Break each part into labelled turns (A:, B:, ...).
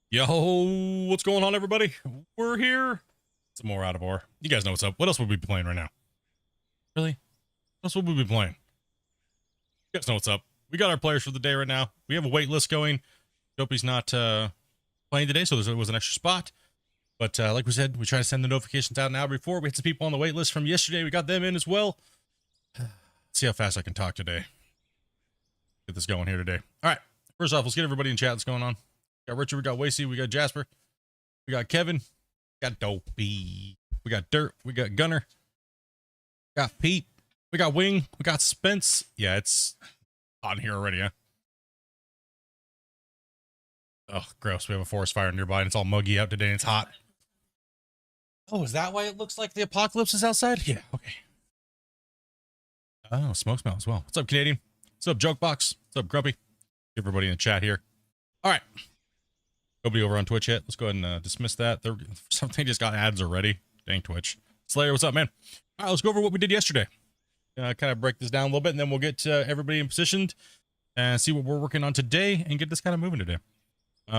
A: Yo, what's going on, everybody? We're here. Some more out of our. You guys know what's up. What else would we be playing right now? Really? What else would we be playing? You guys know what's up. We got our players for the day right now. We have a wait list going. Dopey's not playing today, so there was an extra spot. But like we said, we try to send the notifications out an hour before. We had some people on the wait list from yesterday. We got them in as well. Let's see how fast I can talk today. Get this going here today. All right. First off, let's get everybody in chat. What's going on? We got Richard, we got Wasey, we got Jasper, we got Kevin, we got Dopey, we got Dirt, we got Gunner, we got Pete, we got Wing, we got Spence. Yeah, it's hot in here already, huh? Oh, gross. We have a forest fire nearby and it's all muggy out today and it's hot. Oh, is that why it looks like the apocalypse is outside? Yeah, okay. Oh, smoke smell as well. What's up, Canadian? What's up, Jokebox? What's up, Grumpy? Everybody in the chat here. All right. Nobody over on Twitch yet. Let's go ahead and dismiss that. Something just got ads already. Dang Twitch. Slayer, what's up, man? All right, let's go over what we did yesterday. Kind of break this down a little bit, and then we'll get everybody in positioned and see what we're working on today and get this kind of moving today.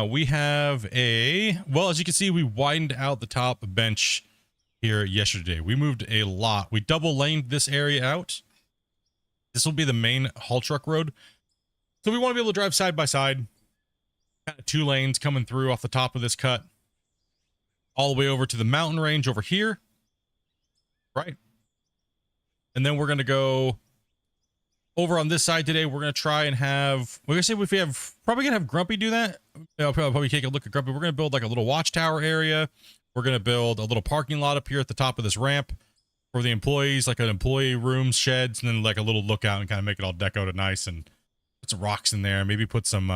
A: We have well, as you can see, we widened out the top bench here yesterday. We moved a lot. We double laned this area out. This will be the main haul truck road. So we want to be able to drive side by side. Kind of 2 lanes coming through off the top of this cut all the way over to the mountain range over here, right? And then we're going to go over on this side today. We're going to try and have, we're going to say if we have, probably going to have Grumpy do that. I'll probably take a look at Grumpy. We're going to build like a little watchtower area. We're going to build a little parking lot up here at the top of this ramp for the employees, like an employee rooms, sheds, and then like a little lookout and kind of make it all decorated nice and put some rocks in there. Maybe put some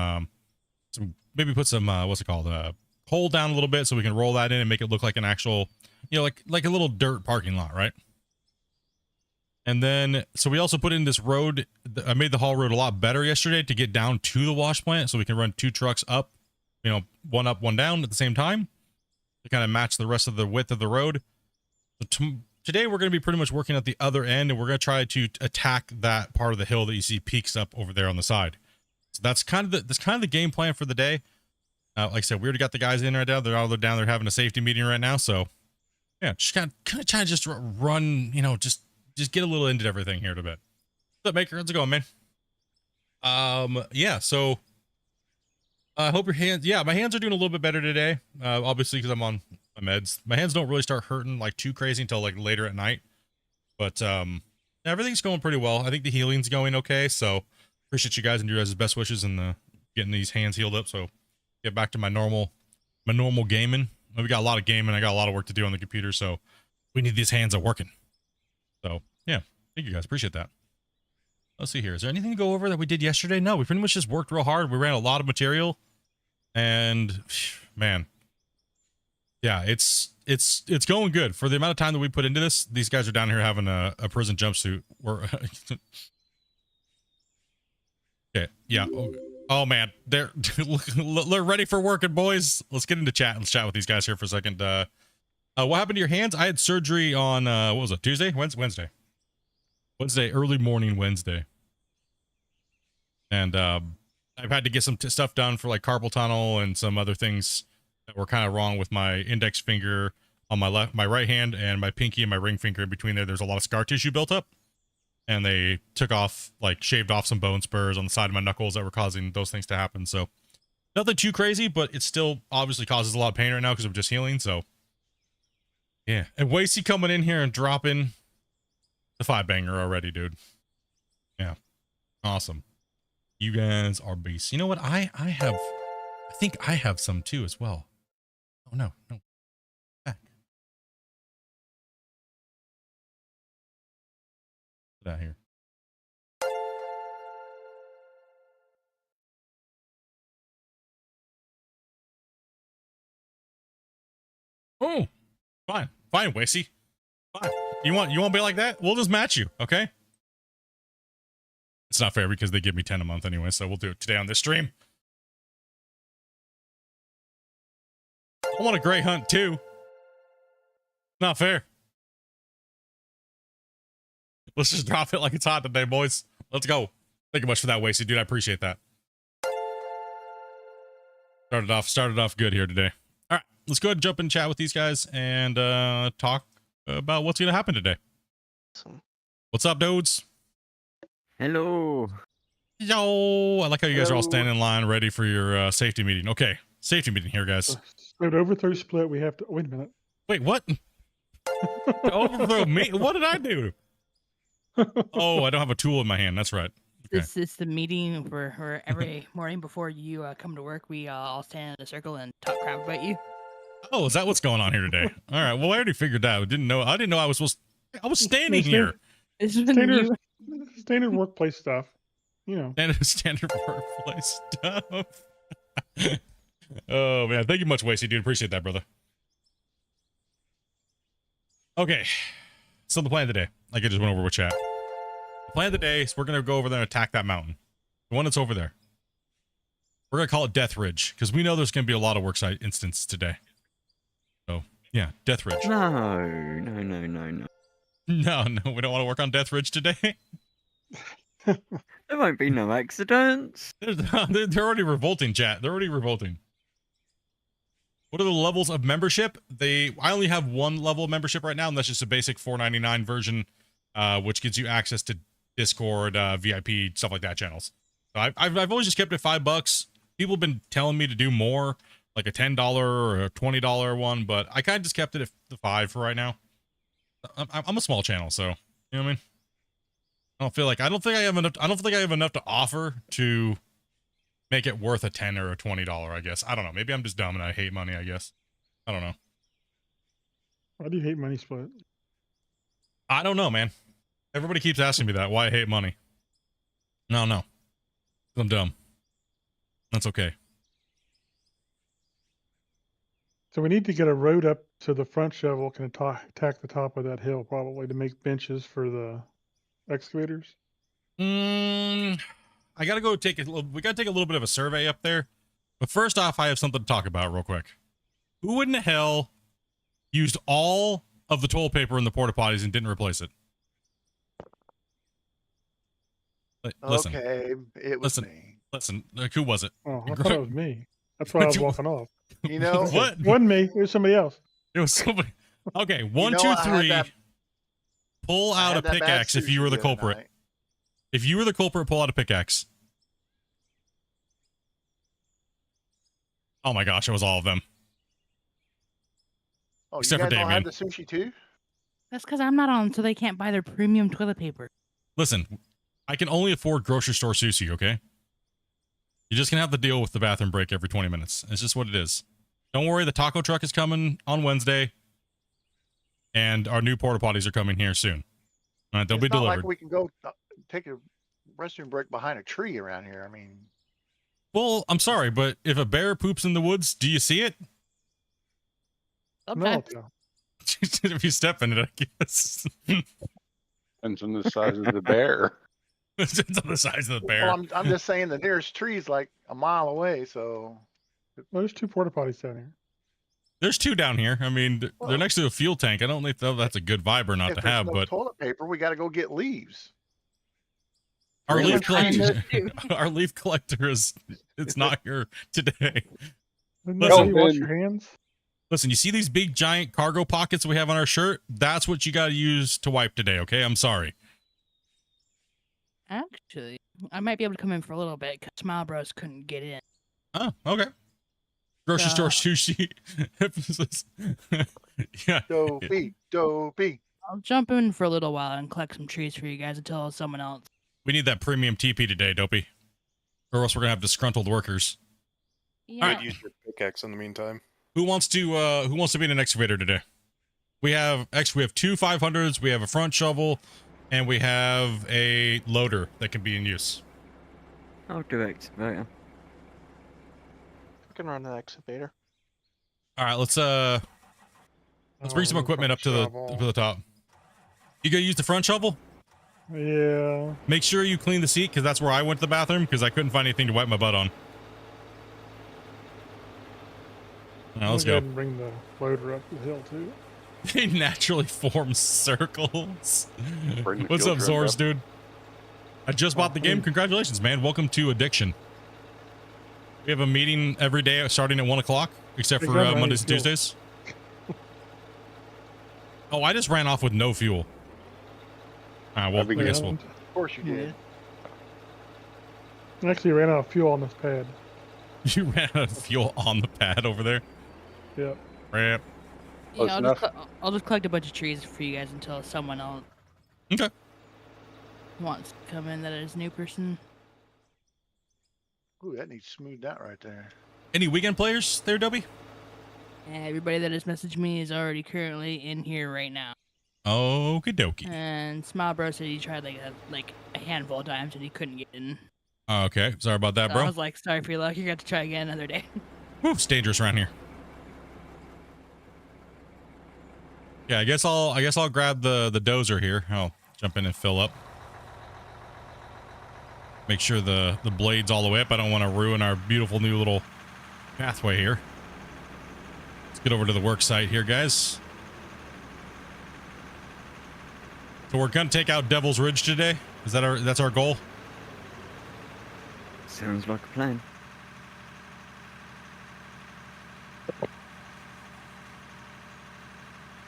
A: what's it called, hole down a little bit so we can roll that in and make it look like an actual, you know, like a little dirt parking lot, right? And then so we also put in this road. I made the haul road a lot better yesterday to get down to the wash plant so we can run 2 trucks up, you know, one up, one down at the same time to kind of match the rest of the width of the road. So today we're going to be pretty much working at the other end, and we're going to try to attack that part of the hill that you see peaks up over there on the side. So that's kind of the game plan for the day. Like I said, we already got the guys in right now. They're all down there having a safety meeting right now. So yeah, just kind of trying to just run, you know, just get a little into everything here in a bit. What's up, Maker? How's it going, man? Yeah. So I hope your hands. Yeah, my hands are doing a little bit better today. Obviously because I'm on my meds. My hands don't really start hurting like too crazy until like later at night. But everything's going pretty well. I think the healing's going okay. So appreciate you guys and your guys' best wishes and getting these hands healed up. So get back to my normal gaming. We got a lot of gaming. I got a lot of work to do on the computer. So we need these hands working. So yeah, thank you guys. Appreciate that. Let's see here. Is there anything to go over that we did yesterday? No, we pretty much just worked real hard. We ran a lot of material and man, yeah, it's going good for the amount of time that we put into this. These guys are down here having a prison jumpsuit. We're okay, yeah. Oh man, they're ready for working, boys. Let's get into chat. Let's chat with these guys here for a second. What happened to your hands? I had surgery on what was it? Tuesday? Wednesday, early morning Wednesday, and I've had to get some stuff done for like carpal tunnel and some other things that were kind of wrong with my index finger on my right hand and my pinky and my ring finger in between there. There's a lot of scar tissue built up. And they shaved off some bone spurs on the side of my knuckles that were causing those things to happen. So nothing too crazy, but it still obviously causes a lot of pain right now because I'm just healing. So yeah. And Wasey coming in here and dropping the 5-banger already, dude. Yeah. Awesome. You guys are beasts. You know what? I think I have some too as well. Oh no. Back. Out here. Oh, fine, Wasey. Fine. You want to be like that? We'll just match you, okay? It's not fair because they give me 10 a month anyway, so we'll do it today on this stream. I want a gray hunt too. Not fair. Let's just drop it like it's hot today, boys. Let's go. Thank you much for that, Wasted, dude. I appreciate that. Started off good here today. All right, let's go ahead and jump in chat with these guys and talk about what's gonna happen today.
B: Awesome.
A: What's up, dudes?
C: Hello.
A: Yo, I like how you guys are all
B: Hello.
A: standing in line ready for your safety meeting. Okay, safety meeting here, guys.
D: So to overthrow split, we have to wait a minute.
A: Wait, what? To overthrow me? What did I do? Oh, I don't have a tool in my hand. That's right. Okay.
E: This is the meeting where every morning before you come to work, we all stand in a circle and talk crap about you.
A: Oh, is that what's going on here today? All right. Well, I already figured that. I didn't know I was supposed. I was standing here.
E: This is when
D: Standard,
E: you,
D: standard workplace stuff. You know.
A: Standard workplace stuff. Oh man, thank you much, Wasey, dude. Appreciate that, brother. Okay, so the plan of the day, like I just went over with chat. The plan of the day is we're gonna go over there and attack that mountain, the one that's over there. We're gonna call it Death Ridge because we know there's gonna be a lot of worksite instances today. So yeah, Death Ridge.
C: No.
A: No, we don't want to work on Death Ridge today.
C: There won't be no accidents.
A: They're already revolting, chat. They're already revolting. What are the levels of membership? I only have one level of membership right now, and that's just a basic $4.99 version, which gives you access to Discord, VIP, stuff like that channels. So I've always just kept it $5. People have been telling me to do more, like a $10 or a $20 one, but I kind of just kept it at the $5 for right now. I'm a small channel, so you know what I mean. I don't think I have enough to offer to make it worth a $10 or a $20, I guess. I don't know. Maybe I'm just dumb and I hate money, I guess. I don't know.
D: Why do you hate money split?
A: I don't know, man. Everybody keeps asking me that, why I hate money. No. I'm dumb. That's okay.
D: So we need to get a road up to the front shovel can attack the top of that hill probably to make benches for the excavators.
A: I gotta go take we gotta take a little bit of a survey up there. But first off, I have something to talk about real quick. Who in the hell used all of the toilet paper in the porta potties and didn't replace it? Listen.
B: Okay, it was me.
A: Listen, who was it?
D: Oh, I thought it was me. That's why I was walking off.
B: You know,
A: What?
D: It wasn't me. It was somebody else.
A: It was somebody. Okay, one,
B: know,
A: two,
B: I had
A: three.
B: that-
A: Pull
B: I
A: out
B: had
A: a
B: that bad
A: pickaxe if you were the
B: sushi other
A: culprit.
B: night.
A: If you were the culprit, pull out a pickaxe. Oh my gosh, it was all of them.
B: Oh,
A: Except
B: you
A: for
B: guys don't
A: Damien.
B: have the sushi too?
E: that's because I'm not on, so they can't buy their premium toilet paper.
A: Listen, I can only afford grocery store sushi, okay? You're just gonna have to deal with the bathroom break every 20 minutes. It's just what it is. Don't worry, the taco truck is coming on Wednesday. And our new porta potties are coming here soon. All right, they'll be
B: It's not
A: delivered.
B: like we can go take a restroom break behind a tree around here. I mean,
A: Well, I'm sorry, but if a bear poops in the woods, do you see it?
D: No,
E: Sometimes.
D: no.
A: If you step in it, I guess.
F: Depends on the size of the bear.
A: It's on the size of the bear.
B: well, I'm just saying the nearest tree is like a mile away. So
D: Well, there's 2 porta potties down here.
A: There's 2 down here. I mean, they're
B: Well,
A: next to a fuel tank. I don't think that's a good vibe or not
B: if
A: to
B: there's
A: have,
B: no
A: but
B: toilet paper, we got to go get leaves.
A: our
B: Really?
A: leaf
E: I know
A: collector,
E: too.
A: our leaf collector it's not here today.
D: Isn't that
A: Listen.
D: how you wash your hands?
A: Listen, you see these big giant cargo pockets we have on our shirt? That's what you got to use to wipe today, okay? I'm sorry.
E: Actually, I might be able to come in for a little bit because Smile Bros couldn't get in.
A: Oh, okay. Grocery store sushi. Yeah.
B: Dopey.
E: I'll jump in for a little while and collect some trees for you guys until someone else.
A: We need that premium TP today, Dopey. Or else we're going to have disgruntled workers.
E: Yeah.
A: Alright.
G: Use your pickaxe in the meantime.
A: Who wants to be an excavator today? We have 2 500s, we have a front shovel, and we have a loader that can be in use.
C: I'll do excavator.
B: I can run an excavator.
A: All right, let's bring some equipment up to the top. You gonna use the front shovel?
D: Yeah.
A: Make sure you clean the seat because that's where I went to the bathroom because I couldn't find anything to wipe my butt on. Now let's
D: I'll
A: go.
D: ahead and bring the loader up the hill too.
A: They naturally form circles.
F: Bring the
A: What's
F: fuel
A: up,
F: truck
A: Zors,
F: up.
A: dude? I just bought the game. Congratulations, man. Welcome to Addiction. We have a meeting every day starting at 1 o'clock, except
D: They
A: for
D: got money
A: Mondays and
D: fuel.
A: Tuesdays. Oh, I just ran off with no fuel. Well,
F: That'd be
A: I
F: good.
A: guess we'll.
B: Of course you did.
D: Actually ran out of fuel on this pad.
A: You ran out of fuel on the pad over there.
D: Yep.
A: Rip.
F: Close
E: Yeah,
F: enough.
E: I'll just collect a bunch of trees for you guys until someone else
A: Okay.
E: wants to come in that is a new person.
B: Ooh, that needs smoothed out right there.
A: Any weekend players there, Dubby?
E: And everybody that has messaged me is already currently in here right now.
A: Okie dokie.
E: And Smile Bro said he tried like a handful of times and he couldn't get in.
A: Okay. Sorry about that,
E: So I
A: bro.
E: was like, sorry for your luck. You're going to have to try again another day.
A: Whew, it's dangerous around here. Yeah, I guess I'll grab the dozer here. I'll jump in and fill up. Make sure the blade's all the way up. I don't want to ruin our beautiful new little pathway here. Let's get over to the work site here, guys. So we're gonna take out Devil's Ridge today. Is that that's our goal?
C: Sounds like a plan.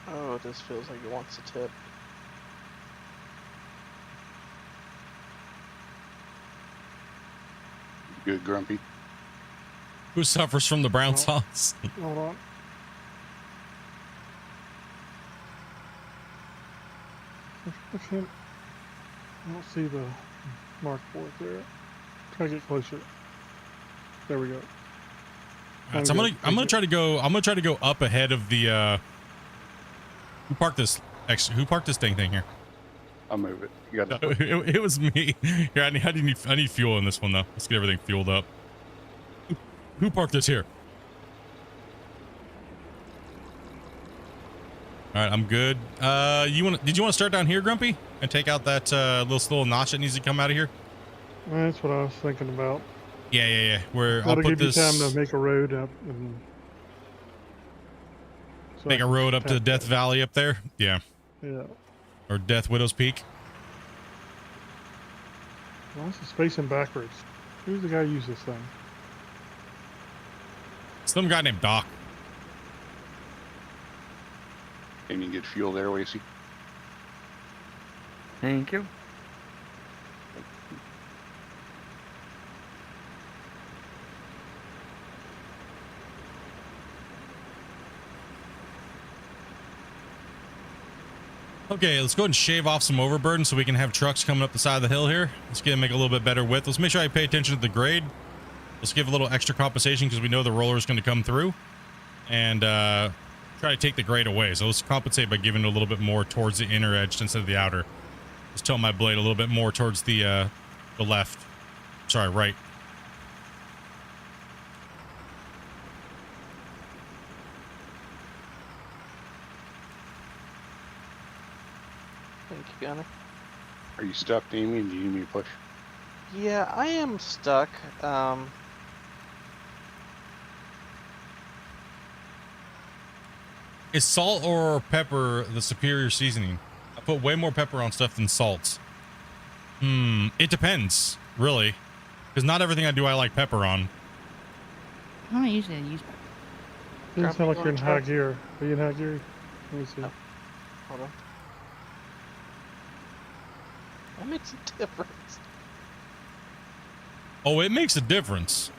G: Oh, this feels like it wants a tip.
F: Good, Grumpy.
A: Who suffers from the brown sauce?
D: Hold on. I can't. I don't see the mark board there. Try to get closer. There we go.
A: Alright, so I'm gonna try to go up ahead of the who parked this thing here?
F: I'll move it. You got it.
A: It was me. Here, I need fuel in this one though. Let's get everything fueled up. Who parked this here? All right, I'm good. Did you want to start down here, Grumpy, and take out that little notch that needs to come out of here?
D: That's what I was thinking about.
A: Yeah. Where I'll
D: That'll
A: put
D: give you
A: this.
D: time to make a road up and so
A: Make
D: I
A: a
D: can
A: road up to
D: tap
A: Death
D: that.
A: Valley up there. Yeah,
D: Yeah.
A: or Death Widow's Peak.
D: Why is it spacing backwards? Who's the guy who used this thing?
A: Some guy named Doc.
F: Can you get fuel there, Lacey?
C: Thank you.
A: Okay, let's go ahead and shave off some overburden so we can have trucks coming up the side of the hill here. Let's get make a little bit better width. Let's make sure I pay attention to the grade. Let's give a little extra compensation because we know the roller is going to come through, and try to take the grade away. So let's compensate by giving it a little bit more towards the inner edge instead of the outer. Let's tilt my blade a little bit more towards the left. Sorry, right.
G: Thank you, Gunner.
F: Are you stuck, Amy? Do you need me to push?
G: Yeah, I am stuck.
A: Is salt or pepper the superior seasoning? I put way more pepper on stuff than salt. It depends, really. Because not everything I do I like pepper on.
E: I don't usually use pepper.
D: Doesn't sound like you're in
G: Try-
D: high gear. Are you in high gear? Let me see.
G: No. Hold on. That makes a difference.
A: Oh, it makes a difference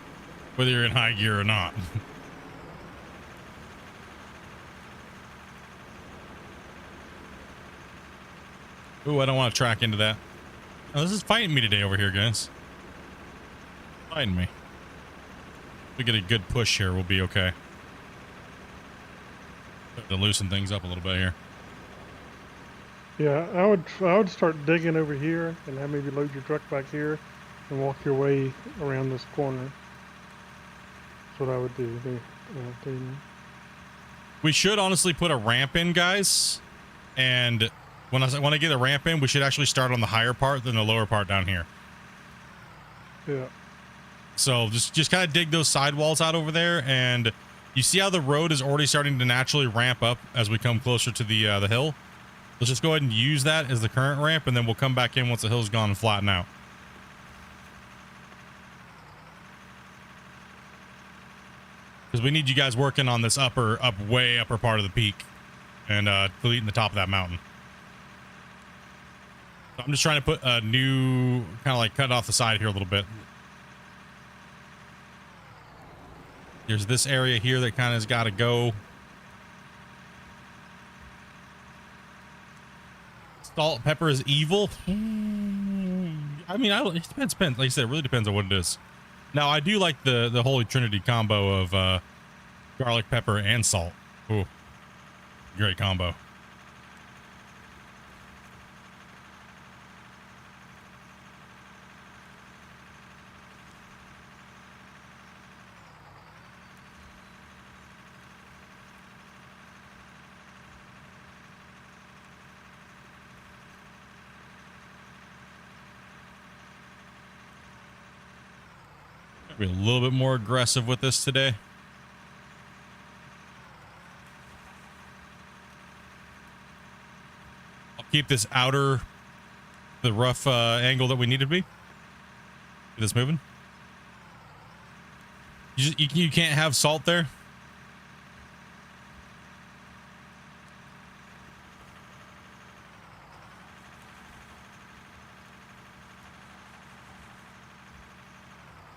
A: whether you're in high gear or not. Ooh, I don't want to track into that. Oh, this is fighting me today over here, guys. Fighting me. If we get a good push here, we'll be okay. Have to loosen things up a little bit here.
D: Yeah, I would start digging over here and have maybe load your truck back here and walk your way around this corner. That's what I would do.
A: We should honestly put a ramp in, guys. And when I get a ramp in, we should actually start on the higher part than the lower part down here.
D: Yeah.
A: So just kind of dig those sidewalls out over there, and you see how the road is already starting to naturally ramp up as we come closer to the hill. Let's just go ahead and use that as the current ramp, and then we'll come back in once the hill's gone and flatten out. because we need you guys working on this way upper part of the peak and deleting the top of that mountain. So I'm just trying to put a new kind of like cut off the side here a little bit. There's this area here that kind of has got to go. Salt, pepper is evil. I mean, it depends. Like I said, it really depends on what it is. Now, I do like the Holy Trinity combo of garlic, pepper, and salt. Ooh, great combo. Be a little bit more aggressive with this today. I'll keep this the rough angle that we need to be. Get this moving. You can't have salt there.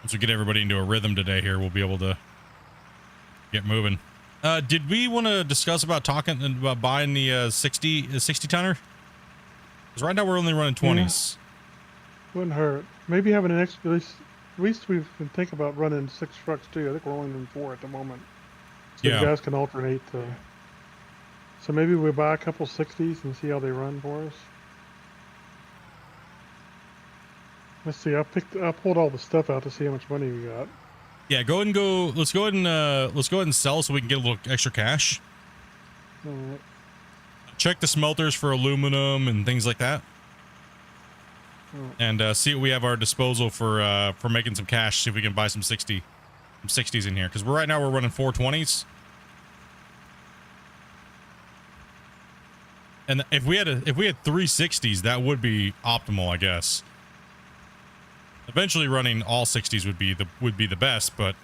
A: Once we get everybody into a rhythm today here, we'll be able to get moving. Did we want to discuss about buying the 60 tonner? Because right now we're only running 20s.
D: Yeah. Wouldn't hurt. Maybe having an extra, at least we've been thinking about running 6 trucks too. I think we're only running 4 at the moment. So
A: Yeah.
D: you guys can alternate. So maybe we buy a couple 60s and see how they run for us. Let's see. I pulled all the stuff out to see how much money we got.
A: Yeah, let's go ahead and sell so we can get a little extra cash.
D: All right.
A: Check the smelters for aluminum and things like that.
D: Oh.
A: And see what we have at our disposal for making some cash. See if we can buy some 60s in here. Because right now we're running 420s. And if we had 360s, that would be optimal, I guess. Eventually running all 60s would be the best, but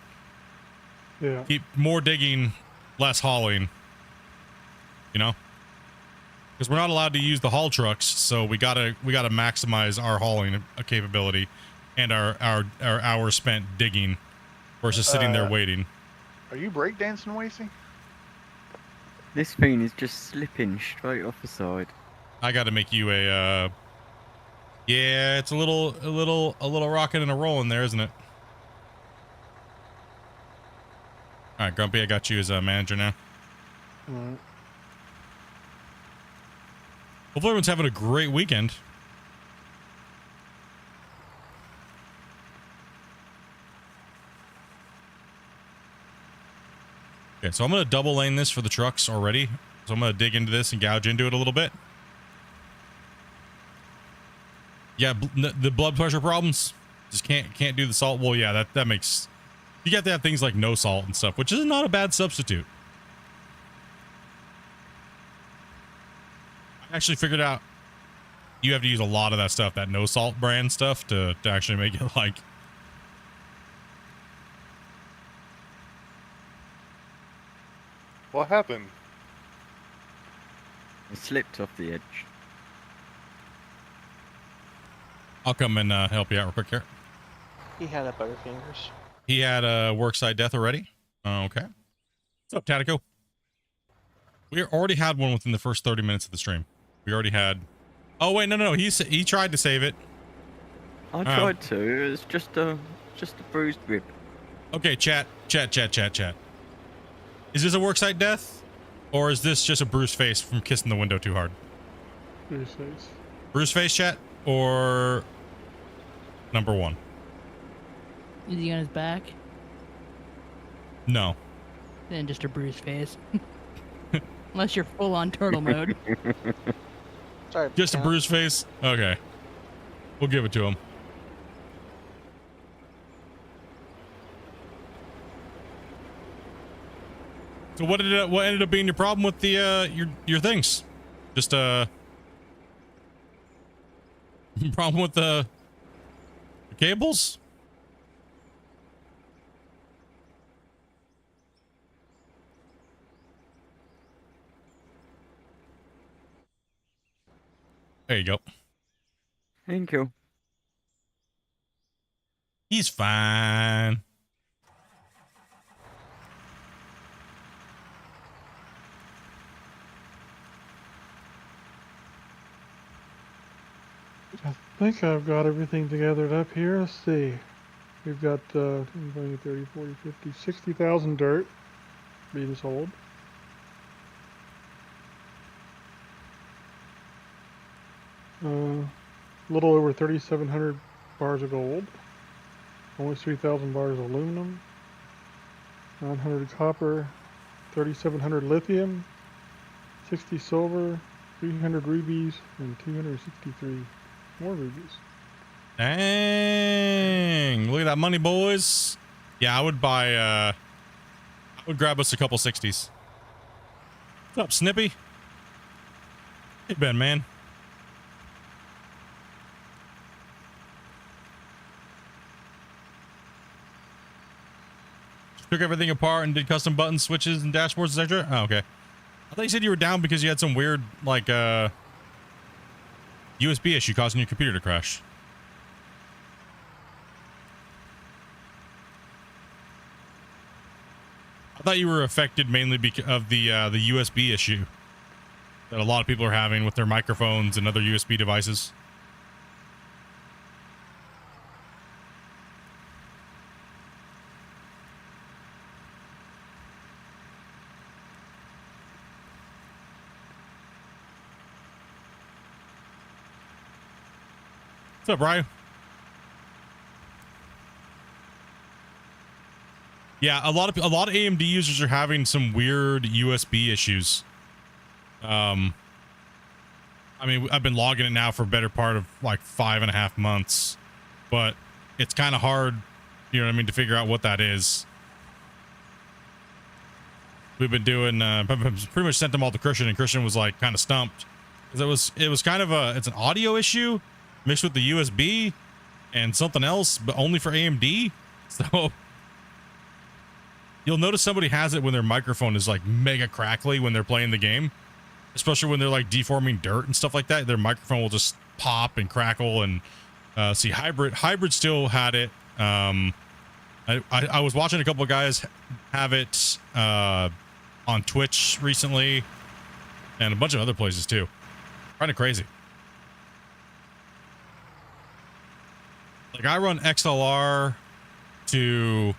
D: Yeah.
A: keep more digging, less hauling, you know, because we're not allowed to use the haul trucks. So we gotta maximize our hauling capability and our hours spent digging versus sitting there waiting.
B: Are you breakdancing, Wasey?
C: This thing is just slipping straight off the side.
A: I got to make you a, yeah, it's a little rocking and a rolling there, isn't it? All right, Grumpy, I got you as a manager now.
B: Mm.
A: Hopefully everyone's having a great weekend. Okay, so I'm going to double lane this for the trucks already. So I'm going to dig into this and gouge into it a little bit. Yeah, the blood pressure problems. Just can't do the salt. Well, yeah, that makes... You got to have things like no salt and stuff, which is not a bad substitute. I actually figured out you have to use a lot of that stuff, that no salt brand stuff, to actually make it like...
H: What happened?
C: It slipped off the edge.
A: I'll come and help you out real quick here.
G: He had a Butterfingers.
A: He had a worksite death already. Okay. What's up, Tatico? We already had one within the first 30 minutes of the stream. We already had... Oh, wait, no. He tried to save it.
C: I tried to. It was just a bruised rib.
A: Okay, chat. Is this a worksite death? Or is this just a bruised face from kissing the window too hard?
D: Bruce face.
A: Bruised face, chat? Or... number one?
E: Is he on his back?
A: No.
E: Then just a bruised face. Unless you're full on turtle mode.
G: Sorry.
A: Just a bruised face? Okay. We'll give it to him. So what ended up being your problem with the your things? Just problem with the cables? There you go.
C: Thank you.
A: He's fine.
D: I think I've got everything gathered up here. Let's see. We've got 10, 20, 30, 40, 50, 60,000 dirt. Be this old. A little over 3,700 bars of gold. Almost 3,000 bars of aluminum. 900 copper. 3,700 lithium. 60 silver. 300 rubies. And 263 more rubies.
A: Dang. Look at that money, boys. Yeah, I would buy, I would grab us a couple 60s. What's up, Snippy? Hey, Ben, man. Took everything apart and did custom buttons, switches, and dashboards, etc. Oh, okay. I thought you said you were down because you had some weird, like, USB issue causing your computer to crash. I thought you were affected mainly because of the USB issue that a lot of people are having with their microphones and other USB devices. What's up, Ryan? Yeah, a lot of AMD users are having some weird USB issues. I mean, I've been logging it now for a better part of like 5.5 months, but it's kind of hard, you know what I mean, to figure out what that is. We've been doing, pretty much sent them all to Christian, and Christian was like kind of stumped because it was kind of it's an audio issue mixed with the USB and something else, but only for AMD. So you'll notice somebody has it when their microphone is like mega crackly when they're playing the game, especially when they're like deforming dirt and stuff like that. Their microphone will just pop and crackle. And see, hybrid still had it. I was watching a couple of guys have it on Twitch recently and a bunch of other places too. Kind of crazy. Like I run XLR to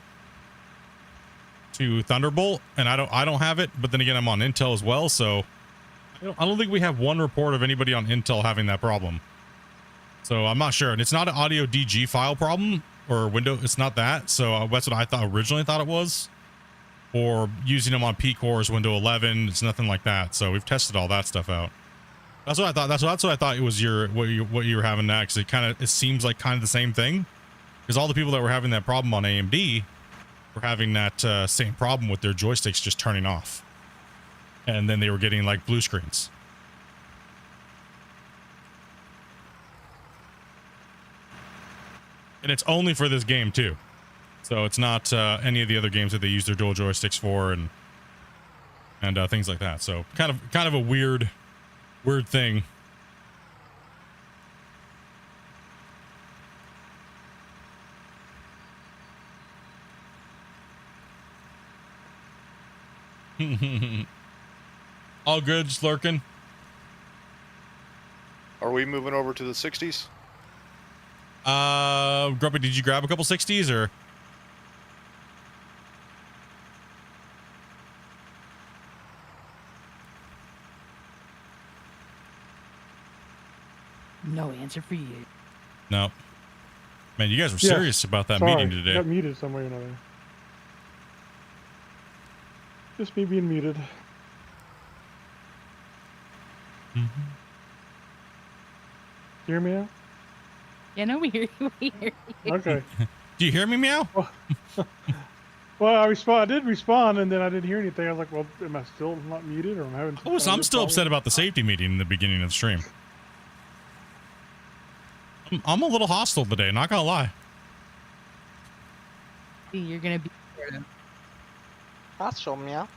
A: Thunderbolt, and I don't have it, but then again I'm on Intel as well, so I don't think we have one report of anybody on Intel having that problem. So I'm not sure, and it's not an audio DG file problem or window, it's not that. So that's what I originally thought it was, or using them on P-Cores Windows 11. It's nothing like that. So we've tested all that stuff out. That's what I thought. That's what I thought it was what you were having next. It seems like kind of the same thing, because all the people that were having that problem on AMD were having that same problem with their joysticks just turning off, and then they were getting like blue screens. And it's only for this game too, so it's not any of the other games that they use their dual joysticks for, and things like that. So kind of a weird thing. All good, just lurking.
H: Are we moving over to the 60s?
A: Grumpy, did you grab a couple 60s or?
E: No answer for you.
A: No. Man, you guys were serious about that
D: Sorry,
A: meeting today.
D: Got muted some way or another. Just me being muted.
A: Mm-hmm.
D: Hear me out?
E: Yeah, no, we hear you. We hear you.
D: Okay.
A: Do you hear me, meow?
D: Well, I did respond, and then I didn't hear anything. I was like, well, am I still not muted, or am I having?
A: Oh, so I'm still upset about the safety meeting in the beginning of the stream. I'm a little hostile today, not gonna lie.
E: You're gonna be.
G: Hostile, meow.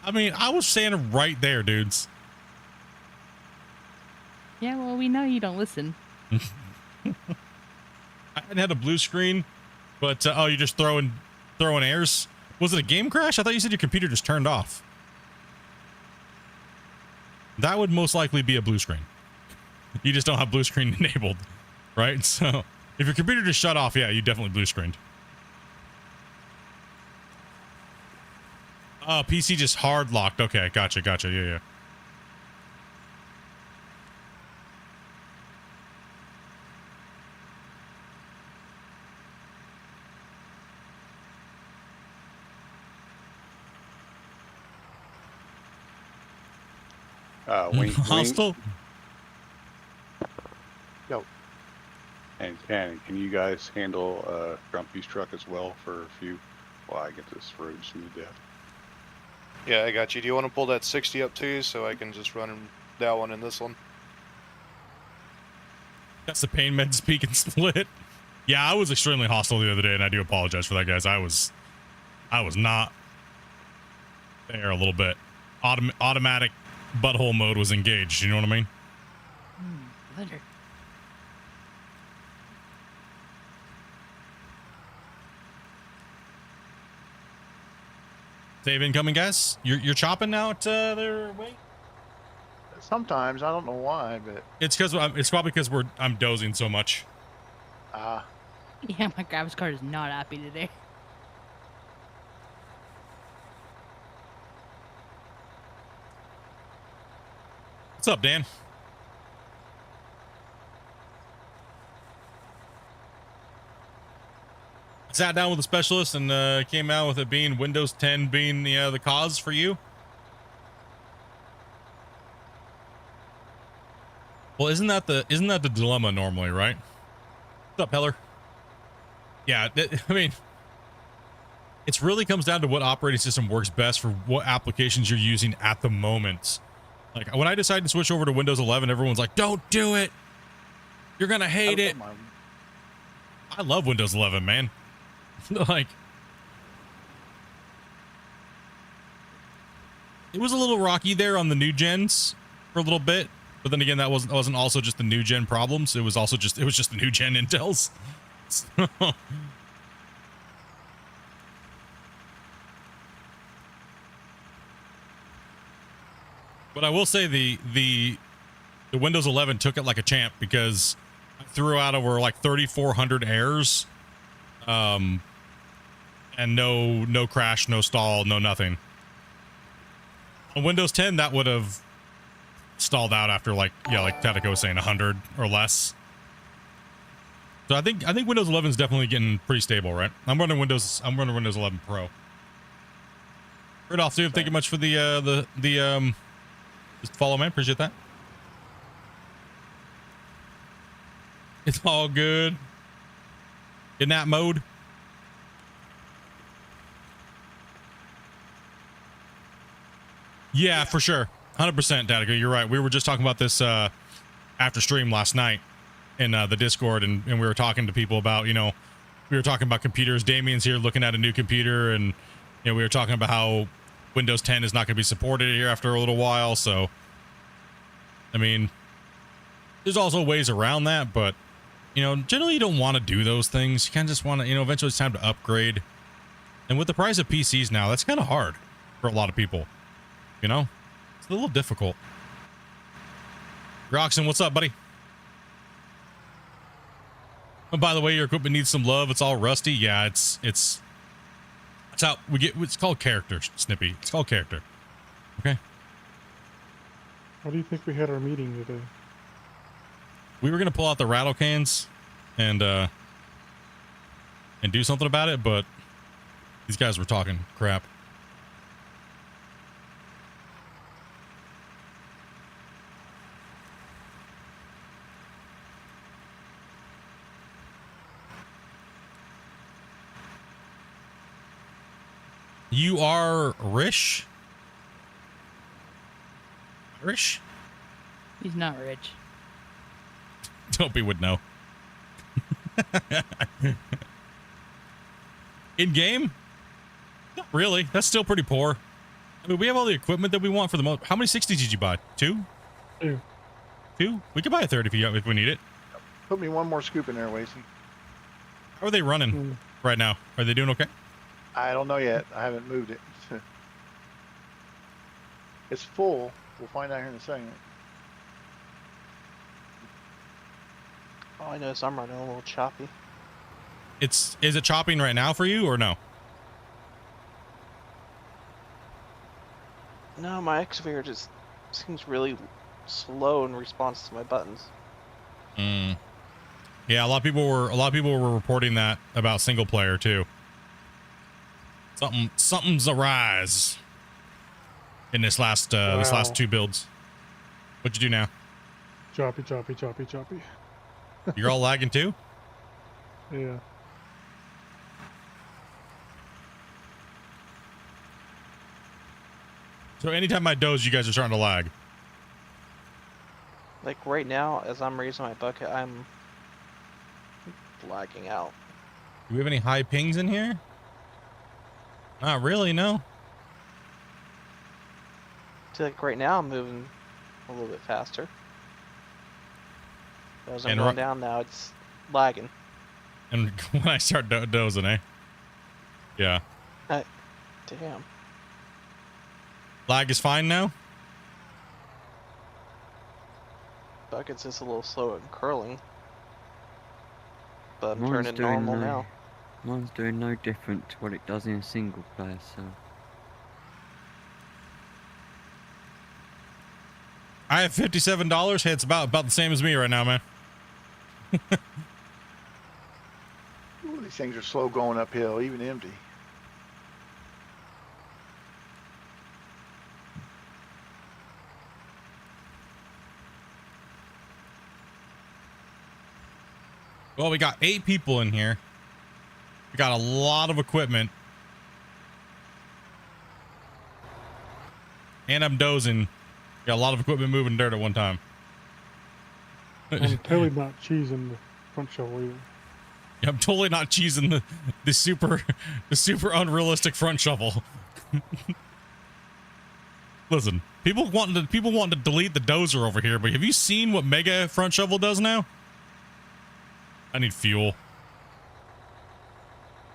A: I mean, I was standing right there, dudes.
E: Yeah, well, we know you don't listen.
A: I had a blue screen, but oh, you're just throwing airs. Was it a game crash? I thought you said your computer just turned off. That would most likely be a blue screen. You just don't have blue screen enabled, right? So if your computer just shut off, yeah, you definitely blue screened. Oh, PC just hard locked. Okay, gotcha. Yeah.
F: Wink, wink.
A: Hostile.
B: Yo,
F: And can you guys handle Grumpy's truck as well for a few while I get this road smoothed out?
H: Yeah, I got you. Do you want to pull that 60 up too, so I can just run that one and this one?
A: That's the pain meds peak and split. Yeah, I was extremely hostile the other day, and I do apologize for that, guys. I was not there a little bit. Automatic butthole mode was engaged. You know what I mean?
E: Letter.
A: Save incoming, guys. You're chopping now at there. Wait.
B: sometimes I don't know why, but
A: It's probably because I'm dozing so much.
E: Yeah, my graphics card is not happy today.
A: What's up, Dan? Sat down with a specialist and came out with it being Windows 10 being the cause for you. Well, isn't that the dilemma normally, right? What's up, Heller? Yeah, I mean, it really comes down to what operating system works best for what applications you're using at the moment. Like when I decided to switch over to Windows 11, everyone's like, "Don't do it. You're gonna hate it." I love Windows 11, man. Like, it was a little rocky there on the new gens for a little bit, but then again, that wasn't also just the new gen problems. It was just the new gen Intels. So, but I will say the Windows 11 took it like a champ because I threw out over like 3,400 errors, and no crash, no stall, no nothing. On Windows 10, that would have stalled out after like Tatico was saying 100 or less. So I think Windows 11 is definitely getting pretty stable, right? I'm running Windows 11 Pro. Right off, dude. Thank you much for the just follow, man. Appreciate that. It's all good. In that mode. Yeah, for sure. 100%, Datico. You're right. We were just talking about this after stream last night in the Discord, and we were talking to people about, we were talking about computers. Damien's here looking at a new computer, and we were talking about how Windows 10 is not going to be supported here after a little while. So, I mean, there's also ways around that, but generally you don't want to do those things. You kind of just want to, eventually it's time to upgrade. And with the price of PCs now, that's kind of hard for a lot of people. It's a little difficult. Roxon, what's up, buddy? Oh, by the way, your equipment needs some love. It's all rusty. Yeah, it's how we get. It's called character, Snippy. It's called character. Okay.
D: How do you think we had our meeting today?
A: We were gonna pull out the rattle cans and do something about it, but these guys were talking crap. You are Rish? Rish?
E: He's not rich.
A: Dopey would know. In game? Not really. That's still pretty poor. I mean, we have all the equipment that we want for the most. How many 60s did you buy? 2?
D: 2.
A: 2? We could buy a third if we need it.
B: Put me one more scoop in there, Wasey.
A: How are they running
D: Hmm.
A: right now? Are they doing okay?
B: I don't know yet. I haven't moved it. It's full. We'll find out here in a second.
G: Oh, I noticed I'm running a little choppy.
A: Is it chopping right now for you or no?
G: No, my excavator just seems really slow in response to my buttons.
A: Mm. Yeah, a lot of people were reporting that about single player too. Something's arise in this last
D: Wow.
A: 2 builds. What'd you do now?
D: Choppy, choppy, choppy, choppy.
A: You're all lagging too?
D: Yeah.
A: So anytime I doze, you guys are starting to lag.
G: Like right now, as I'm raising my bucket, I'm lagging out.
A: Do we have any high pings in here? Not really, no.
G: So like right now, I'm moving a little bit faster. As I'm
A: And
G: going down now, it's lagging.
A: And when I start dozing, eh? Yeah.
G: Damn.
A: Lag is fine now?
G: Bucket's just a little slow at curling. But I'm
C: Mine's
G: turning
C: doing
G: normal
C: no,
G: now.
C: Mine's doing no different to what it does in a single player, so.
A: I have $57. Hey, it's about the same as me right now, man.
B: Ooh, these things are slow going uphill, even empty.
A: Well, we got 8 people in here. We got a lot of equipment. And I'm dozing. Got a lot of equipment moving dirt at one time.
D: I'm totally not cheesing the front shovel either.
A: I'm totally not cheesing the super unrealistic front shovel. Listen, people want to delete the dozer over here, but have you seen what Mega front shovel does now? I need fuel.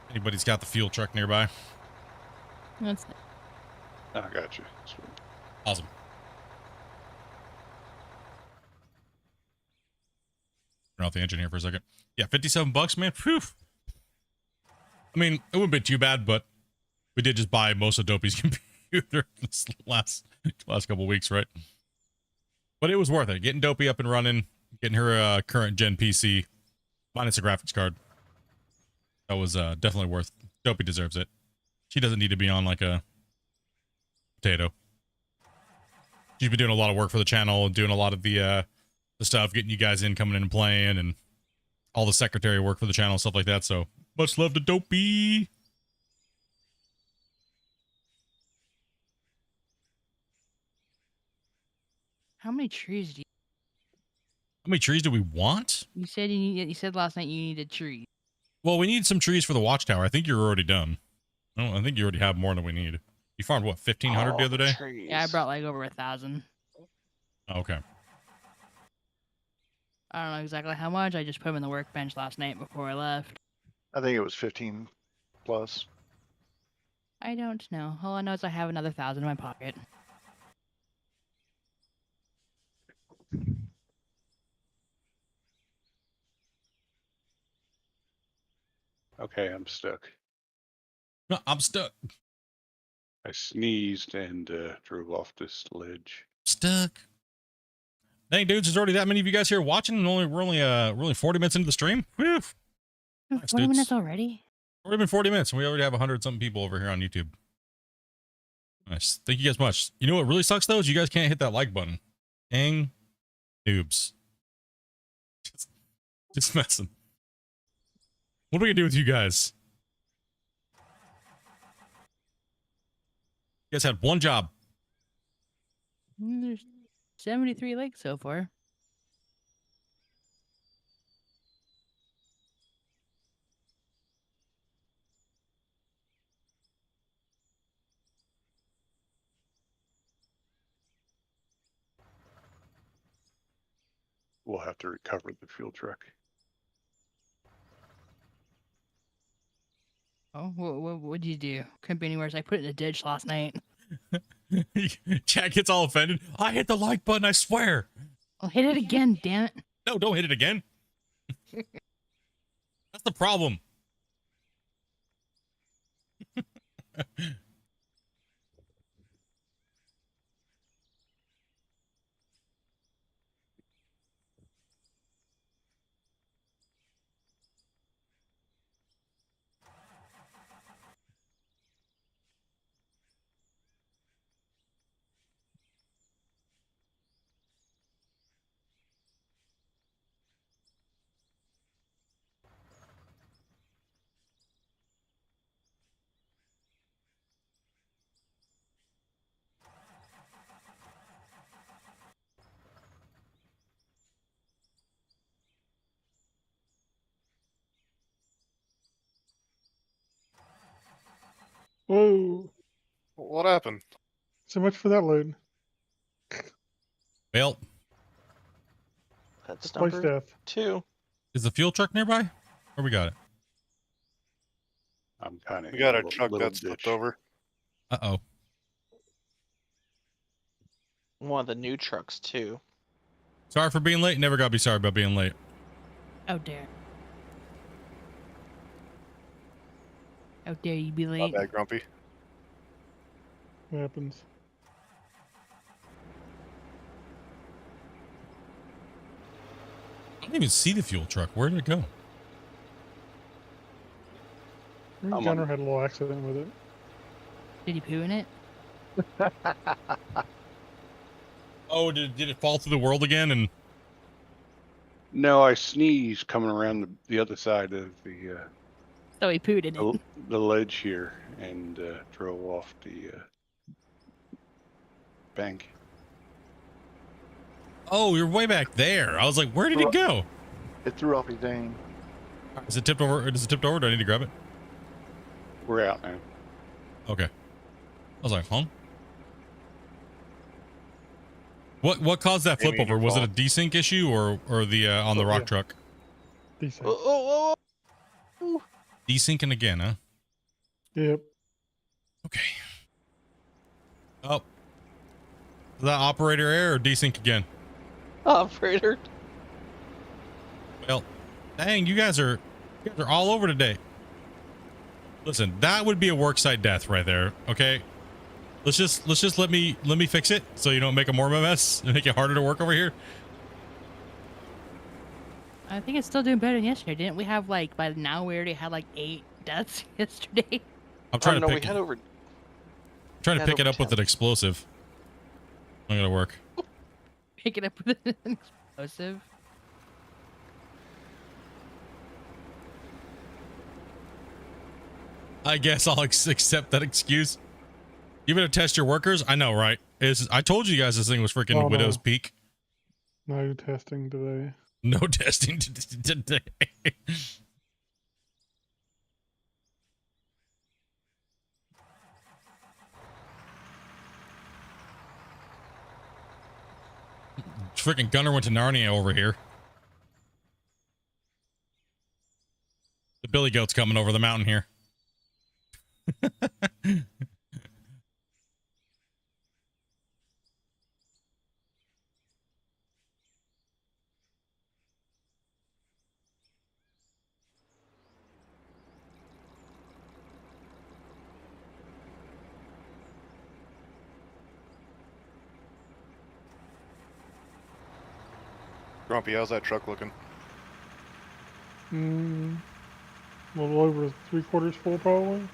A: Anybody's got the fuel truck nearby?
E: That's
F: I got you. Sweet.
A: Awesome. Turn off the engine here for a second. Yeah, $57, man. Phew. I mean, it wouldn't be too bad, but we did just buy most of Dopey's computer this last couple weeks, right? But it was worth it. Getting Dopey up and running, getting her current gen PC, minus a graphics card. That was definitely worth. Dopey deserves it. She doesn't need to be on like a potato. She's been doing a lot of work for the channel, doing a lot of the stuff, getting you guys in, coming in and playing, and all the secretary work for the channel, stuff like that. So much love to Dopey.
E: how many trees do you?
A: How many trees do we want?
E: You said you said last night you needed trees.
A: Well, we need some trees for the watchtower. I think you're already done. No, I think you already have more than we need. You farmed what, 1,500 the other day?
G: Trees.
E: Yeah, I brought like over 1,000.
A: Oh, okay.
E: I don't know exactly how much. I just put them in the workbench last night before I left.
B: I think it was 15 plus.
E: I don't know. All I know is I have another 1,000 in my pocket.
F: Okay, I'm stuck.
A: No, I'm stuck.
F: I sneezed and drove off this ledge.
A: Stuck. Dang, dudes, there's already that many of you guys here watching, and we're only 40 minutes into the stream. Whew. Nice,
E: 20
A: dudes.
E: minutes already?
A: Already been 40 minutes, and we already have 100-something people over here on YouTube. Nice. Thank you guys much. You know what really sucks, though, is you guys can't hit that like button. Dang. Noobs. Just messing. What are we gonna do with you guys? You guys had one job.
E: There's 73 lakes so far.
F: we'll have to recover the fuel truck.
E: Oh, what'd you do? Couldn't be any worse. I put it in a ditch last night.
A: Chat gets all offended. I hit the like button, I swear.
E: I'll hit it again, damn it.
A: No, don't hit it again. That's the problem.
D: Whoa.
H: What happened?
D: So much for that load.
A: Well,
G: That's
D: Place
G: number
D: death.
G: 2.
A: is the fuel truck nearby? Or we got it?
F: I'm kind of.
H: We got a truck that's flipped over.
A: Uh-oh.
G: One of the new trucks too.
A: Sorry for being late. Never gotta be sorry about being late.
E: How dare. How dare you be
H: My
E: late?
H: bad, Grumpy.
D: What happens?
A: I didn't even see the fuel truck. Where did it go?
D: Your
F: I'm
D: gunner
F: on-
D: had a little accident with it.
E: Did he poo in it?
A: Oh, did it fall through the world again? And
F: No, I sneezed coming around the other side of
E: So he pooed in it.
F: the ledge here and drove off the bank.
A: oh, you're way back there. I was like, where did it go?
B: It threw off his aim.
A: Is it tipped over? Is it tipped over? Do I need to grab it?
F: We're out now.
A: Okay. I was like, huh? What caused that flip
H: Maybe
A: over?
H: your
A: Was it a
H: fault.
A: desync issue or the on the
D: Oh,
A: rock
D: yeah.
A: truck?
D: Decent.
A: Desyncing again, huh?
D: Yep.
A: Okay. Oh. Is that operator error or desync again?
G: Operator.
A: Well, dang, you guys are all over today. Listen, that would be a worksite death right there. Okay. Let's just let me fix it so you don't make a more of a mess and make it harder to work over here.
E: I think it's still doing better than yesterday. Didn't we have like by now we already had like 8 deaths yesterday?
A: I'm trying to
G: we
A: pick
G: had over.
A: trying to
G: had
A: pick it
G: over
A: up with
G: 10.
A: an explosive. Not gonna work.
E: Pick it up with an explosive.
A: I guess I'll accept that excuse. You better test your workers. I know, right? I told you guys this thing was freaking
D: Oh, no.
A: Widow's Peak.
D: No testing today.
A: No testing today. Freaking Gunner went to Narnia over here. The Billy Goat's coming over the mountain here.
H: Grumpy, how's that truck looking?
D: A little over 3/4 full, probably.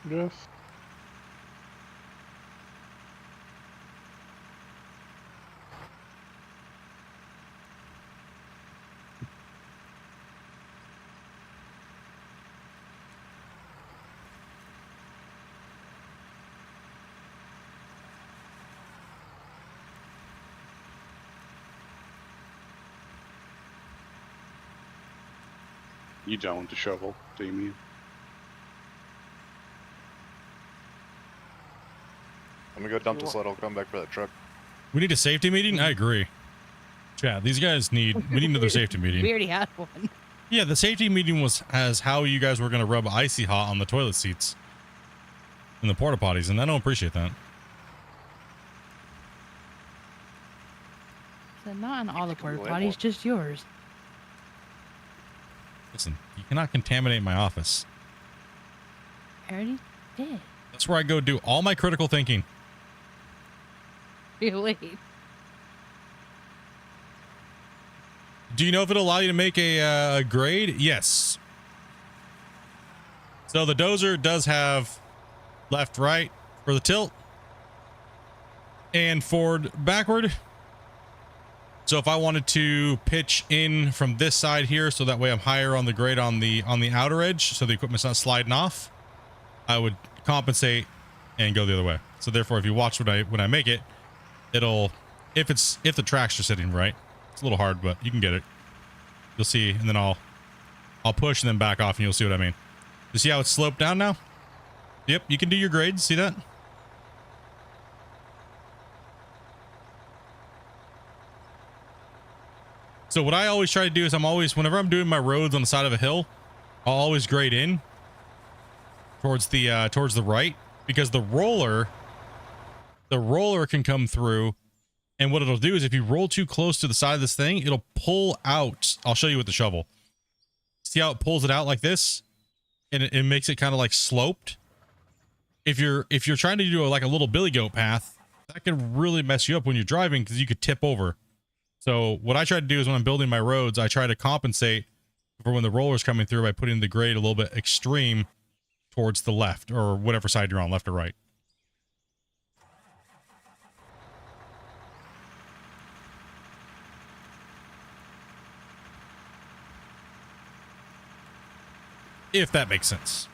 D: Yes.
F: You done with the shovel, Damien?
H: I'm gonna go dump this sled. I'll come back for that truck.
A: We need a safety meeting? I agree. Yeah, these guys we need another safety meeting.
E: We already had one.
A: Yeah, the safety meeting was as how you guys were going to rub icy hot on the toilet seats in the porta potties, and I don't appreciate that.
E: So not on all the porta
F: Go ahead,
E: potties,
F: Mark.
E: just yours.
A: Listen, you cannot contaminate my office.
E: I already did.
A: That's where I go do all my critical thinking.
E: Wait.
A: Do you know if it'll allow you to make a grade? Yes. So the Dozer does have left, right for the tilt and forward, backward. So if I wanted to pitch in from this side here, so that way I'm higher on the grade on the outer edge, so the equipment's not sliding off, I would compensate and go the other way. So therefore, if you watch when I make it, it'll if the tracks are sitting right. It's a little hard, but you can get it. You'll see, and then I'll push and then back off, and you'll see what I mean. You see how it's sloped down now? Yep, you can do your grades. See that? So what I always try to do is whenever I'm doing my roads on the side of a hill, I'll always grade in towards the right, because the roller can come through, and what it'll do is if you roll too close to the side of this thing, it'll pull out. I'll show you with the shovel. See how it pulls it out like this, and it makes it kind of like sloped. If you're trying to do like a little billy goat path, that can really mess you up when you're driving, because you could tip over. So what I try to do is when I'm building my roads, I try to compensate for when the roller's coming through by putting the grade a little bit extreme towards the left, or whatever side you're on, left or right. If that makes sense.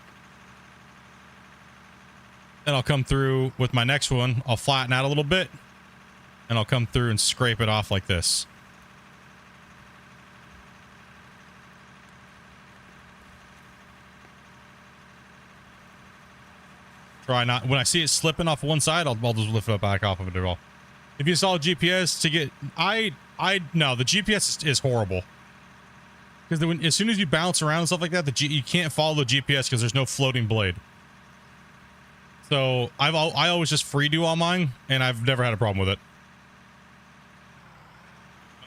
A: Then I'll come through with my next one. I'll flatten out a little bit, and I'll come through and scrape it off like this. Try not, when I see it slipping off one side, I'll just lift it back off of it at all. If you install GPS to get, no, the GPS is horrible. Because as soon as you bounce around and stuff like that, you can't follow the GPS because there's no floating blade. So I always just free do on mine, and I've never had a problem with it.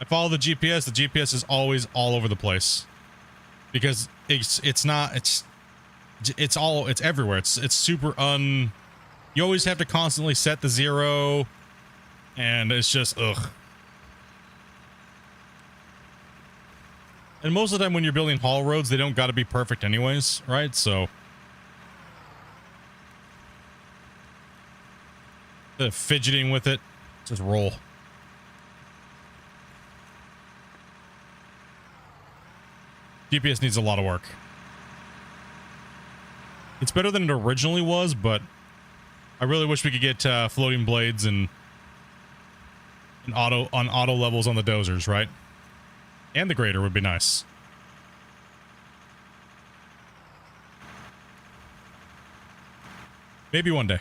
A: I follow the GPS is always all over the place. Because it's everywhere. It's super you always have to constantly set the 0, and it's just ugh. And most of the time when you're building haul roads, they don't got to be perfect anyways, right? So the fidgeting with it, just roll. GPS needs a lot of work. It's better than it originally was, but I really wish we could get floating blades and auto levels on the dozers, right? And the grader would be nice. Maybe one day.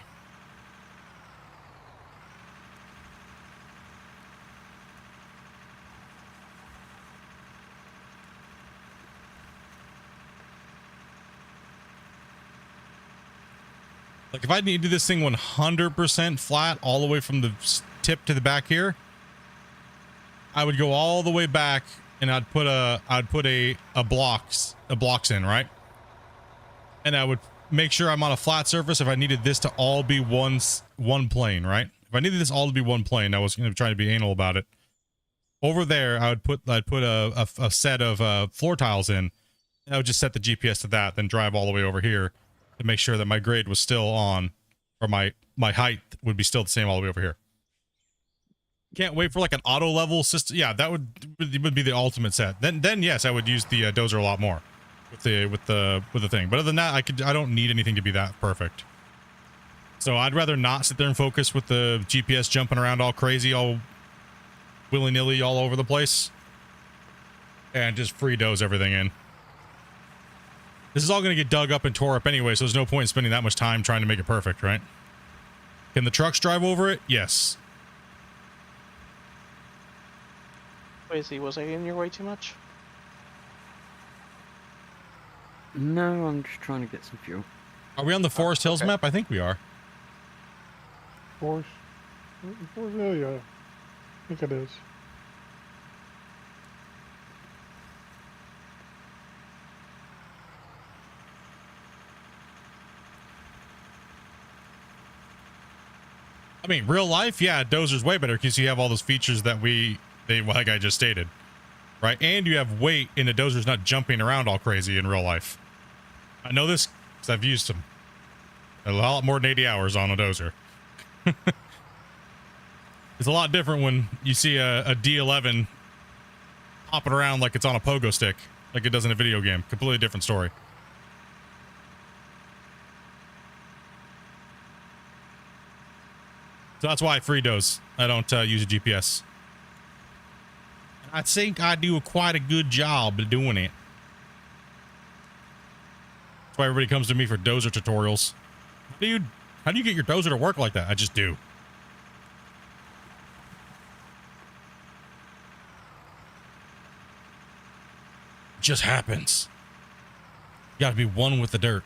A: Like if I need to do this thing 100% flat all the way from the tip to the back here, I would go all the way back, and I'd put a blocks in, right? And I would make sure I'm on a flat surface if I needed this to all be one plane, right? If I needed this all to be one plane, I was going to try to be anal about it. Over there, I'd put a set of floor tiles in, and I would just set the GPS to that, then drive all the way over here to make sure that my grade was still on, or my height would be still the same all the way over here. Can't wait for like an auto level system. Yeah, that would be the ultimate set. Then yes, I would use the Dozer a lot more with the thing. But other than that, I don't need anything to be that perfect. So I'd rather not sit there and focus with the GPS jumping around all crazy, all willy-nilly all over the place, and just free doze everything in. This is all going to get dug up and tore up anyway, so there's no point in spending that much time trying to make it perfect, right? Can the trucks drive over it? Yes.
G: Swayze, was I in your way too much?
C: No, I'm just trying to get some fuel.
A: Are we on the Forest Hills
G: okay.
A: map? I think we are.
D: Forest Hill, yeah. I think it is.
A: I mean, real life, yeah, Dozer's way better because you have all those features that like I just stated, right? And you have weight, and the Dozer's not jumping around all crazy in real life. I know this because I've used them a lot more than 80 hours on a Dozer. It's a lot different when you see a D11 hopping around like it's on a pogo stick, like it does in a video game. Completely different story. So that's why I free doze. I don't use a GPS. I think I do quite a good job of doing it. That's why everybody comes to me for Dozer tutorials. Dude, how do you get your Dozer to work like that? I just do. It just happens. You gotta be one with the dirt.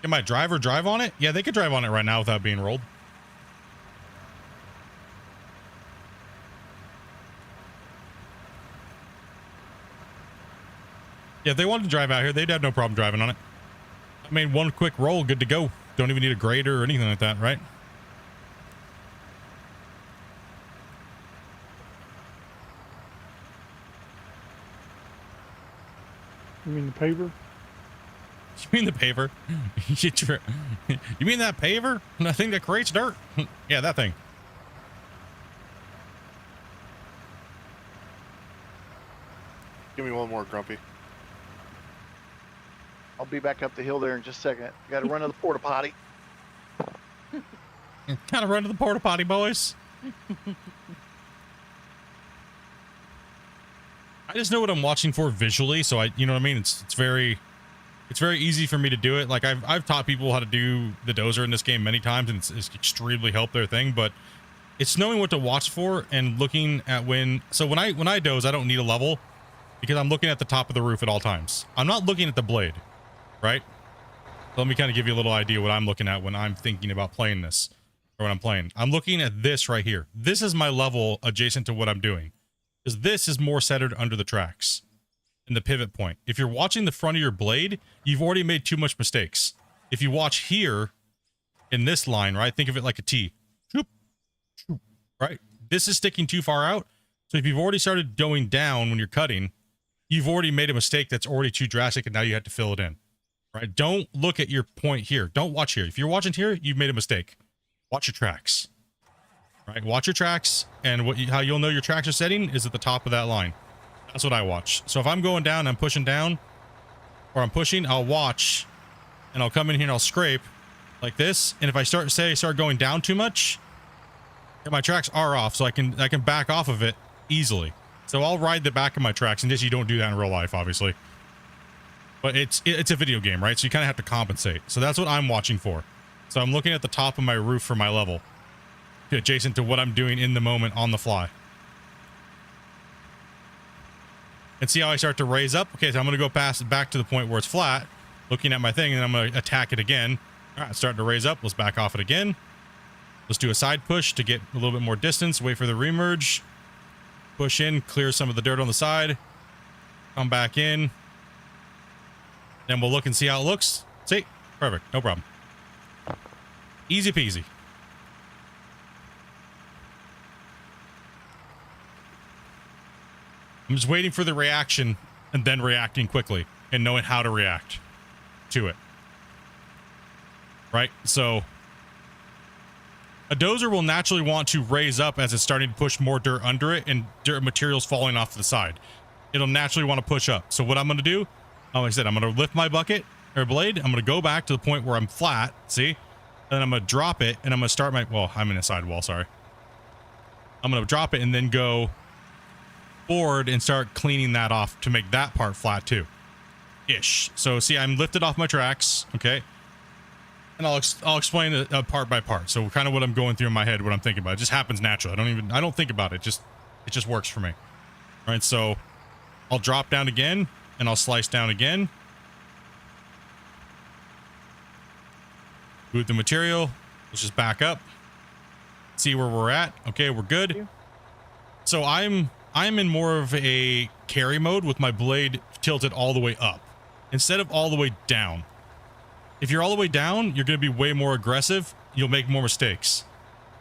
A: Can my driver drive on it? Yeah, they could drive on it right now without being rolled. Yeah, if they wanted to drive out here, they'd have no problem driving on it. I mean, one quick roll, good to go. Don't even need a grader or anything like that, right?
D: You mean the paver?
A: You mean the paver? You mean that paver? The thing that creates dirt? Yeah, that thing.
H: Give me one more, Grumpy.
B: I'll be back up the hill there in just a second. Got to run to the porta potty.
A: Kind of run to the porta potty, boys. I just know what I'm watching for visually, so you know what I mean? It's very easy for me to do it. Like I've taught people how to do the Dozer in this game many times, and it's extremely helped their thing, but it's knowing what to watch for and looking at when I doze, I don't need a level because I'm looking at the top of the roof at all times. I'm not looking at the blade, right? So let me kind of give you a little idea what I'm looking at when I'm thinking about playing this, or when I'm playing. I'm looking at this right here. This is my level adjacent to what I'm doing, because this is more centered under the tracks and the pivot point. If you're watching the front of your blade, you've already made too much mistakes. If you watch here in this line, right, think of it like a T, right? This is sticking too far out. So if you've already started going down when you're cutting, you've already made a mistake that's already too drastic, and now you have to fill it in, right? Don't look at your point here. Don't watch here. If you're watching here, you've made a mistake. Watch your tracks, right? Watch your tracks, and how you'll know your tracks are setting is at the top of that line. That's what I watch. So if I'm going down, I'm pushing down, or I'm pushing, I'll watch, and I'll come in here and I'll scrape like this. And if I start going down too much, my tracks are off, so I can back off of it easily. So I'll ride the back of my tracks, and just you don't do that in real life, obviously. But it's a video game, right? So you kind of have to compensate. So that's what I'm watching for. So I'm looking at the top of my roof for my level, adjacent to what I'm doing in the moment on the fly. And see how I start to raise up? Okay, so I'm going to go back to the point where it's flat, looking at my thing, and then I'm going to attack it again. All right, starting to raise up. Let's back off it again. Let's do a side push to get a little bit more distance. Wait for the remerge. Push in, clear some of the dirt on the side. Come back in. Then we'll look and see how it looks. See? Perfect. No problem. Easy peasy. I'm just waiting for the reaction and then reacting quickly and knowing how to react to it. Right? So a Dozer will naturally want to raise up as it's starting to push more dirt under it and dirt materials falling off to the side. It'll naturally want to push up. So what I'm going to do, like I said, I'm going to lift my bucket or blade. I'm going to go back to the point where I'm flat. See? And then I'm going to drop it, and I'm going to start I'm in a sidewall, sorry. I'm going to drop it and then go forward and start cleaning that off to make that part flat too. ish. So see, I'm lifted off my tracks. Okay. And I'll explain it part by part. So kind of what I'm going through in my head, what I'm thinking about. It just happens naturally. I don't think about it. It just works for me. All right. So I'll drop down again and I'll slice down again. Move the material. Let's just back up. See where we're at. Okay, we're good. So I'm in more of a carry mode with my blade tilted all the way up instead of all the way down. If you're all the way down, you're going to be way more aggressive. You'll make more mistakes.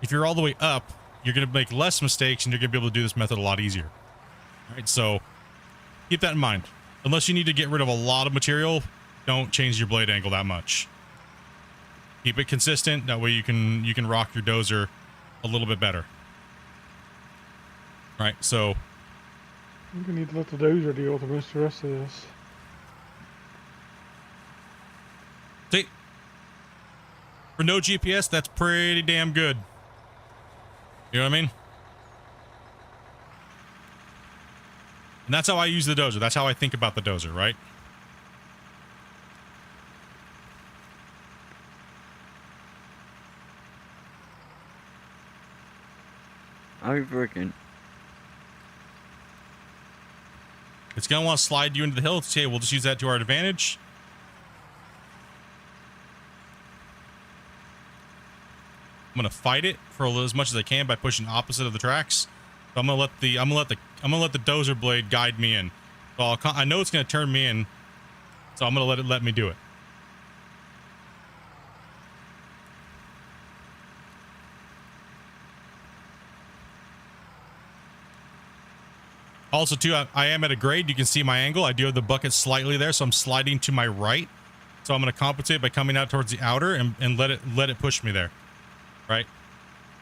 A: If you're all the way up, you're going to make less mistakes and you're going to be able to do this method a lot easier. All right, so keep that in mind. Unless you need to get rid of a lot of material, don't change your blade angle that much. Keep it consistent. That way you can rock your dozer a little bit better. All right, so
D: I'm gonna need to let the dozer deal with the rest of this.
A: see, for no GPS, that's pretty damn good. You know what I mean? And that's how I use the dozer. That's how I think about the dozer, right?
C: Over again.
A: It's going to want to slide you into the hill. Okay, we'll just use that to our advantage. I'm going to fight it for as much as I can by pushing opposite of the tracks. So I'm going to let the dozer blade guide me in. So I know it's going to turn me in. So I'm going to let me do it. Also, too, I am at a grade. You can see my angle. I do have the bucket slightly there, so I'm sliding to my right. So I'm going to compensate by coming out towards the outer and let it push me there. Right?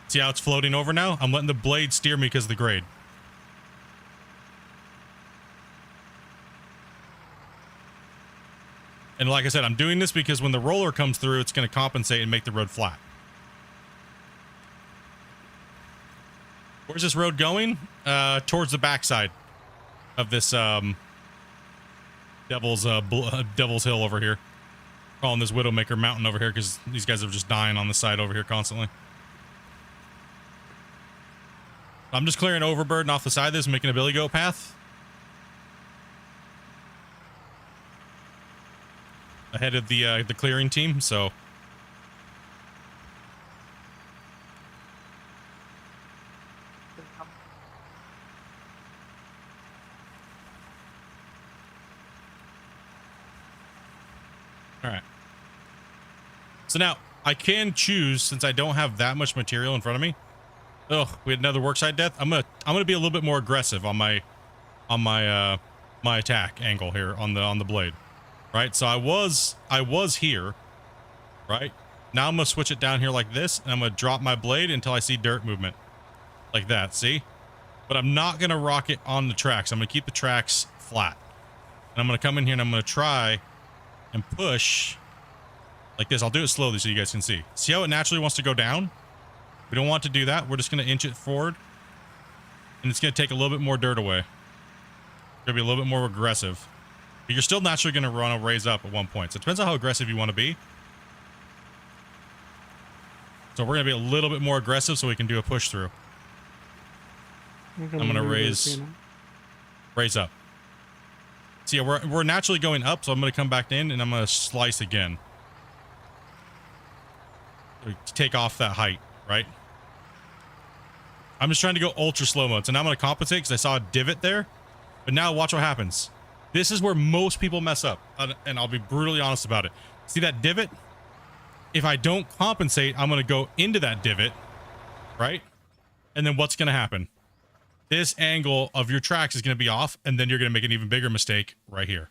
A: See how it's floating over now? I'm letting the blade steer me because of the grade. And like I said, I'm doing this because when the roller comes through, it's going to compensate and make the road flat. Where's this road going? Towards the backside of this Devil's Hill over here. Calling this Widowmaker Mountain over here because these guys are just dying on the side over here constantly. I'm just clearing overburden off the side of this, making a billy goat path. Ahead of the clearing team, so... All right. So now I can choose, since I don't have that much material in front of me. Oh, we had another worksite death. I'm gonna be a little bit more aggressive on my my attack angle here on the blade. Right? So I was here, right? Now I'm gonna switch it down here like this, and I'm gonna drop my blade until I see dirt movement. Like that, see? But I'm not gonna rock it on the tracks. I'm gonna keep the tracks flat. And I'm gonna come in here and I'm gonna try and push like this. I'll do it slowly so you guys can see. See how it naturally wants to go down? We don't want to do that. We're just going to inch it forward. And it's going to take a little bit more dirt away. Going to be a little bit more aggressive. But you're still naturally going to run a raise up at one point. So it depends on how aggressive you want to be. So we're going to be a little bit more aggressive so we can do a push through. I'm going to raise up. See, we're naturally going up, so I'm going to come back in and I'm going to slice again. To take off that height, right? I'm just trying to go ultra slow mode. So now I'm going to compensate because I saw a divot there. But now watch what happens. This is where most people mess up. And I'll be brutally honest about it. See that divot? If I don't compensate, I'm going to go into that divot, right? And then what's going to happen? This angle of your tracks is going to be off, and then you're going to make an even bigger mistake right here.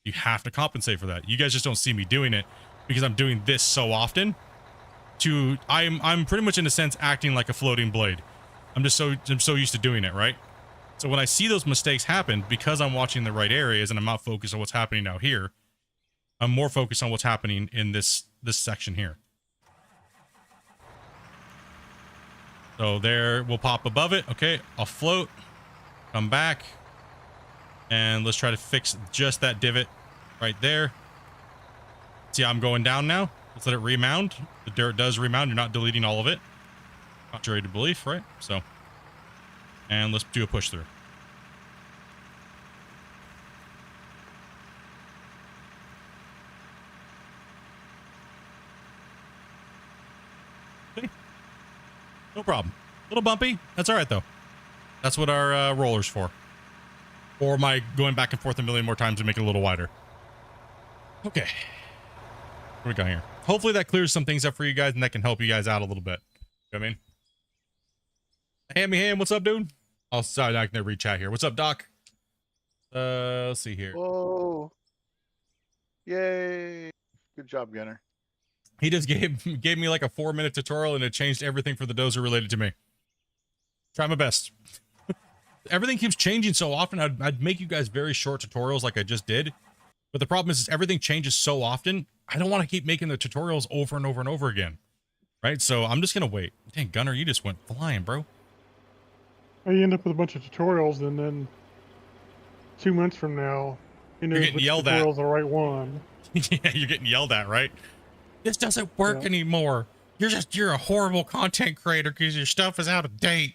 A: You have to compensate for that. You guys just don't see me doing it because I'm doing this so often. I'm pretty much in a sense acting like a floating blade. I'm so used to doing it, right? So when I see those mistakes happen, because I'm watching the right areas and I'm not focused on what's happening out here, I'm more focused on what's happening in this section here. So there, we'll pop above it. Okay, I'll float, come back, and let's try to fix just that divot right there. See how I'm going down now? Let's let it remount. The dirt does remount. You're not deleting all of it. Contrary to belief, right? So, and let's do a push through. Okay. No problem. A little bumpy. That's all right, though. That's what our roller's for. Or my going back and forth a million more times to make it a little wider. Okay. What do we got here? Hopefully that clears some things up for you guys and that can help you guys out a little bit. You know what I mean? Hammy Ham, what's up, dude? Oh, sorry, I can read chat here. What's up, Doc? Let's see here.
B: Whoa. Yay. Good job, Gunner.
A: He just gave me like a 4-minute tutorial and it changed everything for the Dozer related to me. Try my best. Everything keeps changing so often. I'd make you guys very short tutorials like I just did. But the problem is everything changes so often. I don't want to keep making the tutorials over and over and over again. Right? So I'm just going to wait. Dang, Gunner, you just went flying, bro.
D: You end up with a bunch of tutorials, and then 2 months from now, you know
A: getting
D: which
A: yelled at.
D: tutorial's the right one.
A: Yeah, you're getting yelled at, right? This doesn't work
D: Yeah.
A: anymore. You're a horrible content creator because your stuff is out of date.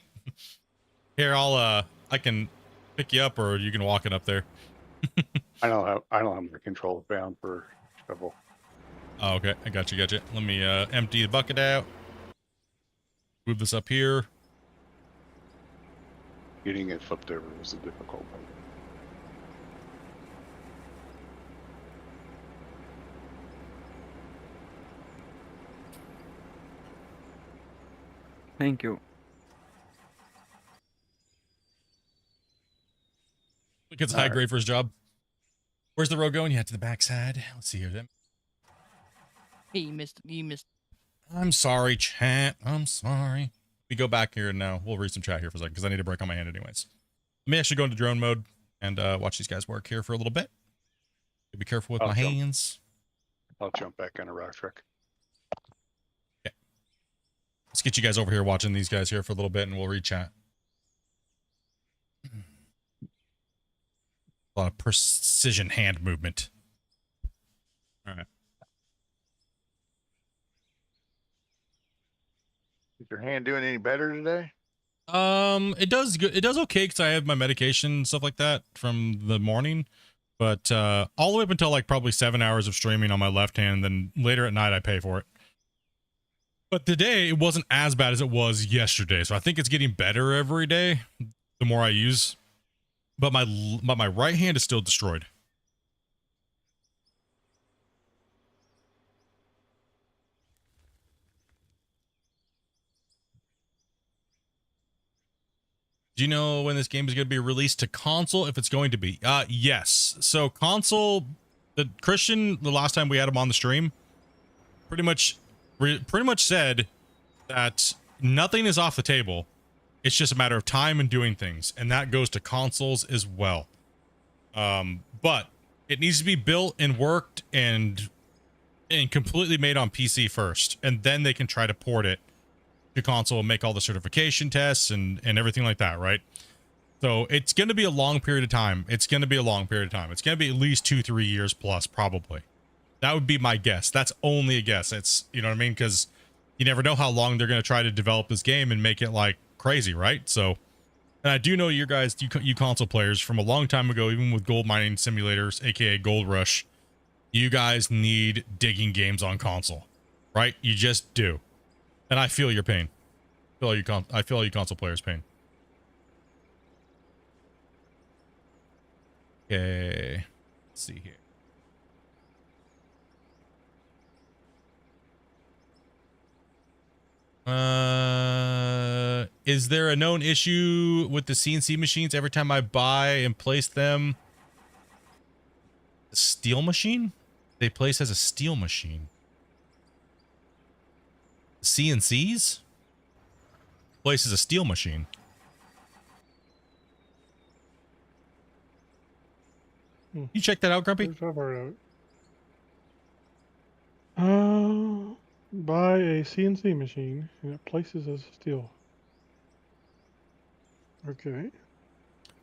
A: Here, I can pick you up, or you can walk it up there.
F: I don't have my controls down for shovel.
A: Oh, okay. I got you. Let me empty the bucket out. Move this up here.
F: Getting it flipped over was the difficult one.
C: Thank you.
A: Look, it's high grade for his job. Where's the road going? Yeah, to the backside. Let's see here then.
E: Hey, you missed.
A: I'm sorry, chat. I'm sorry. We go back here and now we'll read some chat here for a second because I need a break on my hand anyways. Let me actually go into drone mode and watch these guys work here for a little bit. Be careful with my hands.
F: I'll jump back on a rock truck.
A: Okay. Let's get you guys over here watching these guys here for a little bit and we'll read chat. A lot of precision hand movement. All right.
B: Is your hand doing any better today?
A: It does good. It does okay because I have my medication and stuff like that from the morning, but all the way up until like probably 7 hours of streaming on my left hand, and then later at night I pay for it. But today it wasn't as bad as it was yesterday, so I think it's getting better every day the more I use. But my right hand is still destroyed. Do you know when this game is going to be released to console? If it's going to be, yes. So console, the Christian, the last time we had him on the stream, pretty much said that nothing is off the table. It's just a matter of time and doing things, and that goes to consoles as well. But it needs to be built and worked and completely made on PC first, and then they can try to port it to console and make all the certification tests and everything like that, right? So it's going to be a long period of time. It's going to be at least 2-3 years plus, probably. That would be my guess. That's only a guess. It's, you know what I mean? Because you never know how long they're going to try to develop this game and make it like crazy, right? So, and I do know you guys, you console players from a long time ago, even with gold mining simulators, aka Gold Rush, you guys need digging games on console, right? You just do. And I feel your pain. I feel all you console players' pain. Okay. Let's see here. Is there a known issue with the CNC machines every time I buy and place them? A steel machine? They place as a steel machine. CNCs? Place as a steel machine. You check that out, Grumpy?
D: I've heard of it. Buy a CNC machine and it places as steel. Okay.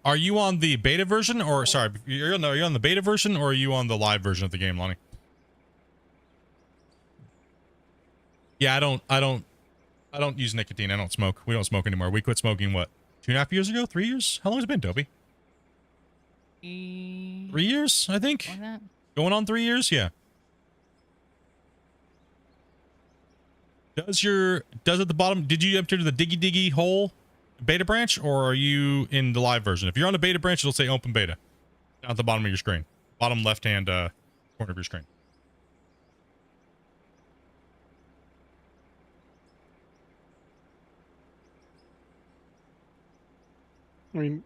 A: Are you on the beta version, or sorry, are you on the beta version, or are you on the live version of the game, Lonnie? Yeah, I don't use nicotine. I don't smoke. We don't smoke anymore. We quit smoking what, 2.5 years ago? 3 years? How long has it been, Toby? 3 years, I think.
E: Like that?
A: Going on 3 years, yeah. Does at the bottom, did you enter the diggy hole beta branch, or are you in the live version? If you're on the beta branch, it'll say open beta down at the bottom of your screen, bottom left hand corner of your screen.
D: I mean,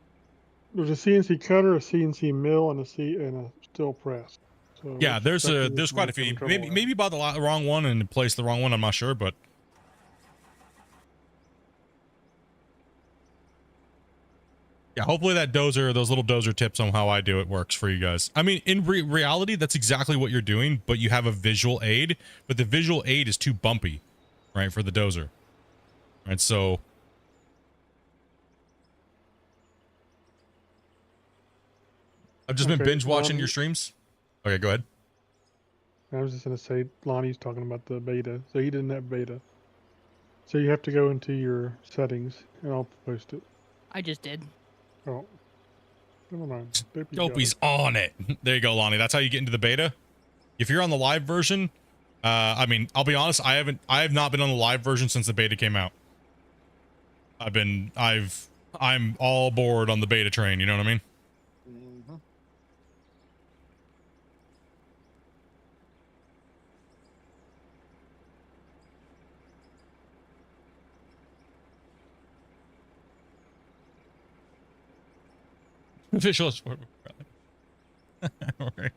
D: there's a CNC cutter, a CNC mill, and a steel press. So
A: Yeah,
D: which
A: there's
D: section
A: there's
D: is
A: quite a
D: Mike
A: few.
D: having trouble
A: Maybe
D: with?
A: maybe you bought the wrong one and placed the wrong one. I'm not sure, but yeah, hopefully that dozer, those little dozer tips on how I do it works for you guys. I mean, in reality, that's exactly what you're doing, but you have a visual aid, but the visual aid is too bumpy, right, for the dozer. Right, so I've just been
D: Okay,
A: binge watching
D: Lonnie-
A: your streams. Okay, go ahead.
D: I was just gonna say, Lonnie's talking about the beta, so he didn't have beta. So you have to go into your settings, and I'll post it.
E: I just did.
D: Oh, never mind. There you go.
A: Dopey's on it. There you go, Lonnie. That's how you get into the beta. If you're on the live version, I mean, I'll be honest, I have not been on the live version since the beta came out. I'm all bored on the beta train, you know what I mean?
B: Mm-hmm.
A: Visual sport.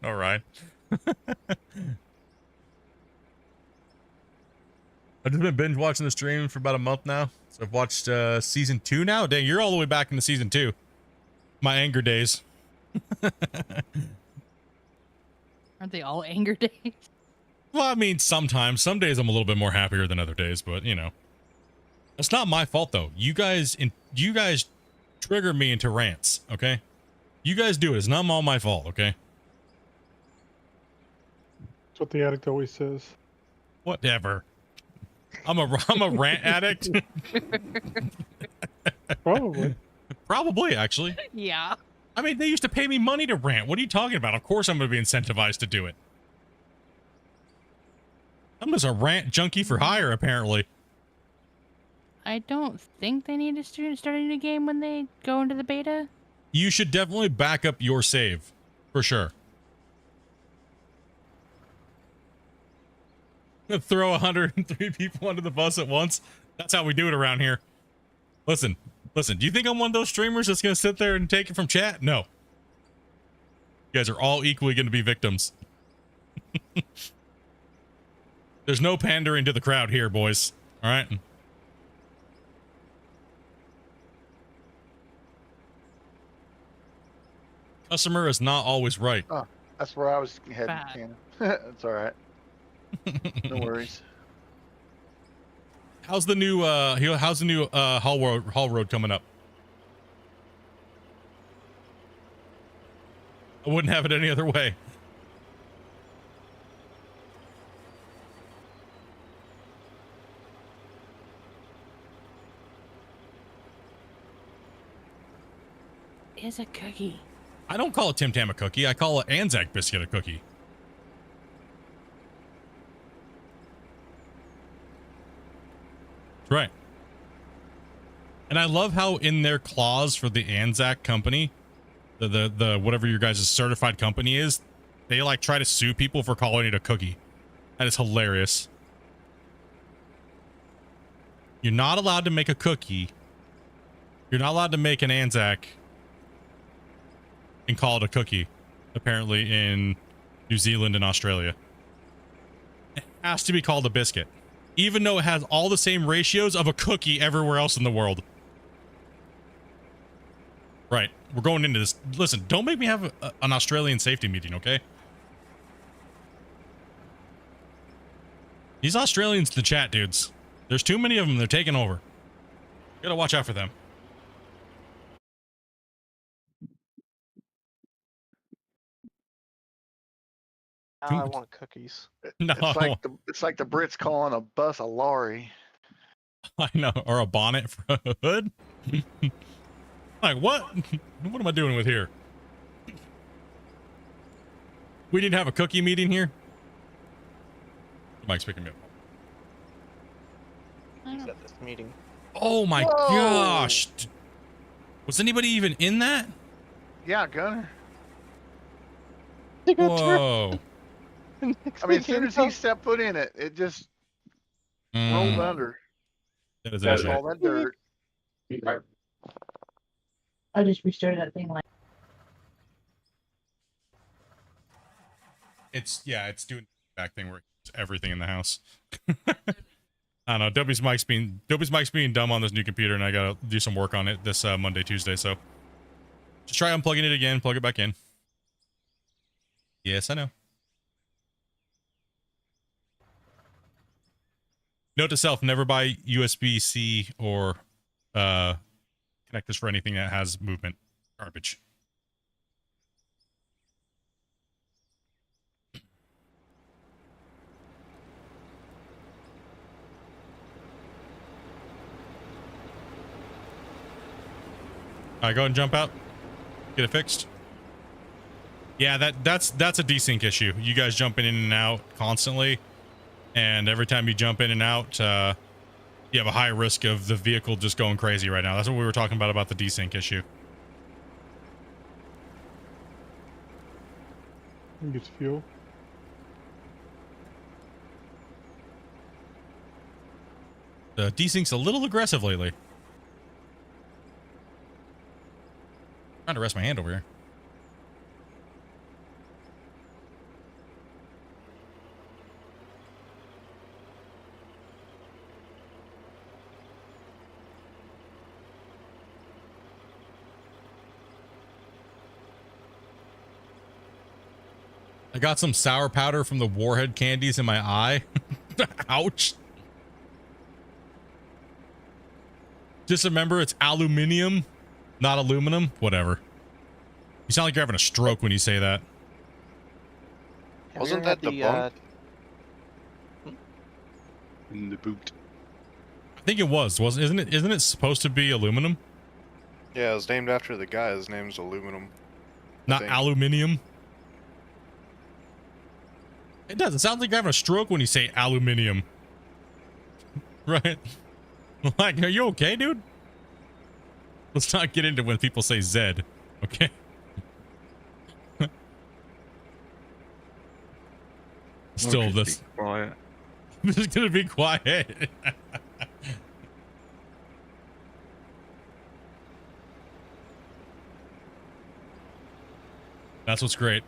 A: All right. I've just been binge watching the stream for about a month now. So I've watched season 2 now. Dang, you're all the way back into season 2. My anger days.
E: Aren't they all anger days?
A: Well, I mean, sometimes. Some days I'm a little bit more happier than other days, but you know. That's not my fault though. You guys trigger me into rants, okay? You guys do it. It's not all my fault, okay?
D: That's what the addict always says.
A: Whatever. I'm a rant addict.
D: Probably.
A: Probably, actually.
E: Yeah.
A: I mean, they used to pay me money to rant. What are you talking about? Of course I'm going to be incentivized to do it. I'm just a rant junkie for hire, apparently.
E: I don't think they need to start a new game when they go into the beta.
A: You should definitely back up your save, for sure. Throw 103 people under the bus at once. That's how we do it around here. Listen. Do you think I'm one of those streamers that's going to sit there and take it from chat? No. You guys are all equally going to be victims. There's no pandering to the crowd here, boys. All right? Customer is not always right.
B: Oh, that's where I was heading.
E: Bad.
B: Ken. That's all right. No worries.
A: How's the new Hall Road coming up? I wouldn't have it any other way.
E: Is a cookie.
A: I don't call it Tim Tam a cookie. I call it Anzac biscuit a cookie. That's right. And I love how in their clause for the Anzac company, the whatever your guys' certified company is, they like try to sue people for calling it a cookie. That is hilarious. You're not allowed to make a cookie. You're not allowed to make an Anzac and call it a cookie, apparently in New Zealand and Australia. It has to be called a biscuit, even though it has all the same ratios of a cookie everywhere else in the world. Right, we're going into this. Listen, don't make me have an Australian safety meeting, okay? These Australians in the chat, dudes. There's too many of them. They're taking over. You gotta watch out for them.
G: I want cookies.
A: No,
B: It's like the Brits calling a bus a lorry.
A: I know, or a bonnet for a hood. Like what? What am I doing with here? We need to have a cookie meeting here. Mike's picking me up.
G: He's at this meeting.
A: Oh my
B: Whoa.
A: gosh! Was anybody even in that?
B: Yeah, Gunner.
A: Whoa!
B: I mean, as soon as he stepped foot in it, it just rolled under.
A: That is
B: That's
A: interesting.
B: all that dirt.
E: I just restarted that thing like.
A: It's doing the back thing where it's everything in the house. I don't know. Dopey's mic's being dumb on this new computer, and I gotta do some work on it this Monday, Tuesday. So just try unplugging it again, plug it back in. Yes, I know. Note to self: never buy USB-C or connectors for anything that has movement. Garbage. All right, go ahead and jump out. Get it fixed. Yeah, that's a desync issue. You guys jumping in and out constantly, and every time you jump in and out, you have a high risk of the vehicle just going crazy right now. That's what we were talking about the desync issue.
D: Gets fuel.
A: The desync's a little aggressive lately. Trying to rest my hand over here. I got some sour powder from the Warhead candies in my eye. Ouch. Just remember, it's aluminium, not aluminum. Whatever. You sound like you're having a stroke when you say that.
H: Wasn't that the bump?
F: In the boot.
A: I think it was. Isn't it? Isn't it supposed to be aluminum?
H: Yeah, it was named after the guy. His name's Aluminum.
A: Not
H: think.
A: aluminium. It does. It sounds like you're having a stroke when you say aluminium. Right? Like, are you okay, dude? Let's not get into when people say Zed, okay? Still, this.
C: Be quiet.
A: This is gonna be quiet. That's what's great.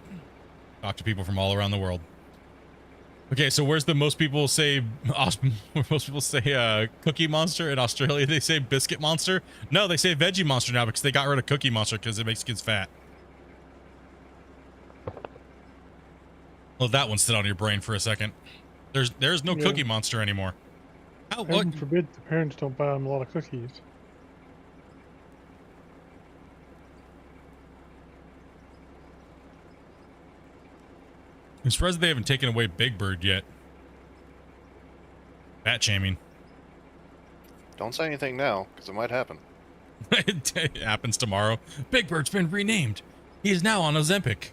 A: Talk to people from all around the world. Okay, so where's the most people say Cookie Monster in Australia? They say Biscuit Monster. No, they say Veggie Monster now because they got rid of Cookie Monster because it makes kids fat. Well, that one sit on your brain for a second. There's no Cookie Monster anymore. How? What?
D: Heaven forbid the parents don't buy them a lot of cookies.
A: I'm surprised they haven't taken away Big Bird yet. Fat shaming.
H: Don't say anything now, because it might happen.
A: It happens tomorrow. Big Bird's been renamed. He is now on Ozempic.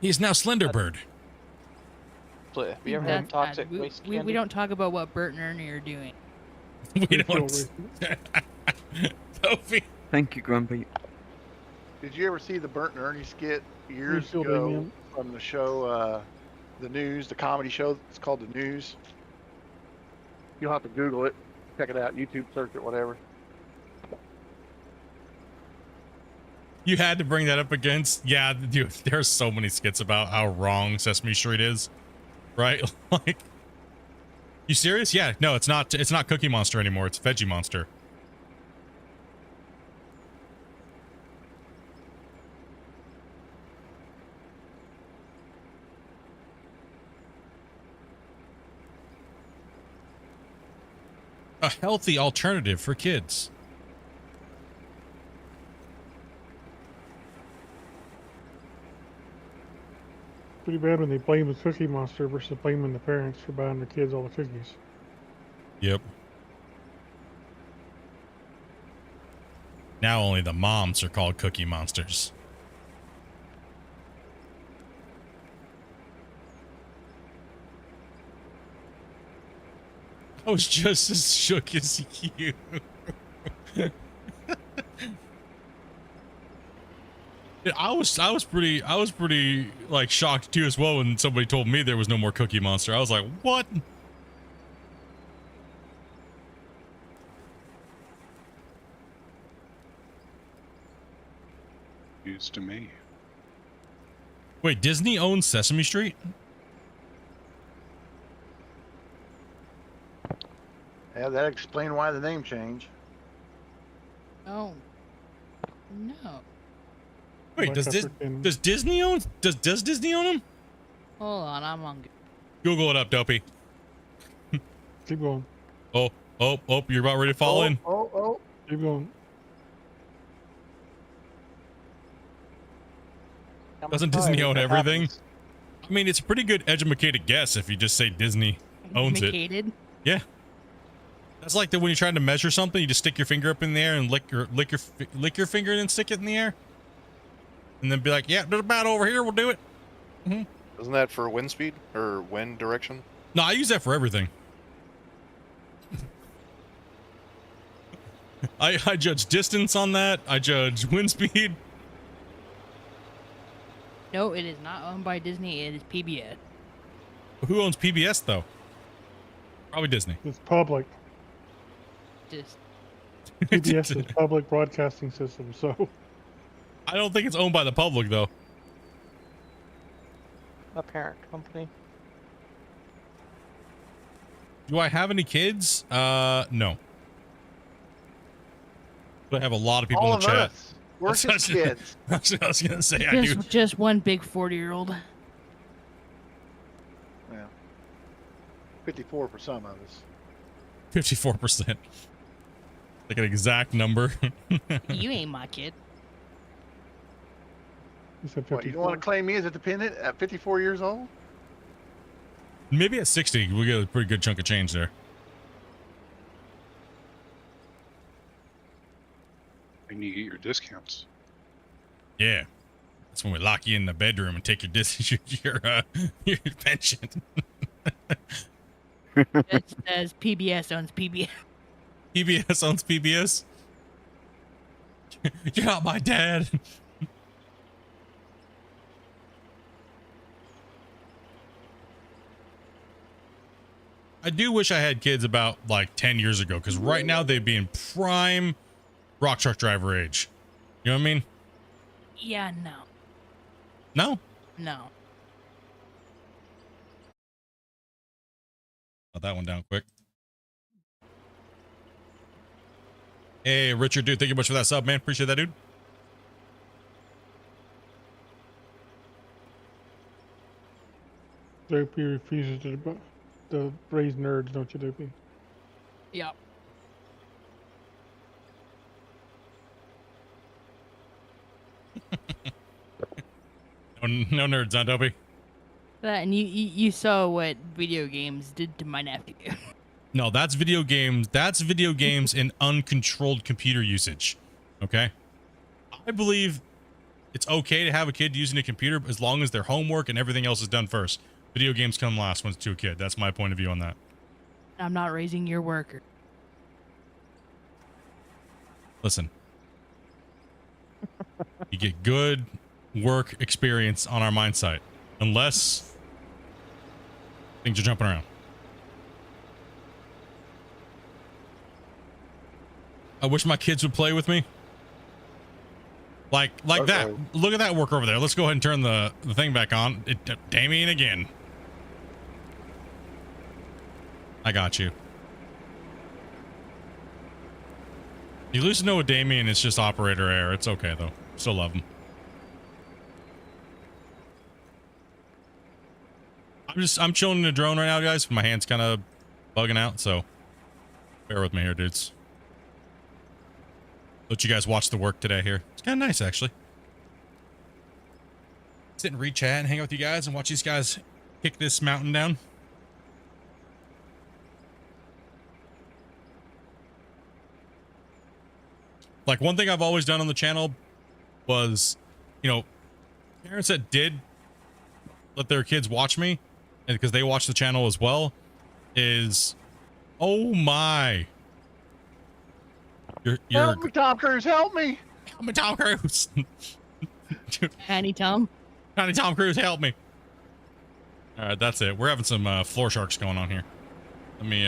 A: He is now Slender Bird.
G: Have you ever
E: That's
G: had toxic
E: bad.
G: waste
E: We
G: candy?
E: don't talk about what Bert and Ernie are doing.
A: We don't. Sophie.
C: Thank you, Grumpy.
B: Did you ever see the Bert and Ernie skit years
D: feel
B: ago
D: me, man?
B: from the show, The News, the comedy show? It's called The News. You'll have to Google it. Check it out. YouTube search it, whatever.
A: You had to bring that up against. Yeah, dude, there's so many skits about how wrong Sesame Street is. Right? Like, you serious? Yeah, no, it's not Cookie Monster anymore. It's Veggie Monster. A healthy alternative for kids.
D: Pretty bad when they blame the Cookie Monster versus blaming the parents for buying their kids all the cookies.
A: Yep. Now only the moms are called Cookie Monsters. I was just as shook as you. Yeah, I was pretty like shocked too as well when somebody told me there was no more Cookie Monster. I was like, what?
F: Used to me.
A: Wait, Disney owns Sesame Street?
B: Yeah, that explains why the name change.
E: Oh. No.
A: Wait,
D: Like
A: does Disney own Disney own them?
E: Hold on, I'm on.
A: Google it up, Dopey.
D: Keep going.
A: Oh, you're about ready to fall in.
B: Oh.
D: Keep going.
A: Doesn't Disney own everything? I mean, it's a pretty good educated guess if you just say Disney owns it.
E: Educated?
A: Yeah. That's like when you're trying to measure something, you just stick your finger up in the air and lick your finger and then stick it in the air. And then be like, yeah, there's about over here, we'll do it.
H: Isn't that for wind speed or wind direction?
A: No, I use that for everything. I judge distance on that. I judge wind speed.
E: No, it is not owned by Disney. It is PBS.
A: Who owns PBS though? Probably Disney.
D: It's public.
E: Just
D: PBS is public broadcasting system, so
A: I don't think it's owned by the public though.
G: A parent company.
A: Do I have any kids? No. But I have a lot of people
B: All
A: in the
B: of
A: chat.
B: us. We're just kids.
A: That's what I was gonna say. I do.
E: just one big 40-year-old.
B: Yeah. 54 for some of us.
A: 54%. Like an exact number.
E: You ain't my kid.
D: you said
B: What, you don't want
D: 54.
B: to claim me as a dependent at 54 years old?
A: Maybe at 60, we get a pretty good chunk of change there.
F: And you get your discounts.
A: Yeah. That's when we lock you in the bedroom and take your your pension.
E: It says PBS owns PBS.
A: PBS owns PBS. You're not my dad. I do wish I had kids about like 10 years ago, because right now they'd be in prime rock truck driver age. You know what I mean?
E: Yeah, no.
A: No?
E: No.
A: Got that one down quick. Hey, Richard, dude, thank you much for that sub, man. Appreciate that, dude.
D: Dopey refuses to raise nerds, don't you, Dopey?
E: Yep.
A: No nerds, huh, Dopey?
E: That and you saw what video games did to my nephew.
A: No, that's video games. That's video games and uncontrolled computer usage. Okay? I believe it's okay to have a kid using a computer as long as their homework and everything else is done first. Video games come last when it's to a kid. That's my point of view on that.
E: I'm not raising your worker.
A: Listen. You get good work experience on our mine site. Unless things are jumping around. I wish my kids would play with me. Like
F: Okay.
A: that. Look at that work over there. Let's go ahead and turn the thing back on. Damien again. I got you. You lose to know with Damien, it's just operator error. It's okay though. Still love him. I'm chilling in a drone right now, guys. My hand's kind of bugging out, so bear with me here, dudes. Let you guys watch the work today here. It's kind of nice, actually. sit and read chat and hang out with you guys and watch these guys kick this mountain down. Like, one thing I've always done on the channel was, you know, parents that did let their kids watch me, and because they watch the channel as well, is, oh my. You're
B: Help me, Tom Cruise, help me!
A: help me, Tom Cruise.
E: Annie Tom.
A: Tiny Tom Cruise, help me. All right, that's it. We're having some floor sharks going on here. Let me,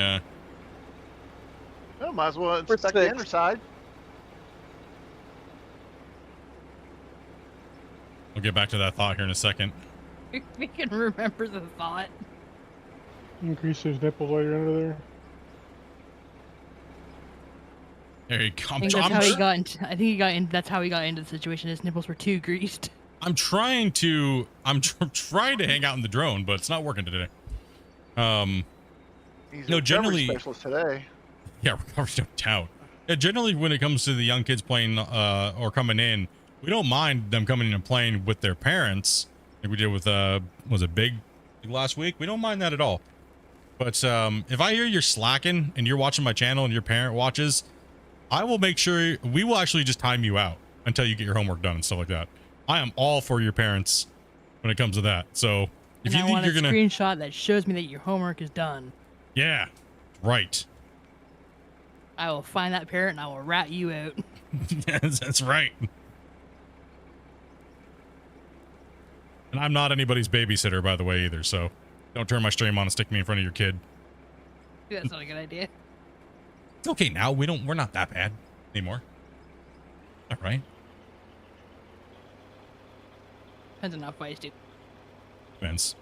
B: Well, might as well
G: We're
B: inspect the
G: fixed.
B: underside.
A: we'll get back to that thought here in a second.
E: We can remember the thought.
D: Increase his nipples while you're under there.
A: There you go.
E: I think that's how he got into. I think he got in. That's how he got into the situation. His nipples were too greased.
A: I'm trying to trying to hang out in the drone, but it's not working today.
B: He's
A: No,
B: a recovery
A: generally-
B: specialist today.
A: Yeah, recovery, no doubt. Yeah, generally, when it comes to the young kids playing or coming in, we don't mind them coming in and playing with their parents, like we did with was it Big last week? We don't mind that at all. But if I hear you're slacking and you're watching my channel and your parent watches, I will make sure we will actually just time you out until you get your homework done and stuff like that. I am all for your parents when it comes to that. So if
E: And
A: you
E: I
A: think
E: want
A: you're
E: a
A: gonna,
E: screenshot that shows me that your homework is done.
A: yeah, right.
E: I will find that parent and I will rat you out.
A: Yes, that's right. And I'm not anybody's babysitter, by the way, either. So don't turn my stream on and stick me in front of your kid.
E: That's not a good idea.
A: It's okay now. We're not that bad anymore. All right.
E: Depends on how feisty.
A: Depends.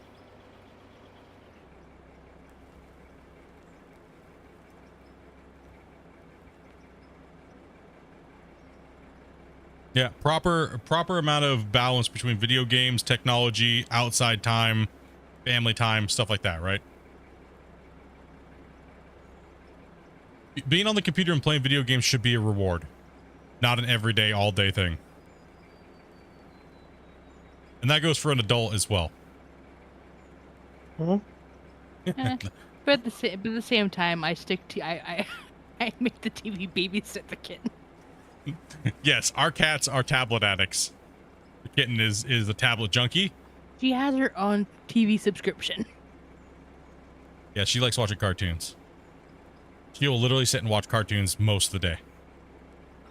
A: Yeah, proper amount of balance between video games, technology, outside time, family time, stuff like that, right? Being on the computer and playing video games should be a reward, not an everyday, all day thing. And that goes for an adult as well.
D: Huh?
E: But at the same time, I stick to I make the TV babysit the kitten.
A: Yes, our cats are tablet addicts. The kitten is a tablet junkie.
E: She has her own TV subscription.
A: Yeah, she likes watching cartoons. She will literally sit and watch cartoons most of the day.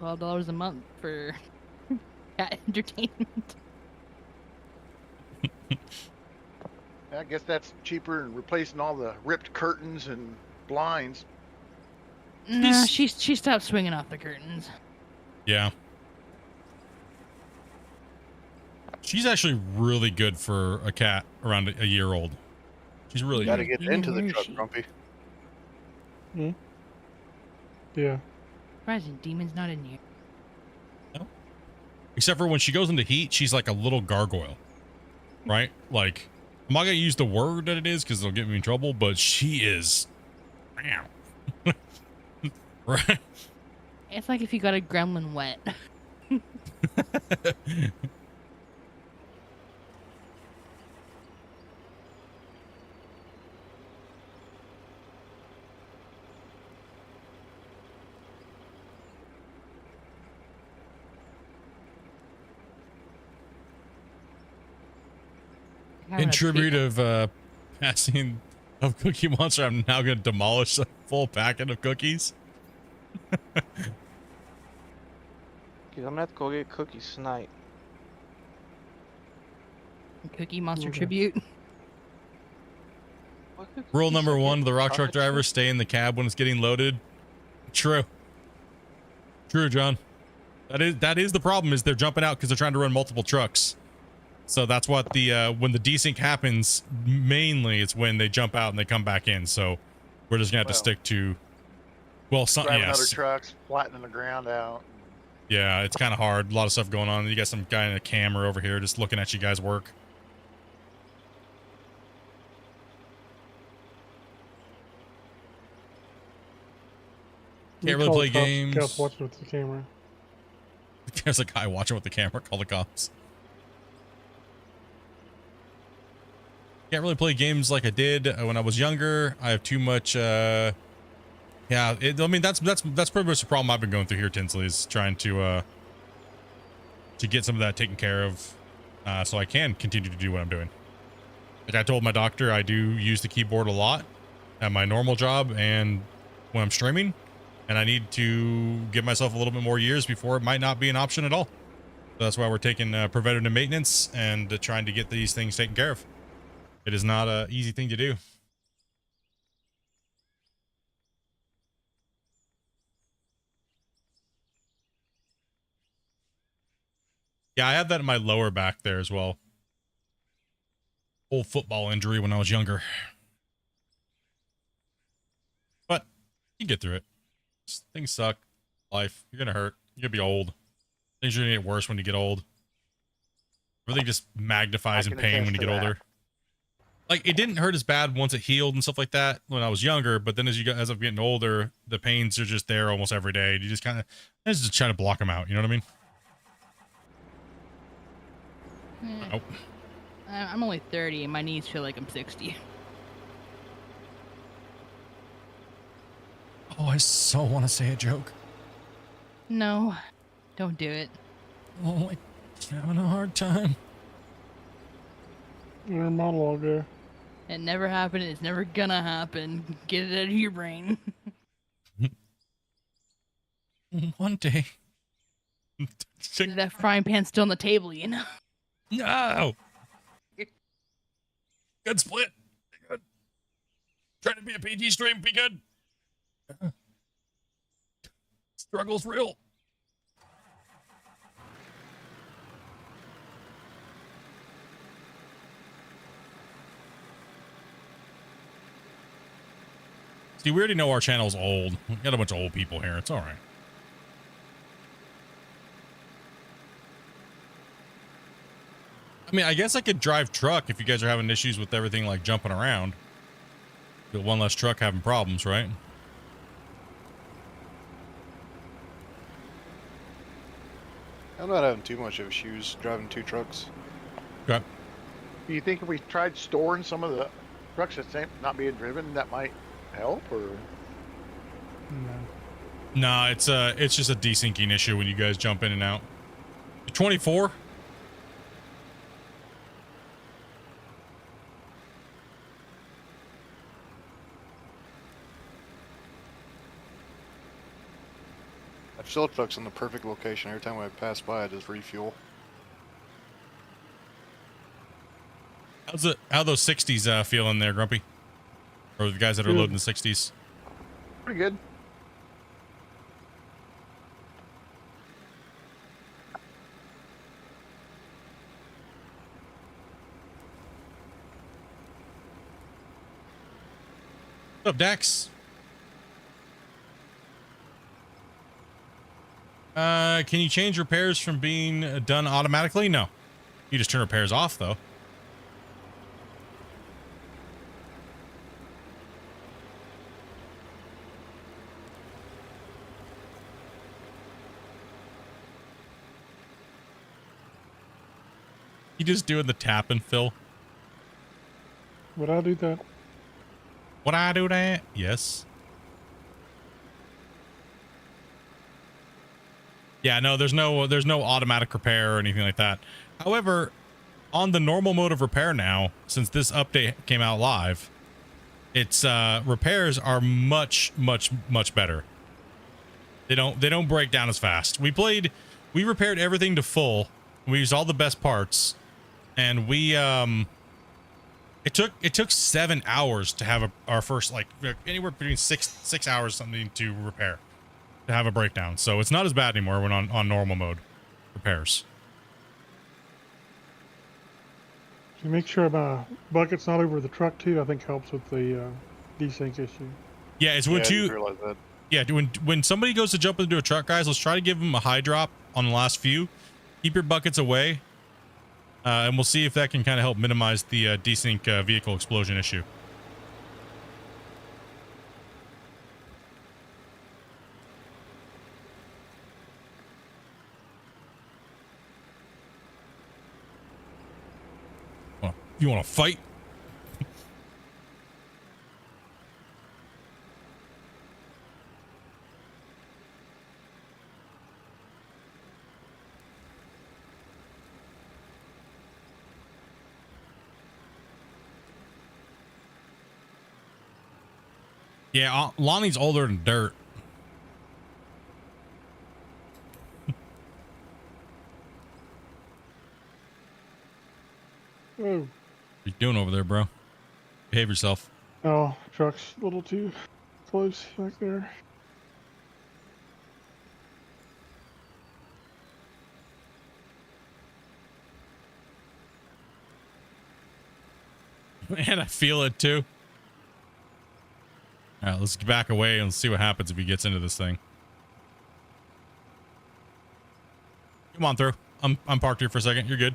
E: $12 a month for cat entertainment.
B: I guess that's cheaper than replacing all the ripped curtains and blinds.
E: Nah, she stopped swinging off the curtains.
A: Yeah. She's actually really good for a cat around a year old. She's really
H: Got to
A: good.
H: get into the
E: Where is
H: truck,
E: she?
H: Grumpy.
D: Yeah.
E: Surprising, Demon's not in here.
A: Except for when she goes into heat, she's like a little gargoyle. Right? Like, I'm not going to use the word that it is because it'll get me in trouble, but she is... Right?
E: It's like if you got a gremlin wet.
A: In tribute of passing of Cookie Monster, I'm now going to demolish a full packet of cookies.
G: Dude, I'm gonna have to go get cookies tonight.
E: Cookie Monster
D: Okay.
E: tribute.
G: What cookies
A: Rule
G: you
A: number
G: said?
A: one, the rock truck
G: Chocolate chip?
A: driver, stay in the cab when it's getting loaded. True. True, John. That is the problem, is they're jumping out because they're trying to run multiple trucks. So that's what the when the desync happens, mainly it's when they jump out and they come back in. So we're just gonna have to
B: Well,
A: stick to, well, some,
B: Driving other
A: yes.
B: trucks, flattening the ground out.
A: Yeah, it's kind of hard. A lot of stuff going on. You got some guy in a camera over here just looking at you guys work. Can't really
D: Call
A: play
D: the cops.
A: games.
D: Cops watching with the camera.
A: There's a guy watching with the camera. Call the cops. Can't really play games like I did when I was younger. I have too much. Yeah, I mean that's pretty much the problem I've been going through here, Tinsley, is trying to get some of that taken care of, so I can continue to do what I'm doing. Like I told my doctor, I do use the keyboard a lot at my normal job and when I'm streaming, and I need to give myself a little bit more years before it might not be an option at all. So that's why we're taking preventative maintenance and trying to get these things taken care of. It is not an easy thing to do. Yeah, I had that in my lower back there as well. Old football injury when I was younger. But you get through it. Things suck. Life. You're going to hurt. You're going to be old. Things are going to get worse when you get old. Everything just magnifies in pain when you get older. Like, it didn't hurt as bad once it healed and stuff like that when I was younger, but then as I'm getting older, the pains are just there almost every day. You just kind of, just trying to block them out. You know what I mean? Oh.
E: I'm only 30 and my knees feel like I'm 60.
A: Oh, I so want to say a joke.
E: No, don't do it.
A: Oh, I'm having a hard time.
D: Inner monologue there.
E: It never happened. It's never gonna happen. Get it out of your brain.
A: One day.
E: That frying pan's still on the table, you know?
A: No. Good split. Be good. Trying to be a PG stream. Be good. Struggle's real. See, we already know our channel's old. We got a bunch of old people here. It's all right. I mean, I guess I could drive truck if you guys are having issues with everything like jumping around. Get one less truck having problems, right?
H: I'm not having too much of issues driving 2 trucks.
A: Okay.
B: Do you think if we tried storing some of the trucks that's not being driven, that might help, or?
D: No.
A: Nah, it's just a desyncing issue when you guys jump in and out. 24.
H: Fill truck's in the perfect location. Every time I pass by, I just refuel.
A: How those 60s feel in there, Grumpy? Or the guys that are
D: Good.
A: loading the 60s?
B: Pretty good.
A: What's up, Dax? Can you change repairs from being done automatically? No. You just turn repairs off, though. You just doing the tap and fill?
D: Would I do that?
A: Would I do that? Yes. Yeah, no, there's no automatic repair or anything like that. However, on the normal mode of repair now, since this update came out live, its repairs are much better. They don't break down as fast. We repaired everything to full. We used all the best parts, and we it took 7 hours to have our first, like, anywhere between six hours something to repair, to have a breakdown. So it's not as bad anymore when on normal mode repairs.
D: So make sure my bucket's not over the truck too. I think helps with the desync issue.
A: Yeah, it's
H: Yeah,
A: when
H: I didn't realize that.
A: Yeah, when somebody goes to jump into a truck, guys, let's try to give them a high drop on the last few. Keep your buckets away, and we'll see if that can kind of help minimize the desync vehicle explosion issue. You want to fight? Yeah, Lonnie's older than dirt.
D: Oh,
A: What you doing over there, bro? Behave yourself.
D: oh, truck's a little too close back there.
A: Man, I feel it too. All right, let's back away and see what happens if he gets into this thing. Come on through. I'm parked here for a second. You're good.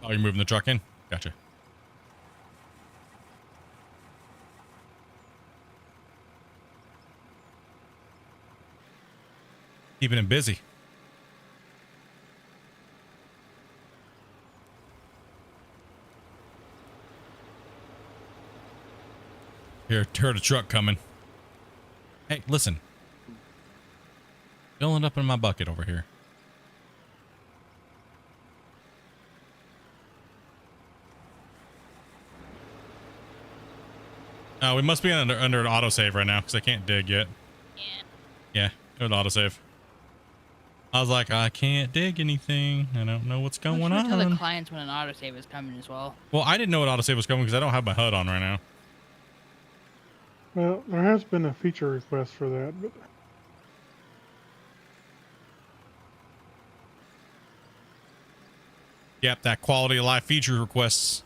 A: Oh, you're moving the truck in? Gotcha. Keeping him busy. Here, heard a truck coming. Hey, listen. Filling up in my bucket over here. Oh, we must be under an autosave right now because I can't dig yet.
E: Yeah.
A: Yeah, it would autosave. I was like, I can't dig anything. I don't know what's going
E: Make sure to tell the
A: on.
E: clients when an autosave is coming as well.
A: Well, I didn't know what autosave was coming because I don't have my HUD on right now.
D: Well, there has been a feature request for that, but
A: Yep, that quality of life feature requests.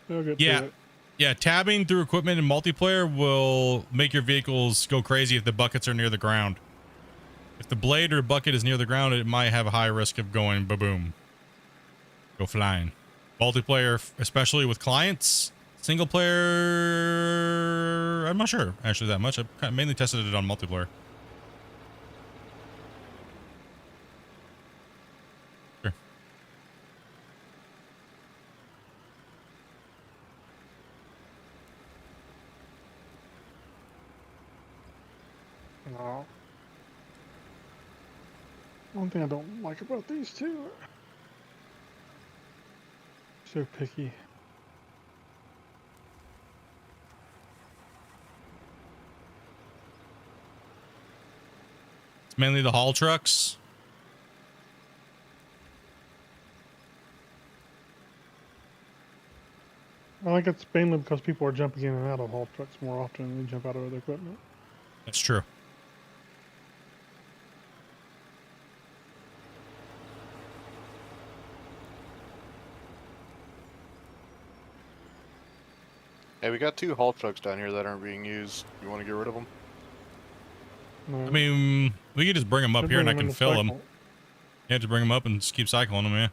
D: they'll get
A: Yeah.
D: to it.
A: Yeah, tabbing through equipment in multiplayer will make your vehicles go crazy if the buckets are near the ground. If the blade or bucket is near the ground, it might have a high risk of going ba-boom. Go flying. Multiplayer, especially with clients. Single player, I'm not sure actually that much. I mainly tested it on multiplayer. Sure.
D: No. One thing I don't like about these two, so picky.
A: It's mainly the haul trucks.
D: I think it's mainly because people are jumping in and out of haul trucks more often than they jump out of other equipment.
A: That's true.
H: Hey, we got 2 haul trucks down here that aren't being used. You want to get rid of them?
D: No,
A: I mean, we could just bring them up
D: should
A: here and I
D: bring
A: can
D: in the
A: fill them.
D: cycle.
A: Yeah, just bring them up and just keep cycling them, yeah.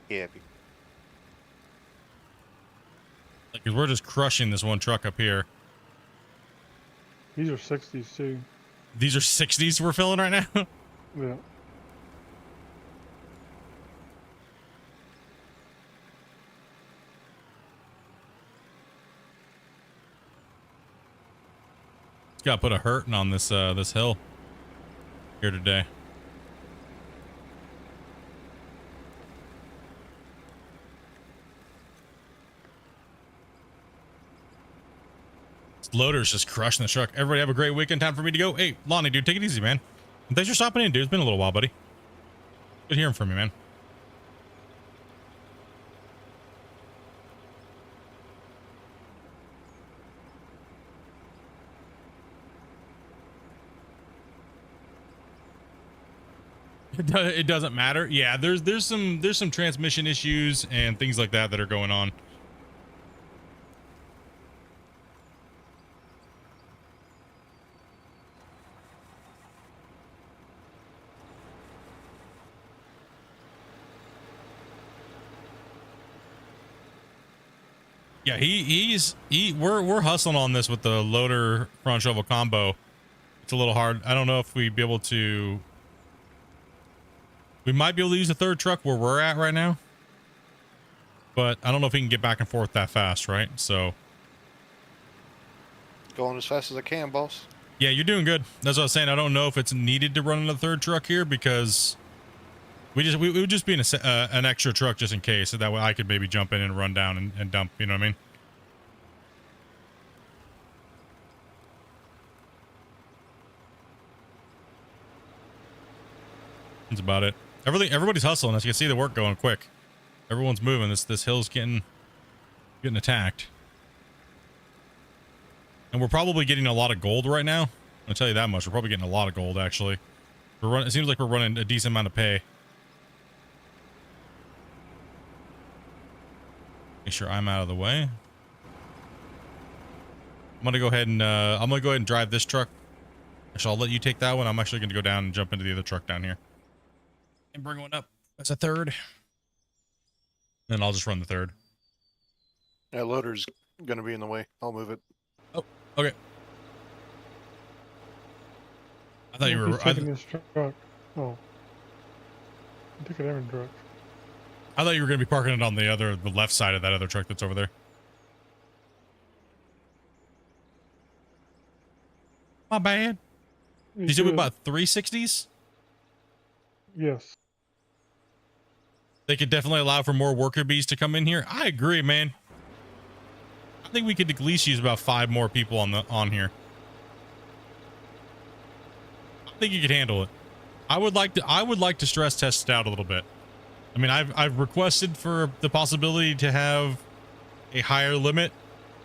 H: Yeah.
A: Because we're just crushing this one truck up here.
D: These are 60s too.
A: These are 60s we're filling right now?
D: Yeah.
A: Got to put a hurting on this this hill here today. This loader's just crushing the truck. Everybody have a great weekend. Time for me to go. Hey, Lonnie, dude, take it easy, man. And thanks for stopping in, dude. It's been a little while, buddy. Good hearing from you, man. It doesn't matter. Yeah, there's some transmission issues and things like that that are going on. Yeah, we're hustling on this with the loader front shovel combo. It's a little hard. I don't know if we'd be able to. We might be able to use the third truck where we're at right now, but I don't know if we can get back and forth that fast, right? So
H: Going as fast as I can, boss.
A: yeah, you're doing good. That's what I was saying. I don't know if it's needed to run another third truck here because We would just be in an extra truck just in case, so that way I could maybe jump in and run down and dump. You know what I mean? That's about it. Everybody's hustling. As you can see, the work going quick. Everyone's moving. This hill's getting attacked, and we're probably getting a lot of gold right now. I'll tell you that much. We're probably getting a lot of gold actually. It seems like we're running a decent amount of pay. Make sure I'm out of the way. I'm gonna go ahead and drive this truck. Actually, I'll let you take that one. I'm actually gonna go down and jump into the other truck down here and bring one up as a third. Then I'll just run the third.
H: Yeah, loader's gonna be in the way. I'll move it.
A: Oh, okay. I thought you were
D: taking this truck. Oh, I took a different truck.
A: I thought you were gonna be parking it on the left side of that other truck that's over there. My bad. Did you say we bought 360s?
D: Yes.
A: They could definitely allow for more worker bees to come in here. I agree, man. I think we could at least use about 5 more people on here. I think you could handle it. I would like to stress test it out a little bit. I mean, I've requested for the possibility to have a higher limit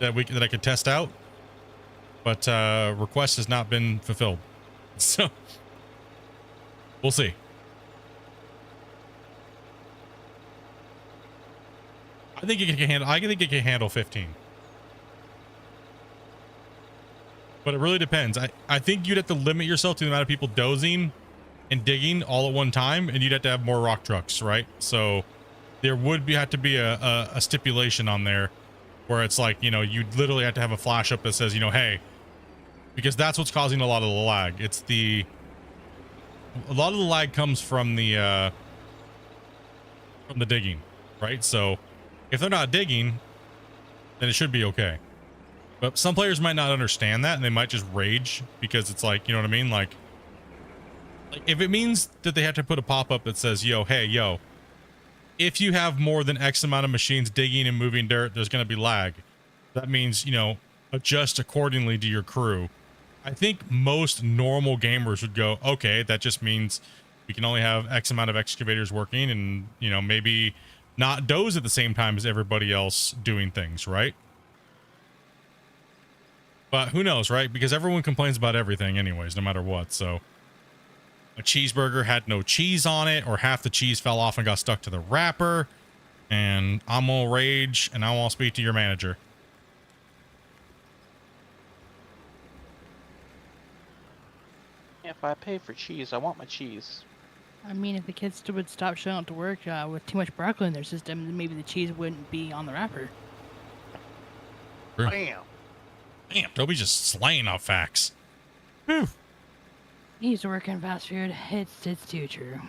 A: that I could test out, but request has not been fulfilled. So we'll see. I think it can handle 15. But it really depends. I think you'd have to limit yourself to the amount of people dozing and digging all at one time, and you'd have to have more rock trucks, right? So there would have to be a stipulation on there where it's like, you know, you literally have to have a flash up that says, you know, hey, because that's what's causing a lot of the lag. A lot of the lag comes from the digging, right? So if they're not digging, then it should be okay. But some players might not understand that, and they might just rage because it's like, you know what I mean? Like if it means that they have to put a pop-up that says, yo, hey, yo, if you have more than X amount of machines digging and moving dirt, there's going to be lag. That means, you know, adjust accordingly to your crew. I think most normal gamers would go, okay, that just means we can only have X amount of excavators working and, you know, maybe not doze at the same time as everybody else doing things, right? But who knows, right? Because everyone complains about everything anyways, no matter what. So a cheeseburger had no cheese on it, or half the cheese fell off and got stuck to the wrapper, and I'm gonna rage and I want to speak to your manager.
G: If I pay for cheese, I want my cheese.
E: I mean, if the kids would stop showing up to work with too much broccoli in their system, then maybe the cheese wouldn't be on the wrapper.
B: Bam.
A: Damn, Toby's just slaying off facts. Whew.
E: He used to work in fast food. It's too true.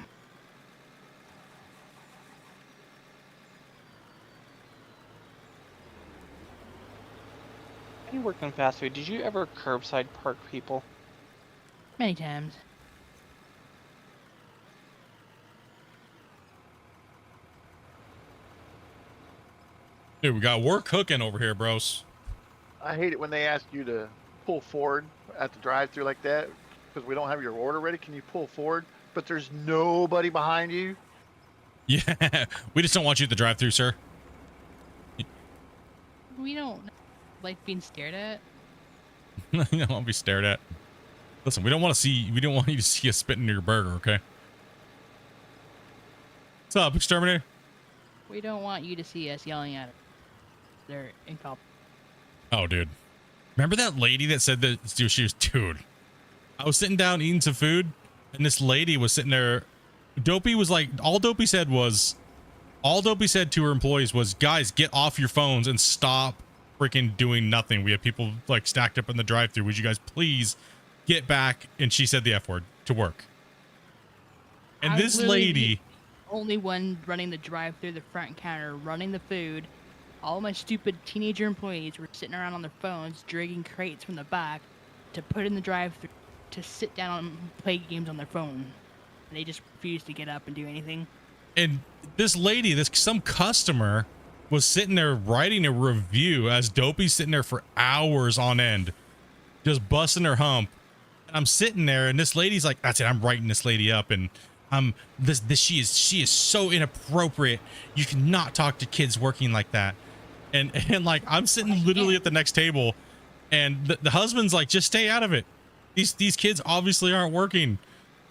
G: You worked in fast food. Did you ever curbside park people?
E: Many times.
A: Dude, we got work cooking over here, bros.
B: I hate it when they ask you to pull forward at the drive-thru like that because we don't have your order ready. Can you pull forward? But there's nobody behind you.
A: Yeah, we just don't want you at the drive-thru, sir.
E: We don't like being stared at.
A: You don't want to be stared at. Listen, we don't want you to see us spitting in your burger, okay? What's up, exterminator?
E: We don't want you to see us yelling at it. They're incompetent.
A: Oh, dude. Remember that lady that said that dude, I was sitting down eating some food, and this lady was sitting there. Dopey was like, all Dopey said to her employees was, guys, get off your phones and stop freaking doing nothing. We have people like stacked up in the drive-thru. Would you guys please get back? And she said the F word to work. And this lady,
E: only one running the drive-thru, the front counter, running the food. All my stupid teenager employees were sitting around on their phones, dragging crates from the back to put in the drive-thru to sit down and play games on their phone. and they just refuse to get up and do anything.
A: And this lady, some customer was sitting there writing a review as Dopey's sitting there for hours on end, just busting her hump. And I'm sitting there, and this lady's like, "That's it. I'm writing this lady up, and she is so inappropriate. You cannot talk to kids working like that." And like, I'm sitting literally at the next table, and the husband's like, "Just stay out of it. These kids obviously aren't working."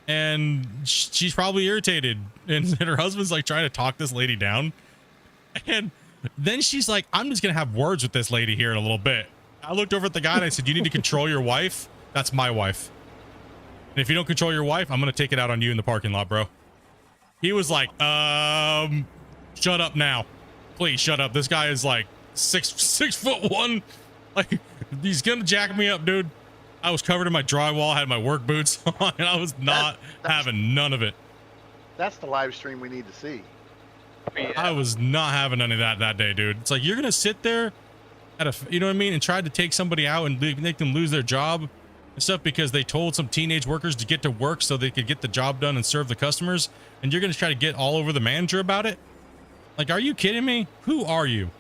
A: And she's probably irritated, and her husband's like trying to talk this lady down. And then she's like, "I'm just gonna have words with this lady here in a little bit." I looked over at the guy and I said, "You need to control your wife. That's my wife. And if you don't control your wife, I'm gonna take it out on you in the parking lot, bro." He was like, shut up now. Please shut up. This guy is like 6'1". Like, he's gonna jack me up, dude. I was covered in my drywall, had my work boots on, and I was not having none of it.
B: That's the live stream we need to see.
A: I was not having none of that day, dude. It's like, you're gonna sit there at a, you know what I mean, and try to take somebody out and make them lose their job and stuff because they told some teenage workers to get to work so they could get the job done and serve the customers, and you're gonna try to get all over the manager about it? Like, are you kidding me? Who are you?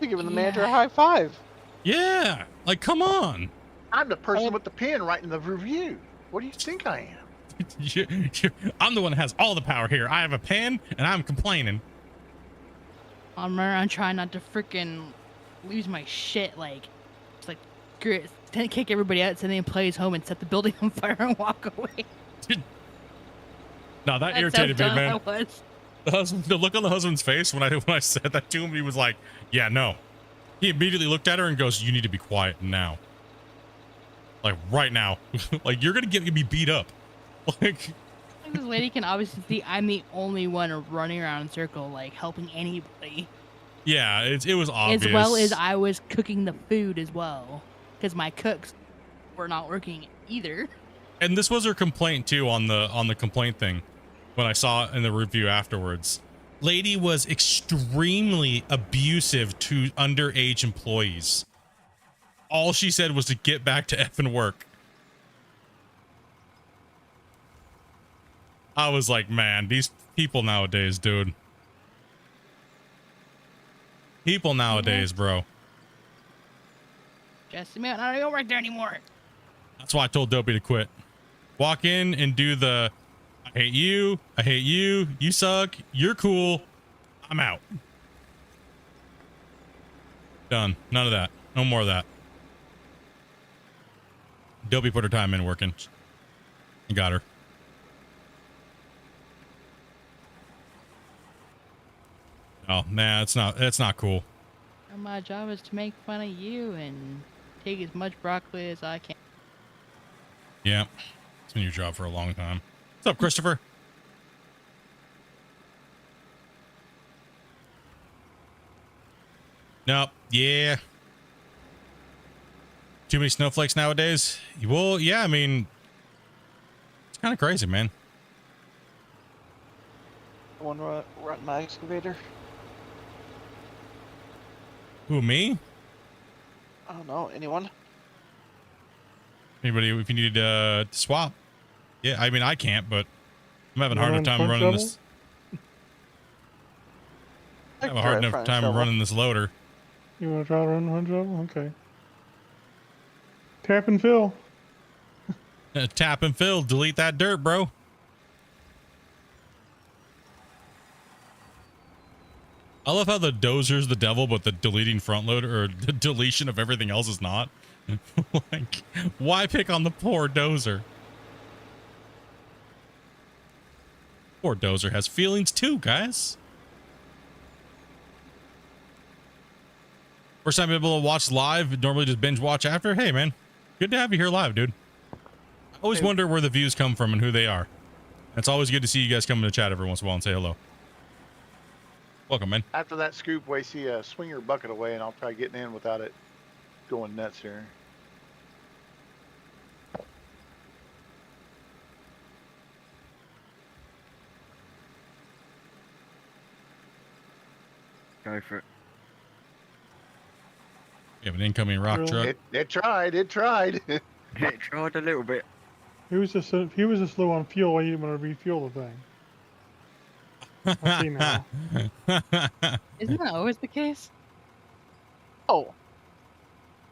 G: You're giving the manager a high five.
A: Yeah, like, come on.
B: I'm the person with the pen writing the review. What do you think I am?
A: I'm the one that has all the power here. I have a pen and I'm complaining.
E: I'm trying not to freaking lose my shit. Like, it's like, screw it. Then kick everybody out, send the employees home, and set the building on fire and walk away.
A: No, that
E: That's
A: irritated
E: how
A: me,
E: dumb
A: man.
E: I was.
A: The look on the husband's face when I said that to him, he was like, "Yeah, no." He immediately looked at her and goes, "You need to be quiet now. Like, right now." Like, you're gonna get me beat up. Like,
E: This lady can obviously see I'm the only one running around in a circle, like, helping anybody.
A: yeah, it was obvious.
E: As well as I was cooking the food as well, because my cooks were not working either.
A: And this was her complaint too on the complaint thing when I saw it in the review afterwards. Lady was extremely abusive to underage employees. All she said was to get back to effing work. I was like, man, these people nowadays, dude. People nowadays, bro.
E: Just a minute, I don't work there anymore.
A: That's why I told Dopey to quit. Walk in and do the, "I hate you, you suck, you're cool, I'm out." Done. None of that. No more of that. Dopey put her time in working. You got her. Oh man, it's not cool.
E: And my job is to make fun of you and take as much broccoli as I can.
A: Yeah. It's been your job for a long time. What's up, Christopher? Nope. Yeah. Too many snowflakes nowadays? Well, yeah, I mean, it's kind of crazy, man.
G: One run my excavator.
A: Who, me?
G: I don't know. Anyone?
A: Anybody, if you needed to swap. Yeah, I mean, I can't, but I'm having a hard enough time
D: front
A: running
D: shovel?
A: this. I have a hard enough time running this loader.
D: You want to try to run one shovel? Okay. Tap and fill.
A: Tap and fill. Delete that dirt, bro. I love how the Dozer's the devil, but the deleting front loader or the deletion of everything else is not. Like, why pick on the poor Dozer? Poor Dozer has feelings too, guys. First time able to watch live, normally just binge watch after. Hey, man, good to have you here live, dude. I always wonder where the views come from and who they are. It's always good to see you guys come in the chat every once in a while and say hello. Welcome, man.
B: After that scoop, we see a swinger bucket away, and I'll try getting in without it going nuts here.
C: Go for it.
A: You have an incoming rock truck.
B: It tried. It tried.
C: It tried a little bit.
D: He was just low on fuel. He didn't want to refuel the thing. I see now.
E: Isn't that always the case?
G: Oh,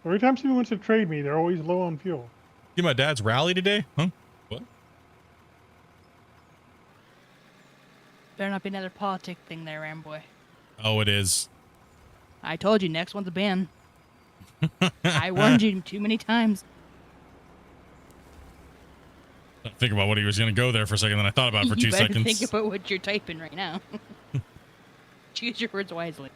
D: Every time someone wants to trade me, they're always low on fuel.
A: See my dad's rally today? Huh? What?
E: Better not be another politic thing there, Ramboy.
A: Oh, it is.
E: I told you, next one's a ban. I warned you too many times.
A: Think about what he was going to go there for a second, then I thought about it for
E: You
A: 2
E: better
A: seconds.
E: think about what you're typing right now. Choose your words wisely.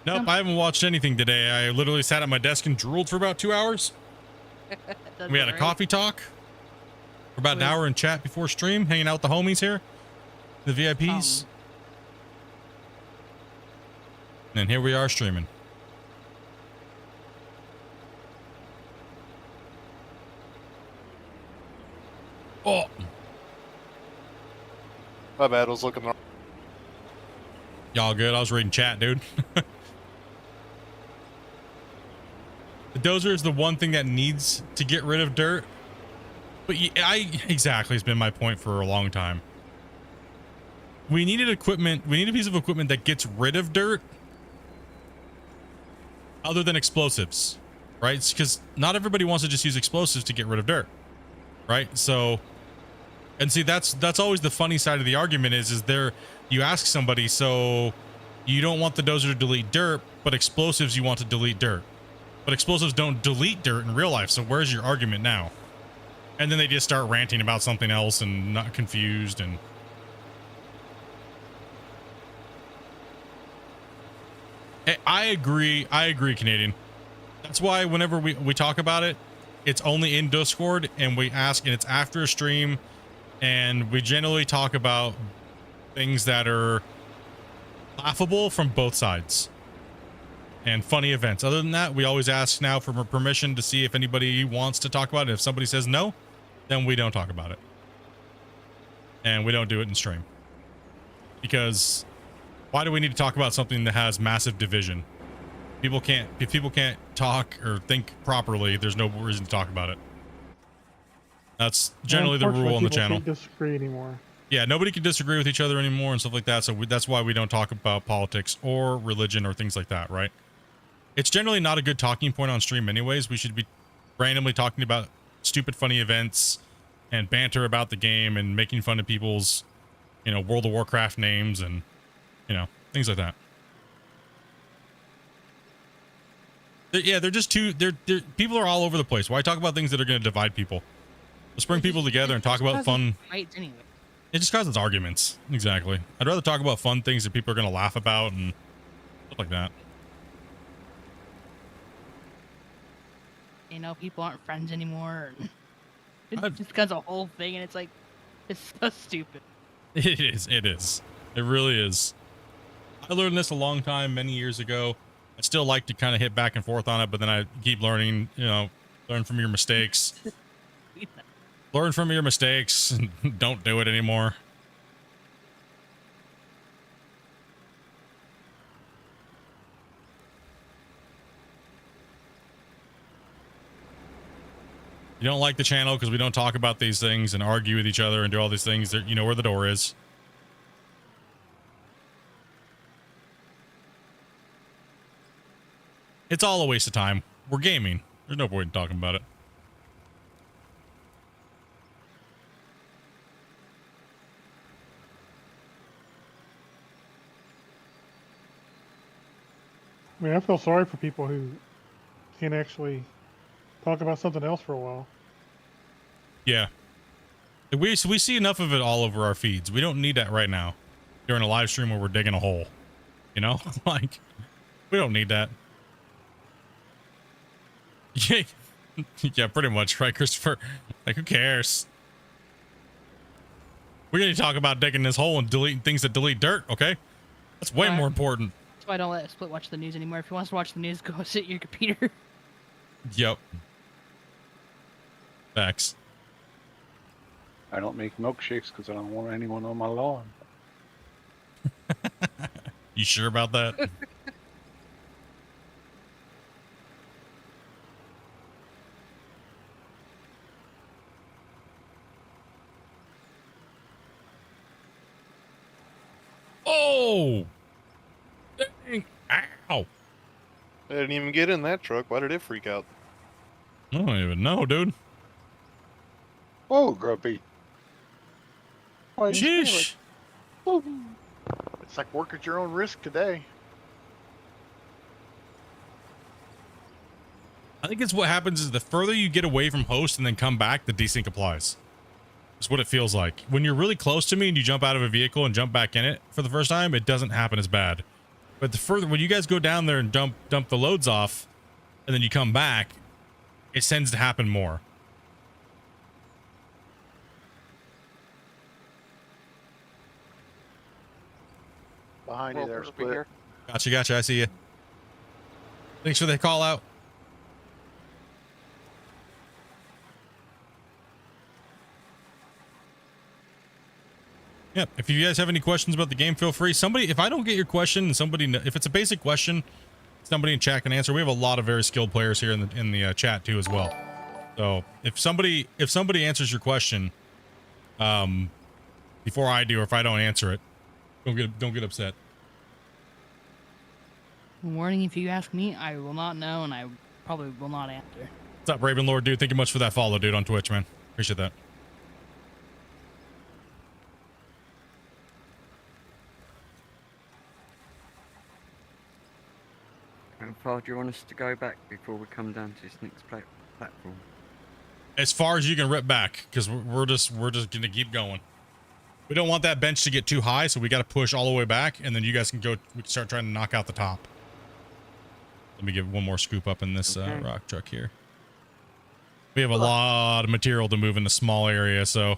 A: Nope, I haven't watched anything today. I literally sat at my desk and drooled for about 2 hours. We had a coffee talk for about an hour in chat before stream, hanging out with the homies here, the VIPs. And here we are streaming. Oh,
H: My bad. I was looking.
A: y'all good? I was reading chat, dude. The dozer is the one thing that needs to get rid of dirt. But exactly, it's been my point for a long time. We needed equipment. We need a piece of equipment that gets rid of dirt other than explosives, right? Because not everybody wants to just use explosives to get rid of dirt, right? So, and see, that's always the funny side of the argument is there, you ask somebody, so you don't want the dozer to delete dirt, but explosives you want to delete dirt. But explosives don't delete dirt in real life, so where's your argument now? And then they just start ranting about something else and not confused and... I agree, Canadian. That's why whenever we talk about it, it's only in Discord and we ask, and it's after a stream, and we generally talk about things that are laughable from both sides. And funny events. Other than that, we always ask now for permission to see if anybody wants to talk about it. If somebody says no, then we don't talk about it. And we don't do it in stream. Because why do we need to talk about something that has massive division? If people can't talk or think properly, there's no reason to talk about it. That's generally the rule on the channel.
D: Can't disagree anymore.
A: Yeah, nobody can disagree with each other anymore and stuff like that. So that's why we don't talk about politics or religion or things like that, right? It's generally not a good talking point on stream anyways. We should be randomly talking about stupid funny events and banter about the game and making fun of people's, World of Warcraft names and, things like that. They're just people are all over the place. Why talk about things that are going to divide people? Let's bring people together and talk about fun.
E: Fights anyway.
A: It just causes arguments. Exactly. I'd rather talk about fun things that people are going to laugh about and stuff like that.
E: People aren't friends anymore. It just becomes a whole thing, and it's like, it's so stupid.
A: It is. It really is. I learned this a long time, many years ago. I still like to kind of hit back and forth on it, but then I keep learning, learn from your mistakes. Learn from your mistakes and don't do it anymore. You don't like the channel because we don't talk about these things and argue with each other and do all these things. That you know where the door is. It's all a waste of time. We're gaming. There's no point in talking about it.
D: I mean, I feel sorry for people who can't actually talk about something else for a while.
A: Yeah. We see enough of it all over our feeds. We don't need that right now during a live stream where we're digging a hole. Like, we don't need that. Yeah, pretty much, right, Christopher? Like, who cares? We're going to talk about digging this hole and deleting things that delete dirt, okay? That's way
E: Alright.
A: more important.
E: That's why I don't let Split watch the news anymore. If he wants to watch the news, go sit at your computer.
A: Yep. Facts.
F: I don't make milkshakes because I don't want anyone on my lawn.
A: You sure about that? Oh! Dang. Ow!
H: I didn't even get in that truck. Why did it freak out?
A: I don't even know, dude.
F: Whoa, Grumpy. Why you screaming?
A: Sheesh.
B: It's like work at your own risk today.
A: I think it's what happens is the further you get away from host and then come back, the desync applies. That's what it feels like. When you're really close to me and you jump out of a vehicle and jump back in it for the first time, it doesn't happen as bad. But the further, when you guys go down there and dump the loads off, and then you come back, it tends to happen more.
B: Behind you there,
G: Over
B: Split.
G: here.
A: Gotcha. I see you. Thanks for the call out. Yeah, if you guys have any questions about the game, feel free. Somebody, if I don't get your question, and somebody, if it's a basic question, somebody in chat can answer. We have a lot of very skilled players here in the chat too as well. So if somebody answers your question, before I do, or if I don't answer it, don't get upset.
E: Warning: if you ask me, I will not know, and I probably will not answer.
A: What's up, Raven Lord, dude? Thank you much for that follow, dude, on Twitch, man. Appreciate that.
C: How far do you want us to go back before we come down to this next platform?
A: As far as you can rip back, because we're just gonna keep going. We don't want that bench to get too high, so we got to push all the way back, and then you guys can go. We can start trying to knock out the top. Let me give one more scoop up in this rock truck here. We have a lot of material to move in a small area, so.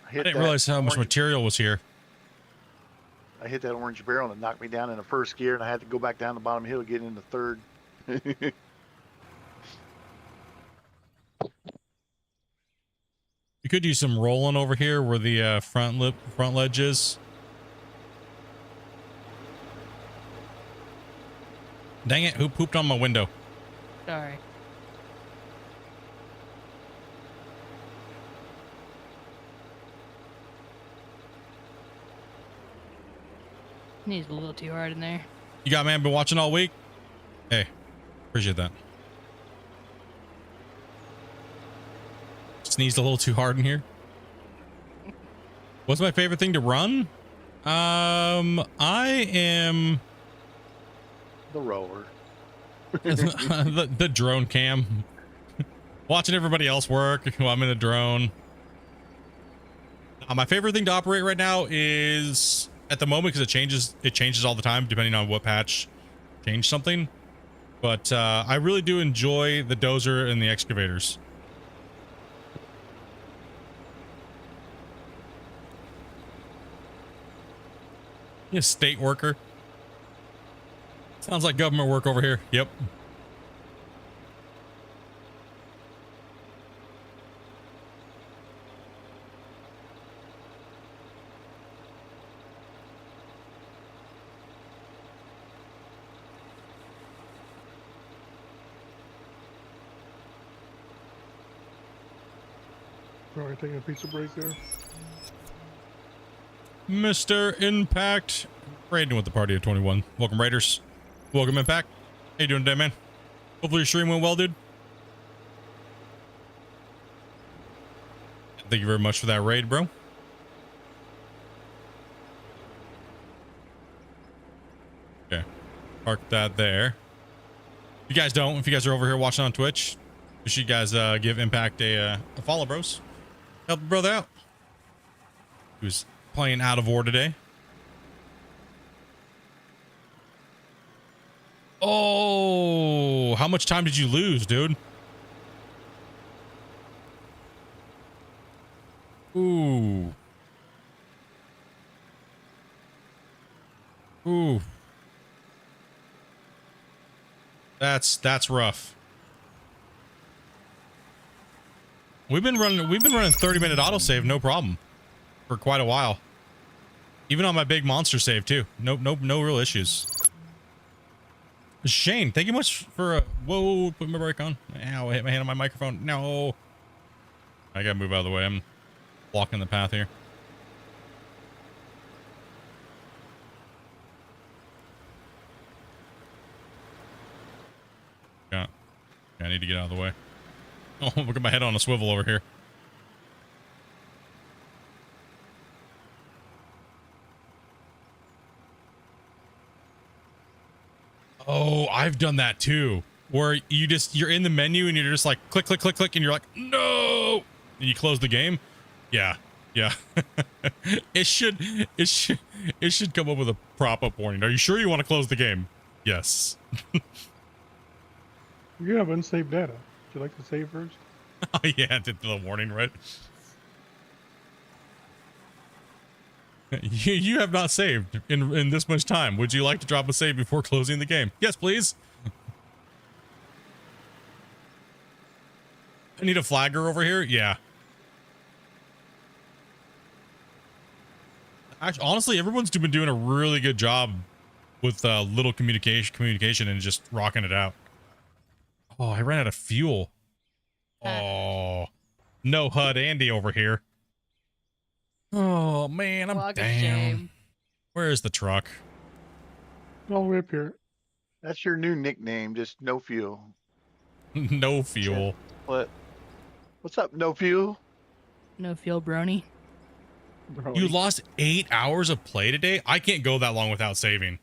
A: I didn't realize how much material was here.
B: I hit that orange barrel and it knocked me down in the first gear, and I had to go back down the bottom hill to get into third.
A: You could use some rolling over here where the front ledge is. Dang it, who pooped on my window?
E: Sorry. He's a little too hard in there.
A: You got, man, been watching all week? Hey, appreciate that. Sneezed a little too hard in here. What's my favorite thing to run? I am
B: The rower.
A: the drone cam. Watching everybody else work while I'm in a drone. My favorite thing to operate right now is, at the moment, because it changes all the time depending on what patch changed something. But I really do enjoy the dozer and the excavators. You a state worker? Sounds like government work over here. Yep.
D: Are we taking a pizza break there?
A: Mr. Impact. Raiding with the party of 21. Welcome, Raiders. Welcome, Impact. How you doing today, man? Hopefully your stream went well, dude. Thank you very much for that raid, bro. Okay. Park that there. If you guys don't, if you guys are over here watching on Twitch, you should guys give Impact a follow, bros. Help the brother out. He was playing out of war today. Oh, how much time did you lose, dude? Ooh. Ooh. That's rough. We've been running 30-minute autosave, no problem, for quite a while. Even on my big monster save too. No real issues. Shane, thank you much for whoa, put my brake on. Ow, I hit my hand on my microphone. No. I gotta move out of the way. I'm blocking the path here. Yeah. I need to get out of the way. Oh, look at my head on a swivel over here. Oh, I've done that too. Where you're in the menu and you're just like click, click, click, click, and you're like, no, and you close the game. Yeah. Yeah. it should come up with a prop-up warning. Are you sure you want to close the game? Yes.
D: You have unsaved data. Would you like to save first?
A: Oh yeah, did the warning, right? You have not saved in this much time. Would you like to drop a save before closing the game? Yes, please. I need a flagger over here. Yeah. Actually, honestly, everyone's been doing a really good job with little communication and just rocking it out. Oh, I ran out of fuel. Oh, no HUD Andy over here. Oh man, I'm down.
E: Shame.
A: Where's the truck?
D: All the way up here.
B: That's your new nickname, just no fuel.
A: No fuel.
G: What?
B: What's up, no fuel?
E: No feel brony.
A: You lost 8 hours of play today? I can't go that long without saving.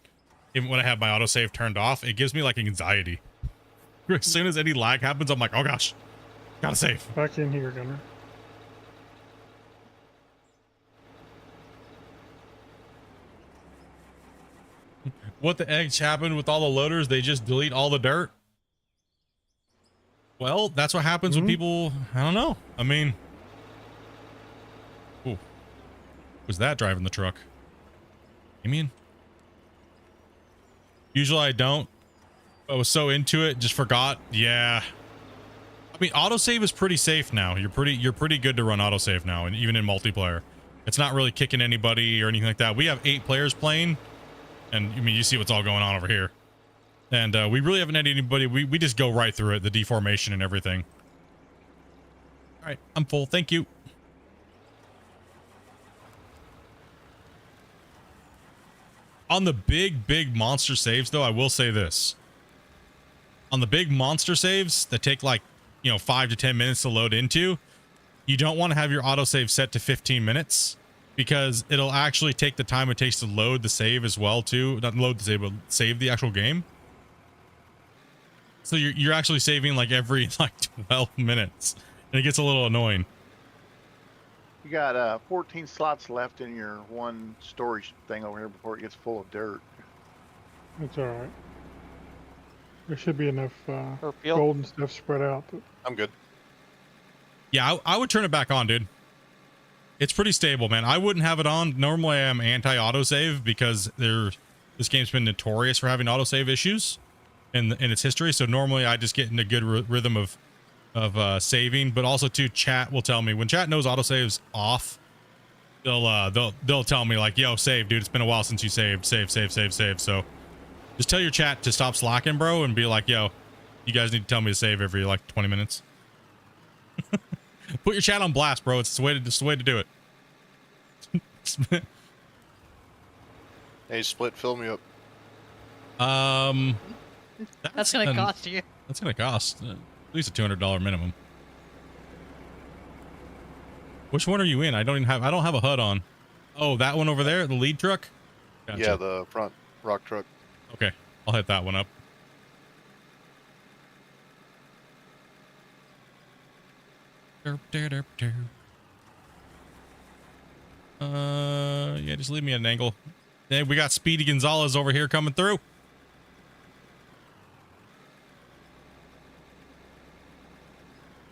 A: Even when I have my autosave turned off, it gives me like anxiety. As soon as any lag happens, I'm like, oh gosh, gotta save.
D: Back in here, Gunner.
A: What the heck's happened with all the loaders? They just delete all the dirt? Well, that's what happens when people, I don't know. I mean, ooh, was that driving the truck? You mean? Usually I don't. I was so into it, just forgot. Yeah. I mean, autosave is pretty safe now. You're pretty good to run autosave now, and even in multiplayer. It's not really kicking anybody or anything like that. We have 8 players playing, and I mean, you see what's all going on over here. And we really haven't had anybody. We just go right through it, the deformation and everything. All right, I'm full. Thank you. On the big monster saves, though, I will say this. On the big monster saves that take like, 5 to 10 minutes to load into, you don't want to have your autosave set to 15 minutes because it'll actually take the time it takes to load the save as well, too. Not load the save, but save the actual game. So you're actually saving like every 12 minutes, and it gets a little annoying.
B: You got 14 slots left in your one storage thing over here before it gets full of dirt.
D: That's all right. There should be enough
G: Or fuel?
D: gold and stuff spread out. But
H: I'm good.
A: Yeah, I would turn it back on, dude. It's pretty stable, man. I wouldn't have it on. Normally, I'm anti-autosave because this game's been notorious for having autosave issues in its history. So normally, I just get in a good rhythm of saving. But also, too, chat will tell me when chat knows autosave's off. They'll tell me like, "Yo, save, dude. It's been a while since you saved. Save." So just tell your chat to stop slacking, bro, and be like, "Yo, you guys need to tell me to save every like 20 minutes." Put your chat on blast, bro. It's the way to do it.
H: Hey, Split, fill me up.
E: That's gonna cost you.
A: That's gonna cost at least a $200 minimum. Which one are you in? I don't have a HUD on. Oh, that one over there, the lead truck. Gotcha.
H: Yeah, the front rock truck.
A: Okay, I'll hit that one up. Yeah, just leave me at an angle. Hey, we got Speedy Gonzalez over here coming through.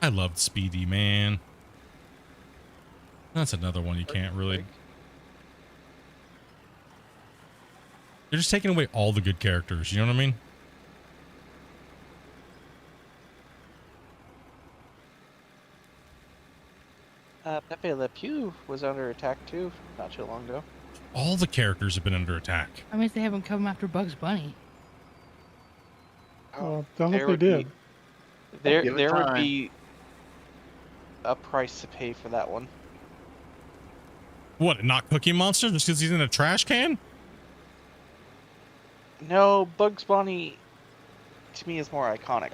A: I loved Speedy, man. That's another one you can't really. They're just taking away all the good characters. You know what I mean?
G: Pepe Le Pew was under attack too, not too long ago.
A: All the characters have been under attack.
E: I mean, they haven't come after Bugs Bunny.
D: I don't
G: There
D: think they
G: would
D: did.
G: There,
B: Give it
G: there would
B: time.
G: be a price to pay for that one.
A: What? Not Cookie Monster just because he's in a trash can?
G: No, Bugs Bunny, to me, is more iconic.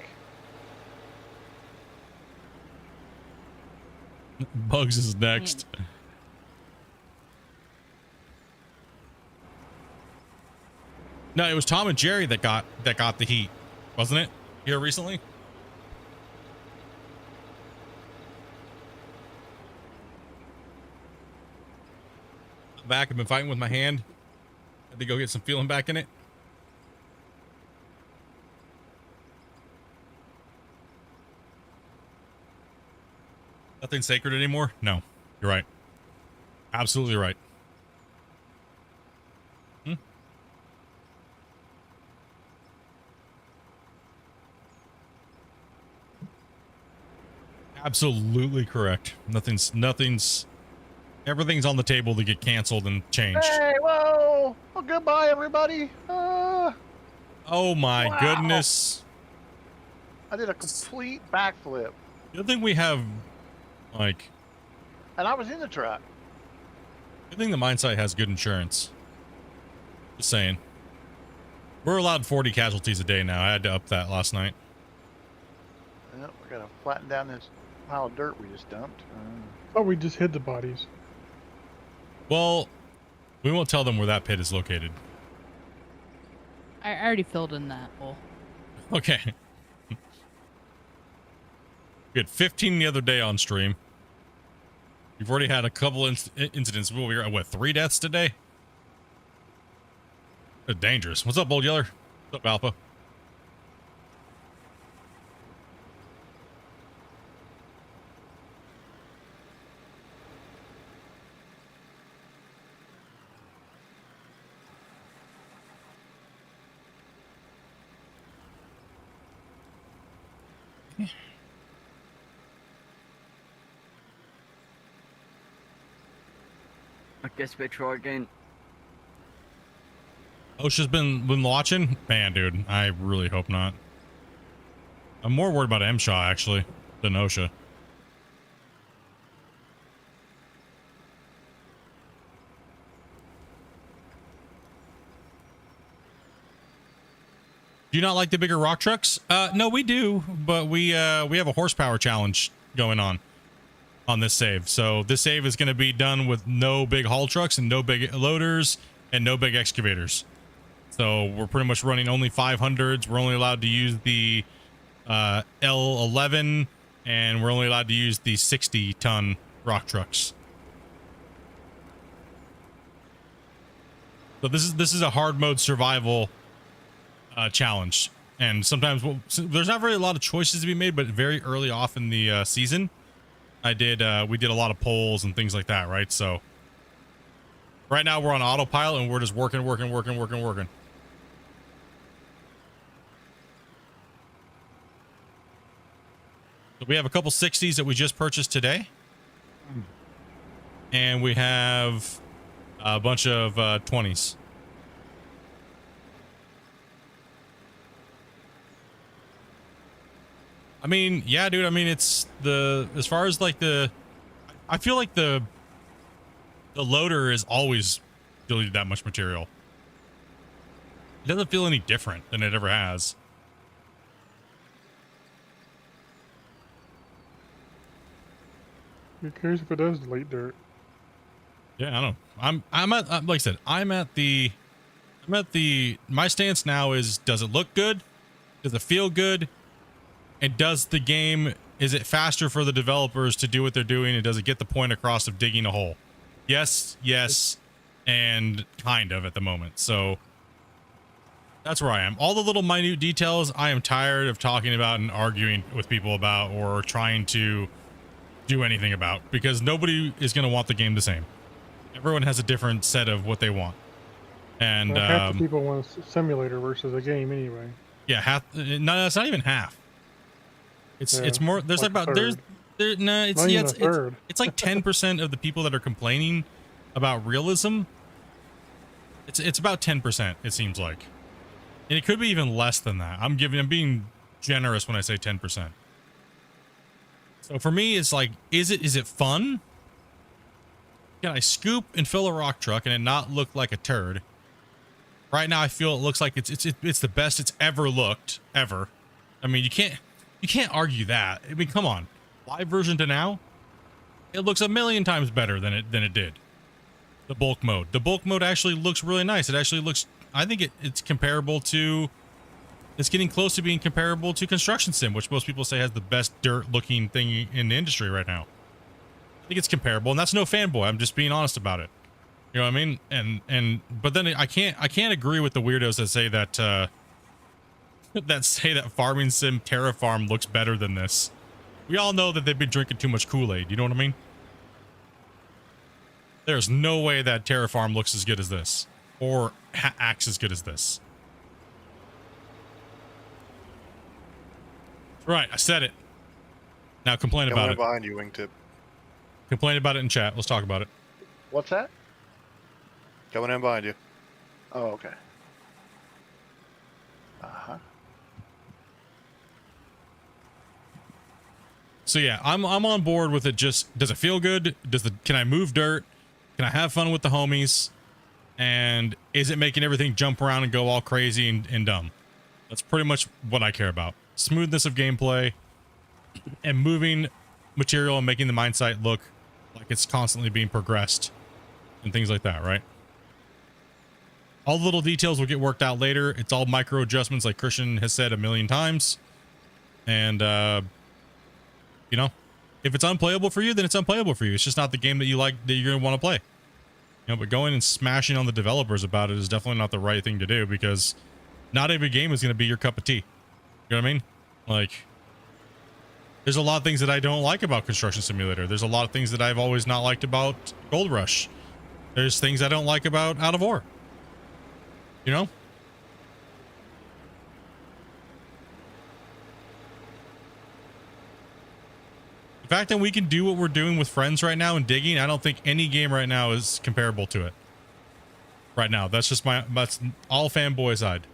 A: Bugs is next. No, it was Tom and Jerry that got the heat, wasn't it? Here recently. I'm back. I've been fighting with my hand. Had to go get some feeling back in it. Nothing sacred anymore? No, you're right. Absolutely right. Absolutely correct. Everything's on the table to get canceled and changed.
B: Hey, whoa! Well, goodbye, everybody.
A: Oh my
B: Wow.
A: goodness.
B: I did a complete backflip,
A: Good thing we have, like,
B: and I was in the truck.
A: good thing the mine site has good insurance. Just saying. We're allowed 40 casualties a day now. I had to up that last night.
B: Yep, we gotta flatten down this pile of dirt we just dumped.
D: Oh, we just hid the bodies.
A: Well, we won't tell them where that pit is located.
E: I already filled in that hole.
A: Okay. We had 15 the other day on stream. You've already had a couple incidents. We were at, what, 3 deaths today? They're dangerous. What's up, Old Yeller? What's up, Alpha?
C: I guess we try again.
A: OSHA's been watching? Man, dude, I really hope not. I'm more worried about MSHA, actually, than OSHA. Do you not like the bigger rock trucks? No, we do, but we have a horsepower challenge going on this save. So this save is going to be done with no big haul trucks and no big loaders and no big excavators. So we're pretty much running only 500s. We're only allowed to use the L11, and we're only allowed to use the 60-ton rock trucks. So this is a hard mode survival challenge, and sometimes there's not very a lot of choices to be made, but very early off in the season, we did a lot of polls and things like that, right? So right now we're on autopilot and we're just working. So we have a couple 60s that we just purchased today, and we have a bunch of 20s. I mean, yeah, dude. I mean, it's as far as like I feel like the loader is always deleted that much material. It doesn't feel any different than it ever has.
D: Who cares if it does delete dirt?
A: Yeah, I don't know. I'm at like I said, my stance now is, does it look good? Does it feel good? And does the game, is it faster for the developers to do what they're doing? And does it get the point across of digging a hole? Yes, and kind of at the moment. So That's where I am. All the little minute details I am tired of talking about and arguing with people about or trying to do anything about, because nobody is going to want the game the same. Everyone has a different set of what they want. And
D: Well, half the people want a simulator versus a game anyway.
A: yeah, half. No, it's not even half. It's more. There's like about
D: third.
A: no. It's
D: Not
A: yeah.
D: even a third.
A: It's like 10% of the people that are complaining about realism. It's about 10%. It seems like, and it could be even less than that. I'm being generous when I say 10%. So for me, it's like, is it fun? Can I scoop and fill a rock truck and it not look like a turd? Right now, I feel it looks like it's the best it's ever looked ever. I mean, you can't argue that. I mean, come on, live version to now, it looks a million times better than it did. The bulk mode actually looks really nice. It actually looks. I think it's comparable to. It's getting close to being comparable to Construction Sim, which most people say has the best dirt-looking thing in the industry right now. I think it's comparable, and that's no fanboy. I'm just being honest about it. You know what I mean? But then I can't agree with the weirdos that say that that Farming Sim Terrafarm looks better than this. We all know that they've been drinking too much Kool-Aid. You know what I mean? There's no way that Terrafarm looks as good as this, or acts as good as this. Right, I said it. Now complain about
H: Coming
A: it.
H: behind you, wingtip.
A: Complain about it in chat. Let's talk about it.
B: What's that?
H: Coming in behind you.
B: Oh, okay. Uh-huh.
A: So yeah, I'm on board with it. Just, does it feel good? Can I move dirt? Can I have fun with the homies? And is it making everything jump around and go all crazy and dumb? That's pretty much what I care about. Smoothness of gameplay and moving material and making the mine site look like it's constantly being progressed and things like that, right? All the little details will get worked out later. It's all micro adjustments, like Christian has said a million times. And, you know, if it's unplayable for you, then it's unplayable for you. It's just not the game that you like, that you're going to want to play. You know, but going and smashing on the developers about it is definitely not the right thing to do, because not every game is going to be your cup of tea. You know what I mean? Like, there's a lot of things that I don't like about Construction Simulator. There's a lot of things that I've always not liked about Gold Rush. There's things I don't like about Out of Ore. You know? The fact that we can do what we're doing with friends right now and digging, I don't think any game right now is comparable to it. Right now. That's just that's all fanboy side.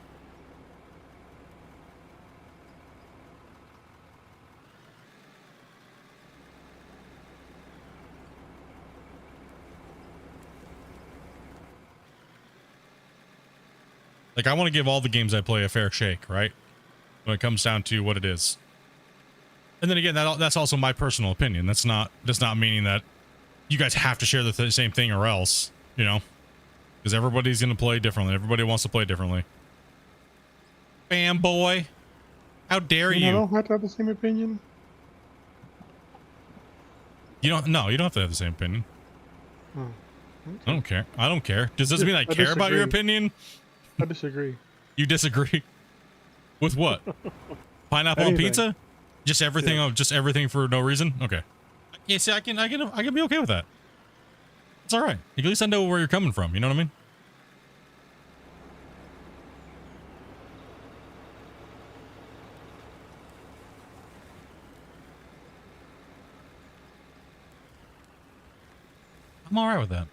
A: Like, I want to give all the games I play a fair shake, right? When it comes down to what it is. And then again, that's also my personal opinion. That's not meaning that you guys have to share the same thing or else, you know? Because everybody's going to play differently. Everybody wants to play differently. Fanboy. How dare you?
D: I don't have to have the same opinion.
A: You don't have to have the same opinion.
D: Oh, okay.
A: I don't care. I don't care. Does this mean I care about your opinion?
D: I disagree.
A: You disagree? With what? Pineapple on
D: Anything.
A: pizza? Just everything?
D: Yeah.
A: Just everything for no reason? Okay. Yeah, see, I can be okay with that. It's all right. At least I know where you're coming from. You know what I mean? I'm all right with that.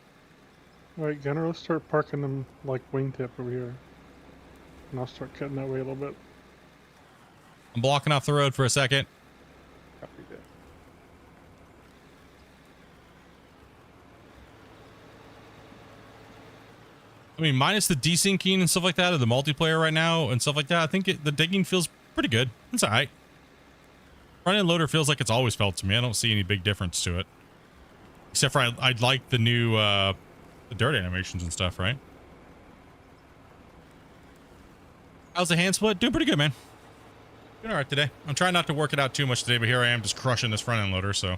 D: All right, Gunner, let's start parking them like wingtip over here. And I'll start cutting that way a little bit.
A: I'm blocking off the road for a second.
F: Copy that.
A: I mean, minus the desyncing and stuff like that, or the multiplayer right now and stuff like that, I think the digging feels pretty good. It's all right. Front-end loader feels like it's always felt to me. I don't see any big difference to it. Except for I'd like the new the dirt animations and stuff, right? How's the hand split? Doing pretty good, man. Doing all right today. I'm trying not to work it out too much today, but here I am just crushing this front-end loader, so.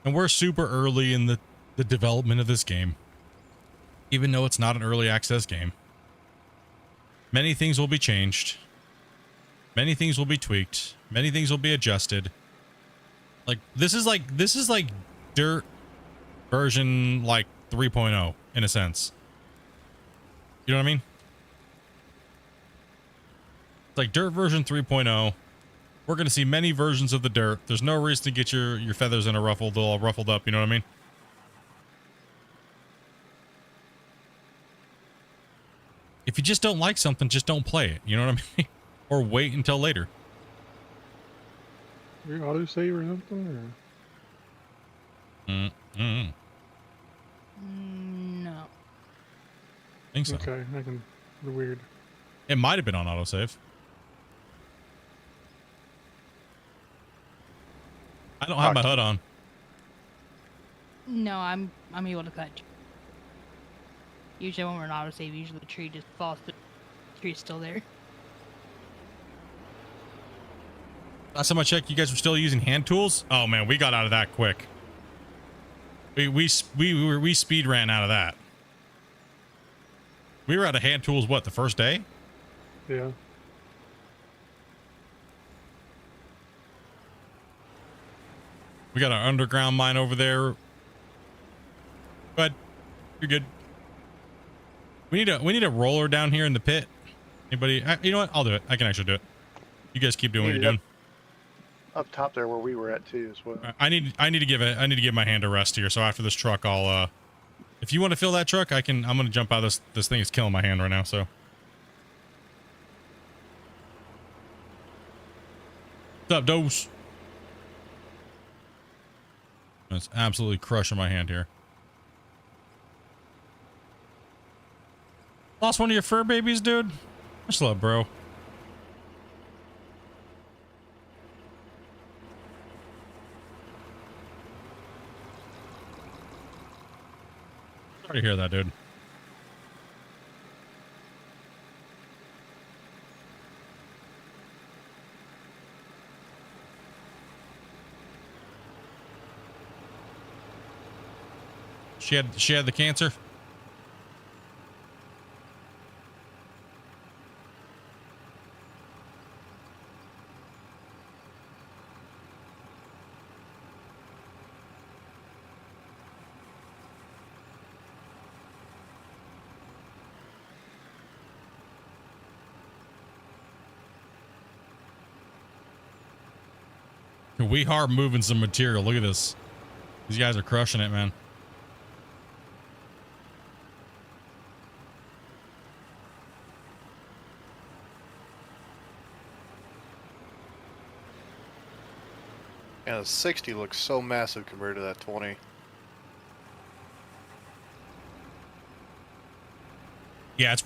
A: And we're super early in the development of this game. Even though it's not an early access game. Many things will be changed. Many things will be tweaked. Many things will be adjusted. Like this is like Dirt version like 3.0 in a sense. You know what I mean? It's like Dirt version 3.0. We're going to see many versions of the Dirt. There's no reason to get your feathers in a ruffle. They're all ruffled up. You know what I mean? If you just don't like something, just don't play it. You know what I mean? Or wait until later.
D: Your autosave or something? Or?
E: No.
A: I think so.
D: Okay, I can. Weird.
A: It might have been on autosave. I don't have my HUD on.
E: No, I'm able to cut. Usually when we're in autosave, usually the tree just falls through. The tree's still there.
A: Last time I checked, you guys were still using hand tools? Oh man, we got out of that quick. We speed ran out of that. We were out of hand tools, what, the first day?
D: Yeah.
A: We got our underground mine over there. But you're good. We need a roller down here in the pit. Anybody? You know what? I'll do it. I can actually do it. You guys keep doing what you're doing.
B: Up top there where we were at too as well.
A: I need to give my hand a rest here. So after this truck, I'll if you want to fill that truck, I'm gonna jump out. This thing is killing my hand right now. So what's up, Doze? It's absolutely crushing my hand here. Lost one of your fur babies, dude? Much love, bro. Sorry to hear that, dude. She had the cancer. We are moving some material. Look at this. These guys are crushing it, man.
H: Yeah, the 60 looks so massive compared to that 20.
A: Yeah, it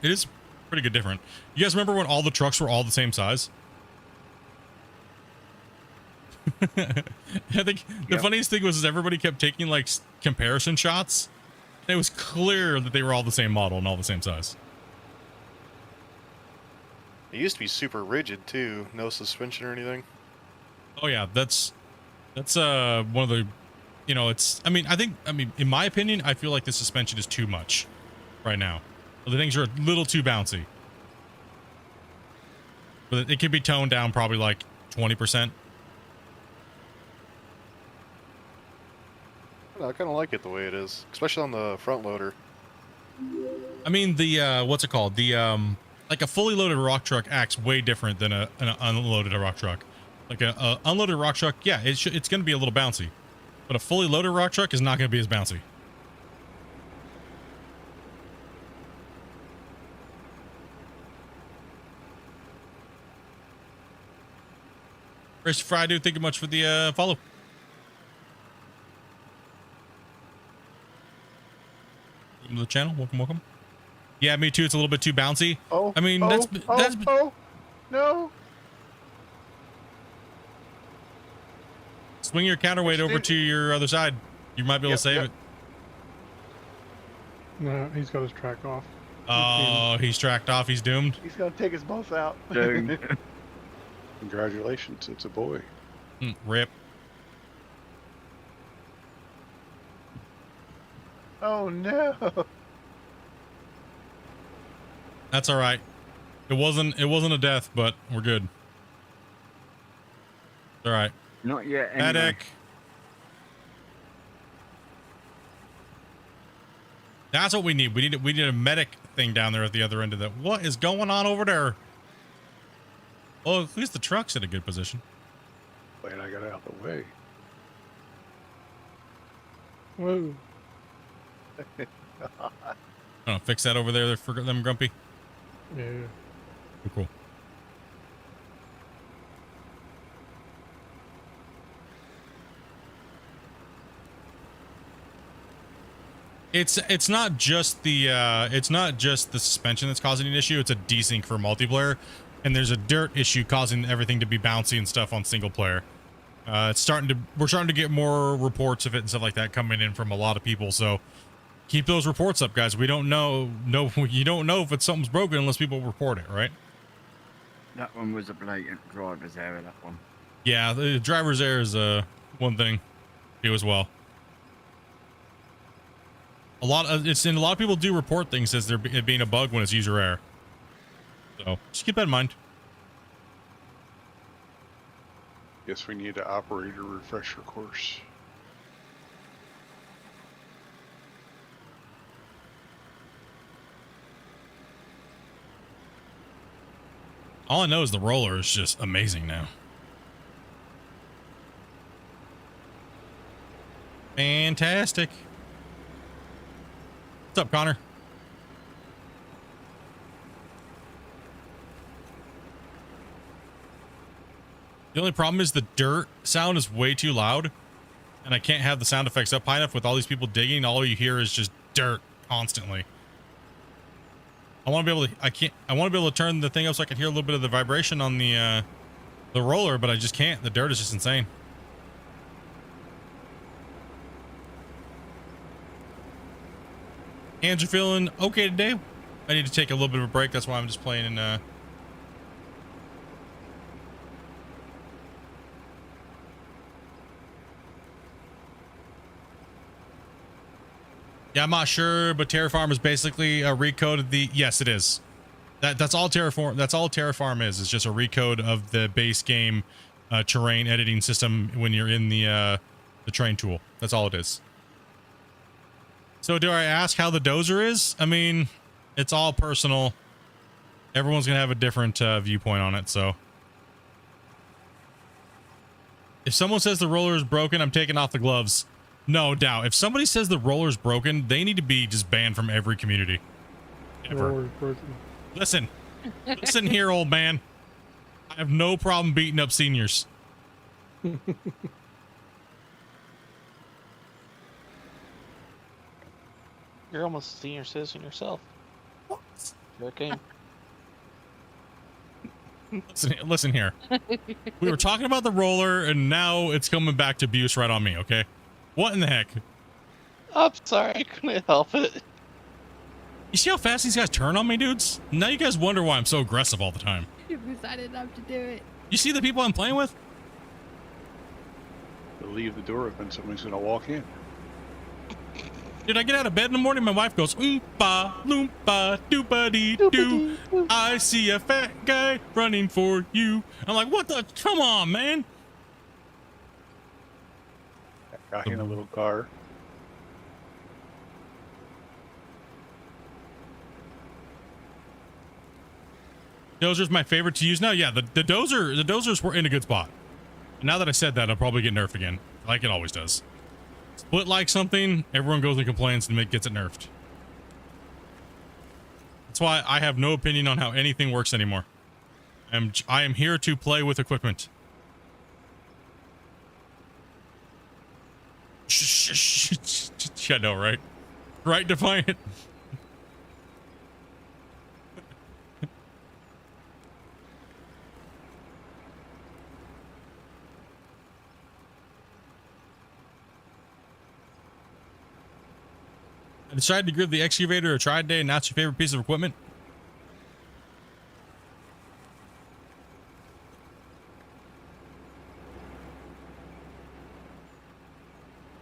A: is pretty good different. You guys remember when all the trucks were all the same size? I think the funniest thing was everybody kept taking like comparison shots. And it was clear that they were all the same model and all the same size.
H: It used to be super rigid too, no suspension or anything.
A: Oh yeah, that's one of the, you know, I mean in my opinion, I feel like the suspension is too much right now. The things are a little too bouncy. But it could be toned down probably like 20%.
H: I kind of like it the way it is, especially on the front loader.
A: I mean, the what's it called? The like a fully loaded rock truck acts way different than an unloaded rock truck. Like a unloaded rock truck, yeah, it's going to be a little bouncy, but a fully loaded rock truck is not going to be as bouncy. Chris Fry, dude, thank you much for the follow. Welcome to the channel. Welcome. Yeah, me too. It's a little bit too bouncy.
B: Oh,
A: I mean, that's
B: no.
A: Swing your counterweight over to your other side. You might be able to save it.
D: No, he's got his track off.
A: Oh, he's tracked off. He's doomed.
B: He's gonna take us both out.
F: Congratulations, it's a boy.
A: Rip.
B: Oh no.
A: That's all right. It wasn't a death, but we're good. All right.
C: Not yet, anyway.
A: Medic. That's what we need. We need a medic thing down there at the other end of that. What is going on over there? Oh, at least the truck's in a good position.
F: Glad I got out of the way.
D: Whoa.
A: Oh, fix that over there for them, Grumpy.
D: Yeah.
A: Cool. It's not just the suspension that's causing an issue. It's a desync for multiplayer, and there's a dirt issue causing everything to be bouncy and stuff on single player. We're starting to get more reports of it and stuff like that coming in from a lot of people. So keep those reports up, guys. We don't know you don't know if something's broken unless people report it, right?
C: That one was a blatant driver's error, that one.
A: Yeah, the driver's error is one thing too as well. A lot of people do report things as it being a bug when it's user error. So just keep that in mind.
F: Guess we need an operator refresher course.
A: All I know is the roller is just amazing now. Fantastic. What's up, Connor? The only problem is the dirt sound is way too loud, and I can't have the sound effects up high enough with all these people digging. All you hear is just dirt constantly. I want to be able to. I want to be able to turn the thing up so I can hear a little bit of the vibration on the roller, but I just can't. The dirt is just insane. Hands are feeling okay today. I need to take a little bit of a break. That's why I'm just playing in Yeah, I'm not sure, but Terraform is basically a recode of the. Yes, it is. That's all Terraform. That's all Terraform is. It's just a recode of the base game terrain editing system when you're in the terrain tool. That's all it is. So do I ask how the Dozer is? I mean, it's all personal. Everyone's gonna have a different viewpoint on it. So if someone says the roller is broken, I'm taking off the gloves. No doubt. If somebody says the roller's broken, they need to be just banned from every community. Ever. Listen here, old man. I have no problem beating up seniors.
G: You're almost a senior citizen yourself.
A: What?
G: Hurricane.
A: Listen here. We were talking about the roller, and now it's coming back to abuse right on me, okay? What in the heck?
G: I'm sorry, I couldn't help it.
A: You see how fast these guys turn on me, dudes? Now you guys wonder why I'm so aggressive all the time.
E: You decided not to do it.
A: You see the people I'm playing with?
F: To leave the door open, somebody's gonna walk in.
A: Dude, I get out of bed in the morning, my wife goes, oompa, loompa, doopa-dee-doo. I see a fat guy running for you. I'm like, what the? Come on, man.
F: Got in a little car.
A: Dozer's my favorite to use now. Yeah, the Dozers were in a good spot. Now that I said that, I'll probably get nerfed again, like it always does. Split like something, everyone goes and complains and it gets it nerfed. That's why I have no opinion on how anything works anymore. I am here to play with equipment. Yeah, no, right? Right, Defiant? I decided to give the excavator a try today, and that's your favorite piece of equipment?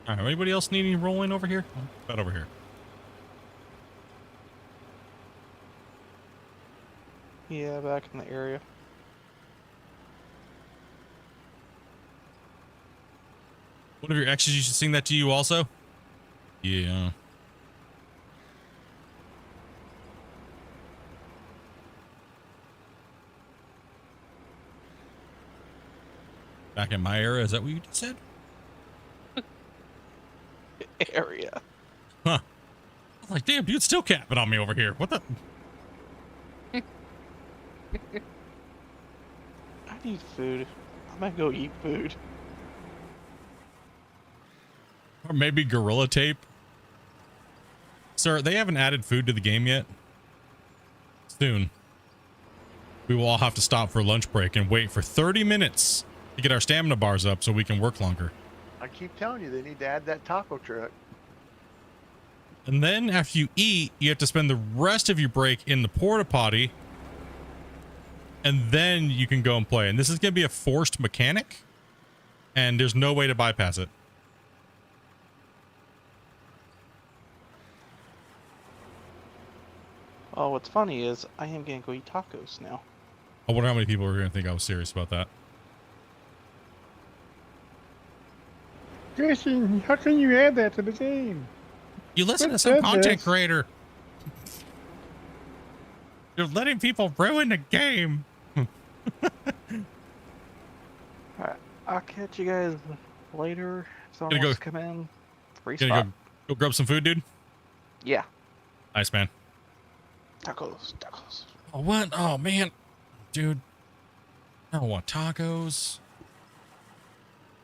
A: All right, anybody else need any rolling over here? About over here.
G: Yeah, back in the area.
A: One of your exes used to sing that to you also? Yeah. Back in my era, is that what you just said?
G: Area.
A: Huh. I was like, damn, dude, still capping on me over here. What the?
G: I need food. I'm gonna go eat food.
A: Or maybe Gorilla Tape. Sir, they haven't added food to the game yet. Soon. We will all have to stop for lunch break and wait for 30 minutes to get our stamina bars up so we can work longer.
B: I keep telling you, they need to add that taco truck.
A: And then after you eat, you have to spend the rest of your break in the porta potty. And then you can go and play. And this is going to be a forced mechanic. And there's no way to bypass it.
G: Oh, what's funny is I am gonna go eat tacos now.
A: I wonder how many people are going to think I was serious about that.
D: Jason, how can you add that to the game?
A: You listen
D: Who
A: to some
D: said
A: content
D: this?
A: creator. You're letting people ruin the game.
G: Alright, I'll catch you guys later. If someone
A: Gonna
G: wants
A: go-
G: to come in. Free
A: Gonna
G: spot.
A: go grab some food, dude?
G: Yeah.
A: Nice, man.
G: Tacos. Tacos.
A: Oh, what? Oh, man. Dude. I don't want tacos.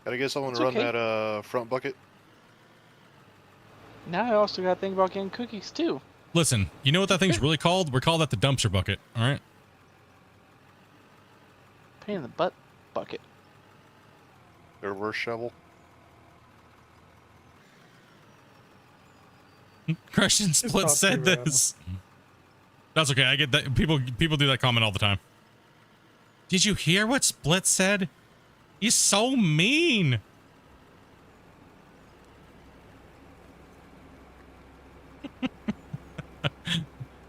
H: Gotta get someone
G: It's
H: to run
G: okay.
H: that front bucket.
G: Now I also gotta think about getting cookies too.
A: Listen, you know what that thing's really called? We're called that the dumpster bucket, all right?
G: Pain in the butt bucket.
H: Their worst shovel.
A: Christian Split
D: not
A: said
D: too bad.
A: this. That's okay. I get that. People do that comment all the time. Did you hear what Split said? He's so mean.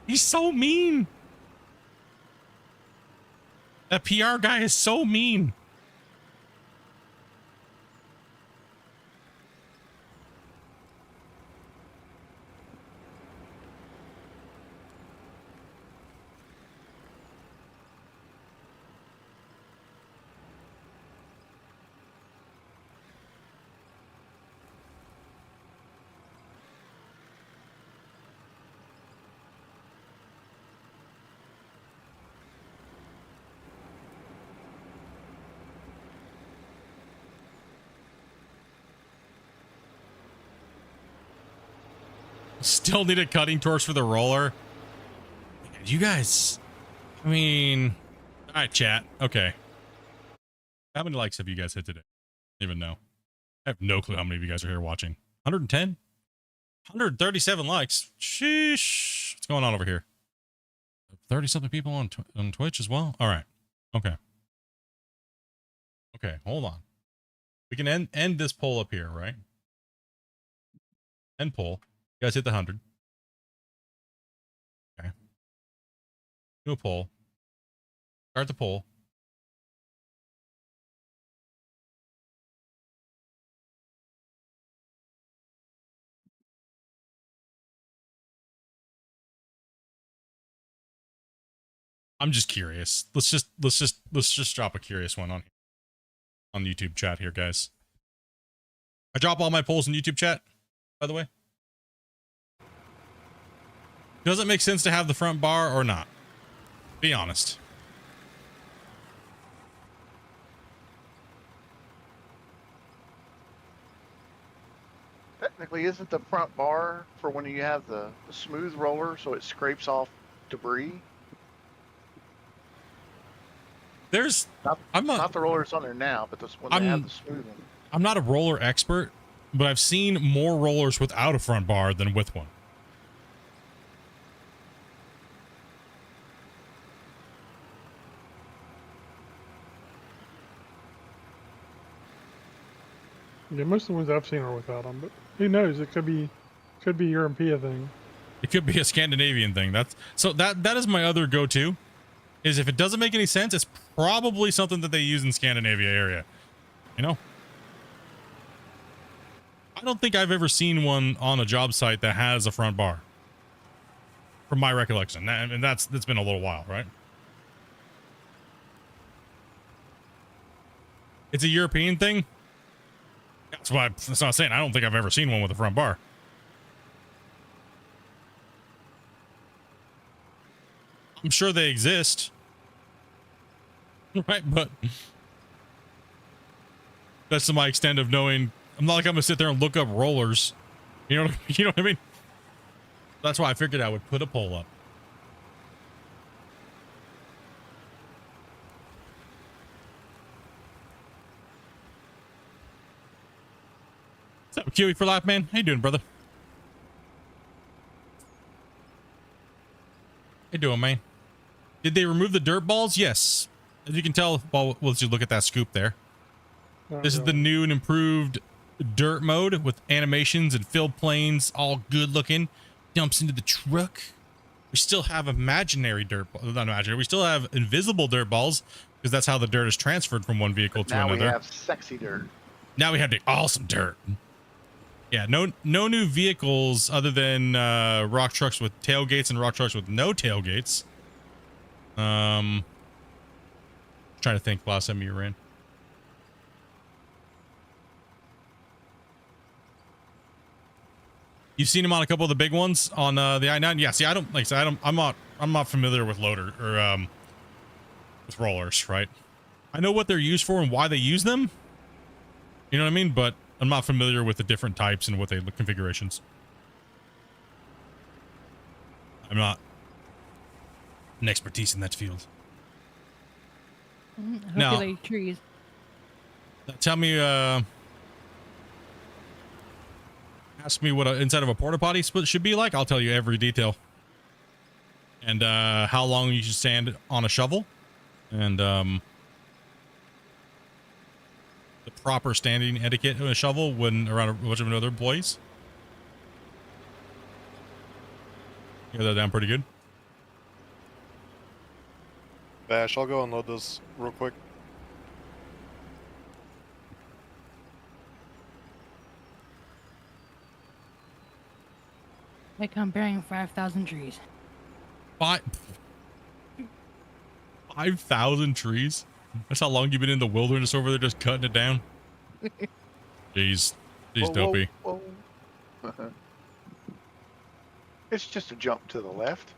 A: He's so mean. That PR guy is so mean. Still need a cutting torch for the roller. You guys, I mean, all right, chat. Okay. How many likes have you guys hit today? I don't even know. I have no clue how many of you guys are here watching. 110? 137 likes. Sheesh. What's going on over here? 30 something people on Twitch as well. All right. Okay. Okay. Hold on. We can end this poll up here, right? End poll. You guys hit the 100. Okay. Do a poll. Start the poll. I'm just curious. Let's just drop a curious one on YouTube chat here, guys. I drop all my polls in YouTube chat, by the way. Does it make sense to have the front bar or not? Be honest.
B: Technically, isn't the front bar for when you have the smooth roller so it scrapes off debris?
A: There's
B: Not,
A: I'm not
B: not the rollers on there now, but when they have the smooth one.
A: I'm not a roller expert, but I've seen more rollers without a front bar than with one.
D: Yeah, most of the ones I've seen are without them, but who knows? It could be European thing.
A: It could be a Scandinavian thing. That is my other go-to. is if it doesn't make any sense, it's probably something that they use in Scandinavia area. You know? I don't think I've ever seen one on a job site that has a front bar. From my recollection. And that's been a little while, right? It's a European thing. That's why that's not saying I don't think I've ever seen one with a front bar. I'm sure they exist. Right, but that's to my extent of knowing. I'm not like I'm gonna sit there and look up rollers. You know what I mean? That's why I figured I would put a poll up. What's up, Kiwi for Life, man? How you doing, brother? How you doing, man? Did they remove the dirt balls? Yes. As you can tell, well, let's just look at that scoop there. This is the new and improved dirt mode with animations and filled planes, all good looking. Dumps into the truck. We still have imaginary dirt balls. Not imaginary. We still have invisible dirt balls because that's how the dirt is transferred from one vehicle to another.
B: Now we have sexy dirt.
A: Now we have the awesome dirt. Yeah, no new vehicles other than rock trucks with tailgates and rock trucks with no tailgates. Trying to think last time you ran. You've seen him on a couple of the big ones on the I-9. Yeah, see, I don't like. So I'm not familiar with loader or with rollers, right? I know what they're used for and why they use them. You know what I mean? But I'm not familiar with the different types and what they configurations. I'm not an expertise in that field.
E: Now, like trees.
A: Tell me, ask me what inside of a porta potty split should be like. I'll tell you every detail. And how long you should stand on a shovel, and the proper standing etiquette on a shovel when around a bunch of other employees. You got that down pretty good.
H: Bash, I'll go unload those real quick.
E: Like I'm burying 5,000 trees.
A: 5,000 trees? That's how long you've been in the wilderness over there just cutting it down? Jeez. Jeez, Dopey.
B: Whoa. It's just a jump to the left.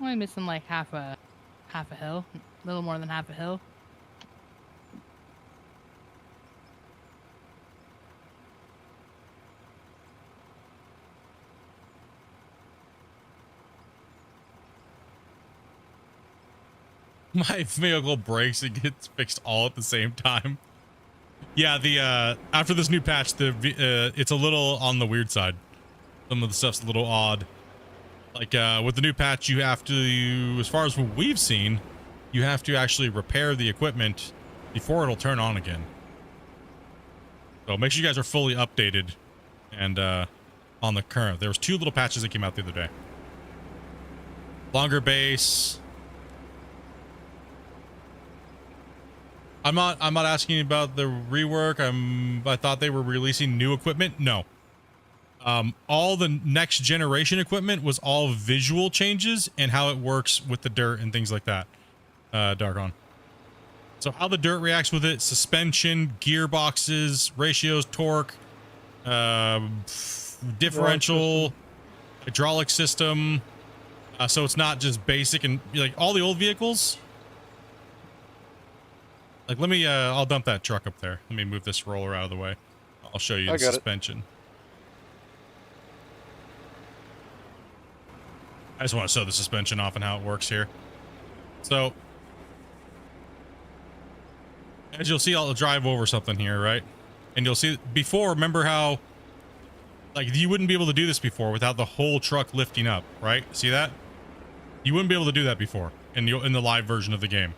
E: Only missing like half a hill. A little more than half a hill.
A: My vehicle breaks and gets fixed all at the same time. Yeah, the after this new patch, it's a little on the weird side. Some of the stuff's a little odd. Like with the new patch, you have to, as far as what we've seen, you have to actually repair the equipment before it'll turn on again. So make sure you guys are fully updated and on the current. There was 2 little patches that came out the other day. Longer base. I'm not asking about the rework. I thought they were releasing new equipment. No. All the next generation equipment was all visual changes and how it works with the dirt and things like that. Darkon. So how the dirt reacts with it, suspension, gearboxes, ratios, torque, differential, hydraulic system. So it's not just basic and like all the old vehicles. Like, let me, I'll dump that truck up there. Let me move this roller out of the way. I'll show you the suspension. I just want to show the suspension off and how it works here. So, as you'll see, I'll drive over something here, right? And you'll see, before, remember how, like, you wouldn't be able to do this before without the whole truck lifting up, right? See that? You wouldn't be able to do that before in the live version of the game.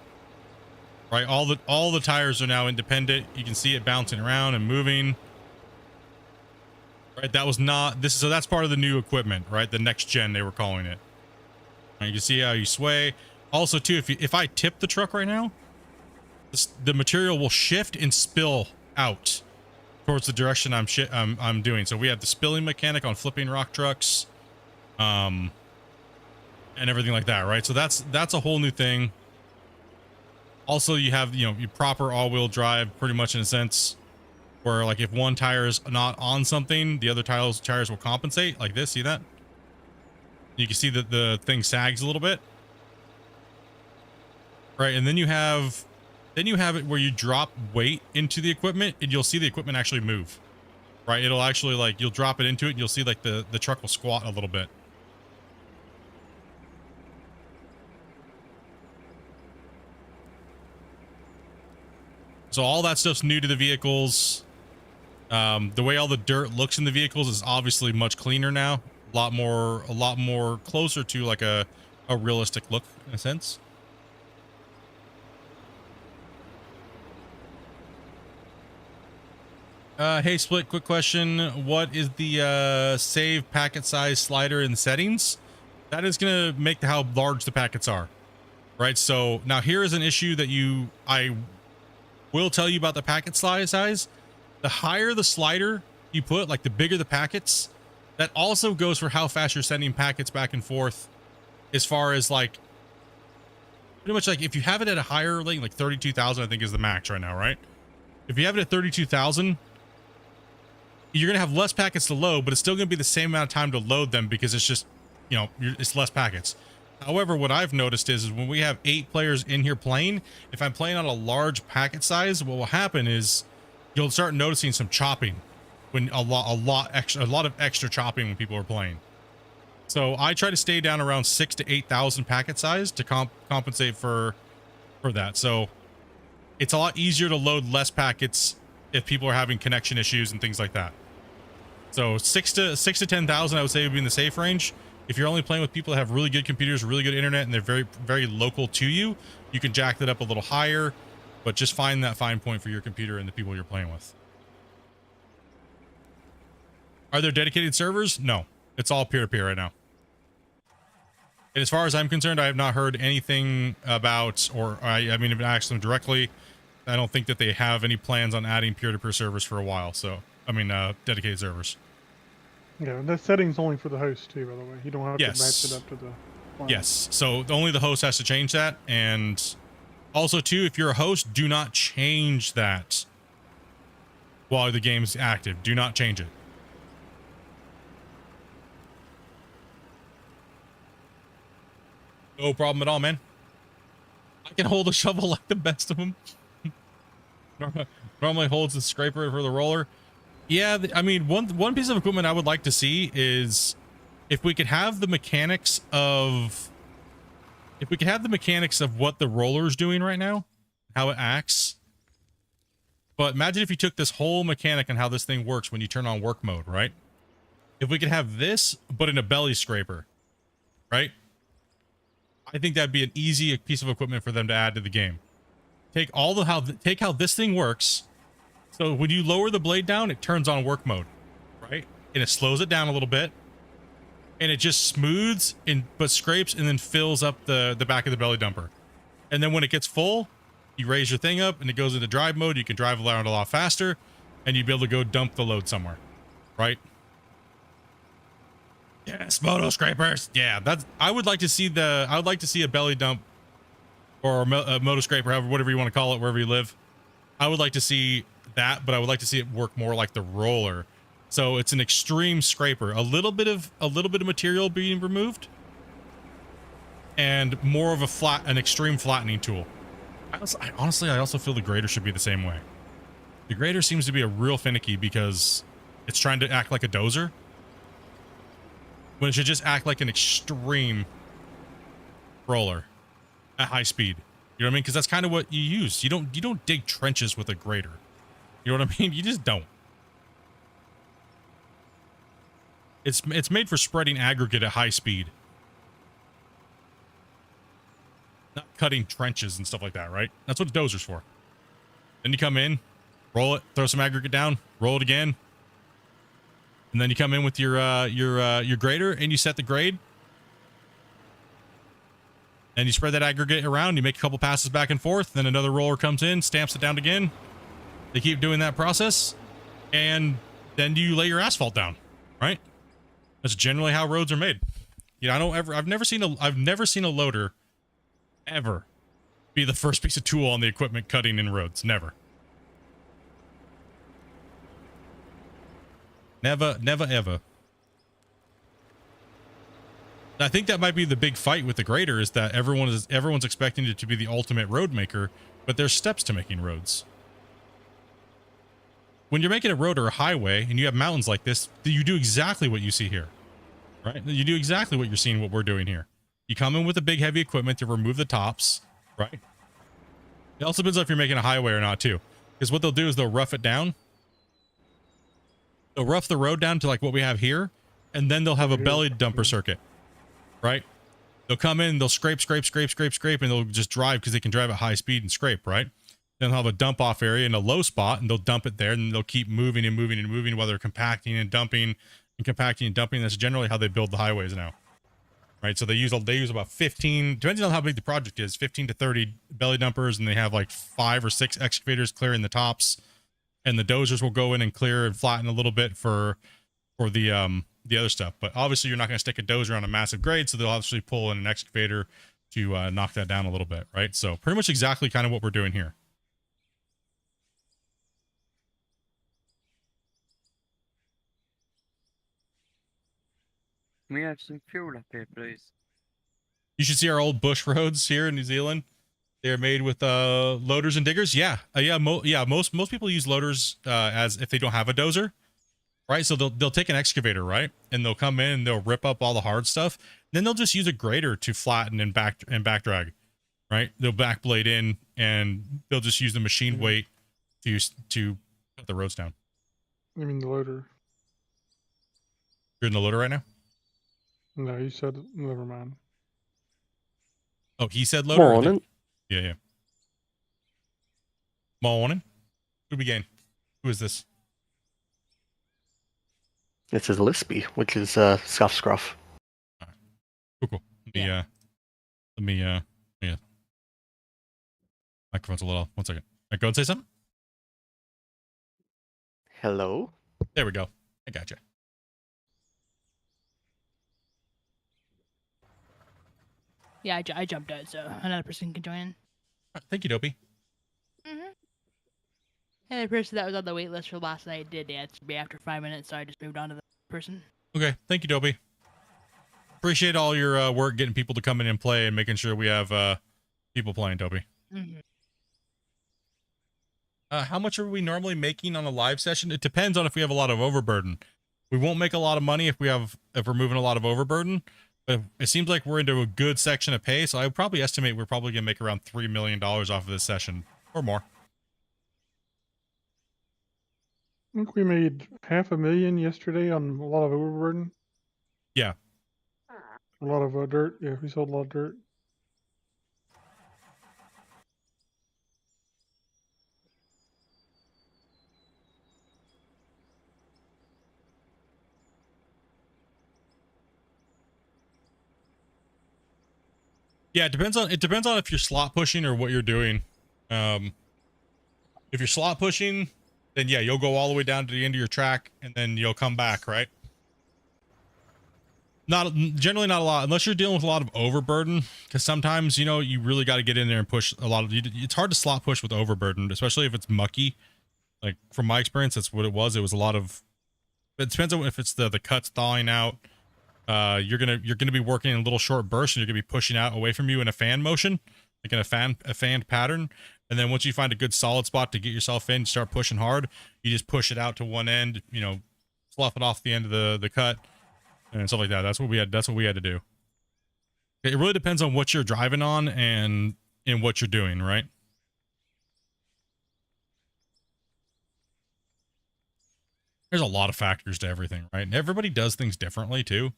A: Right, all the tires are now independent. You can see it bouncing around and moving. Right, that was not this. So that's part of the new equipment, right? The next gen they were calling it. And you can see how you sway. Also, too, if I tip the truck right now, the material will shift and spill out towards the direction I'm doing. So we have the spilling mechanic on flipping rock trucks, and everything like that, right? So that's a whole new thing. Also, you have, you know, your proper all-wheel drive, pretty much in a sense, where like if one tire is not on something, the other tires will compensate, like this. See that? You can see that the thing sags a little bit, right? And then you have it where you drop weight into the equipment, and you'll see the equipment actually move, right? It'll actually, like, you'll drop it into it, and you'll see like the truck will squat a little bit. So all that stuff's new to the vehicles. The way all the dirt looks in the vehicles is obviously much cleaner now. A lot more closer to like a realistic look in a sense. Hey Split, quick question. What is the save packet size slider in settings? That is going to make how large the packets are, right? So now here is an issue that I will tell you about the packet size. The higher the slider you put, like the bigger the packets, that also goes for how fast you're sending packets back and forth, as far as like pretty much like if you have it at a higher link, like 32,000 I think is the max right now, right? If you have it at 32,000, you're gonna have less packets to load, but it's still gonna be the same amount of time to load them, because it's just, you know, it's less packets. However, what I've noticed is when we have 8 players in here playing, if I'm playing on a large packet size, what will happen is you'll start noticing some chopping, when a lot of extra chopping when people are playing. So I try to stay down around 6,000 to 8,000 packet size to compensate for that. So it's a lot easier to load less packets if people are having connection issues and things like that. So 6,000 to 10,000 I would say would be in the safe range. If you're only playing with people that have really good computers, really good internet, and they're very, very local to you, you can jack that up a little higher, but just find that fine point for your computer and the people you're playing with. Are there dedicated servers? No, it's all peer-to-peer right now. And as far as I'm concerned, I have not heard anything about, or I mean, if I asked them directly, I don't think that they have any plans on adding peer-to-peer servers for a while. So, I mean, dedicated servers.
D: Yeah, that setting's only for the host too, by the way. You don't have
A: Yes.
D: to match it up to the client.
A: Yes. So only the host has to change that. And also too, if you're a host, do not change that while the game's active. Do not change it. No problem at all, man. I can hold a shovel like the best of them. Normally holds the scraper for the roller. Yeah, I mean, one piece of equipment I would like to see is if we could have the mechanics of what the roller's doing right now, how it acts. But imagine if you took this whole mechanic and how this thing works when you turn on work mode, right? If we could have this, but in a belly scraper, right? I think that'd be an easy piece of equipment for them to add to the game. Take how this thing works. So when you lower the blade down, it turns on work mode, right? And it slows it down a little bit, and it just smooths but scrapes and then fills up the back of the belly dumper. And then when it gets full, you raise your thing up and it goes into drive mode. You can drive around a lot faster, and you'd be able to go dump the load somewhere, right? Yes, moto scrapers. Yeah, I would like to see a belly dump or a moto scraper, whatever you want to call it, wherever you live. I would like to see that, but I would like to see it work more like the roller. So it's an extreme scraper, a little bit of material being removed, and more of an extreme flattening tool. Honestly, I also feel the grader should be the same way. The grader seems to be a real finicky because it's trying to act like a dozer, when it should just act like an extreme roller at high speed. You know what I mean? Because that's kind of what you use. You don't dig trenches with a grader. You know what I mean? You just don't. It's made for spreading aggregate at high speed, not cutting trenches and stuff like that, right? That's what a dozer's for. Then you come in, roll it, throw some aggregate down, roll it again, and then you come in with your grader and you set the grade. and you spread that aggregate around. You make a couple passes back and forth. Then another roller comes in, stamps it down again. They keep doing that process, and then you lay your asphalt down, right? That's generally how roads are made. You know, I've never seen a loader ever be the first piece of tool on the equipment cutting in roads. Never. Never, ever. I think that might be the big fight with the grader, is that everyone's expecting it to be the ultimate road maker, but there's steps to making roads. When you're making a road or a highway and you have mountains like this, you do exactly what you see here, right? You do exactly what you're seeing, what we're doing here. You come in with a big heavy equipment to remove the tops, right? It also depends on if you're making a highway or not too, because what they'll do is they'll rough it down. They'll rough the road down to like what we have here, and then they'll have a belly dumper circuit, right? They'll come in, they'll scrape, and they'll just drive because they can drive at high speed and scrape, right? Then they'll have a dump off area in a low spot, and they'll dump it there, and they'll keep moving while they're compacting and dumping and compacting and dumping. That's generally how they build the highways now, right? So they use about 15, depending on how big the project is, 15 to 30 belly dumpers, and they have like 5 or 6 excavators clearing the tops, and the dozers will go in and clear and flatten a little bit for the other stuff. But obviously, you're not going to stick a dozer on a massive grade, so they'll obviously pull in an excavator to knock that down a little bit, right? So pretty much exactly kind of what we're doing here.
C: Can we have some fuel up here, please?
A: You should see our old bush roads here in New Zealand. They're made with loaders and diggers. Yeah, most people use loaders as if they don't have a dozer, right? So they'll take an excavator, right, and they'll come in and they'll rip up all the hard stuff. Then they'll just use a grader to flatten and back drag, right? They'll back blade in, and they'll just use the machine weight to cut the roads down.
D: I mean the loader.
A: You're in the loader right now?
D: No, you said never mind.
A: Oh, he said loader?
I: Morning.
A: Yeah. Morning. Who do we gain? Who is this?
I: This is Lispy, which is Scuff Scruff.
A: All right. Cool. Let me microphone's a little. 1 second. All right, go and say something.
I: Hello.
A: There we go. I gotcha.
E: Yeah, I jumped out, so another person can join.
A: All right, thank you, Dopey.
E: And the person that was on the wait list for last night did answer me after 5 minutes, so I just moved on to the person.
A: Okay, thank you, Dopey. Appreciate all your work getting people to come in and play and making sure we have people playing, Dopey. How much are we normally making on a live session? It depends on if we have a lot of overburden. We won't make a lot of money if we're moving a lot of overburden. But it seems like we're into a good section of pay, so I would probably estimate we're probably gonna make around $3 million off of this session or more.
D: I think we made $500,000 yesterday on a lot of overburden.
A: Yeah.
D: A lot of dirt. Yeah, we sold a lot of dirt.
A: Yeah, it depends on if you're slot pushing or what you're doing. If you're slot pushing, then yeah, you'll go all the way down to the end of your track and then you'll come back, right? Generally not a lot, unless you're dealing with a lot of overburden, because sometimes, you know, you really got to get in there and push a lot of. It's hard to slot push with overburden, especially if it's mucky. Like from my experience, that's what it was. It was a lot of. It depends on if it's the cuts thawing out. You're gonna be working in little short bursts, and you're gonna be pushing out away from you in a fan motion, like in a fanned pattern. And then once you find a good solid spot to get yourself in, start pushing hard. You just push it out to one end, you know, slough it off the end of the cut, and stuff like that. That's what we had to do. It really depends on what you're driving on and what you're doing, right? There's a lot of factors to everything, right? And everybody does things differently too.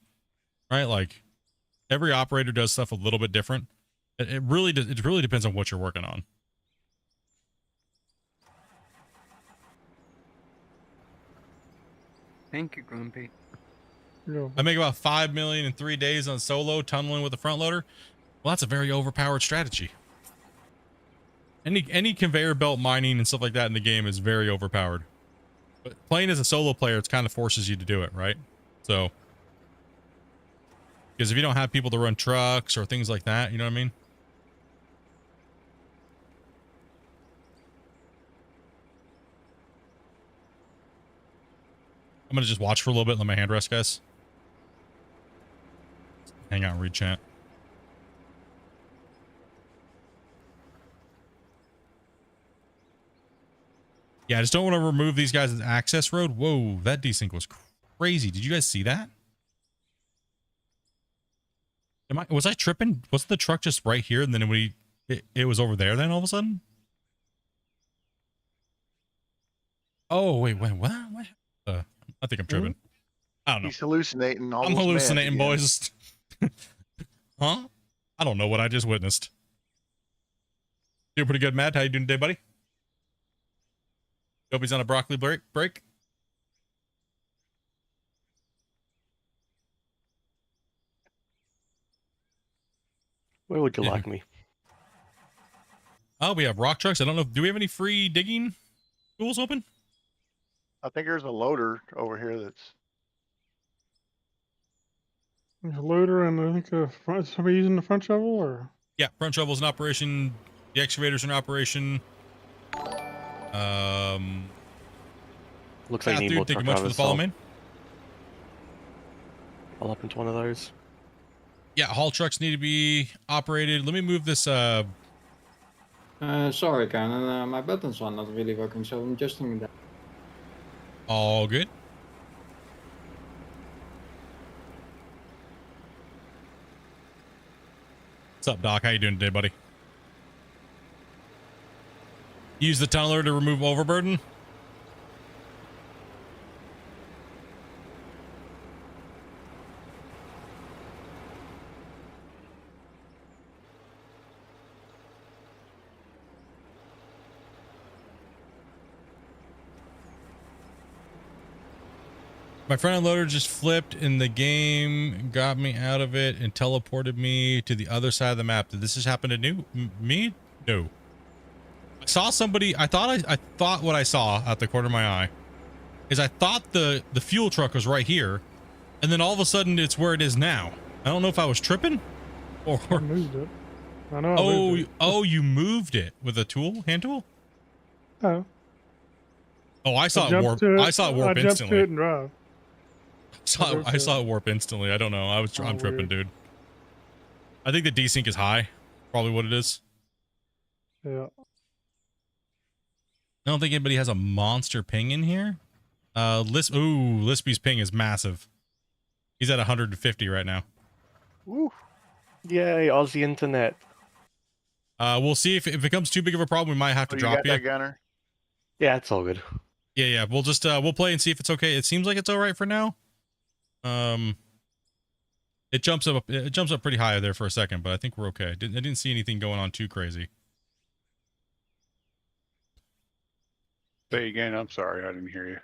A: Right, like every operator does stuff a little bit different. It really depends on what you're working on.
C: Thank you, Grumpy.
D: Yeah.
A: I make about 5 million in 3 days on solo tunneling with a front loader. Well, that's a very overpowered strategy. Any conveyor belt mining and stuff like that in the game is very overpowered. But playing as a solo player, it kind of forces you to do it, right? So, because if you don't have people to run trucks or things like that, you know what I mean? I'm going to just watch for a little bit and let my hand rest, guys. Hang out and read chat. Yeah, I just don't want to remove these guys as access road. Whoa, that desync was crazy. Did you guys see that? Was I tripping? Wasn't the truck just right here and then it was over there then all of a sudden? Oh, wait, what? I think I'm tripping. I don't know.
B: He's hallucinating.
A: I'm hallucinating, boys. Huh? I don't know what I just witnessed. Doing pretty good, Matt. How you doing today, buddy? Hope he's on a broccoli break.
I: Where would you like me?
A: Oh, we have rock trucks. I don't know. Do we have any free digging tools open?
B: I think there's a loader over here that's.
D: There's a loader and I think somebody using the front shovel or?
A: Yeah, front shovel's in operation. The excavator's in operation.
I: Looks like you need more
A: thank you
I: truck
A: much for the
I: drivers,
A: follow,
I: so
A: man.
I: I'll up into one of those.
A: Yeah, haul trucks need to be operated. Let me move this.
J: Sorry, Canon. My buttons are not really working, so I'm just doing that.
A: All good. What's up, Doc? How you doing today, buddy? Use the tunneler to remove overburden. My front end loader just flipped in the game, got me out of it, and teleported me to the other side of the map. Did this just happen to me? No. I saw somebody. I thought what I saw at the corner of my eye is I thought the fuel truck was right here, and then all of a sudden it's where it is now. I don't know if I was tripping or
D: I moved it. I know. I moved it.
A: Oh, you moved it with a hand tool?
D: Oh.
A: Oh, I saw it warp. I saw it warp
D: I
A: instantly.
D: jumped to it and drive.
A: I saw it warp instantly. I don't know. I'm tripping,
D: weird.
A: dude. I think the desync is high. Probably what it is.
D: Yeah.
A: I don't think anybody has a monster ping in here. Lispy's ping is massive. He's at 150 right now.
B: Woo.
I: Yay, Aussie internet.
A: We'll see if it becomes too big of a problem. We might have to
B: You
A: drop
B: got
A: you.
B: that, Gunner?
I: Yeah, it's all good.
A: Yeah. We'll just we'll play and see if it's okay. It seems like it's all right for now. It jumps up pretty high there for a second, but I think we're okay. I didn't see anything going on too crazy.
F: Say again. I'm sorry, I didn't hear you.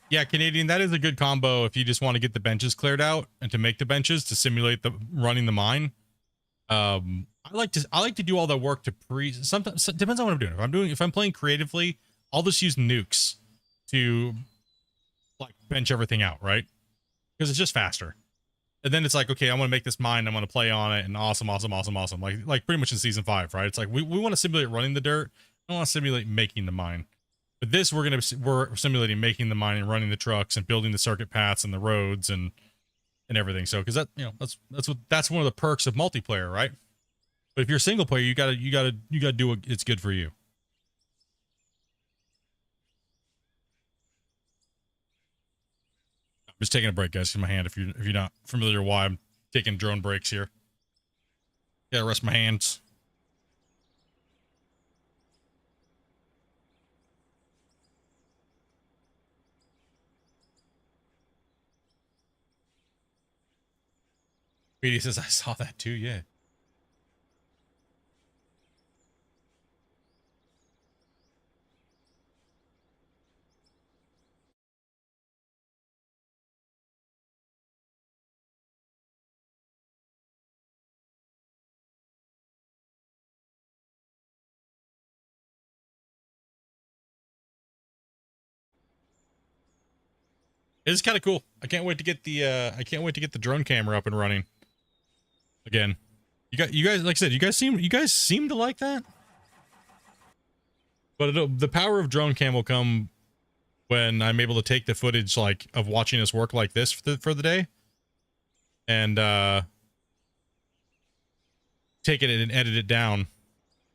A: Yeah, Canadian, that is a good combo if you just want to get the benches cleared out and to make the benches to simulate the running the mine. I like to do all that work to sometimes depends on what I'm doing. If I'm playing creatively, I'll just use nukes to like bench everything out, right? Because it's just faster. And then it's like, okay, I want to make this mine, I'm going to play on it, and awesome. Like pretty much in season 5, right? It's like we want to simulate running the dirt. I don't want to simulate making the mine. But this we're simulating making the mine and running the trucks and building the circuit paths and the roads and everything. So because that's one of the perks of multiplayer, right? But if you're single player, you gotta do what it's good for you. I'm just taking a break, guys, in my hand. If you're not familiar why I'm taking drone breaks here. Gotta rest my hands. Petey says, I saw that too, yeah. It's kind of cool. I can't wait to get the drone camera up and running again. You guys, like I said, you guys seem to like that. But the power of drone cam will come when I'm able to take the footage like of watching us work like this for the day, and take it and edit it down.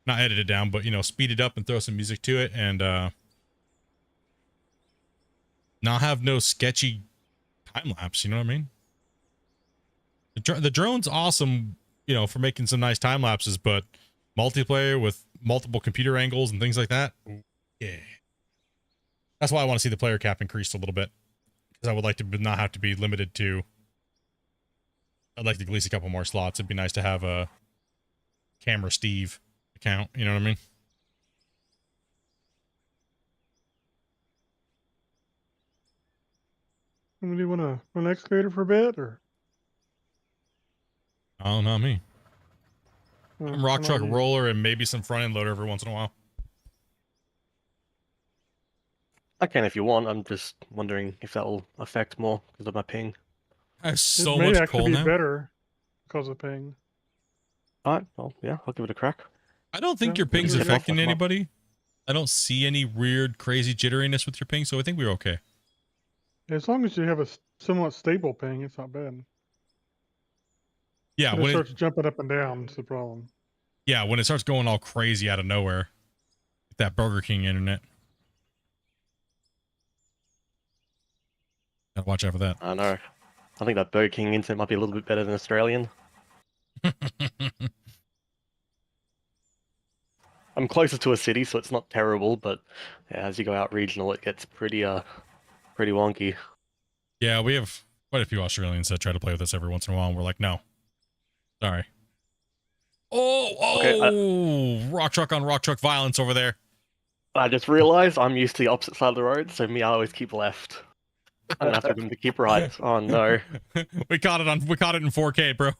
A: Not edit it down, but you know, speed it up and throw some music to it, and not have no sketchy time lapse. You know what I mean? The drone's awesome, you know, for making some nice time lapses, but multiplayer with multiple computer angles and things like that, yeah. That's why I want to see the player cap increased a little bit, because I would like to not have to be limited to. I'd like to at least a couple more slots. It'd be nice to have a Camera Steve account. You know what I mean?
D: Do you want to run an excavator for a bit, or?
A: Oh, not me. I'm rock truck
D: you.
A: roller and maybe some front end loader every once in a while.
I: I can if you want. I'm just wondering if that will affect more because of my ping.
A: I have so
D: It may
A: much
D: actually
A: coal
D: be
A: now.
D: better because of ping.
I: Alright, well, yeah, I'll give it a crack.
A: I don't think
D: Yeah,
A: your ping's
D: give it a
A: affecting
I: go.
A: anybody. I don't see any weird, crazy jitteriness with your ping, so I think we're okay.
D: As long as you have a somewhat stable ping, it's not bad.
A: Yeah,
D: But it
A: when
D: starts jumping up and down, it's the problem.
A: when it starts going all crazy out of nowhere, that Burger King internet. Gotta watch out for that.
I: I know. I think that Burger King internet might be a little bit better than Australian. I'm closer to a city, so it's not terrible, but yeah, as you go out regional, it gets pretty wonky.
A: Yeah, we have quite a few Australians that try to play with us every once in a while, and we're like, no. Sorry.
I: Okay,
A: rock truck on rock truck violence over there.
I: I just realized I'm used to the opposite side of the road, so I always keep left. I don't have to to keep right. Oh no.
A: we caught it in 4K, bro.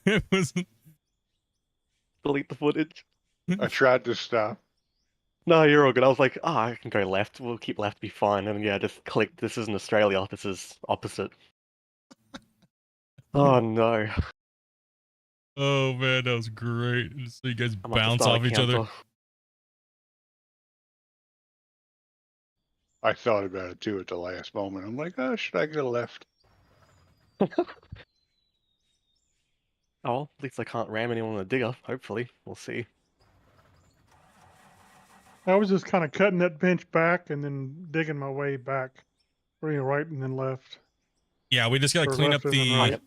A: It was
I: Delete the footage.
F: I tried to stop.
I: No, you're all good. I was like, I can go left. We'll keep left, be fine. And yeah, just click. This isn't Australia. This is opposite. Oh no.
A: Oh man, that was great. So you guys
I: I might have to
A: bounce
I: start
A: off
I: a
A: each other.
I: camper.
F: I thought about it too at the last moment. I'm like, oh, should I go left?
I: Oh, at least I can't ram anyone with a digger. Hopefully, we'll see.
D: I was just kind of cutting that bench back and then digging my way back, right and then left.
A: Yeah, we just gotta
D: Or
A: clean up
D: left and then
A: the.
D: right.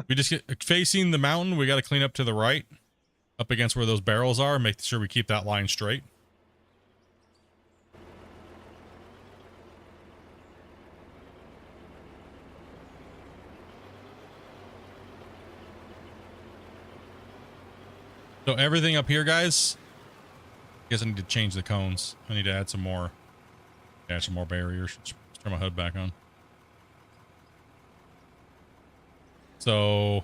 A: We just get facing the mountain. We gotta clean up to the right, up against where those barrels are. Make sure we keep that line straight. So everything up here, guys. I guess I need to change the cones. I need to add some more. Add some more barriers. Let's turn my hood back on. So.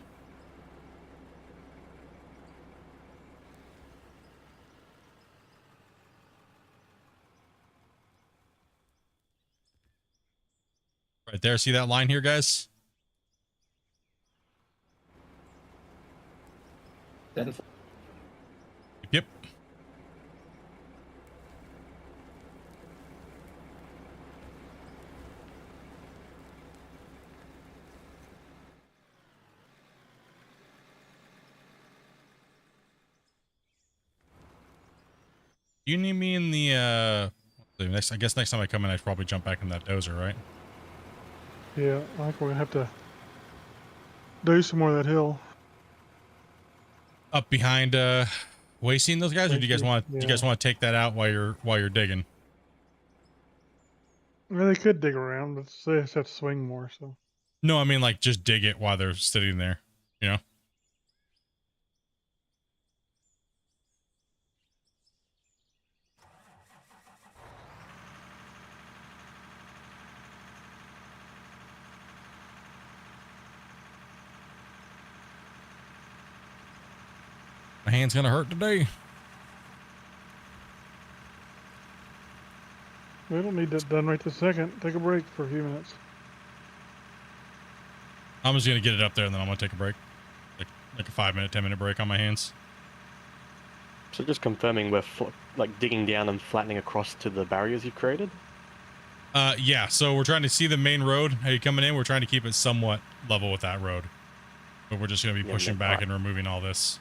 A: Right there. See that line here, guys?
J: Then
A: Yep. You need me in the I guess next time I come in, I should probably jump back in that dozer, right?
D: Yeah, I think we're gonna have to do some more of that hill.
A: Up behind wasting those guys, or do you guys want do you guys want to take that out while you're digging?
D: Well, they could dig around, but they just have to swing more. So
A: No, I mean like just dig it while they're sitting there, you know? My hand's gonna hurt today.
D: we don't need that done right this second. Take a break for a few minutes.
A: I'm just gonna get it up there and then I'm gonna take a break, like a 5-minute, 10-minute break on my hands.
I: So just confirming we're like digging down and flattening across to the barriers you've created?
A: Yeah, so we're trying to see the main road. How you coming in? We're trying to keep it somewhat level with that road. But we're just going to be pushing back and removing all this.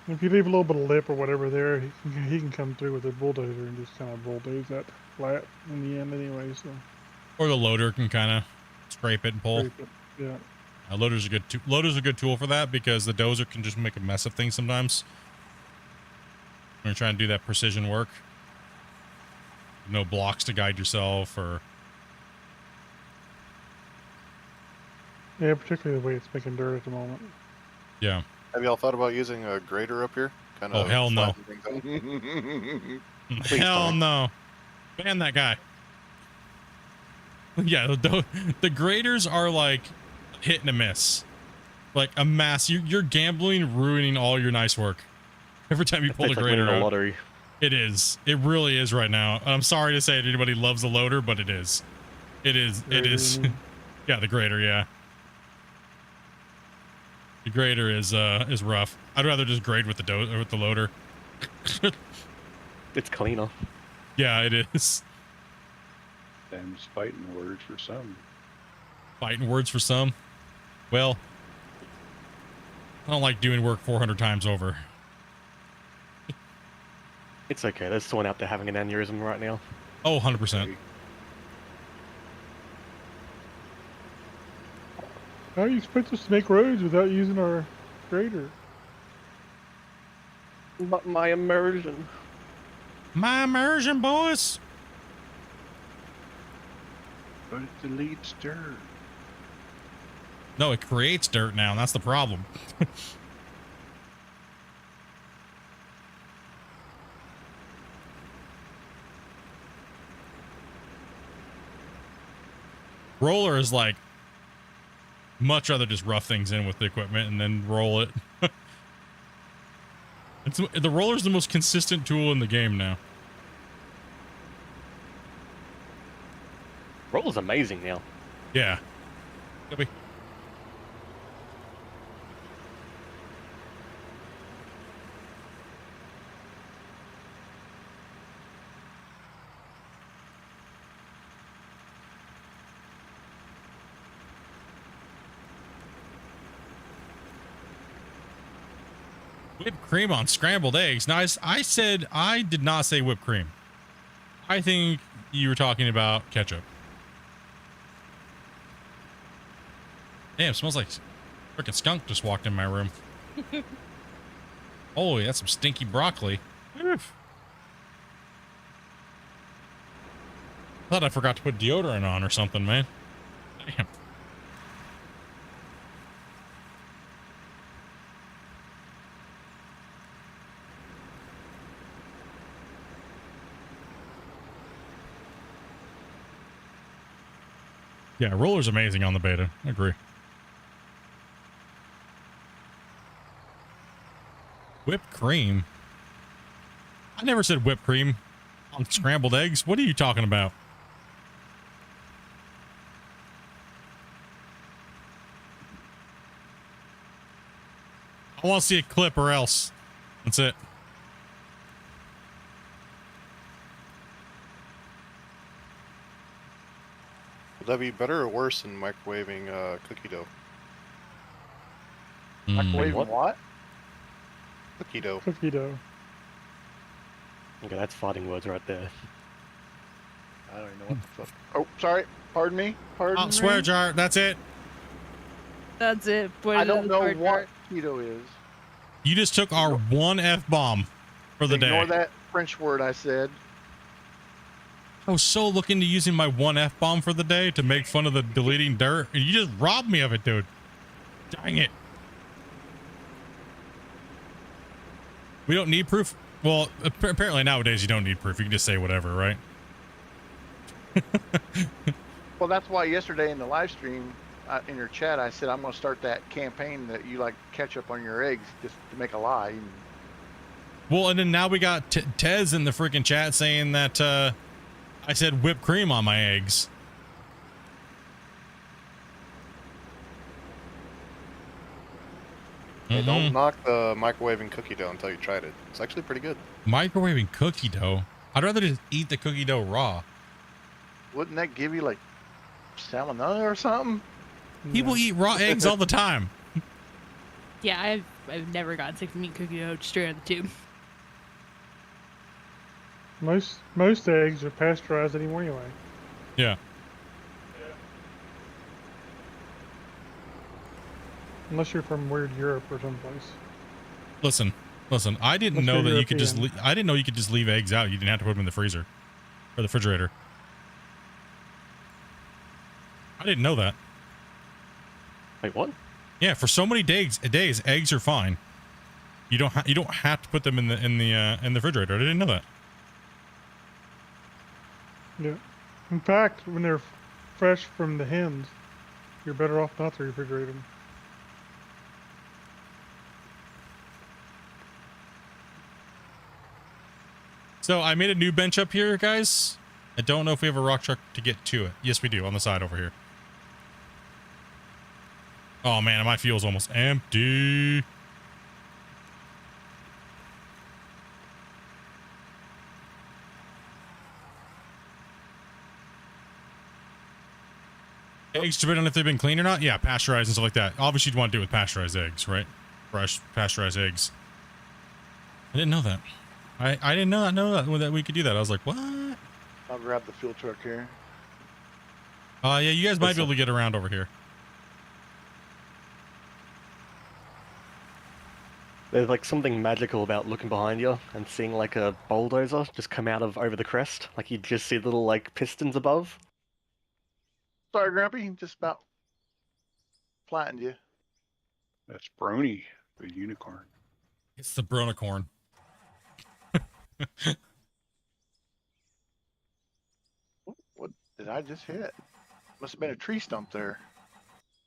D: If you leave a little bit of lip or whatever there, he can come through with a bulldozer and just kind of bulldoze that flat in the end anyway. So.
A: Or the loader can kind of scrape it and pull.
D: Yeah.
A: Loader's a good tool for that because the dozer can just make a mess of things sometimes. When you're trying to do that precision work. No blocks to guide yourself or...
D: Yeah, particularly the way it's making dirt at the moment.
A: Yeah.
H: Have y'all thought about using a grader up here? Kind
A: of hell no. Hell no. Ban that guy. Yeah, the graders are like hit and a miss. Like a mass. You're gambling, ruining all your nice work. Every time you pull the grader out.
I: Lottery.
A: It is. It really is right now. I'm sorry to say that anybody loves the loader, but it is. It is. It is. Yeah, the grader, yeah. The grader is rough. I'd rather just grade with the loader.
I: It's cleaner.
A: Yeah, it is.
F: Them's fighting words for some.
A: Fighting words for some. Well, I don't like doing work 400 times over.
I: It's okay. There's someone out there having an aneurysm right now.
A: Oh, 100%.
D: How do you expect us to make roads without using our grader?
I: But my immersion.
A: My immersion, boys.
F: But it deletes dirt.
A: No, it creates dirt now, and that's the problem. Roller is like, much rather just rough things in with the equipment and then roll it. The roller's the most consistent tool in the game now.
I: Roller's amazing now.
A: Yeah. Copy. Whipped cream on scrambled eggs. Now, I did not say whipped cream. I think you were talking about ketchup. Damn, smells like freaking skunk just walked in my room. Holy, that's some stinky broccoli. Oof. Thought I forgot to put deodorant on or something, man. Damn. Yeah, roller's amazing on the beta. I agree. Whipped cream? I never said whipped cream on scrambled eggs. What are you talking about? I want to see a clip or else. That's it.
H: Would that be better or worse than microwaving cookie dough?
B: Microwaving what?
H: Cookie dough.
D: Cookie dough.
I: Okay, that's fighting words right there.
B: I don't even know what the fuck. Oh, sorry. Pardon me. Pardon me.
A: Swear jar. That's it.
E: That's it. Put
B: I
E: it
B: don't
E: in
B: know
E: the
B: what keto is.
A: You just took our one F-bomb for the
B: Ignore
A: day.
B: that French word I said.
A: I was so looking to using my one F-bomb for the day to make fun of the deleting dirt, and you just robbed me of it, dude. Dang it. We don't need proof? Well, apparently nowadays you don't need proof. You can just say whatever, right?
B: Well, that's why yesterday in the live stream, in your chat, I said I'm going to start that campaign that you like ketchup on your eggs just to make a lie. And
A: Well, and then now we got Tez in the freaking chat saying that I said whipped cream on my eggs.
H: Hey, don't knock the microwaving cookie dough until you tried it. It's actually pretty good.
A: Microwaving cookie dough? I'd rather just eat the cookie dough raw.
B: Wouldn't that give you like salmonella or something?
A: People eat raw eggs all the time.
E: Yeah, I've never gotten sick from eating cookie dough straight out of the tube.
D: Most eggs are pasteurized anymore anyway.
A: Yeah.
D: Unless you're from weird Europe or someplace.
A: Listen. I didn't
D: Unless
A: know
D: you're
A: that you could just.
D: European.
A: I didn't know you could just leave eggs out. You didn't have to put them in the freezer or the refrigerator. I didn't know that.
I: Wait, what?
A: Yeah, for so many days, eggs are fine. You don't have to put them in the refrigerator. I didn't know that.
D: Yeah. In fact, when they're fresh from the hens, you're better off not to refrigerate them.
A: So I made a new bench up here, guys. I don't know if we have a rock truck to get to it. Yes, we do, on the side over here. Oh man, my fuel's almost empty. Eggs depending on if they've been cleaned or not. Yeah, pasteurized and stuff like that. Obviously, you'd want to do it with pasteurized eggs, right? Fresh pasteurized eggs. I didn't know that. I didn't know that we could do that. I was like, what?
B: I'll grab the fuel truck here.
A: Yeah, you guys might be able to get around over here.
I: There's like something magical about looking behind you and seeing like a bulldozer just come out of over the crest. Like you just see little like pistons above.
B: Sorry, Grumpy. Just about flattened you.
F: That's Brony, the unicorn.
A: It's the Bronicorn.
B: What did I just hit? Must have been a tree stump there.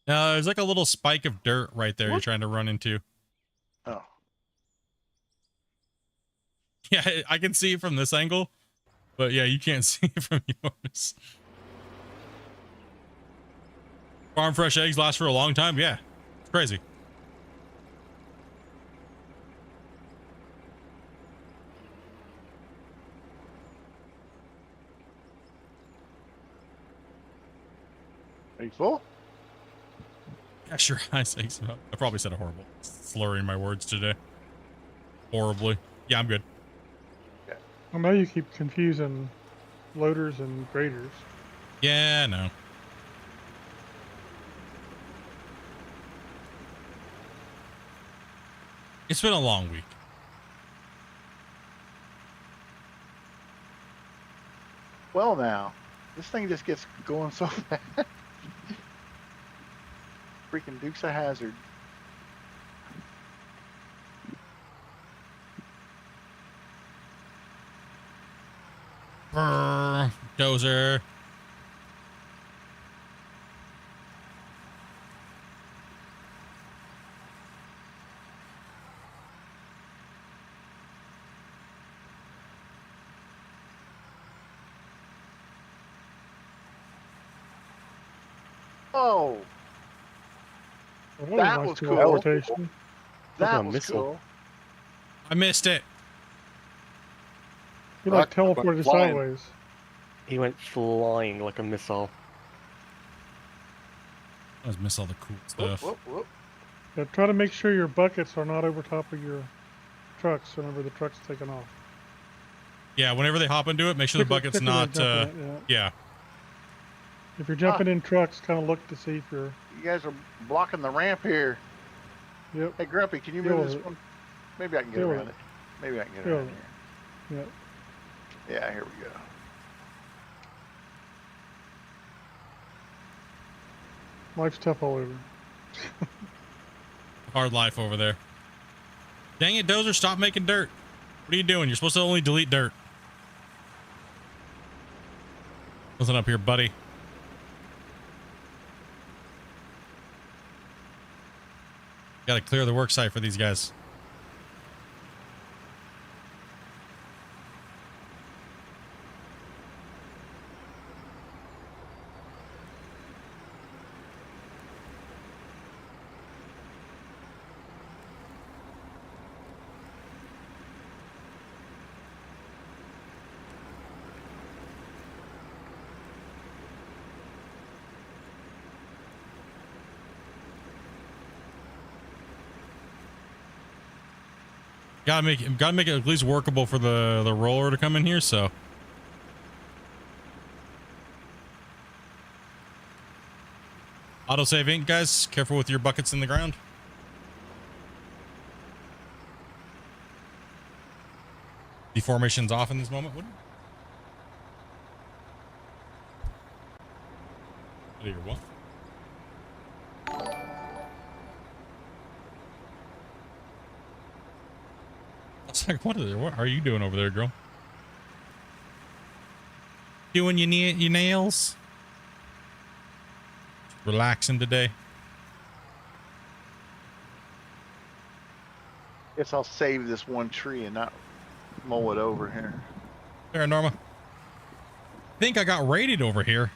A: There's like a little spike of dirt right there you're trying to run into.
B: Oh.
A: Yeah, I can see it from this angle, but yeah, you can't see it from yours. Farm fresh eggs last for a long time. Yeah, it's crazy.
B: Are you full?
A: Yeah, sure. I probably said a horrible slur in my words today. Horribly. Yeah, I'm good.
D: Well, now you keep confusing loaders and graders.
A: Yeah, no. It's been a long week.
B: Well, now this thing just gets going so fast. Freaking Dukes of Hazzard.
A: Brr, Dozer.
B: Oh,
D: Well,
B: that
D: nice
B: was cool.
D: teleportation.
B: that
I: a
B: was
I: missile.
B: cool.
A: I missed it.
D: You like
F: Rock
D: teleported
F: flying.
D: sideways.
I: He went flying like a missile.
A: I just miss all the cool
B: Whoop,
A: stuff.
B: whoop, whoop.
D: Yeah, try to make sure your buckets are not over top of your trucks whenever the truck's taking off.
A: Yeah, whenever they hop into it, make sure the bucket's
D: Particularly
A: not.
D: jumping in, yeah.
A: Yeah.
D: If you're jumping in trucks, kind of look to see if you're.
B: You guys are blocking the ramp here.
D: Yep.
B: Hey, Grumpy, can you
D: Deal
B: move
D: with
B: this
D: it.
B: one? Maybe I can get
D: Deal with
B: around
D: it.
B: it. Maybe I can get
D: Deal
B: around
D: with
B: here.
D: Yep.
B: Yeah, here we go.
D: Life's tough all over.
A: Hard life over there. Dang it, Dozer, stop making dirt. What are you doing? You're supposed to only delete dirt. Listen up here, buddy. Gotta clear the work site for these guys. Gotta make it at least workable for the roller to come in here. So. Autosave ink, guys. Careful with your buckets in the ground. Deformation's off in this moment. What are you, what? I was like, what are you doing over there, girl? Doing your nails? Relaxing today.
B: Guess I'll save this one tree and not mow it over here.
A: There, Norma. I think I got raided over here.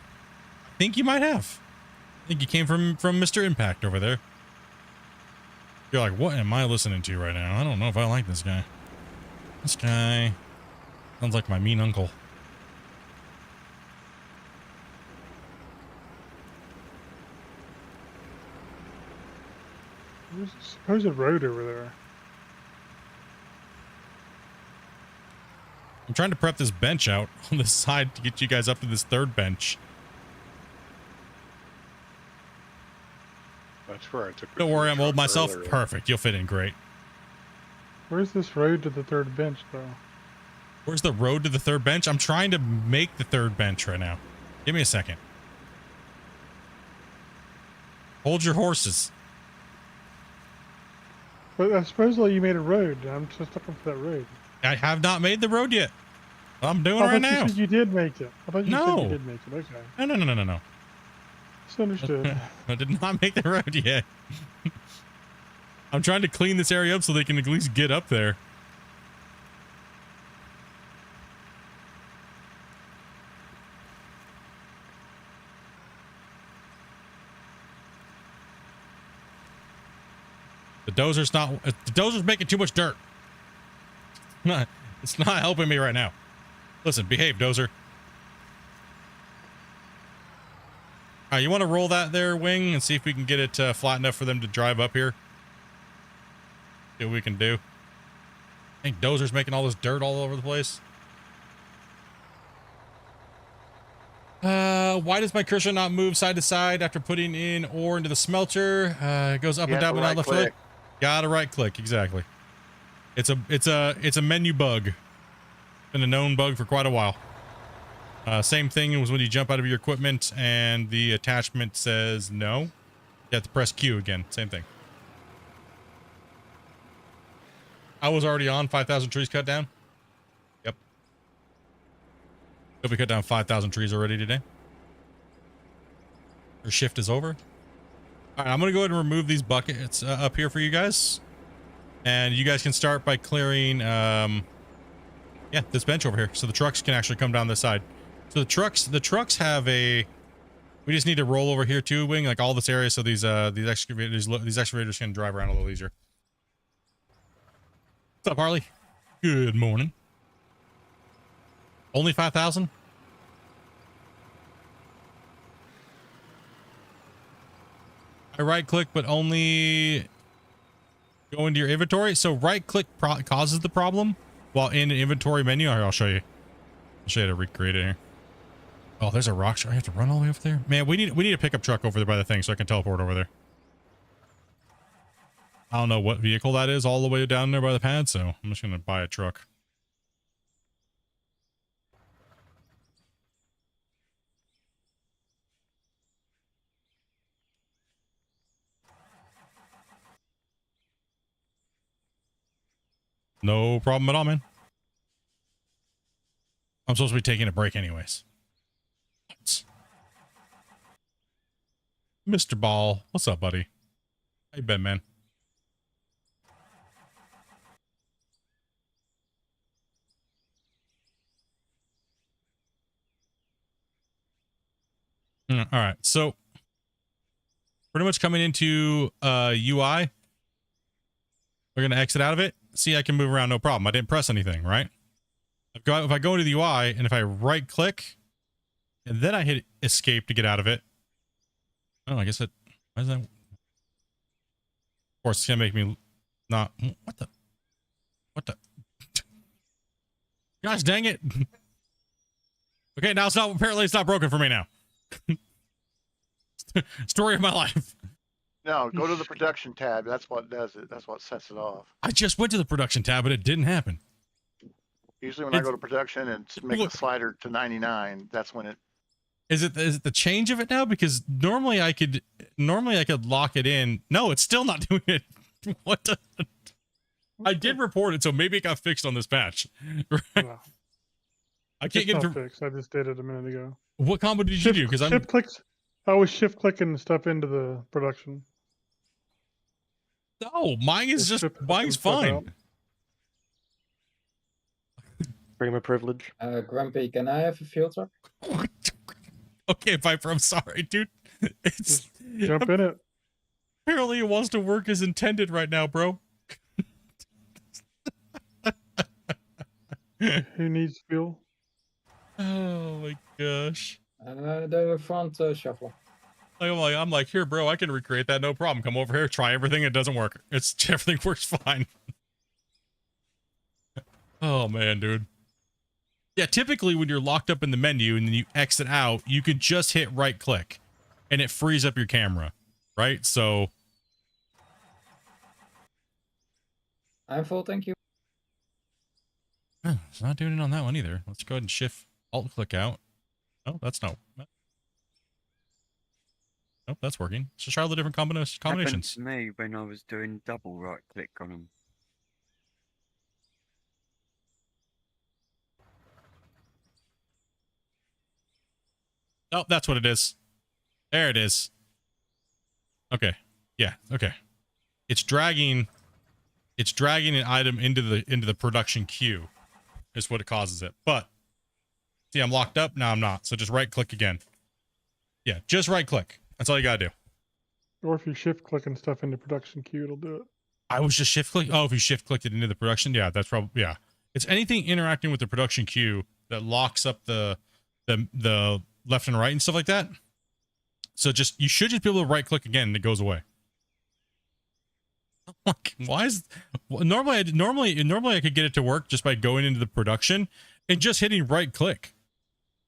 A: I think you might have. I think you came from Mr. Impact over there. You're like, what am I listening to right now? I don't know if I like this guy. This guy sounds like my mean uncle.
D: There's a supposed road over there.
A: I'm trying to prep this bench out on this side to get you guys up to this third bench.
F: That's where I took.
A: Don't worry, I'm old myself.
F: Earlier.
A: Perfect. You'll fit in great.
D: Where's this road to the third bench, though?
A: Where's the road to the third bench? I'm trying to make the third bench right now. Give me a second. Hold your horses.
D: But supposedly you made a road. I'm just looking for that road.
A: I have not made the road yet. I'm doing
D: I
A: it right
D: thought you
A: now.
D: said you did make it. I thought you said
A: No.
D: you did make it. Okay.
A: No.
D: Misunderstood.
A: I did not make the road yet. I'm trying to clean this area up so they can at least get up there. The dozer's making too much dirt. It's not helping me right now. Listen, behave, Dozer. All right, you want to roll that there, Wing, and see if we can get it flat enough for them to drive up here? See what we can do. I think Dozer's making all this dirt all over the place. Why does my cursor not move side to side after putting in ore into the smelter? It goes up and down, but not left click. Gotta right click, exactly. It's a menu bug. Been a known bug for quite a while. Same thing was when you jump out of your equipment and the attachment says no. You have to press Q again. Same thing. I was already on 5,000 trees cut down. Yep. So we cut down 5,000 trees already today. Your shift is over. All right, I'm going to go ahead and remove these buckets up here for you guys. And you guys can start by clearing, yeah, this bench over here. So the trucks can actually come down this side. So the trucks have a, we just need to roll over here too, Wing, like all this area. So these excavators can drive around a little easier. What's up, Harley? Good morning. Only 5,000? I right click, but only go into your inventory. So right click causes the problem while in an inventory menu. I'll show you. I'll show you how to recreate it here. Oh, there's a rock. I have to run all the way over there. Man, we need a pickup truck over there by the thing so I can teleport over there. I don't know what vehicle that is all the way down there by the pad, so I'm just gonna buy a truck. No problem at all, man. I'm supposed to be taking a break anyways. Mr. Ball, what's up, buddy? How you been, man? All right, so pretty much coming into UI. We're gonna exit out of it. See, I can move around, no problem. I didn't press anything, right? If I go into the UI and if I right click and then I hit escape to get out of it. Oh, I guess it. Why is that? Of course, it's gonna make me not. What the? What the? Gosh dang it. Okay, now apparently it's not broken for me now. Story of my life.
B: No, go to the production tab. That's what does it. That's what sets it off.
A: I just went to the production tab, but it didn't happen.
B: Usually when I go to production and make the slider to 99, that's when it.
A: Is it the change of it now? Because normally I could lock it in. No, it's still not doing it. What the? I did report it, so maybe it got fixed on this patch. Right?
D: No,
A: I can't get
D: it's
A: it
D: not
A: to.
D: fixed. I just did it a minute ago.
A: What combo did you do? Because I'm
D: shift clicks. I was shift clicking stuff into the production.
A: no, mine is just mine's fine.
I: Freedom of privilege.
J: Grumpy, can I have a filter?
A: Okay, Viper, I'm sorry, dude. It's
D: Jump in it.
A: apparently it wants to work as intended right now, bro.
D: Who needs fuel?
A: Oh my gosh.
J: The front shuffler.
A: I'm like, here, bro, I can recreate that, no problem. Come over here, try everything, it doesn't work. Everything works fine. Oh man, dude. Yeah, typically when you're locked up in the menu and then you exit out, you could just hit right click and it frees up your camera, right? So
J: I'm full, thank you.
A: it's not doing it on that one either. Let's go ahead and shift alt click out. Oh, that's no. Nope, that's working. Let's just try all the different combinations.
C: Happened to me when I was doing double right click on them.
A: Oh, that's what it is. There it is. Okay. Yeah, okay. It's dragging an item into the production queue is what it causes it. But see, I'm locked up. Now I'm not. So just right click again. Yeah, just right click. That's all you gotta do.
D: Or if you shift clicking stuff into production queue, it'll do it.
A: I was just shift click. Oh, if you shift clicked it into the production, yeah, that's probably, yeah. It's anything interacting with the production queue that locks up the left and right and stuff like that. So just, you should just be able to right click again and it goes away. Why is, normally I could get it to work just by going into the production and just hitting right click.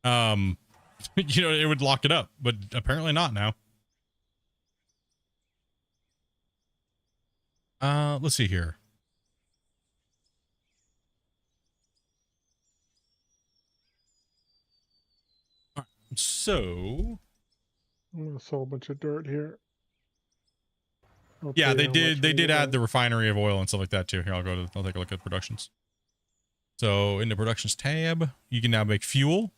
A: You know, it would lock it up, but apparently not now. Let's see here. All right, so
D: I'm gonna sell a bunch of dirt here.
A: yeah, they
D: Okay,
A: did add the refinery of oil and stuff like that too. Here, I'll take a look at productions. So in the productions tab, you can now make fuel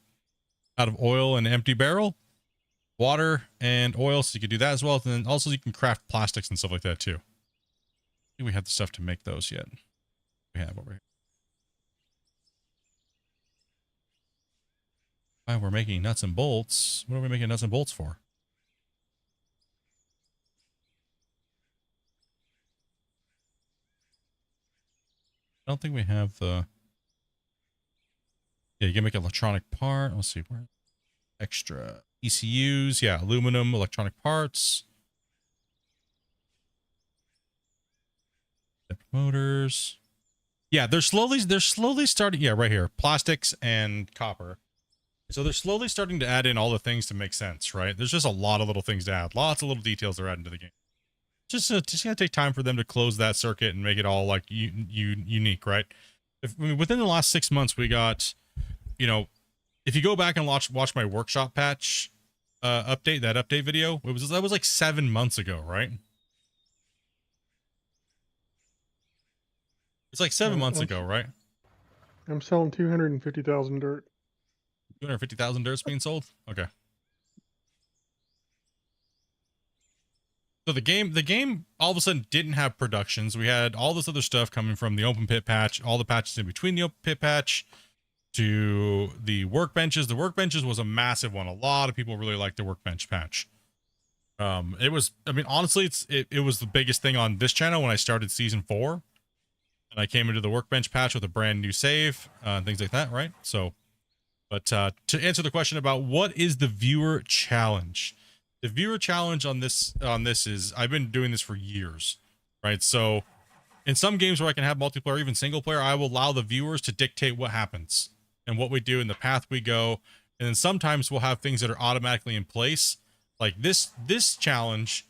A: out of oil and empty barrel, water and oil. So you can do that as well. And then also you can craft plastics and stuff like that too. I think we have the stuff to make those yet. We have over here. Wow, we're making nuts and bolts. What are we making nuts and bolts for? I don't think we have the... Yeah, you can make an electronic part. Let's see, where extra ECUs. Yeah, aluminum, electronic parts. Motors. Yeah, they're slowly starting. Yeah, right here, plastics and copper. So they're slowly starting to add in all the things to make sense, right? There's just a lot of little things to add. Lots of little details they're adding to the game. Just gonna take time for them to close that circuit and make it all like unique, right? I mean, within the last 6 months, we got, you know, if you go back and watch my workshop patch update, that update video, that was like 7 months ago, right? It's like 7 months ago, right?
D: I'm selling 250,000 dirt.
A: 250,000 dirt's being sold? Okay. So the game all of a sudden didn't have productions. We had all this other stuff coming from the open pit patch, all the patches in between the open pit patch to the workbenches. The workbenches was a massive one. A lot of people really liked the workbench patch. It was, I mean, honestly, it was the biggest thing on this channel when I started season 4. And I came into the workbench patch with a brand new save, things like that, right? So, but to answer the question about what is the viewer challenge, the viewer challenge on this is, I've been doing this for years, right? So in some games where I can have multiplayer, even single player, I will allow the viewers to dictate what happens and what we do and the path we go. And then sometimes we'll have things that are automatically in place. Like this challenge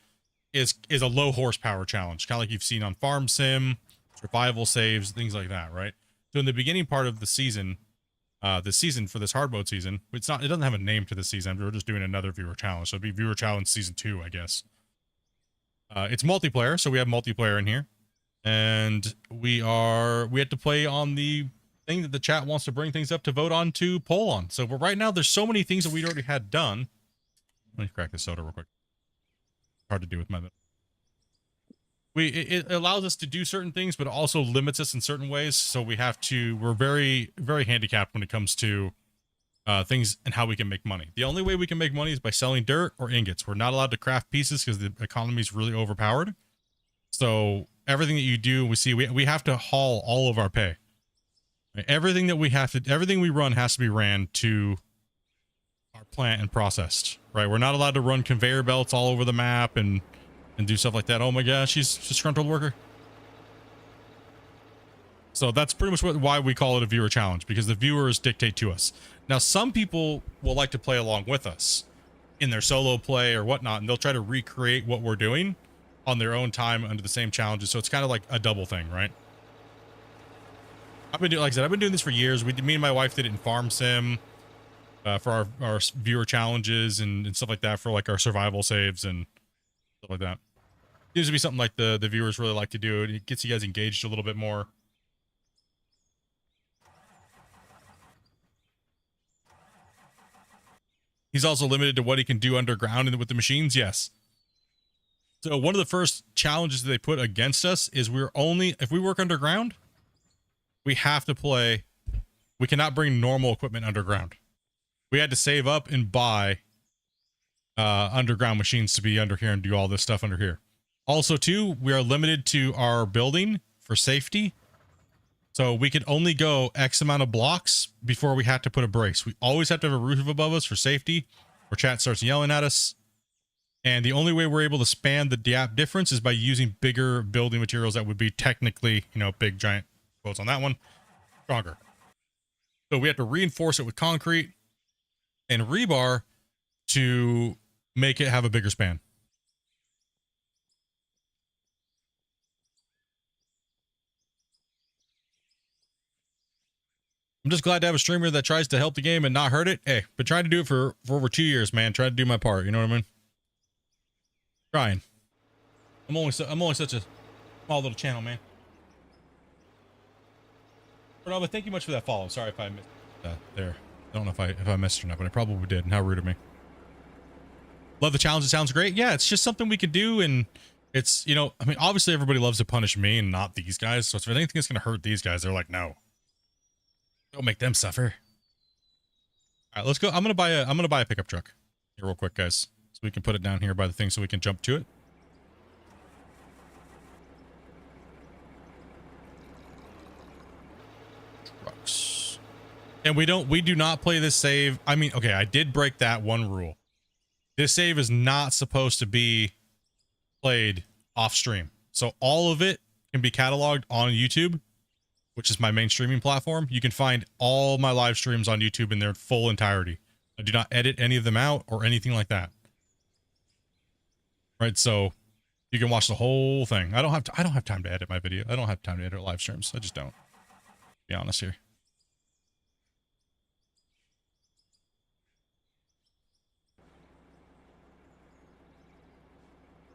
A: is a low horsepower challenge, kind of like you've seen on Farm Sim, survival saves, things like that, right? So in the beginning part of the season for this hard mode season, it doesn't have a name to the season. We're just doing another viewer challenge. So it'd be viewer challenge season 2, I guess. It's multiplayer, so we have multiplayer in here. And we had to play on the thing that the chat wants to bring things up to vote on to poll on. So right now there's so many things that we already had done. Let me crack this soda real quick. Hard to do with my it allows us to do certain things, but also limits us in certain ways. So we're very, very handicapped when it comes to things and how we can make money. The only way we can make money is by selling dirt or ingots. We're not allowed to craft pieces because the economy is really overpowered. So everything that you do, we have to haul all of our pay. Everything we run has to be ran to our plant and processed, right? We're not allowed to run conveyor belts all over the map and do stuff like that. Oh my gosh, she's a disgruntled worker. So that's pretty much why we call it a viewer challenge, because the viewers dictate to us. Now, some people will like to play along with us in their solo play or whatnot, and they'll try to recreate what we're doing on their own time under the same challenges. So it's kind of like a double thing, right? Like I said, I've been doing this for years. Me and my wife did it in Farm Sim for our viewer challenges and stuff like that, for like our survival saves and stuff like that. Seems to be something like the viewers really like to do. It gets you guys engaged a little bit more. He's also limited to what he can do underground and with the machines. Yes. So one of the first challenges that they put against us is if we work underground, we have to play. We cannot bring normal equipment underground. We had to save up and buy underground machines to be under here and do all this stuff under here. Also, too, we are limited to our building for safety. So we could only go X amount of blocks before we had to put a brace. We always have to have a roof above us for safety, or chat starts yelling at us. And the only way we're able to span the gap difference is by using bigger building materials that would be technically, big giant quotes on that one, stronger. So we have to reinforce it with concrete and rebar to make it have a bigger span. I'm just glad to have a streamer that tries to help the game and not hurt it. Hey, been trying to do it for over 2 years, man. Trying to do my part. You know what I mean? Trying. I'm only such a small little channel, man. But thank you much for that follow. Sorry if I missed there. I don't know if I missed or not, but I probably did. And how rude of me. Love the challenge. It sounds great. Yeah, it's just something we could do, and it's obviously everybody loves to punish me and not these guys. So if anything is going to hurt these guys, they're like, no. Don't make them suffer. All right, let's go. I'm gonna buy a pickup truck here real quick, guys, so we can put it down here by the thing, so we can jump to it. Trucks. And we do not play this save. I mean, okay, I did break that one rule. This save is not supposed to be played off stream, so all of it can be cataloged on YouTube, which is my main streaming platform. You can find all my live streams on YouTube in their full entirety. I do not edit any of them out or anything like that. Right, so you can watch the whole thing. I don't have time to edit my video. I don't have time to edit live streams. I just don't. Be honest here.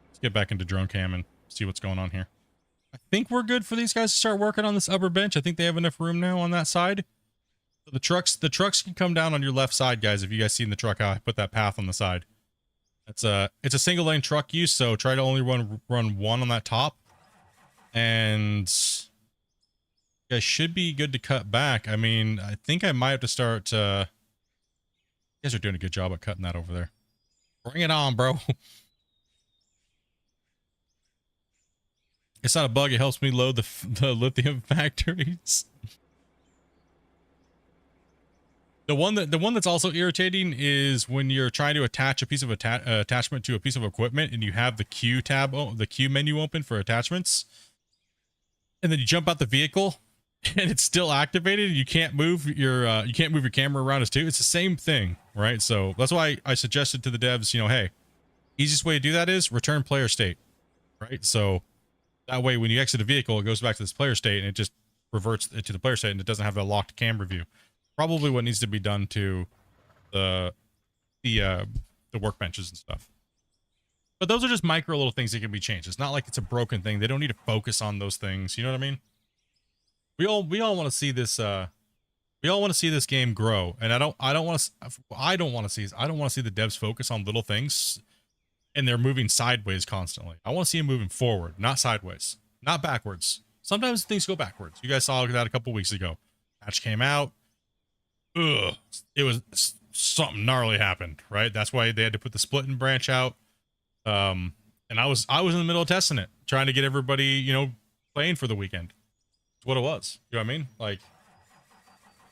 A: Let's get back into drone cam and see what's going on here. I think we're good for these guys to start working on this upper bench. I think they have enough room now on that side. So the trucks can come down on your left side, guys. If you guys seen the truck, how I put that path on the side. It's a single lane truck use, so try to only run one on that top. And you guys should be good to cut back. I mean, I think I might have to start. You guys are doing a good job at cutting that over there. Bring it on, bro. It's not a bug. It helps me load the lithium factories. The one that's also irritating is when you're trying to attach a piece of attachment to a piece of equipment and you have the Q tab, the Q menu open for attachments. and then you jump out the vehicle and it's still activated. You can't move your camera around as too. It's the same thing, right? So that's why I suggested to the devs, you know, hey, easiest way to do that is return player state, right? So that way, when you exit a vehicle, it goes back to this player state and it just reverts it to the player state and it doesn't have that locked camera view. Probably what needs to be done to the workbenches and stuff. But those are just micro little things that can be changed. It's not like it's a broken thing. They don't need to focus on those things. You know what I mean? We all want to see this. We all want to see this game grow, and I don't want to see the devs focus on little things, and they're moving sideways constantly. I want to see them moving forward, not sideways, not backwards. Sometimes things go backwards. You guys saw that a couple weeks ago. Patch came out. Ugh, it was something gnarly happened, right? That's why they had to put the splitting branch out. And I was in the middle of testing it, trying to get everybody, you know, playing for the weekend. That's what it was. You know what I mean? Like,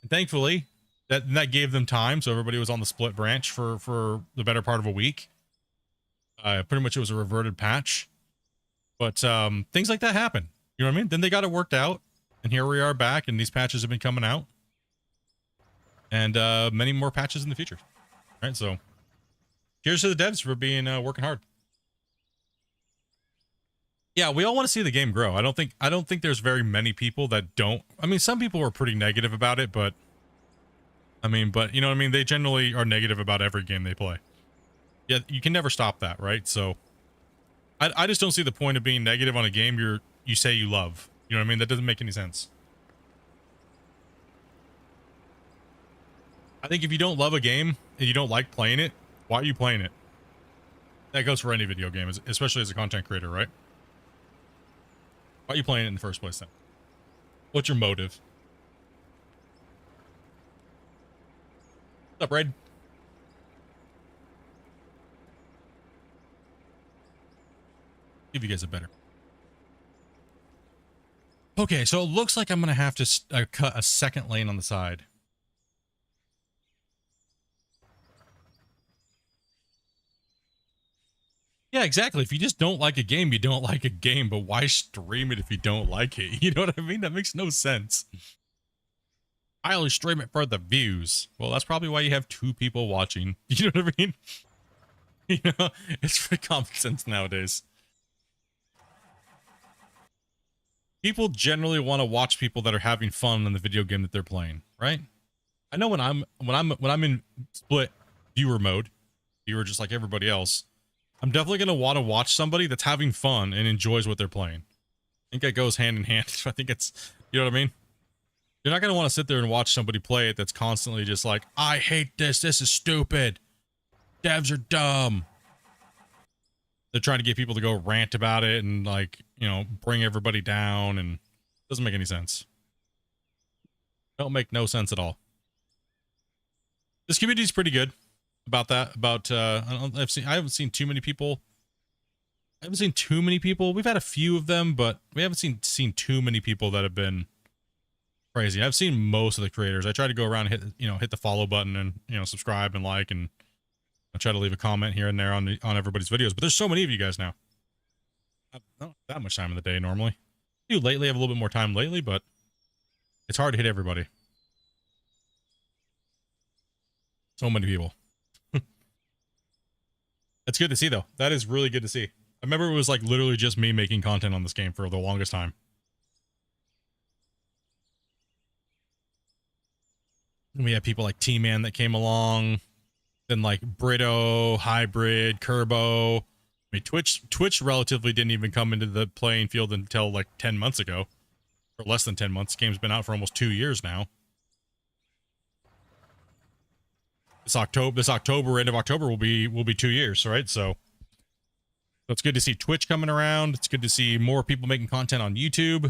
A: and thankfully that gave them time. So everybody was on the split branch for the better part of a week. Pretty much it was a reverted patch, but, things like that happen. You know what I mean? Then they got it worked out, and here we are back, and these patches have been coming out, and, many more patches in the future. All right. So cheers to the devs for being, working hard. Yeah, we all want to see the game grow. I don't think there's very many people that don't. I mean, some people are pretty negative about it, but you know what I mean? They generally are negative about every game they play. Yeah, you can never stop that, right? So I just don't see the point of being negative on a game you say you love. You know what I mean? That doesn't make any sense. I think if you don't love a game and you don't like playing it, why are you playing it? That goes for any video game, especially as a content creator, right? Why are you playing it in the first place then? What's your motive? What's up, Red? Give you guys a better. Okay, so it looks like I'm going to have to cut a second lane on the side. Yeah, exactly. If you just don't like a game, you don't like a game, but why stream it if you don't like it? You know what I mean? That makes no sense. I only stream it for the views. Well, that's probably why you have 2 people watching. You know what I mean? You know, it's for common sense nowadays. People generally want to watch people that are having fun in the video game that they're playing, right? I know when I'm in split viewer mode, viewer just like everybody else, I'm definitely going to want to watch somebody that's having fun and enjoys what they're playing. I think that goes hand in hand. I think it's, you know what I mean? You're not going to want to sit there and watch somebody play it that's constantly just like, I hate this. This is stupid. Devs are dumb. They're trying to get people to go rant about it and, like, you know, bring everybody down, and it doesn't make any sense. Don't make no sense at all. This community's pretty good about that. I haven't seen too many people. We've had a few of them, but we haven't seen too many people that have been crazy. I've seen most of the creators. I try to go around and hit the follow button and, you know, subscribe and like, and I try to leave a comment here and there on everybody's videos. But there's so many of you guys now. I don't have that much time in the day normally. I do lately. I have a little bit more time lately, but it's hard to hit everybody. So many people. It's good to see, though. That is really good to see. I remember it was like literally just me making content on this game for the longest time. And we had people like T-Man that came along. Then like Brito, Hybrid, Kerbo. I mean, Twitch relatively didn't even come into the playing field until like 10 months ago. Or less than 10 months. The game's been out for almost 2 years now. This October, end of October will be 2 years, right? So it's good to see Twitch coming around. It's good to see more people making content on YouTube. You know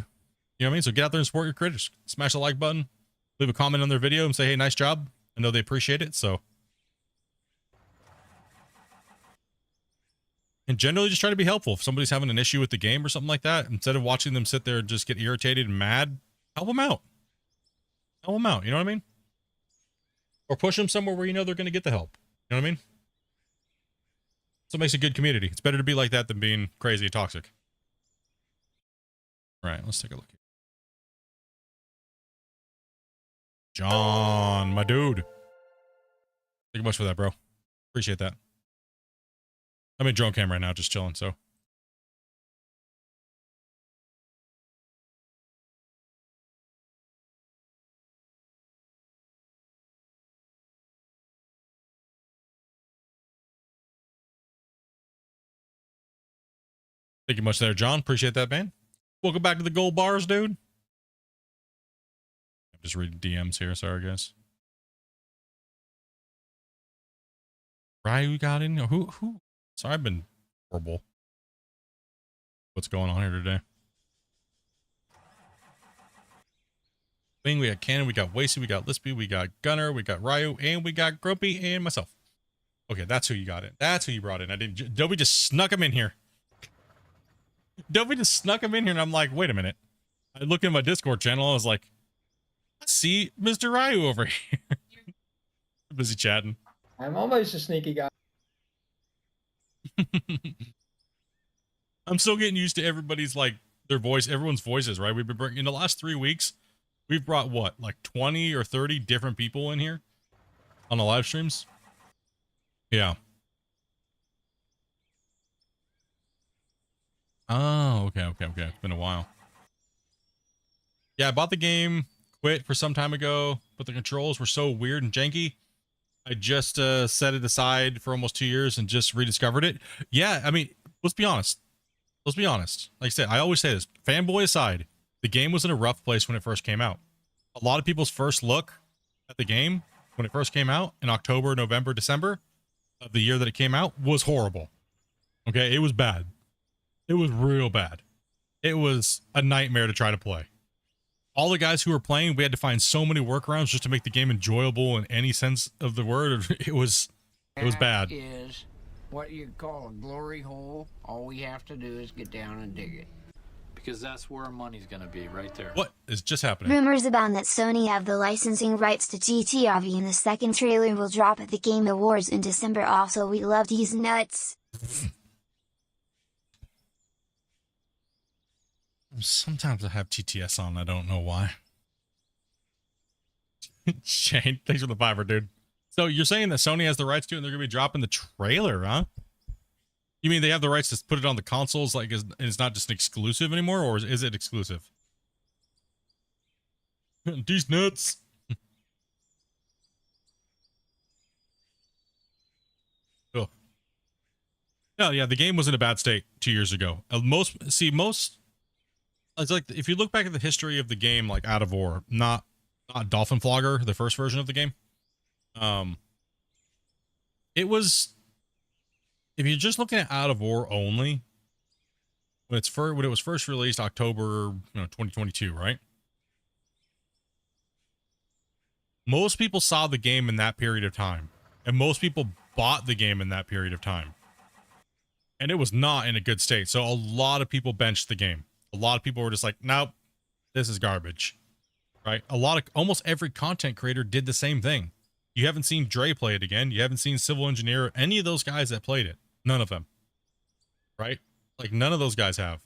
A: what I mean? So get out there and support your creators. Smash the like button. Leave a comment on their video and say, hey, nice job. I know they appreciate it, so. And generally just try to be helpful. If somebody's having an issue with the game or something like that, instead of watching them sit there and just get irritated and mad, help them out. Help them out, you know what I mean? Or push them somewhere where you know they're going to get the help. You know what I mean? So it makes a good community. It's better to be like that than being crazy and toxic. All right, let's take a look here. John, my dude. Thank you much for that, bro. Appreciate that. I'm in drone cam right now, just chilling, so. Thank you much there, John. Appreciate that, man. Welcome back to the gold bars, dude. I'm just reading DMs here. Sorry, guys. Ryu got in. Who? Sorry, I've been horrible. What's going on here today? We got Cannon, we got Wasey, we got Lispy, we got Gunner, we got Ryu, and we got Grumpy and myself. Okay, that's who you got in. That's who you brought in. I didn't. Dobie just snuck him in here. Dobie just snuck him in here, and I'm like, wait a minute. I look at my Discord channel, I was like, I see Mr. Ryu over here. Busy chatting.
J: I'm always a sneaky guy.
A: I'm still getting used to everybody's, like, their voice, everyone's voices, right? We've been bringing, in the last 3 weeks, we've brought what, like 20 or 30 different people in here on the live streams? Yeah. Oh, okay. It's been a while. Yeah, I bought the game, quit for some time ago, but the controls were so weird and janky. I just set it aside for almost 2 years and just rediscovered it. Yeah, I mean, let's be honest. Let's be honest. Like I said, I always say this, fanboy aside, the game was in a rough place when it first came out. A lot of people's first look at the game when it first came out in October, November, December of the year that it came out was horrible. Okay, it was bad. It was real bad. It was a nightmare to try to play. All the guys who were playing, we had to find so many workarounds just to make the game enjoyable in any sense of the word. It was bad.
K: That is what you call a glory hole. All we have to do is get down and dig it.
L: Because that's where our money's gonna be, right there.
A: What is just happening?
M: Rumors abound that Sony have the licensing rights to GTA V and the second trailer will drop at the Game Awards in December. Also, we love these nuts.
A: Sometimes I have TTS on. I don't know why. Shane, thanks for the $5, dude. So you're saying that Sony has the rights to it and they're going to be dropping the trailer, huh? You mean they have the rights to put it on the consoles, like it's not just an exclusive anymore, or is it exclusive? These nuts. Oh. No, yeah, the game was in a bad state 2 years ago. Most, it's like if you look back at the history of the game, like Out of War, not Dolphin Flogger, the first version of the game. It was, if you're just looking at Out of War only, when it was first released October, 2022, right? Most people saw the game in that period of time, and most people bought the game in that period of time. And it was not in a good state. So a lot of people benched the game. A lot of people were just like, nope, this is garbage, right? Almost every content creator did the same thing. You haven't seen Dre play it again. You haven't seen Civil Engineer, any of those guys that played it. None of them, right? Like none of those guys have.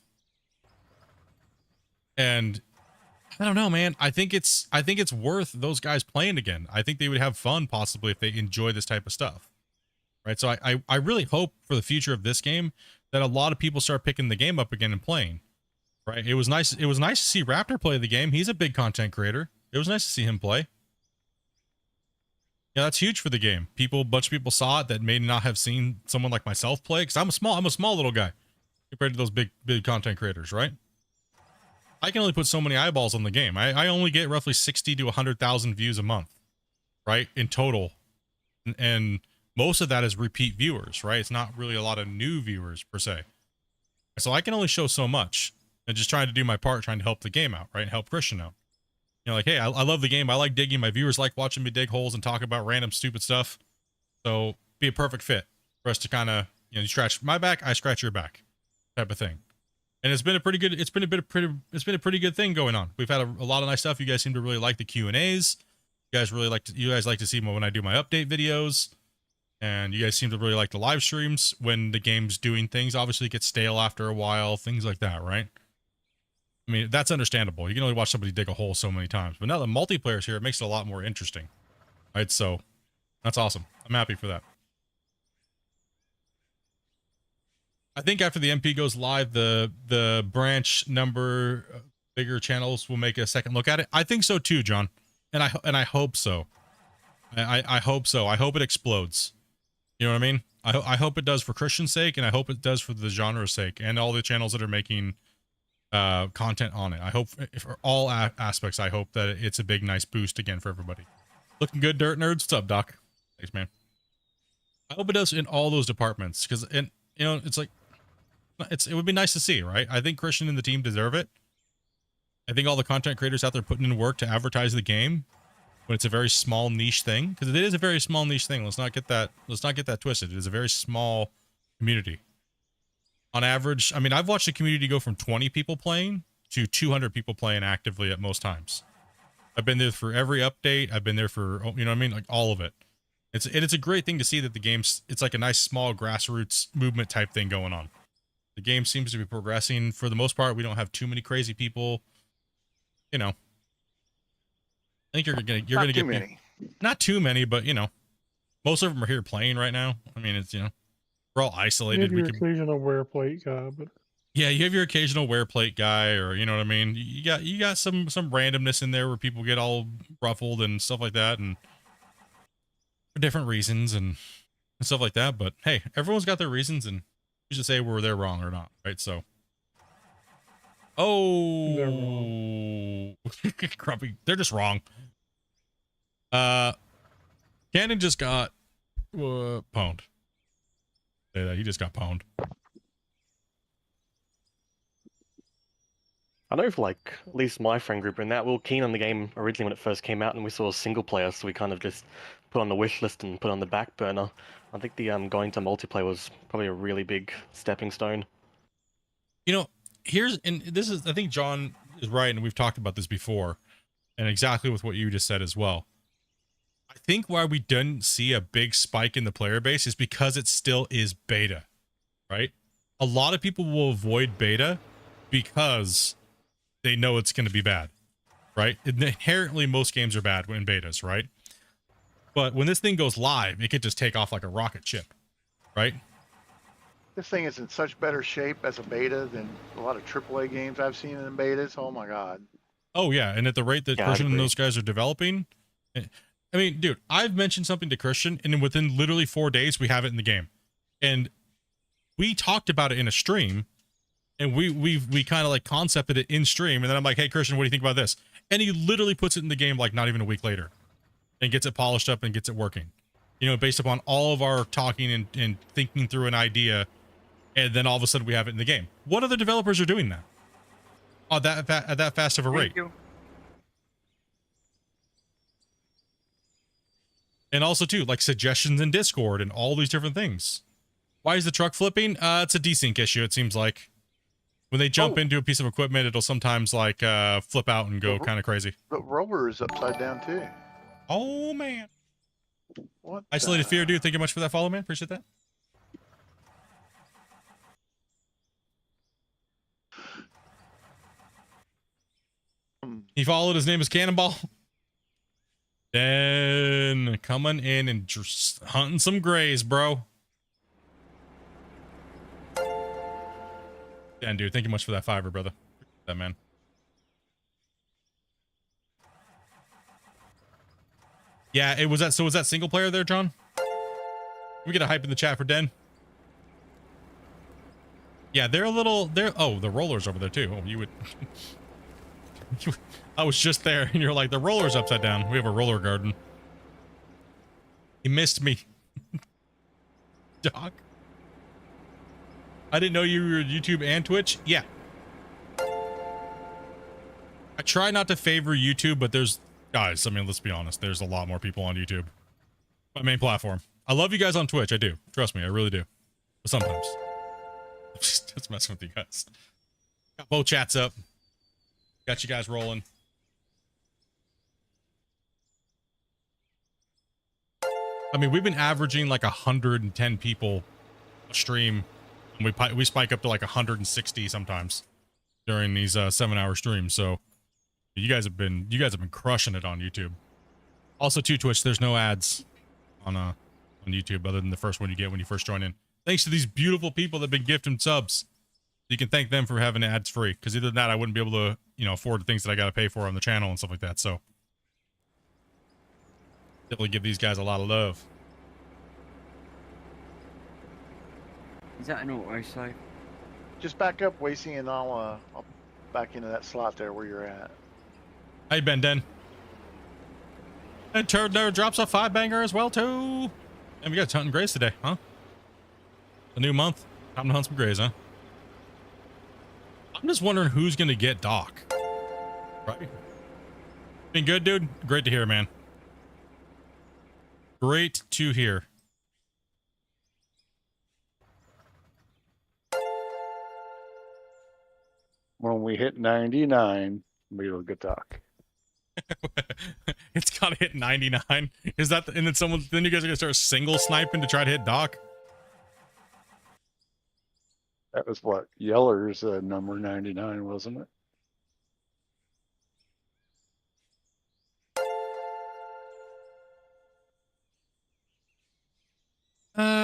A: And I don't know, man. I think it's worth those guys playing again. I think they would have fun possibly if they enjoy this type of stuff, right? So I really hope for the future of this game that a lot of people start picking the game up again and playing. Right. It was nice to see Raptor play the game. He's a big content creator. It was nice to see him play. Yeah, that's huge for the game. A bunch of people saw it that may not have seen someone like myself play, because I'm a small little guy compared to those big content creators, right? I can only put so many eyeballs on the game. I only get roughly 60 to 100,000 views a month, right? In total. And most of that is repeat viewers, right? It's not really a lot of new viewers per se. So I can only show so much. And just trying to do my part, trying to help the game out, right? And help Christian out. Like, hey, I love the game. I like digging. My viewers like watching me dig holes and talk about random stupid stuff. So be a perfect fit for us to kind of, you scratch my back, I scratch your back type of thing. And it's been a pretty good thing going on. We've had a lot of nice stuff. You guys seem to really like the Q&As. You guys like to see when I do my update videos. And you guys seem to really like the live streams when the game's doing things. Obviously it gets stale after a while, things like that, right? I mean, that's understandable. You can only watch somebody dig a hole so many times. But now the multiplayer's here, it makes it a lot more interesting. Right? So that's awesome. I'm happy for that. I think after the MP goes live, the branch number bigger channels will make a second look at it. I think so too, John. And I hope so. I hope so. I hope it explodes. You know what I mean? I hope it does for Christian's sake, and I hope it does for the genre's sake, and all the channels that are making content on it. I hope for all aspects, I hope that it's a big, nice boost again for everybody. Looking good, Dirt Nerds. What's up, Doc? Thanks, man. I hope it does in all those departments, because, and you know, it's like, it would be nice to see, right? I think Christian and the team deserve it. I think all the content creators out there putting in work to advertise the game, but it's a very small niche thing, because it is a very small niche thing. Let's not get that twisted. It is a very small community. On average, I mean, I've watched a community go from 20 people playing to 200 people playing actively at most times. I've been there for every update. I've been there for, you know what I mean? Like all of it. It's a great thing to see that the game's, it's like a nice small grassroots movement type thing going on. The game seems to be progressing. For the most part, we don't have too many crazy people. You know, I think you're gonna get
B: many.
A: Not too many, but you know, most of them are here playing right now. I mean, it's, you know, we're all isolated.
D: Maybe your occasional wear plate guy, but
A: yeah, you have your occasional wear plate guy, or you know what I mean. You got some randomness in there where people get all ruffled and stuff like that, and for different reasons and stuff like that. But hey, everyone's got their reasons, and you should say were they wrong or not, right? So, oh, Grumpy, they're just wrong. Cannon just got pwned. Say that he just got pwned.
I: I know for like at least my friend group and that we were keen on the game originally when it first came out, and we saw a single player, so we kind of just put on the wish list and put on the back burner. I think the going to multiplayer was probably a really big stepping stone.
A: You know, this is, I think John is right, and we've talked about this before, and exactly with what you just said as well. I think why we didn't see a big spike in the player base is because it still is beta, right? A lot of people will avoid beta because they know it's going to be bad, right? Inherently, most games are bad in betas, right? But when this thing goes live, it could just take off like a rocket ship, right?
B: This thing is in such better shape as a beta than a lot of AAA games I've seen in betas. Oh my god.
A: Oh yeah, and at the rate that Christian and those guys are developing, I mean, dude, I've mentioned something to Christian, and within literally 4 days, we have it in the game. And we talked about it in a stream, and we kind of like concepted it in stream, and then I'm like, hey, Christian, what do you think about this? And he literally puts it in the game like not even a week later, and gets it polished up and gets it working. You know, based upon all of our talking and thinking through an idea, and then all of a sudden we have it in the game. What other developers are doing that? At that fast of a rate? And also too, like suggestions in Discord and all these different things. Why is the truck flipping? It's a desync issue, it seems like. When they jump into a piece of equipment, it'll sometimes like flip out and go kind of crazy.
B: The roller is upside down too.
A: Oh man.
B: What?
A: Isolated Fear, dude. Thank you much for that follow, man. Appreciate that. He followed. His name is Cannonball. Then coming in and just hunting some grays, bro. Dan, dude, thank you much for that $5, brother. Appreciate that, man. Yeah, it was that. So was that single player there, John? Can we get a hype in the chat for Den? Yeah, they're a little. Oh, the roller's over there too. Oh, you would. I was just there, and you're like, the roller's upside down. We have a roller garden. He missed me. Doc. I didn't know you were YouTube and Twitch. Yeah. I try not to favor YouTube, but there's, guys, I mean, let's be honest. There's a lot more people on YouTube. My main platform. I love you guys on Twitch. I do. Trust me, I really do. But sometimes. I'm just messing with you guys. Got both chats up. Got you guys rolling. I mean, we've been averaging like 110 people a stream. And we spike up to like 160 sometimes. during these 7-hour streams. So you guys have been crushing it on YouTube. Also, to Twitch, there's no ads on YouTube other than the first one you get when you first join in. Thanks to these beautiful people that have been gifting subs. You can thank them for having ads free, because either than that, I wouldn't be able to, you know, afford the things that I got to pay for on the channel and stuff like that. So definitely give these guys a lot of love.
C: Is that an auto save?
B: Just back up, Wasey, and I'll back into that slot there where you're at.
A: Hey, Ben Den. And Turd there drops a 5-banger as well, too. And we got hunting grays today, huh? A new month. Time to hunt some grays, huh? I'm just wondering who's going to get Doc. Right? Been good, dude? Great to hear, man. Great to hear.
F: When we hit 99, we'll get Doc.
A: It's got to hit 99. Is that and then you guys are gonna start single sniping to try to hit Doc?
F: That was what Yeller's number 99, wasn't it?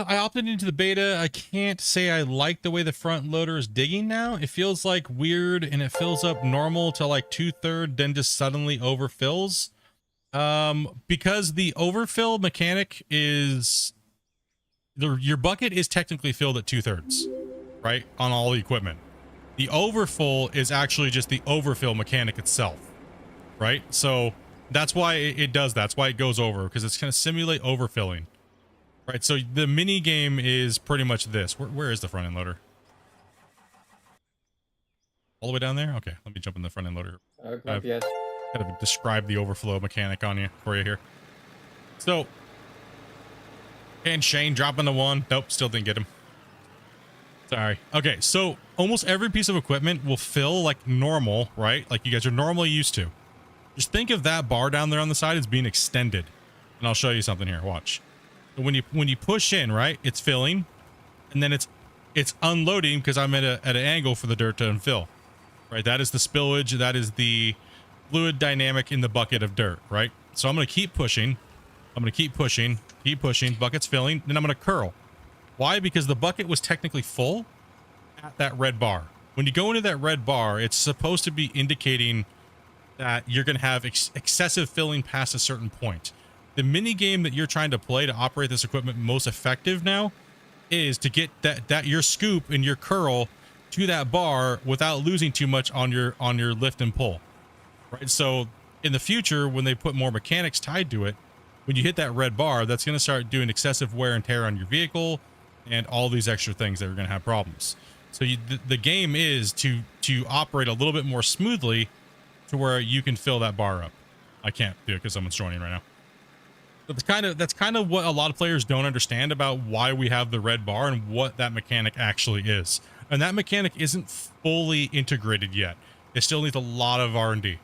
A: I opted into the beta. I can't say I like the way the front loader is digging now. It feels like weird, and it fills up normal to like 2/3, then just suddenly overfills. Because the overfill mechanic is your bucket is technically filled at 2/3, right? On all the equipment. The overfull is actually just the overfill mechanic itself, right? So that's why it does that. That's why it goes over, because it's going to simulate overfilling. Right, so the mini game is pretty much this. Where is the front end loader? All the way down there? Okay, let me jump in the front end loader.
J: Yes.
A: Gotta describe the overflow mechanic for you here. So, and Shane dropping the 1. Nope, still didn't get him. Sorry. Okay, so almost every piece of equipment will fill like normal, right? Like you guys are normally used to. Just think of that bar down there on the side as being extended. And I'll show you something here. Watch. When you push in, right, it's filling, and then it's unloading because I'm at an angle for the dirt to unfill, right? That is the spillage. That is the fluid dynamic in the bucket of dirt, right? So I'm going to keep pushing. I'm going to keep pushing. Bucket's filling. Then I'm going to curl. Why? Because the bucket was technically full at that red bar. When you go into that red bar, it's supposed to be indicating that you're going to have excessive filling past a certain point. The mini game that you're trying to play to operate this equipment most effective now is to get that your scoop and your curl to that bar without losing too much on your lift and pull, right? So in the future, when they put more mechanics tied to it, when you hit that red bar, that's going to start doing excessive wear and tear on your vehicle and all these extra things that are going to have problems. So the game is to operate a little bit more smoothly to where you can fill that bar up. I can't do it because someone's joining right now. But that's kind of what a lot of players don't understand about why we have the red bar and what that mechanic actually is. And that mechanic isn't fully integrated yet. It still needs a lot of R&D.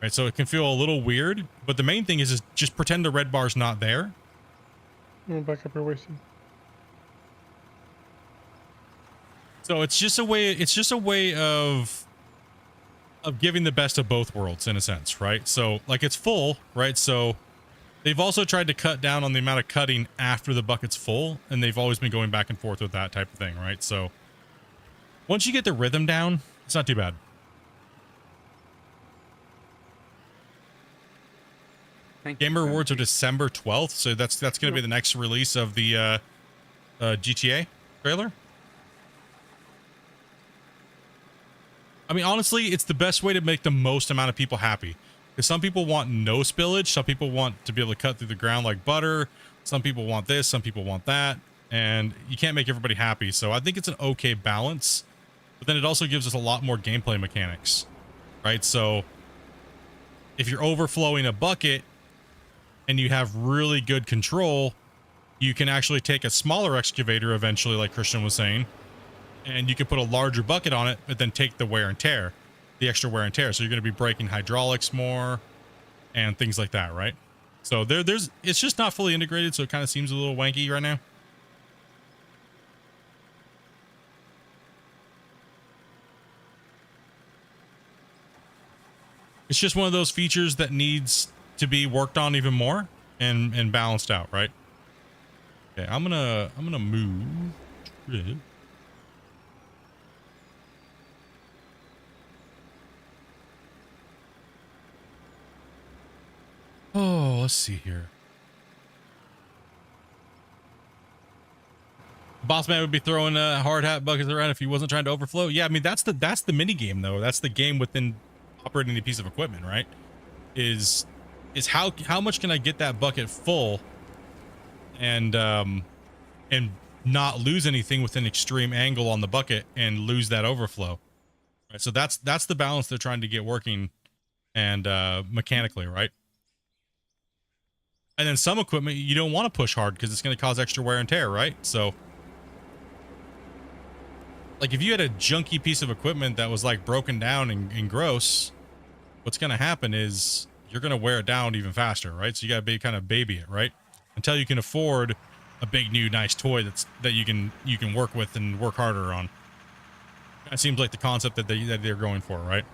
A: Right? So it can feel a little weird, but the main thing is just pretend the red bar's not there.
D: Back up your waist.
A: So it's just a way of giving the best of both worlds in a sense, right? So like it's full, right? So they've also tried to cut down on the amount of cutting after the bucket's full, and they've always been going back and forth with that type of thing, right? So once you get the rhythm down, it's not too bad. Game Rewards are December 12th, so that's going to be the next release of the GTA trailer. I mean, honestly, it's the best way to make the most amount of people happy. Because some people want no spillage, some people want to be able to cut through the ground like butter, some people want this, some people want that, and you can't make everybody happy. So I think it's an okay balance, but then it also gives us a lot more gameplay mechanics, right? So if you're overflowing a bucket and you have really good control, you can actually take a smaller excavator eventually, like Christian was saying, and you can put a larger bucket on it, but then take the wear and tear. The extra wear and tear, so you're going to be breaking hydraulics more and things like that, right? So it's just not fully integrated, so it kind of seems a little wanky right now. It's just one of those features that needs to be worked on even more and balanced out, right? Okay, I'm gonna move. Grid. Oh, let's see here. Boss man would be throwing hard hat buckets around if he wasn't trying to overflow. Yeah, I mean that's the mini game though. That's the game within operating a piece of equipment, right? Is how much can I get that bucket full and not lose anything with an extreme angle on the bucket and lose that overflow. Right? So that's the balance they're trying to get working and mechanically, right? And then some equipment you don't want to push hard because it's going to cause extra wear and tear, right? So like if you had a junky piece of equipment that was like broken down and gross, what's going to happen is you're going to wear it down even faster, right? So you got to kind of baby it, right? Until you can afford a big new nice toy that you can work with and work harder on. That seems like the concept that they're going for, right?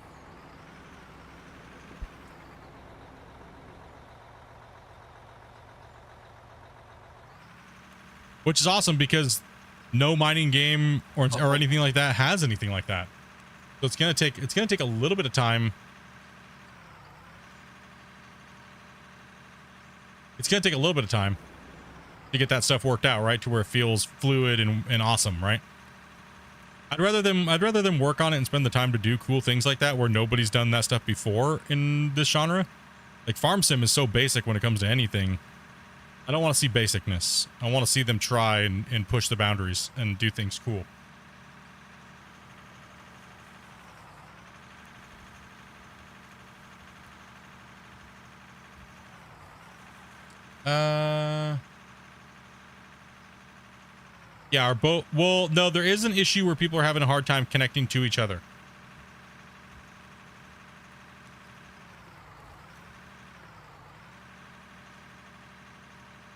A: Which is awesome because no mining game or anything like that has anything like that. So it's gonna take a little bit of time. It's gonna take a little bit of time to get that stuff worked out, right? To where it feels fluid and awesome, right? I'd rather them work on it and spend the time to do cool things like that where nobody's done that stuff before in this genre. Like Farm Sim is so basic when it comes to anything. I don't want to see basicness. I want to see them try and push the boundaries and do things cool. Yeah, our boat. Well, no, there is an issue where people are having a hard time connecting to each other.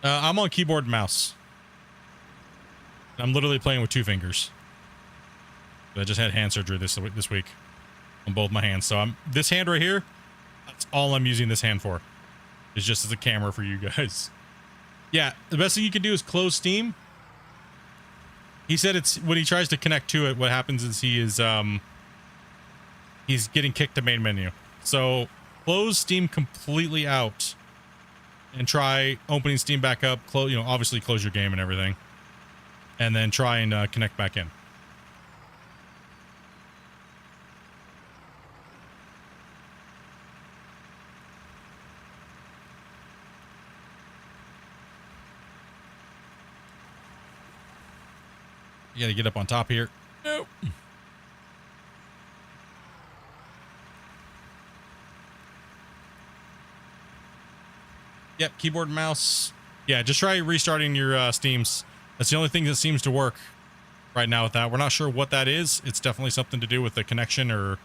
A: I'm on keyboard and mouse. I'm literally playing with 2 fingers. I just had hand surgery this week on both my hands. So this hand right here, that's all I'm using this hand for. It's just as a camera for you guys. Yeah, the best thing you can do is close Steam. He said it's when he tries to connect to it, what happens is he's getting kicked to main menu. So close Steam completely out and try opening Steam back up. Obviously close your game and everything, and then try and connect back in. You gotta get up on top here. Nope. Yep, keyboard and mouse. Yeah, just try restarting your Steams. That's the only thing that seems to work right now with that. We're not sure what that is. It's definitely something to do with the connection or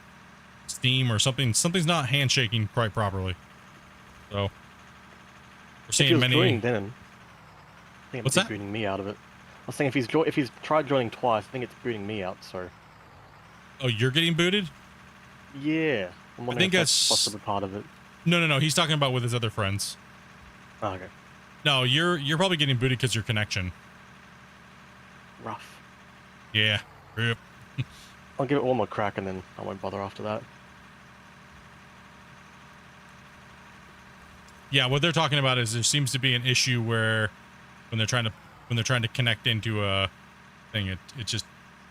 A: Steam or something. Something's not handshaking quite properly. So we're seeing many.
I: Joining then, I think
A: What's
I: it's
A: that?
I: booting me out of it. I was saying if he's tried joining twice, I think it's booting me out. So.
A: Oh, you're getting booted?
I: Yeah, I'm wondering if that's possibly part of it.
A: No. He's talking about with his other friends.
I: Oh, okay.
A: No, you're probably getting booted because your connection.
I: Rough.
A: Yeah. Yep.
I: I'll give it one more crack and then I won't bother after that.
A: Yeah, what they're talking about is there seems to be an issue where when they're trying to connect into a thing, it just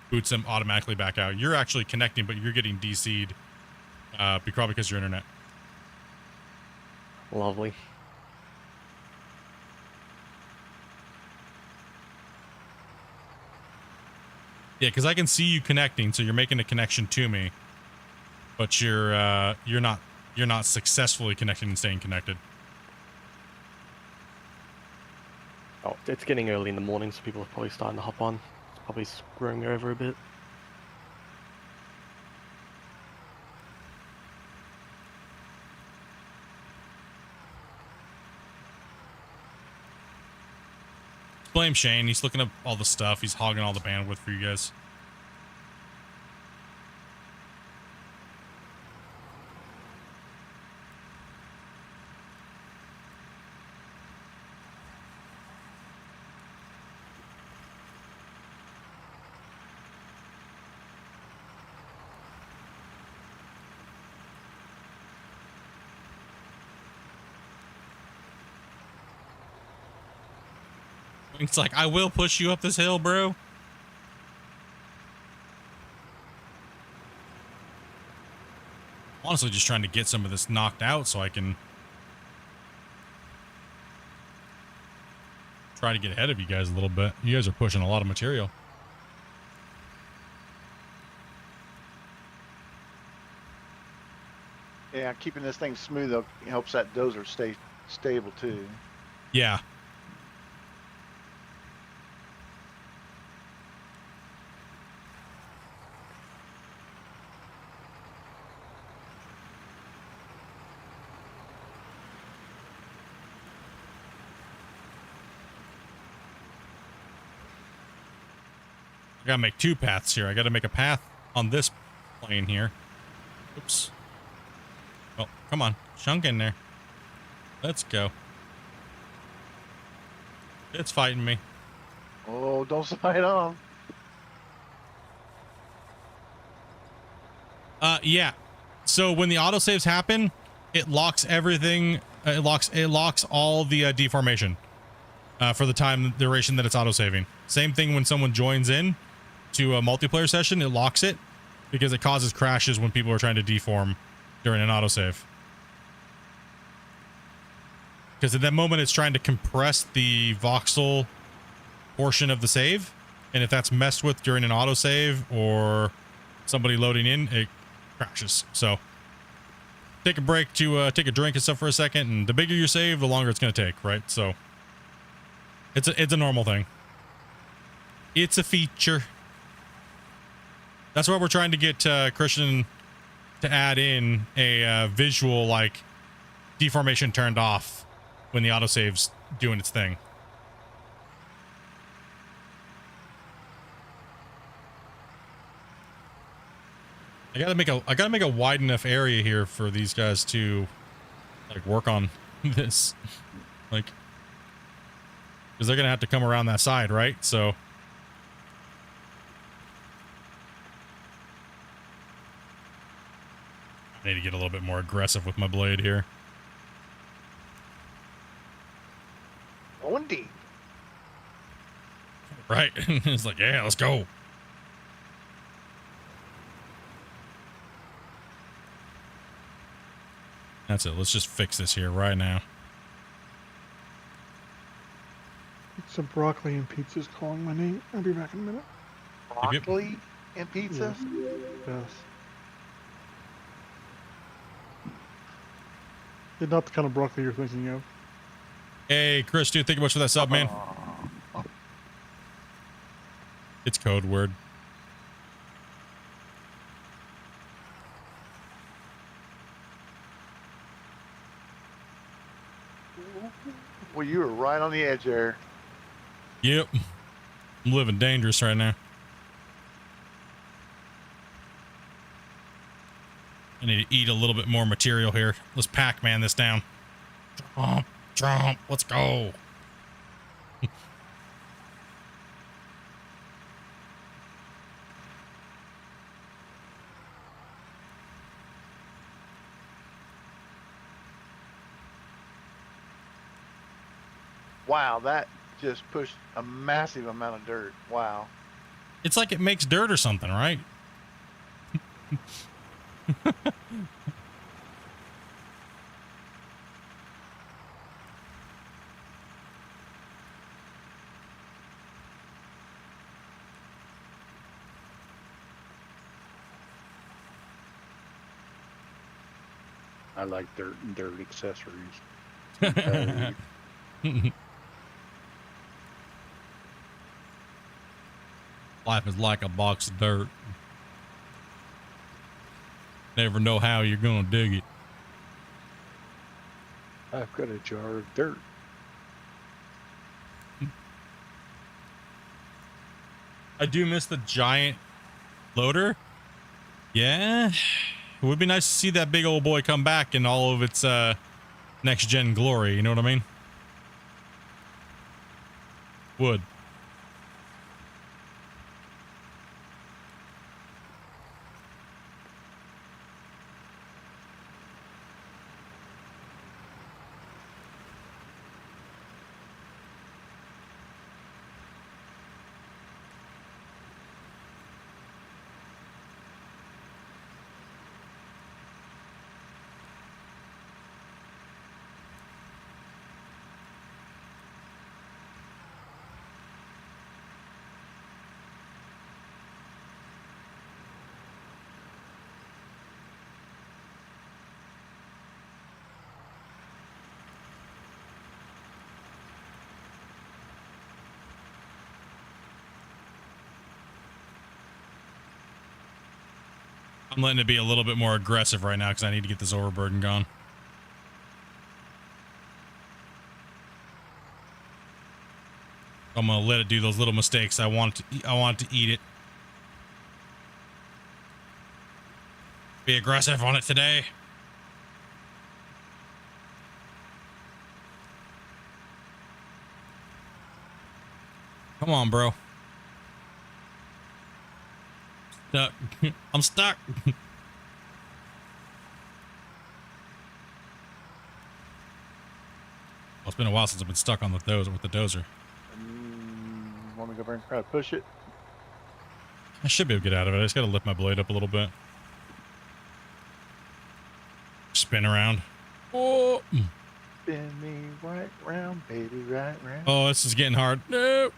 A: boots them automatically back out. You're actually connecting, but you're getting DC'd probably because of your internet.
I: Lovely.
A: Yeah, because I can see you connecting, so you're making a connection to me, but you're not successfully connecting and staying connected.
I: Oh, it's getting early in the morning, so people are probably starting to hop on. It's probably screwing me over a bit.
A: Blame Shane. He's looking up all the stuff. He's hogging all the bandwidth for you guys. It's like, I will push you up this hill, bro. Honestly, just trying to get some of this knocked out so I can try to get ahead of you guys a little bit. You guys are pushing a lot of material.
B: Yeah, keeping this thing smooth up helps that dozer stay stable too.
A: Yeah. I gotta make two paths here. I gotta make a path on this plane here. Oops. Oh, come on. Chunk in there. Let's go. It's fighting me.
B: Oh, don't slide off.
A: Yeah. So when the autosaves happen, it locks everything. It locks all the deformation for the time duration that it's autosaving. Same thing when someone joins in to a multiplayer session, it locks it because it causes crashes when people are trying to deform during an autosave. Because at that moment, it's trying to compress the voxel portion of the save, and if that's messed with during an autosave or somebody loading in, it crashes. So take a break to take a drink and stuff for a second, and the bigger you save, the longer it's going to take, right? So it's a normal thing. It's a feature. That's why we're trying to get Christian to add in a visual like deformation turned off when the autosave's doing its thing. I gotta make a wide enough area here for these guys to like work on this, like, because they're gonna have to come around that side, right? So I need to get a little bit more aggressive with my blade here.
B: Going deep.
A: Right. It's like, yeah, let's go. That's it. Let's just fix this here right now.
D: Some broccoli and pizza's calling my name. I'll be back in a minute.
B: Broccoli and pizza?
D: Yes. It's not the kind of broccoli you're thinking of.
A: Hey, Chris, dude, thank you much for that sub, man. It's code word.
B: Well, you were right on the edge there.
A: Yep. I'm living dangerous right now. I need to eat a little bit more material here. Let's Pac-Man this down. Trump, Trump, let's go.
B: Wow, that just pushed a massive amount of dirt. Wow.
A: It's like it makes dirt or something, right?
F: I like dirt and dirt accessories.
A: Life is like a box of dirt. Never know how you're gonna dig it.
F: I've got a jar of dirt.
A: I do miss the giant loader. Yeah. It would be nice to see that big old boy come back in all of its next gen glory, you know what I mean? Would. I'm letting it be a little bit more aggressive right now because I need to get this overburden gone. I'm gonna let it do those little mistakes. I want it to eat it. Be aggressive on it today. Come on, bro. Stuck. I'm stuck. Well, it's been a while since I've been stuck on the dozer with the dozer.
B: Want me to go over and try to push it?
A: I should be able to get out of it. I just gotta lift my blade up a little bit. Spin around. Oh.
B: Spin me right round, baby, right round.
A: Oh, this is getting hard. No.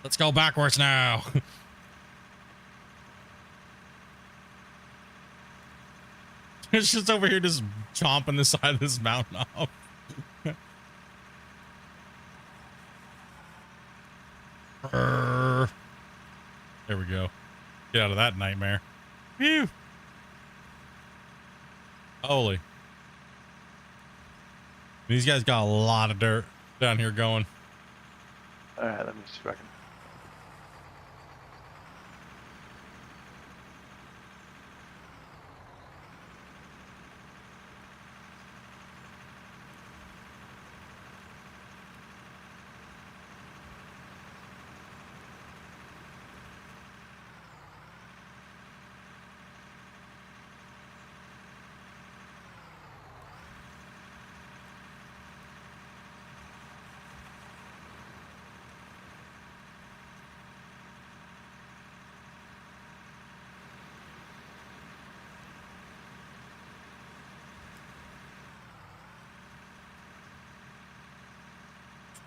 A: Let's go backwards now. It's just over here just chomping the side of this mountain off. There we go. Get out of that nightmare. Phew. Holy. These guys got a lot of dirt down here going.
B: All right, let me see if I can.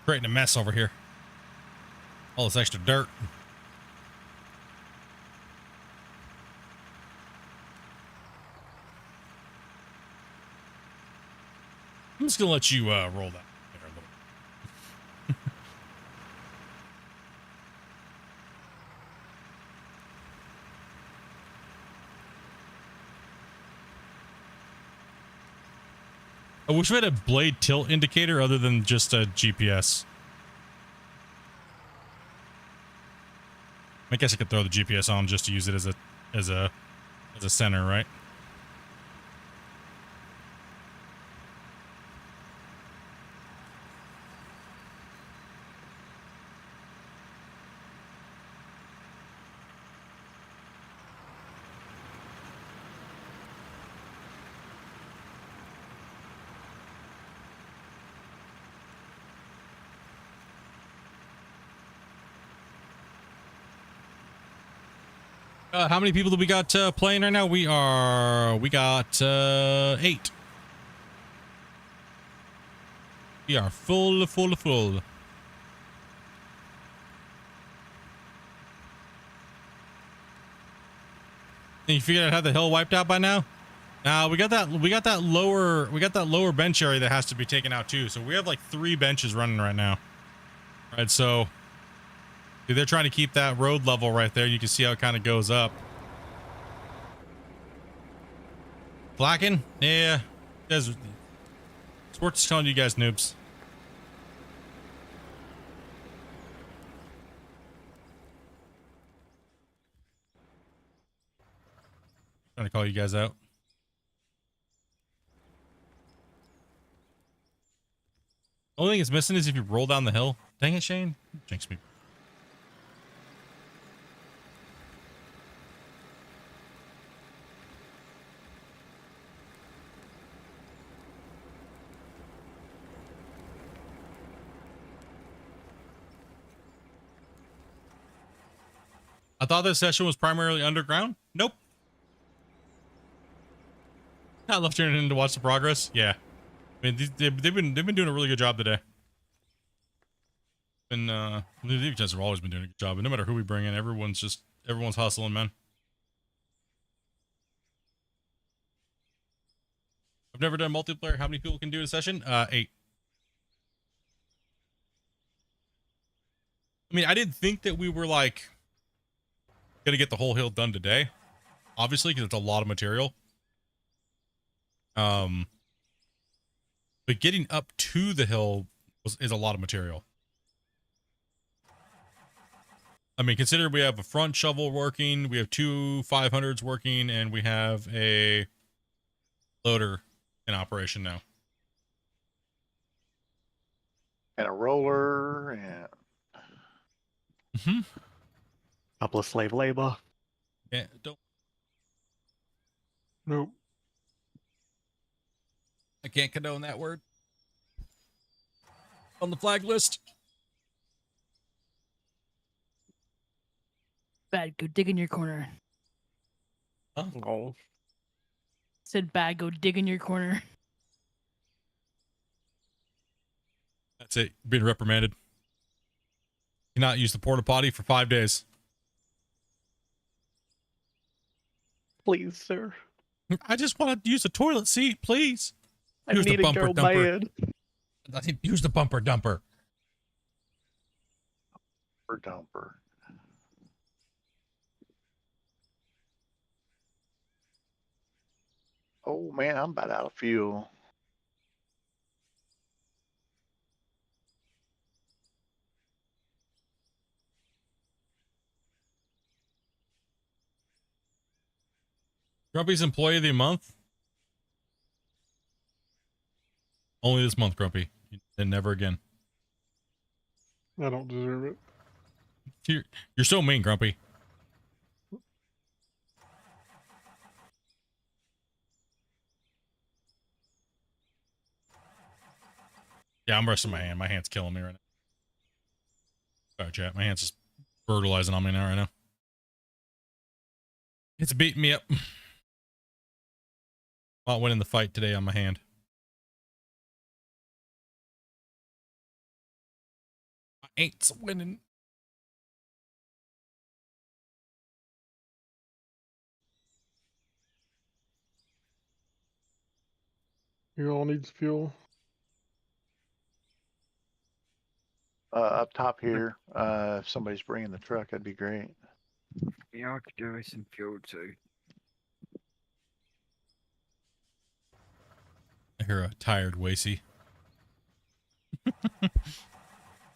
A: Creating a mess over here. All this extra dirt. I'm just gonna let you roll that there a little. I wish we had a blade tilt indicator other than just a GPS. I guess I could throw the GPS on just to use it as a center, right? How many people do we got playing right now? We got 8. We are full. And you figured out how the hill wiped out by now? We got that lower bench area that has to be taken out too. So we have like 3 benches running right now. All right, so they're trying to keep that road level right there. You can see how it kind of goes up. Blacking? Yeah. It's worth telling you guys noobs. Trying to call you guys out. Only thing it's missing is if you roll down the hill. Dang it, Shane. Jinx me. I thought this session was primarily underground. Nope. I love tuning in to watch the progress. Yeah, I mean they've been doing a really good job today. And these guys have always been doing a good job. And no matter who we bring in, everyone's hustling, man. I've never done multiplayer. How many people can do in a session? 8. I mean, I didn't think that we were like gonna get the whole hill done today, obviously, because it's a lot of material. But getting up to the hill is a lot of material. I mean, consider we have a front shovel working, we have two 500s working, and we have a loader in operation now.
B: And a roller and
I: Couple of slave labor.
A: Yeah, don't.
D: Nope.
A: I can't condone that word on the flag list.
E: Bad, go dig in your corner.
I: Oh.
E: Said bad, go dig in your corner.
A: That's it. Being reprimanded. Cannot use the porta potty for 5 days.
I: Please, sir.
A: I just want to use the toilet seat, please.
I: I
A: Use the
I: need to
A: bumper
I: go
A: dumper.
I: bad.
A: I think use the bumper dumper.
B: or dumper. Oh man, I'm about out of fuel.
A: Grumpy's employee of the month. Only this month, Grumpy, and never again.
D: I don't deserve it.
A: You're so mean, Grumpy. Yeah, I'm resting my hand. My hand's killing me right now. Sorry, chat. My hand's just brutalizing on me now right now. It's beating me up. Not winning the fight today on my hand. I ain't winning.
D: You all needs fuel.
B: Up top here, if somebody's bringing the truck, that'd be great.
C: Yeah, I could do with some fuel too.
A: I hear a tired Wacy.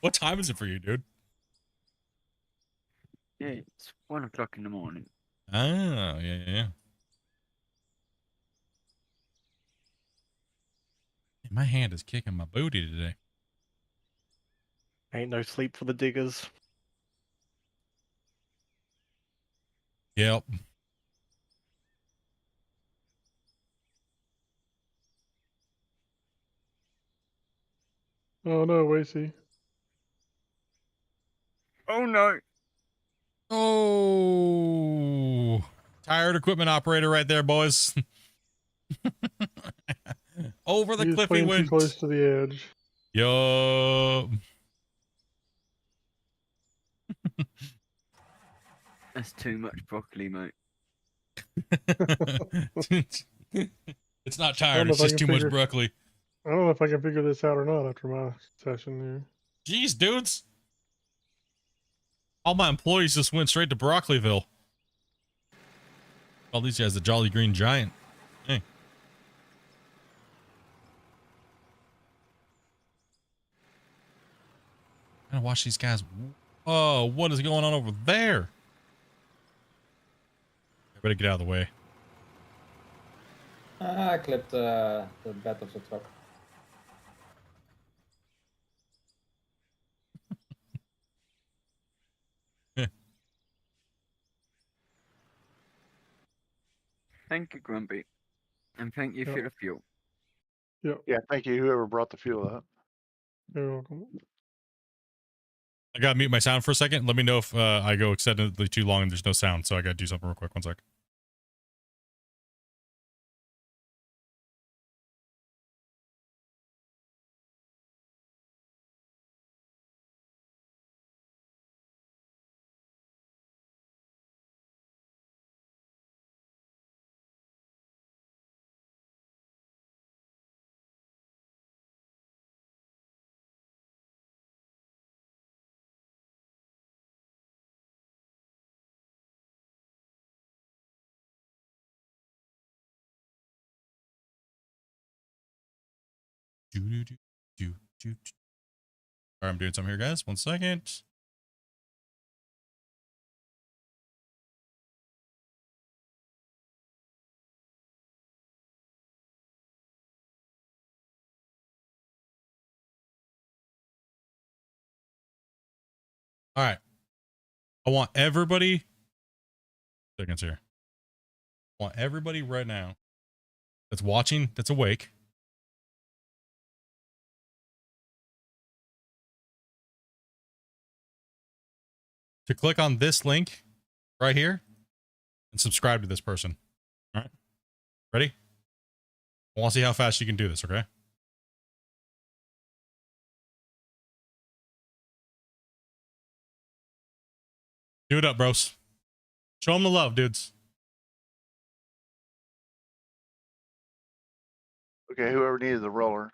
A: What time is it for you, dude?
C: Yeah, it's 1 o'clock in the morning.
A: Oh, yeah. My hand is kicking my booty today.
I: Ain't no sleep for the diggers.
A: Yep.
D: Oh no, Wacy.
C: Oh no.
A: Oh, tired equipment operator right there, boys. Over the
D: He was
A: cliff he
D: playing too
A: went.
D: close to the edge.
A: Yup.
C: That's too much broccoli, mate.
A: It's not
D: I don't
A: tired.
D: know
A: It's
D: if I
A: just
D: can
A: too much
D: figure-
A: broccoli.
D: I don't know if I can figure this out or not after my session here.
A: Jeez, dudes. All my employees just went straight to Broccoliville. All these guys, the Jolly Green Giant. Hey. I gotta watch these guys. Oh, what is going on over there? I better get out of the way.
J: I clipped the bed of the truck.
C: Thank you, Grumpy. And thank you
D: Yep.
C: for the fuel.
D: Yep.
B: Yeah, thank you, whoever brought the fuel up.
D: You're welcome.
A: I gotta mute my sound for a second. Let me know if I go excessively too long and there's no sound. So I gotta do something real quick. 1 sec. All right, I'm doing something here, guys. 1 second. All right. I want everybody. Seconds here. I want everybody right now that's watching, that's awake. To click on this link right here and subscribe to this person. All right. Ready? I want to see how fast you can do this, okay? Do it up, bros. Show them the love, dudes.
B: Okay, whoever needed the roller,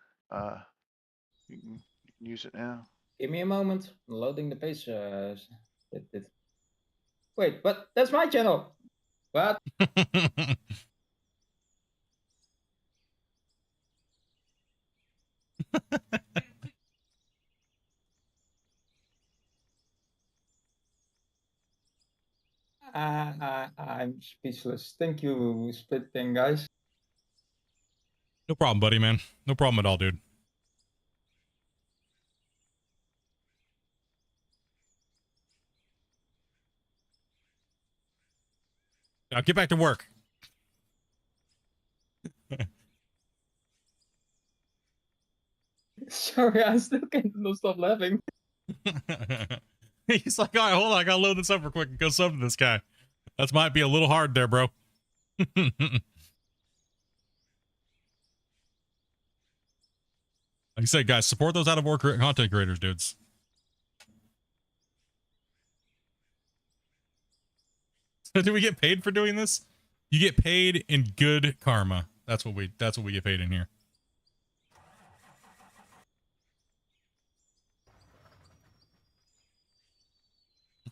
B: you can use it now.
J: Give me a moment. I'm loading the page. Wait, but that's my channel. What? I'm speechless. Thank you, Splitting guys.
A: No problem, buddy, man. No problem at all, dude. Now get back to work.
J: Sorry, I still can't stop laughing.
A: He's like, all right, hold on. I gotta load this up real quick and go sub to this guy. That might be a little hard there, bro. Like I said, guys, support those out of work content creators, dudes. So do we get paid for doing this? You get paid in good karma. That's what we get paid in here.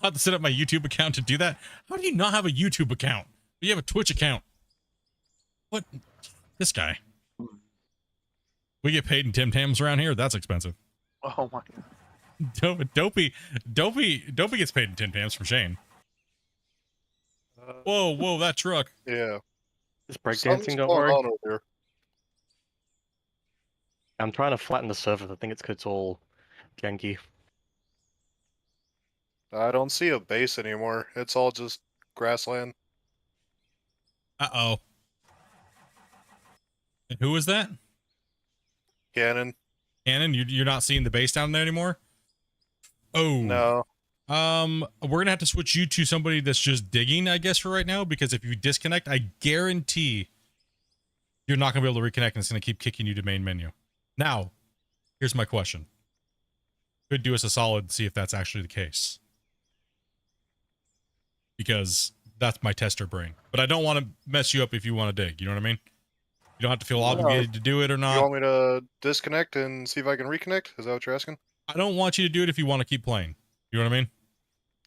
A: I'll have to set up my YouTube account to do that. How do you not have a YouTube account? You have a Twitch account. What? This guy. We get paid in Tim Tams around here. That's expensive.
B: Oh my god.
A: Dopey gets paid in Tim Tams from Shane. Whoa, that truck.
H: Yeah.
I: This breakdancing don't worry. I'm trying to flatten the surface. I think it's because it's all janky.
H: I don't see a base anymore. It's all just grassland.
A: Uh-oh. And who is that?
H: Cannon.
A: Cannon, you're not seeing the base down there anymore? Oh.
H: No.
A: We're gonna have to switch you to somebody that's just digging, I guess, for right now, because if you disconnect, I guarantee you're not gonna be able to reconnect and it's gonna keep kicking you to main menu. Now, here's my question. Could do us a solid and see if that's actually the case. Because that's my tester brain. But I don't want to mess you up if you want to dig. You know what I mean? You don't have to feel obligated to do it or not.
H: You want me to disconnect and see if I can reconnect? Is that what you're asking?
A: I don't want you to do it if you want to keep playing. You know what I mean?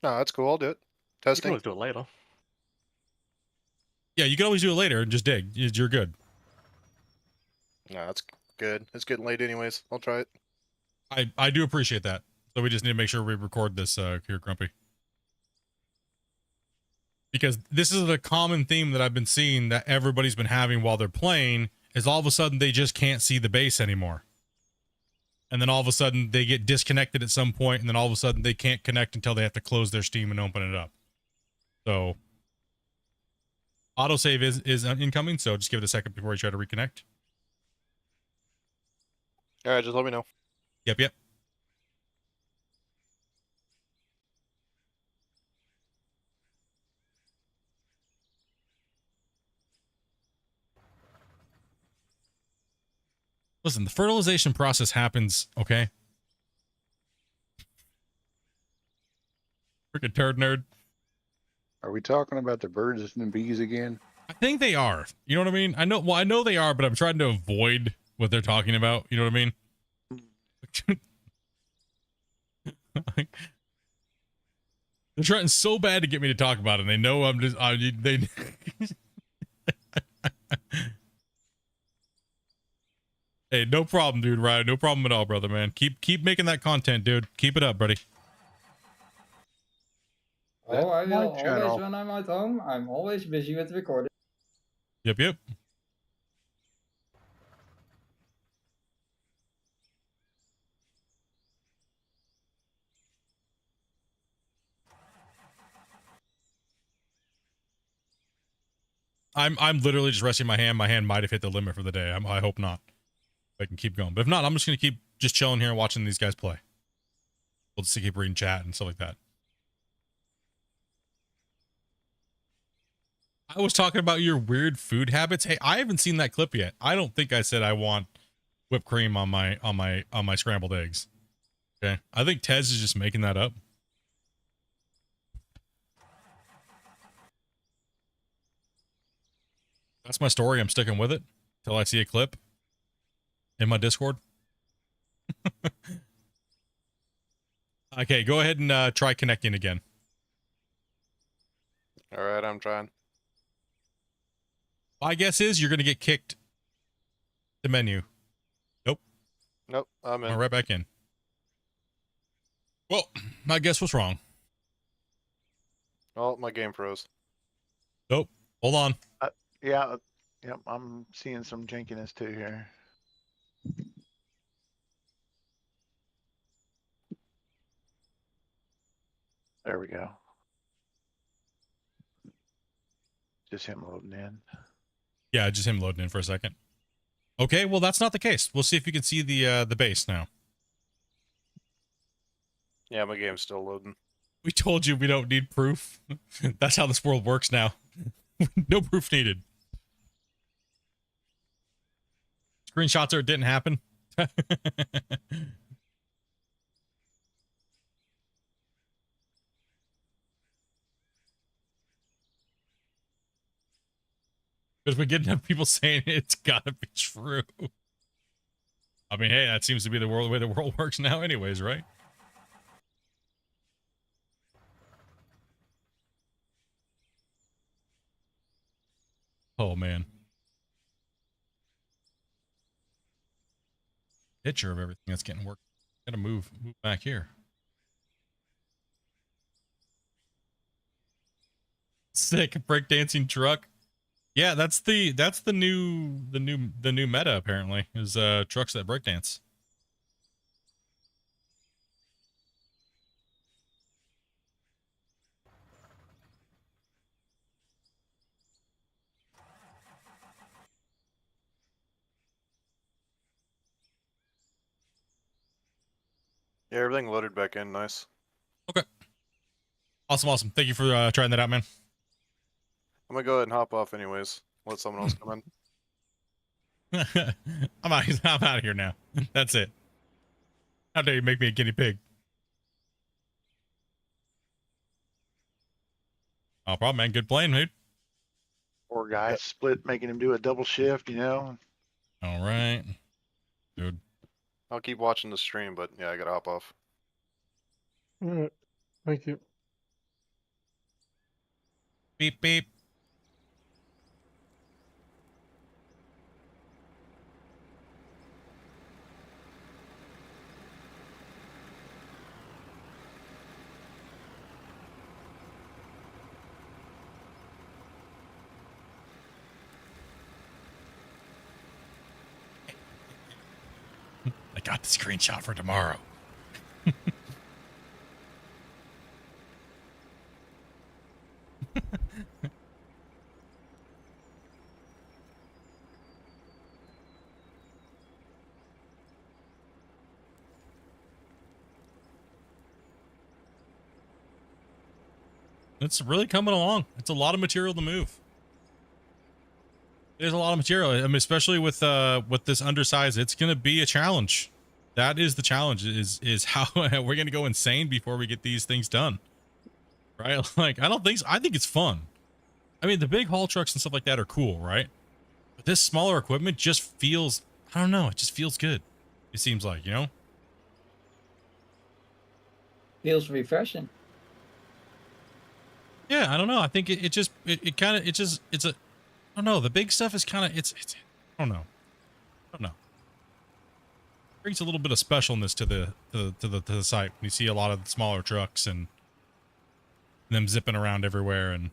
H: No, that's cool. I'll do it.
I: You can
H: Testing.
I: always do it later.
A: Yeah, you can always do it later and just dig. You're good.
H: No, that's good. It's getting late anyways. I'll try it.
A: I do appreciate that. So we just need to make sure we record this here, Grumpy. Because this is a common theme that I've been seeing that everybody's been having while they're playing, is all of a sudden they just can't see the base anymore. And then all of a sudden they get disconnected at some point, and then all of a sudden they can't connect until they have to close their Steam and open it up. So autosave is incoming, so just give it a second before you try to reconnect.
H: All right, just let me know.
A: Yep. Listen, the fertilization process happens, okay? Freaking turd nerd.
F: Are we talking about the birds and the bees again?
A: I think they are. You know what I mean? I know they are, but I'm trying to avoid what they're talking about. You know what I mean? They're trying so bad to get me to talk about it, and they know I'm just they Hey, no problem, dude. Right, no problem at all, brother, man. Keep making that content, dude. Keep it up, buddy.
J: Oh, I
B: my
J: will always,
B: channel.
J: when I'm at home, I'm always busy with recording.
A: Yep. I'm literally just resting my hand. My hand might have hit the limit for the day. I hope not. I can keep going. But if not, I'm just gonna keep just chilling here and watching these guys play. We'll just keep reading chat and stuff like that. I was talking about your weird food habits. Hey, I haven't seen that clip yet. I don't think I said I want whipped cream on my scrambled eggs. Okay. I think Tez is just making that up. That's my story. I'm sticking with it till I see a clip in my Discord. Okay, go ahead and try connecting again.
H: All right, I'm trying.
A: My guess is you're going to get kicked the menu. Nope.
H: Nope, I'm in.
A: Right back in. Well, my guess was wrong.
H: Oh, my game froze.
A: Nope. Hold on.
B: Yeah, yep. I'm seeing some jankiness too here. There we go. Just him loading in.
A: Yeah, just him loading in for a second. Okay, well that's not the case. We'll see if you can see the base now.
H: Yeah, my game's still loading.
A: We told you we don't need proof. That's how this world works now. No proof needed. Screenshots or it didn't happen. Because we get enough people saying it's gotta be true. I mean, hey, that seems to be the way the world works now anyways, right? Oh, man. Picture of everything that's getting worked. Gotta move back here. Sick breakdancing truck. Yeah, that's the new meta apparently is trucks that breakdance.
H: Yeah, everything loaded back in. Nice.
A: Okay. Awesome. Thank you for trying that out, man.
H: I'm gonna go ahead and hop off anyways. Let someone else come in.
A: I'm out of here now. That's it. How dare you make me a guinea pig? No problem, man. Good playing, dude.
B: Poor guy split, making him do a double shift, you know.
A: All right. Dude.
H: I'll keep watching the stream, but yeah, I gotta hop off.
D: All right. Thank you.
A: Beep, beep. I got the screenshot for tomorrow. It's really coming along. It's a lot of material to move. There's a lot of material. I mean, especially with this undersize, it's gonna be a challenge. That is the challenge. Is how we're gonna go insane before we get these things done. Right? Like I don't think so. I think it's fun. I mean, the big haul trucks and stuff like that are cool, right? But this smaller equipment just feels. I don't know. It just feels good. It seems like, you know.
J: Feels refreshing.
A: Yeah, I don't know. I think it's a. I don't know. The big stuff is kind of it's. I don't know. Brings a little bit of specialness to the site when you see a lot of the smaller trucks and them zipping around everywhere. And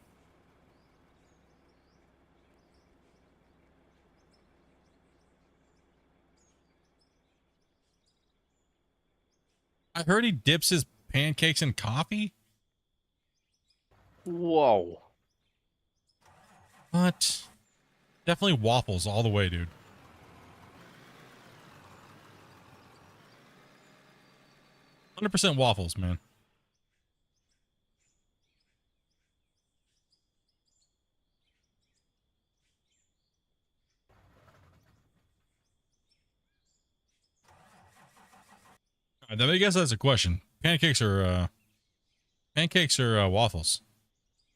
A: I heard he dips his pancakes in coffee.
I: Whoa.
A: But definitely waffles all the way, dude. 100% waffles, man. All right, then I guess that's a question. Pancakes or waffles?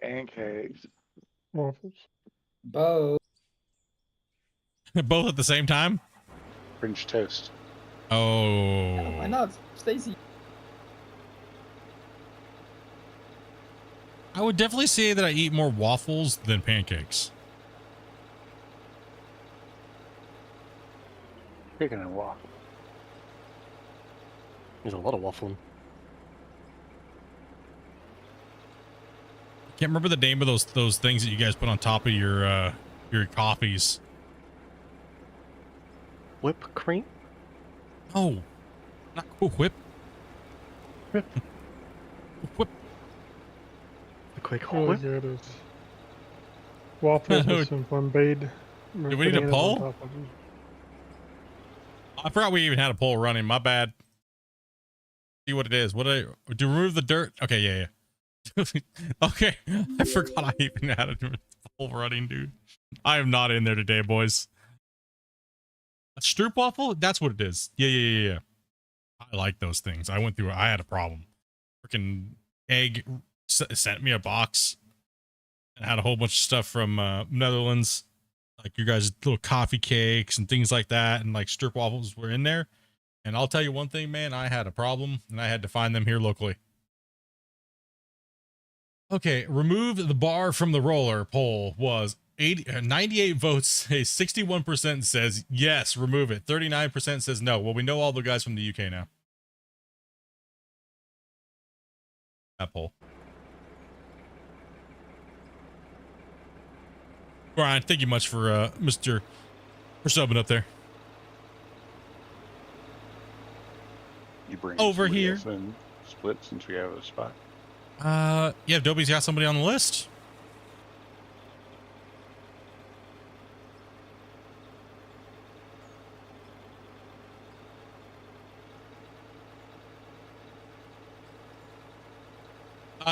B: Pancakes.
D: Waffles.
J: Both.
A: Both at the same time?
F: French toast.
A: Oh.
J: Why not, Stacy?
A: I would definitely say that I eat more waffles than pancakes.
F: Chicken and waffle.
I: There's a lot of waffling.
A: Can't remember the name of those things that you guys put on top of your coffees.
I: Whipped cream?
A: Oh, not whip.
F: Whip.
A: Whip.
I: The quick
D: Really
I: whip?
D: good. It's waffles with some flambéed.
A: Do we need a
D: bananas on
A: poll?
D: top of them.
A: I forgot we even had a poll running. My bad. See what it is. To remove the dirt? Okay, yeah. Okay, I forgot I even had a poll running, dude. I am not in there today, boys. A stroop waffle? That's what it is. Yeah. I like those things. I had a problem. Freaking egg sent me a box and had a whole bunch of stuff from Netherlands, like you guys' little coffee cakes and things like that, and like stroop waffles were in there. And I'll tell you one thing, man, I had a problem and I had to find them here locally. Okay, remove the bar from the roller poll was 98 votes say 61% says yes, remove it. 39% says no. Well, we know all the guys from the UK now. That poll. Brian, thank you much for for subbing up there.
F: You bring
A: Over
F: somebody
A: here.
F: else in split since we have a spot.
A: Yeah, Dobie's got somebody on the list.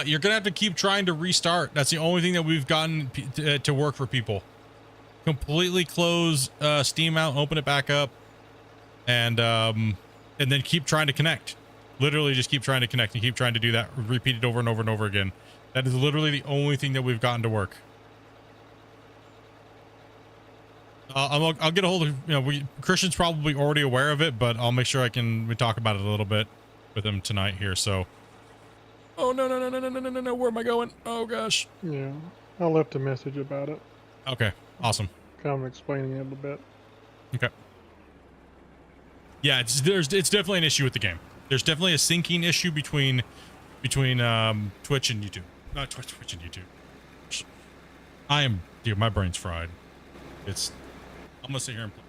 A: You're gonna have to keep trying to restart. That's the only thing that we've gotten to work for people. Completely close Steam out, open it back up, and then keep trying to connect. Literally just keep trying to connect and keep trying to do that. Repeat it over and over and over again. That is literally the only thing that we've gotten to work. I'll get a hold of, Christian's probably already aware of it, but I'll make sure we talk about it a little bit with him tonight here. So, oh no, where am I going? Oh gosh.
D: Yeah, I left a message about it.
A: Okay, awesome.
D: Kind of explaining it a little bit.
A: Okay. Yeah, it's definitely an issue with the game. There's definitely a syncing issue between Twitch and YouTube. Not Twitch and YouTube. Dude, my brain's fried. I'm gonna sit here and play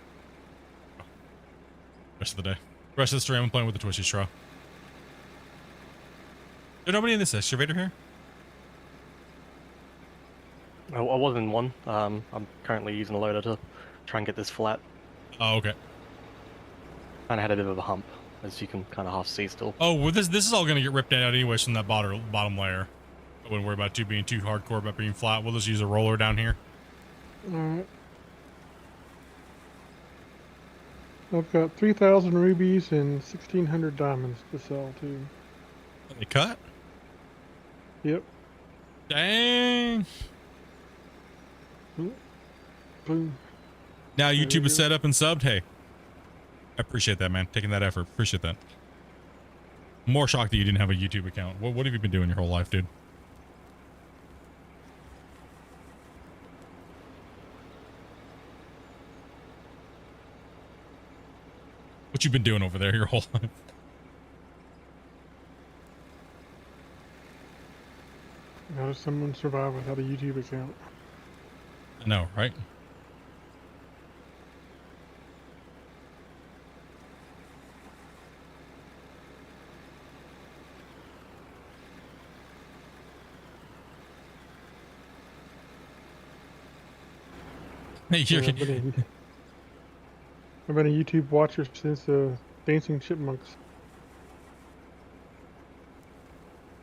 A: rest of the day. Rest of the stream I'm playing with the Twitchy straw. There's nobody in this excavator here?
I: I was in one. I'm currently using a loader to try and get this flat.
A: Oh, okay.
I: Kind of had a bit of a hump, as you can kind of half see still.
A: Oh, well, this is all gonna get ripped out anyways from that bottom layer. I wouldn't worry about being too hardcore about being flat. We'll just use a roller down here.
D: Alright. I've got 3,000 rubies and 1,600 diamonds to sell too.
A: Are they cut?
D: Yep.
A: Dang.
D: Boom.
A: Now YouTube is set up and subbed. Hey, I appreciate that, man. Taking that effort. Appreciate that. I'm more shocked that you didn't have a YouTube account. What have you been doing your whole life, dude? what you've been doing over there your whole life.
D: How does someone survive without a YouTube account?
A: I know, right? Hey, you're,
D: I've been a YouTube watcher since Dancing Chipmunks.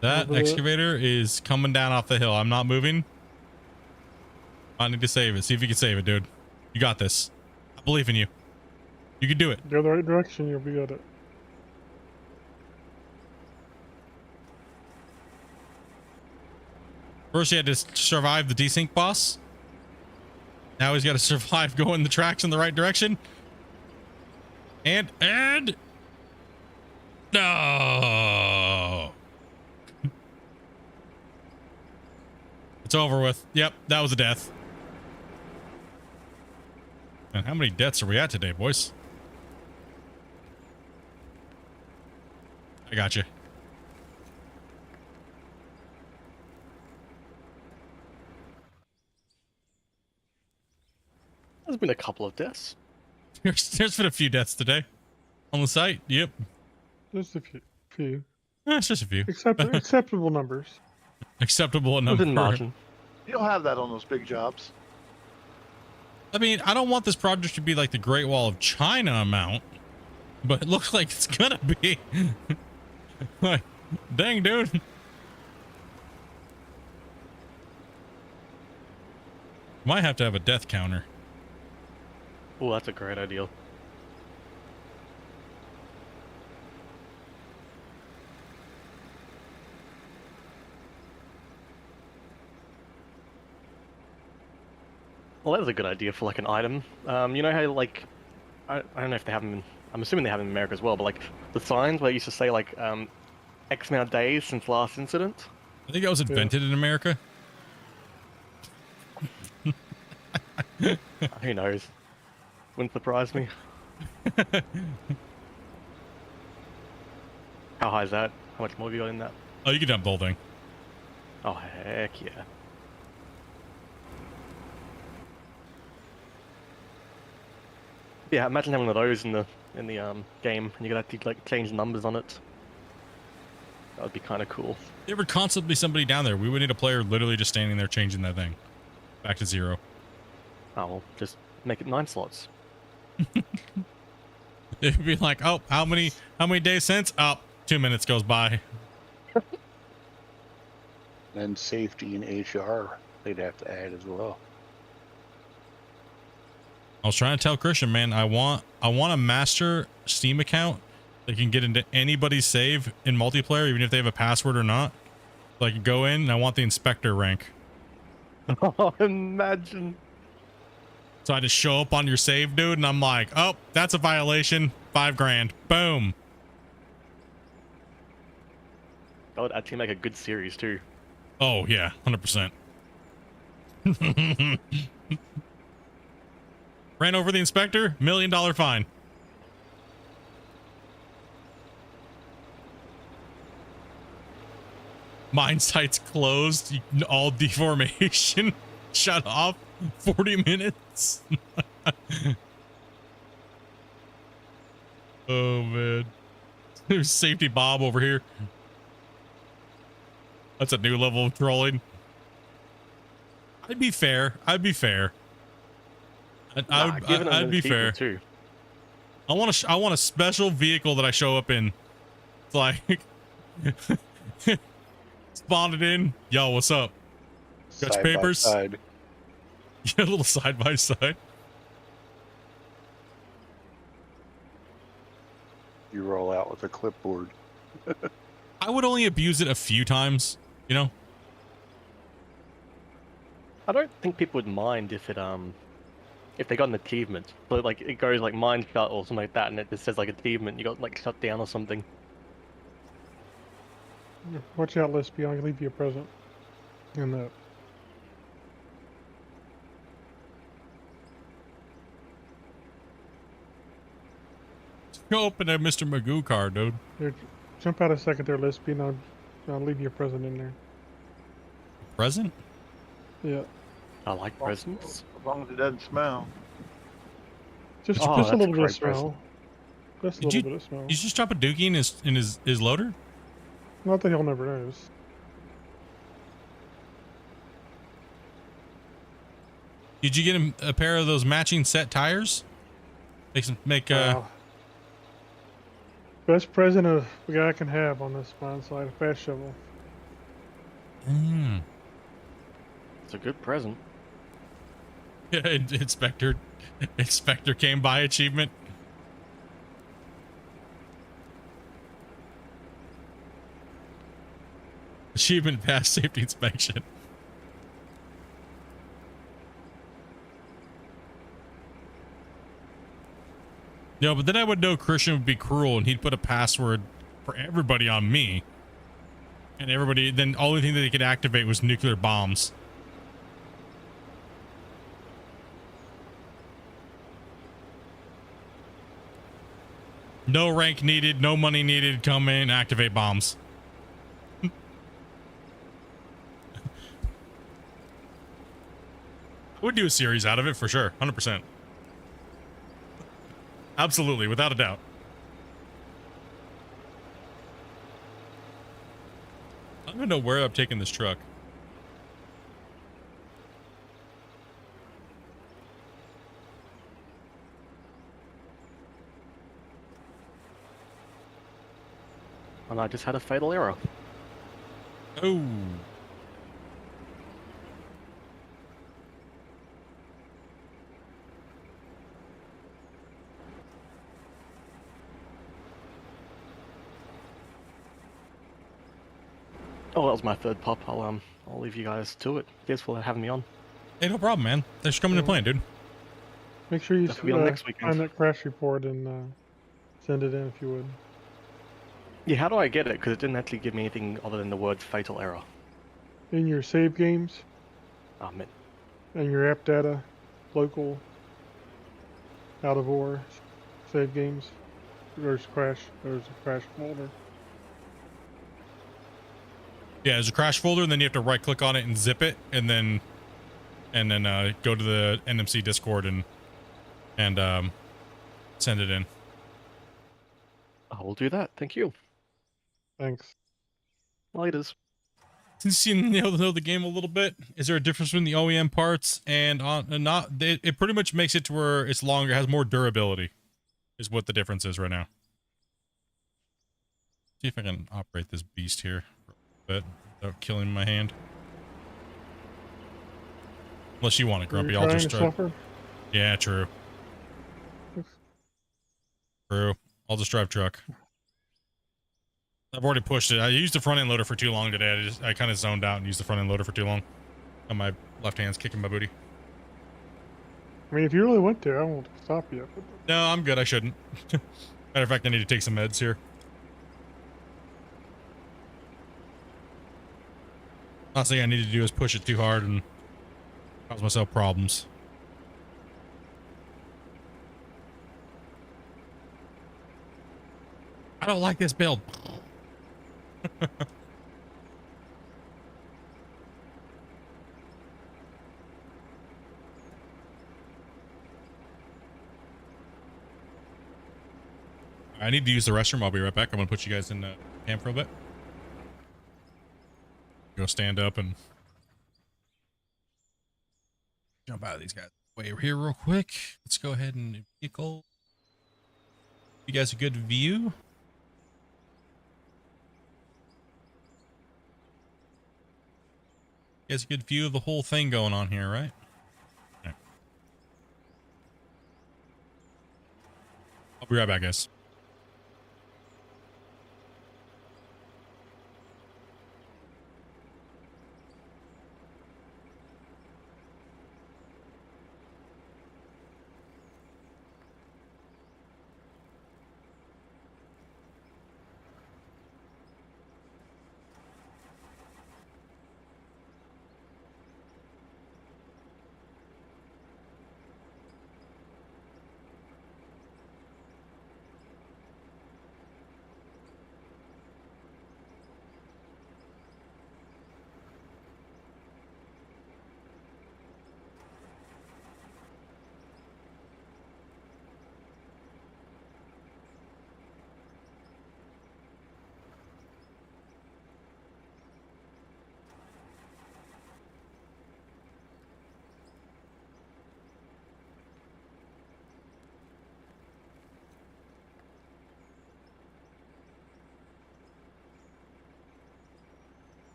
A: that excavator is coming down off the hill. I'm not moving. I need to save it. See if you can save it, dude. You got this. I believe in you. You can do it.
D: Go the right direction, you'll be at it.
A: First, he had to survive the desync boss. Now he's got to survive going the tracks in the right direction. And no. It's over with. Yep, that was a death. And how many deaths are we at today, boys? I got you.
I: There's been a couple of deaths.
A: There's been a few deaths today on the site. Yep.
D: Just a few.
A: It's just a few.
D: Acceptable numbers.
A: Acceptable number.
I: Within margin.
B: You don't have that on those big jobs.
A: I mean, I don't want this project to be like the Great Wall of China amount, but it looks like it's gonna be. Like, dang, dude. Might have to have a death counter.
I: Oh, that's a great idea. Well, that was a good idea for like an item. You know how like, I don't know if they have them in, I'm assuming they have them in America as well, but like the signs where it used to say like X amount of days since last incident.
A: I think that was invented in America.
I: Who knows? Wouldn't surprise me. How high is that? How much more have you got in that?
A: Oh, you can dump the whole thing.
I: Oh, heck yeah. Yeah, imagine having one of those in the game, and you could actually like change numbers on it. That would be kind of cool.
A: There would constantly be somebody down there. We would need a player literally just standing there changing that thing back to 0.
I: Oh, well, just make it 9 slots.
A: It'd be like, oh, how many days since? Oh, 2 minutes goes by.
F: And safety and HR, they'd have to add as well.
A: I was trying to tell Christian, man, I want a master Steam account that can get into anybody's save in multiplayer, even if they have a password or not. So I can go in and I want the inspector rank.
I: Oh, imagine.
A: So I just show up on your save, dude, and I'm like, oh, that's a violation. $5 grand. Boom.
I: That would actually make a good series too.
A: Oh yeah, 100%. Ran over the inspector, $1 million fine. Mine site's closed. All deformation shut off. 40 minutes. Oh man. There's Safety Bob over here. That's a new level of trolling. I'd be fair. I'd be fair. I'd be fair
I: too.
A: I want a special vehicle that I show up in. It's like spawned it in. Yo, what's up? Got your papers?
F: Side.
A: Yeah, a little side by side.
F: You roll out with a clipboard.
A: I would only abuse it a few times, you know?
I: I don't think people would mind if it if they got an achievement. But like it goes like mine shut or something like that, and it just says like achievement, you got like shut down or something.
D: Watch out, Lesbian. I'll leave you a present. And that.
A: Go open a Mr. Magoo card, dude.
D: Here, jump out a second there, Lesbian. I'll leave your present in there.
A: Present?
D: Yeah.
I: I like presents.
B: As long as it doesn't smell.
D: Just,
I: Oh,
D: just a
I: that's a
D: little bit of
I: great present.
D: smell. Just a
A: Did
D: little bit of smell.
A: You just drop a dookie in his loader?
D: Not that he'll never knows.
A: Did you get him a pair of those matching set tires?
D: Best present a guy can have on this mine site, a fast shovel.
I: It's a good present.
A: Yeah, Inspector came by achievement. Achievement passed safety inspection. No, but then I would know Christian would be cruel and he'd put a password for everybody on me. And everybody, then the only thing that they could activate was nuclear bombs. No rank needed, no money needed, come in, activate bombs. I would do a series out of it for sure, 100%. Absolutely, without a doubt. I don't even know where I'm taking this truck.
I: And I just had a fatal error.
A: Oh.
I: Oh, that was my third pop. I'll leave you guys to it. Thanks for having me on.
A: Hey, no problem, man. Thanks for coming to play, dude.
D: Make sure you
I: That'll be on next weekend.
D: find that crash report and send it in if you would.
I: Yeah, how do I get it? Because it didn't actually give me anything other than the word fatal error.
D: In your save games
I: Oh, man.
D: and your app data, local, out of or save games. There's a crash folder.
A: Yeah, there's a crash folder, and then you have to right click on it and zip it, and then go to the NMC Discord and send it in.
I: I will do that. Thank you.
D: Thanks.
I: Laters.
A: Since you know the game a little bit, is there a difference between the OEM parts and not? It pretty much makes it to where it's longer, has more durability, is what the difference is right now. See if I can operate this beast here for a bit without killing my hand. Unless you want it, Grumpy, I'll just drive. Yeah, true. True. I'll just drive truck. I've already pushed it. I used the front end loader for too long today. I kind of zoned out and used the front end loader for too long. And my left hand's kicking my booty.
D: I mean, if you really went there, I won't stop you.
A: No, I'm good. I shouldn't. Matter of fact, I need to take some meds here. Last thing I need to do is push it too hard and cause myself problems. I don't like this build. I need to use the restroom. I'll be right back. I'm gonna put you guys in camp for a bit. Go stand up and jump out of these guys. Way over here real quick. Let's go ahead and vehicle. You guys a good view? You guys a good view of the whole thing going on here, right? Okay. I'll be right back, guys.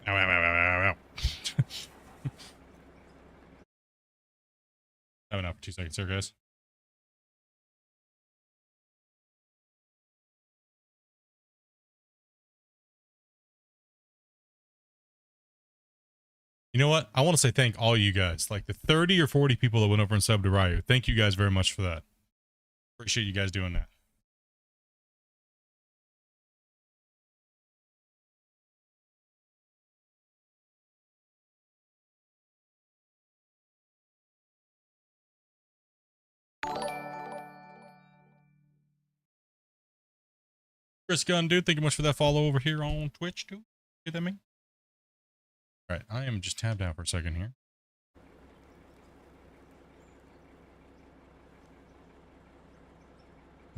A: Ow, ow, ow, ow, ow, ow. Have enough for 2 seconds here, guys. You know what? I want to say thank all you guys. Like the 30 or 40 people that went over and subbed to Ryu. Thank you guys very much for that. Appreciate you guys doing that. Chris Gunn, dude, thank you much for that follow over here on Twitch, too. Get that mean? All right, I am just tabbed out for a second here.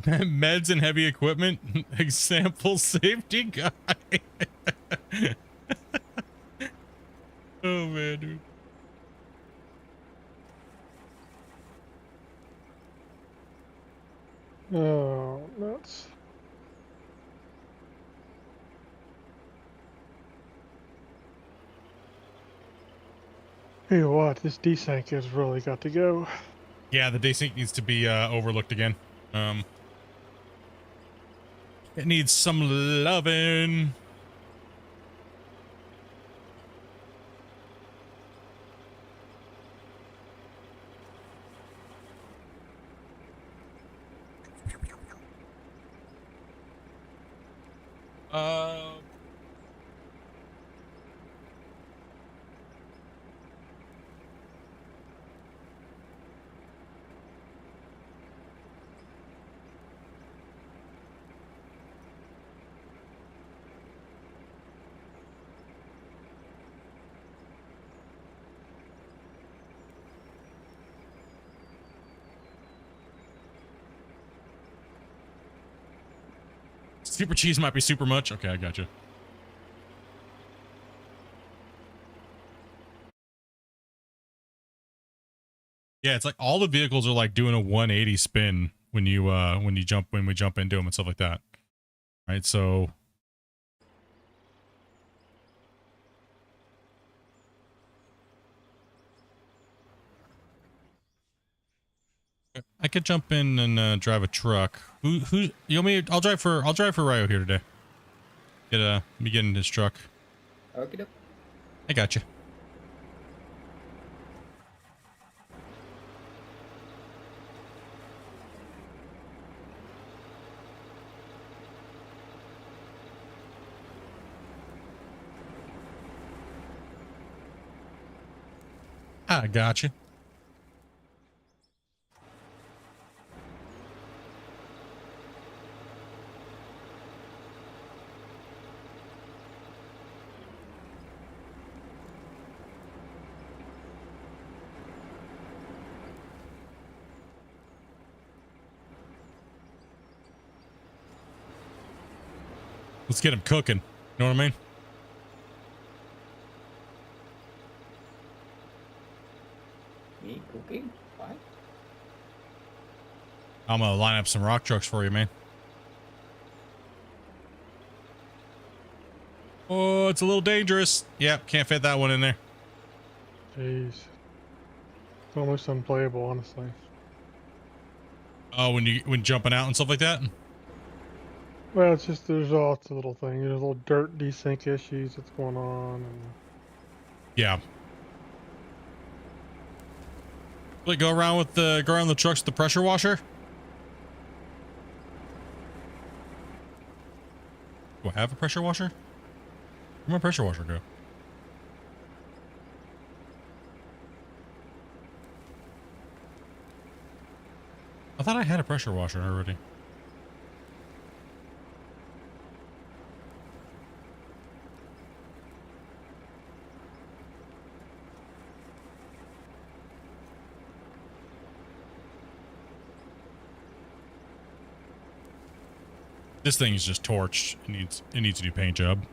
A: Meds and heavy equipment. Example safety guy. Oh, man, dude.
D: Oh, nuts. Hey, what? This desync has really got to go.
A: Yeah, the desync needs to be overlooked again. It needs some loving. Super cheese might be super much. Okay, I got you. Yeah, it's like all the vehicles are like doing a 180 spin when we jump into them and stuff like that. Right, so I could jump in and drive a truck. Who you want me? I'll drive for Ryo here today. Let me get in his truck.
J: Okay.
A: I got you. I got you. Let's get him cooking. You know what I mean?
J: Me cooking? What?
A: I'm gonna line up some rock trucks for you, man. Oh, it's a little dangerous. Yep, can't fit that one in there.
D: Jeez. It's almost unplayable, honestly.
A: Oh, when jumping out and stuff like that?
D: Well, it's just there's lots of little things. There's little dirt desync issues that's going on. And...
A: Yeah. Like go around the trucks with the pressure washer? Do I have a pressure washer? Where'd my pressure washer go? I thought I had a pressure washer already. This thing is just torched. It needs a new paint job.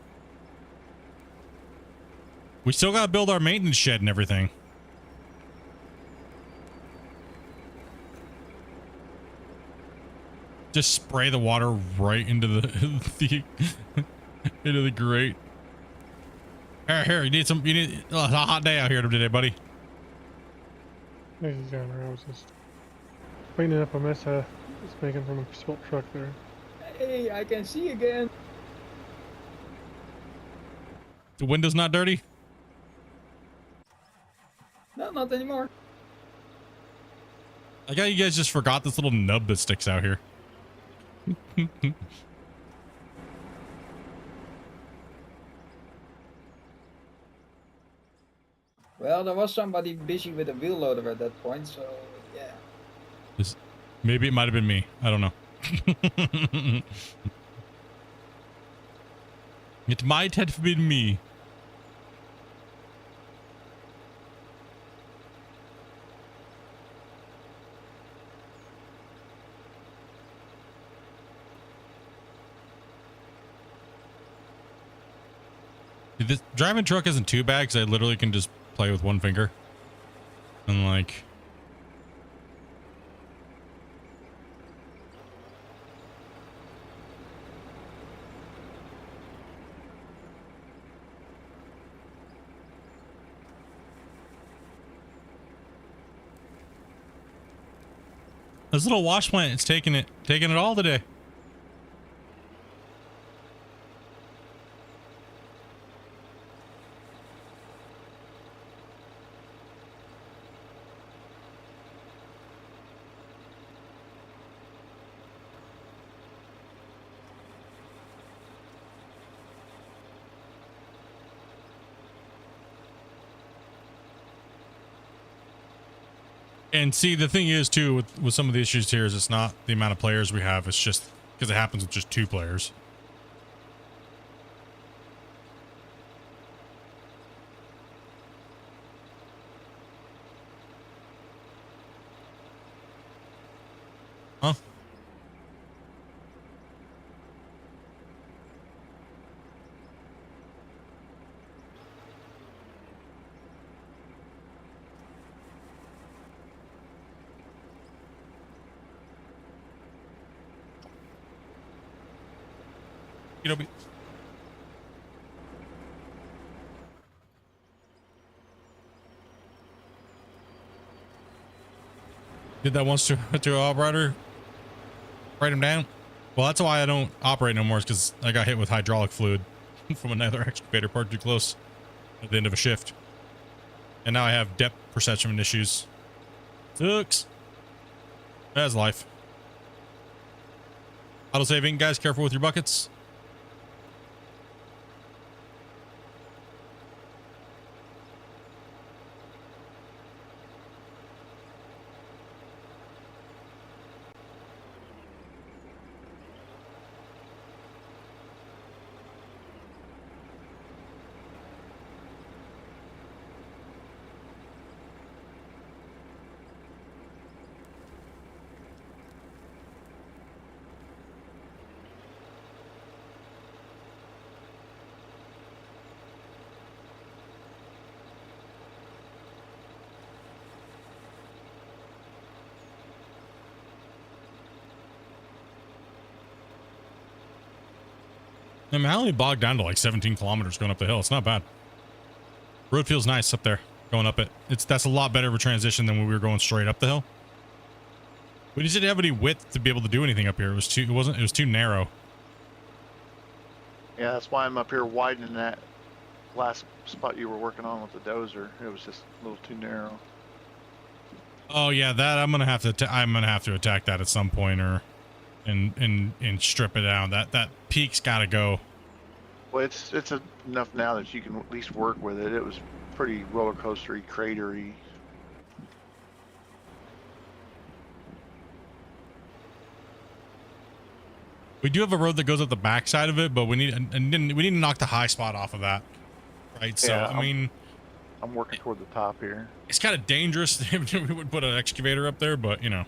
A: We still gotta build our maintenance shed and everything. Just spray the water right into the into the grate. Here, you need a hot day out here today, buddy.
D: Thank you, Gunner. I was just cleaning up a mess I was making from a spilt truck there.
J: Hey, I can see again.
A: The window's not dirty?
J: No, not anymore.
A: I got you guys just forgot this little nub that sticks out here.
J: Well, there was somebody busy with a wheel loader at that point, so yeah.
A: Maybe it might have been me. I don't know. It might have been me. Dude, this driving truck isn't too bad because I literally can just play with one finger. And like... This little wash plant, it's taking it all today. And see, the thing is too with some of the issues here is it's not the amount of players we have, it's just because it happens with just 2 players. Huh? You know, did that once to an operator, write him down. Well, that's why I don't operate no more, is because I got hit with hydraulic fluid from another excavator parked too close at the end of a shift, and now I have depth perception issues. Sucks. That's life. Auto saving, guys. Careful with your buckets. I mean, I only bogged down to like 17 kilometers going up the hill. It's not bad. Road feels nice up there going up it. That's a lot better of a transition than when we were going straight up the hill. We just didn't have any width to be able to do anything up here. It was too narrow.
B: Yeah, that's why I'm up here widening that last spot you were working on with the dozer. It was just a little too narrow.
A: Oh yeah, that I'm gonna have to attack that at some point, or and strip it down. That peak's got to go.
B: Well, it's enough now that you can at least work with it. It was pretty roller coastery, cratery.
A: We do have a road that goes up the back side of it, but we need to knock the high spot off of that, right? So
B: Yeah,
A: I mean,
B: I'm working toward the top here.
A: it's kind of dangerous. We would put an excavator up there, but you know,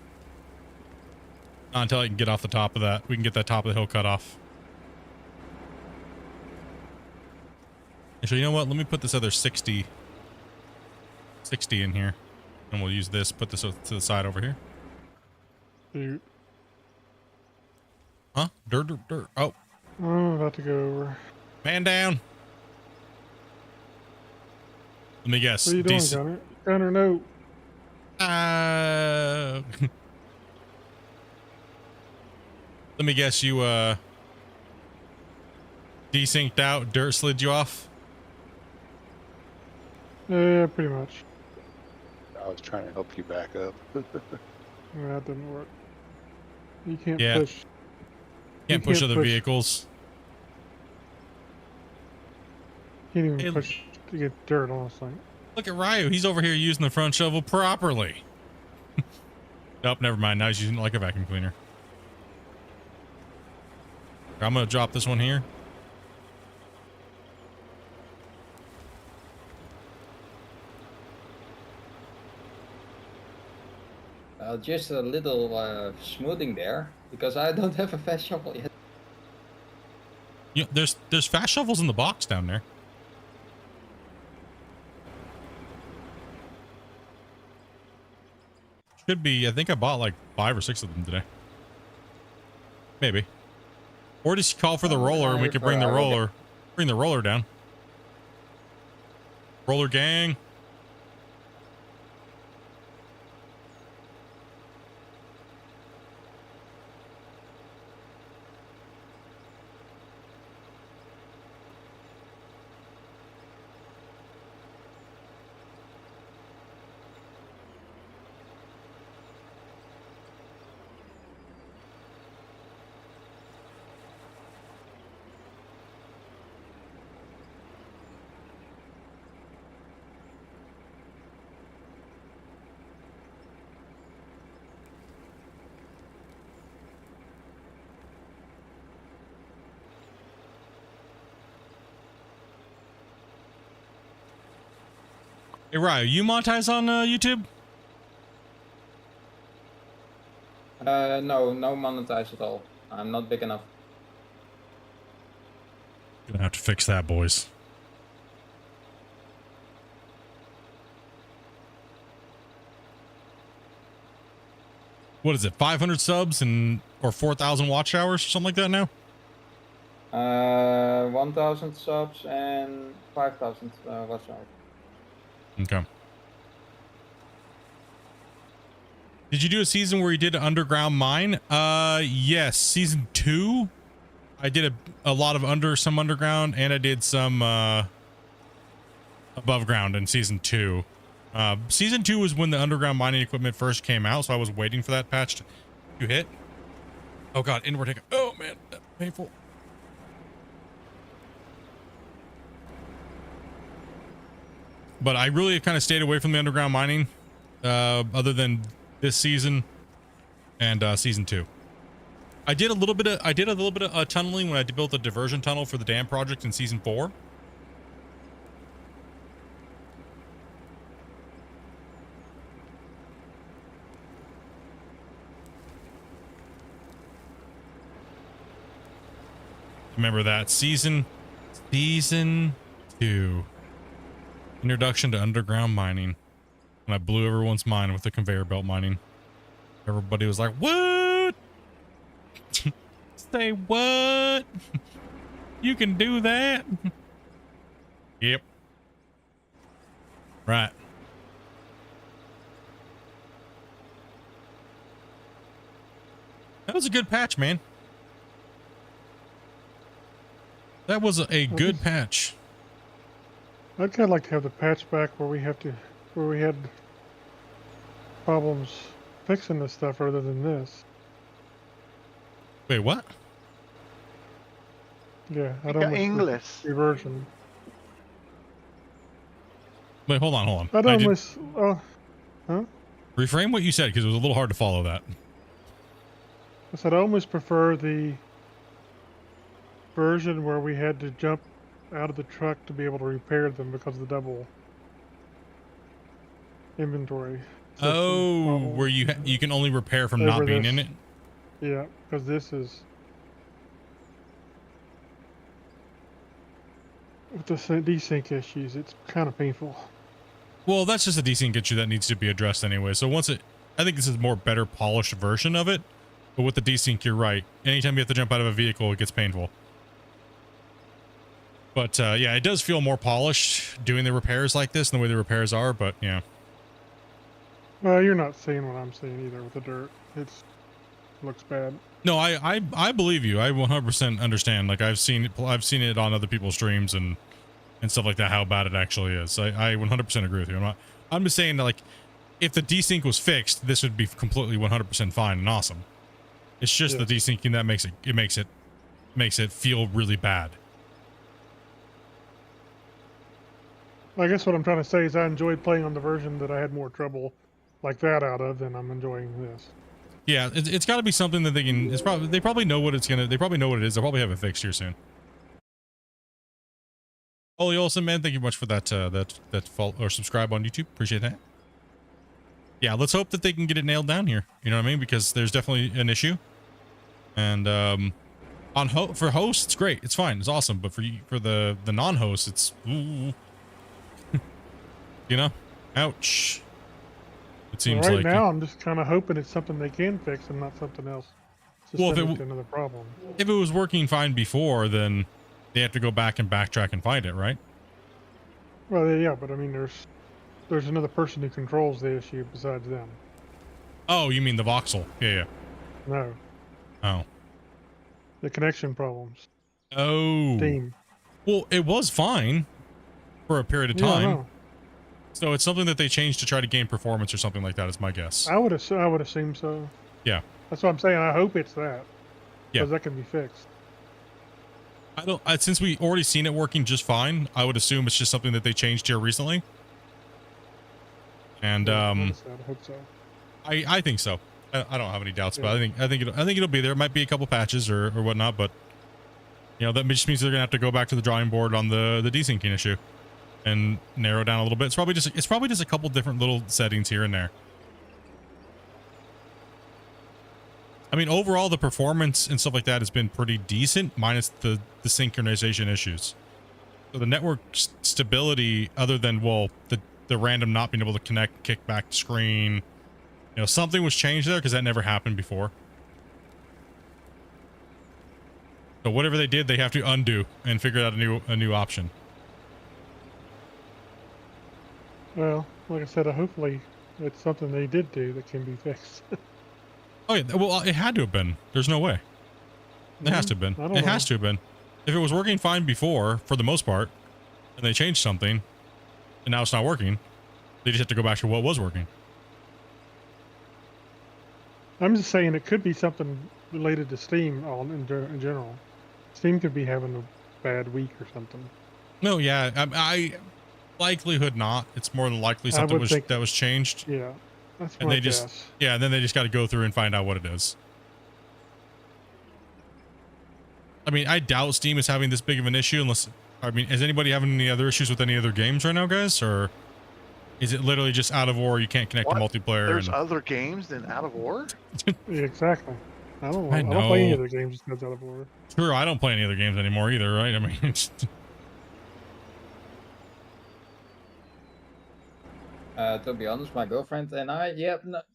A: not until I can get off the top of that. We can get that top of the hill cut off. Actually, you know what? Let me put this other 60 in here, and we'll use this. Put this to the side over here.
D: Dude.
A: Huh? Dirt. Oh.
D: Oh, about to go over.
A: Man down. Let me guess.
D: What are you doing, Gunner? Gunner, no.
A: Let me guess you desynced out, dirt slid you off.
D: Yeah, pretty much.
F: I was trying to help you back up.
D: Yeah, that didn't work. You can't
A: Yeah.
D: push.
A: Can't push other vehicles.
D: Can't even
A: Hey,
D: push to get dirt on this thing.
A: Look at Ryu. He's over here using the front shovel properly. Nope, never mind. Now he's using it like a vacuum cleaner. I'm going to drop this one here.
J: Just a little smoothing there, because I don't have a fast shovel yet.
A: Yeah, there's fast shovels in the box down there. Should be. I think I bought like 5 or 6 of them today. Maybe. Or just call for the roller and we could bring the roller. Bring the roller down. Roller gang. Hey, Ryo, you monetize on YouTube?
J: No monetize at all. I'm not big enough.
A: Gonna have to fix that, boys. What is it? 500 subs and or 4,000 watch hours or something like that now?
J: 1,000 subs and 5,000 watch hours.
A: Okay. Did you do a season where you did an underground mine? Yes. Season 2. I did a lot of some underground, and I did some above ground in season 2. Season 2 was when the underground mining equipment first came out, so I was waiting for that patch to hit. Oh god, inward hiccup. Oh man, that's painful. But I really kind of stayed away from the underground mining, other than this season and season 2. I did a little bit of tunneling when I built a diversion tunnel for the dam project in season 4. Remember that season 2. Introduction to underground mining. And I blew everyone's mind with the conveyor belt mining. Everybody was like, what? Say what? You can do that? Yep. Right. That was a good patch, man. That was a good patch.
D: I'd kind of like to have the patch back where we had problems fixing this stuff rather than this.
A: Wait, what?
D: Yeah, I
B: The
D: don't
B: English
D: version.
A: Wait, hold on.
D: I'd almost, huh?
A: Reframe what you said because it was a little hard to follow that.
D: I said I almost prefer the version where we had to jump out of the truck to be able to repair them because of the double inventory.
A: Oh, where you can only repair from not being in it?
D: Yeah, because this is with the desync issues, it's kind of painful.
A: Well, that's just a desync issue that needs to be addressed anyway. So I think this is a more better polished version of it. But with the desync, you're right. Anytime you have to jump out of a vehicle, it gets painful. But yeah, it does feel more polished doing the repairs like this and the way the repairs are. But yeah.
D: Well, you're not seeing what I'm seeing either with the dirt. It looks bad.
A: No, I believe you. I 100% understand. Like I've seen it on other people's streams and stuff like that, how bad it actually is. I 100% agree with you. I'm just saying that, like, if the desync was fixed, this would be completely 100% fine and awesome. It's just the desyncing that makes it feel really bad.
D: I guess what I'm trying to say is I enjoyed playing on the version that I had more trouble like that out of, and I'm enjoying this.
A: Yeah, it's got to be something that they can. They probably know what it's gonna. They probably know what it is. They'll probably have it fixed here soon. Ollie Olsen, man, thank you much for that follow or subscribe on YouTube. Appreciate that. Yeah, let's hope that they can get it nailed down here. You know what I mean? Because there's definitely an issue. And for hosts, it's great. It's fine. It's awesome. But for the non-hosts, it's ooh. You know, ouch. It seems
D: well,
A: like
D: right now I'm just kind of hoping it's something they can fix and not something else.
A: Well, if
D: to another problem.
A: If it was working fine before, then they have to go back and backtrack and find it, right?
D: Well, yeah, but I mean, there's another person who controls the issue besides them.
A: Oh, you mean the voxel? Yeah.
D: No.
A: Oh.
D: The connection problems.
A: Oh.
D: Steam.
A: Well, it was fine for a period of time.
D: Yeah,
A: so it's something that they changed to try to gain performance or something like that is my guess.
D: I would assume so.
A: Yeah.
D: That's what I'm saying. I hope it's that.
A: Yeah.
D: Because that can be fixed.
A: Since we already seen it working just fine, I would assume it's just something that they changed here recently. And
D: I hope so.
A: I think so. I don't have any doubts, but I think it'll be there. It might be a couple patches or whatnot, but you know, that just means they're gonna have to go back to the drawing board on the desyncing issue and narrow down a little bit. It's probably just a couple different little settings here and there. I mean, overall, the performance and stuff like that has been pretty decent, minus the synchronization issues. So the network stability, other than, well, the random not being able to connect, kick back to screen, you know, something was changed there because that never happened before. So whatever they did, they have to undo and figure out a new option.
D: Well, like I said, hopefully it's something they did do that can be fixed.
A: Oh yeah, well, it had to have been. There's no way. It has to have been. It has to have been. If it was working fine before, for the most part, and they changed something, and now it's not working, they just have to go back to what was working.
D: I'm just saying it could be something related to Steam in general. Steam could be having a bad week or something.
A: No, yeah, I likelihood not. It's more than likely something that was changed.
D: Yeah, that's
A: and they just
D: guess.
A: Yeah, and then they just got to go through and find out what it is. I mean, I doubt Steam is having this big of an issue unless, I mean, is anybody having any other issues with any other games right now, guys? Or is it literally just Out of War, you can't connect to multiplayer?
B: There's other games than Out of War?
D: Yeah, exactly. I don't
A: I know.
D: don't play any other games that's Out of War.
A: True, I don't play any other games anymore either, right? I mean,
J: to be honest, my girlfriend and I,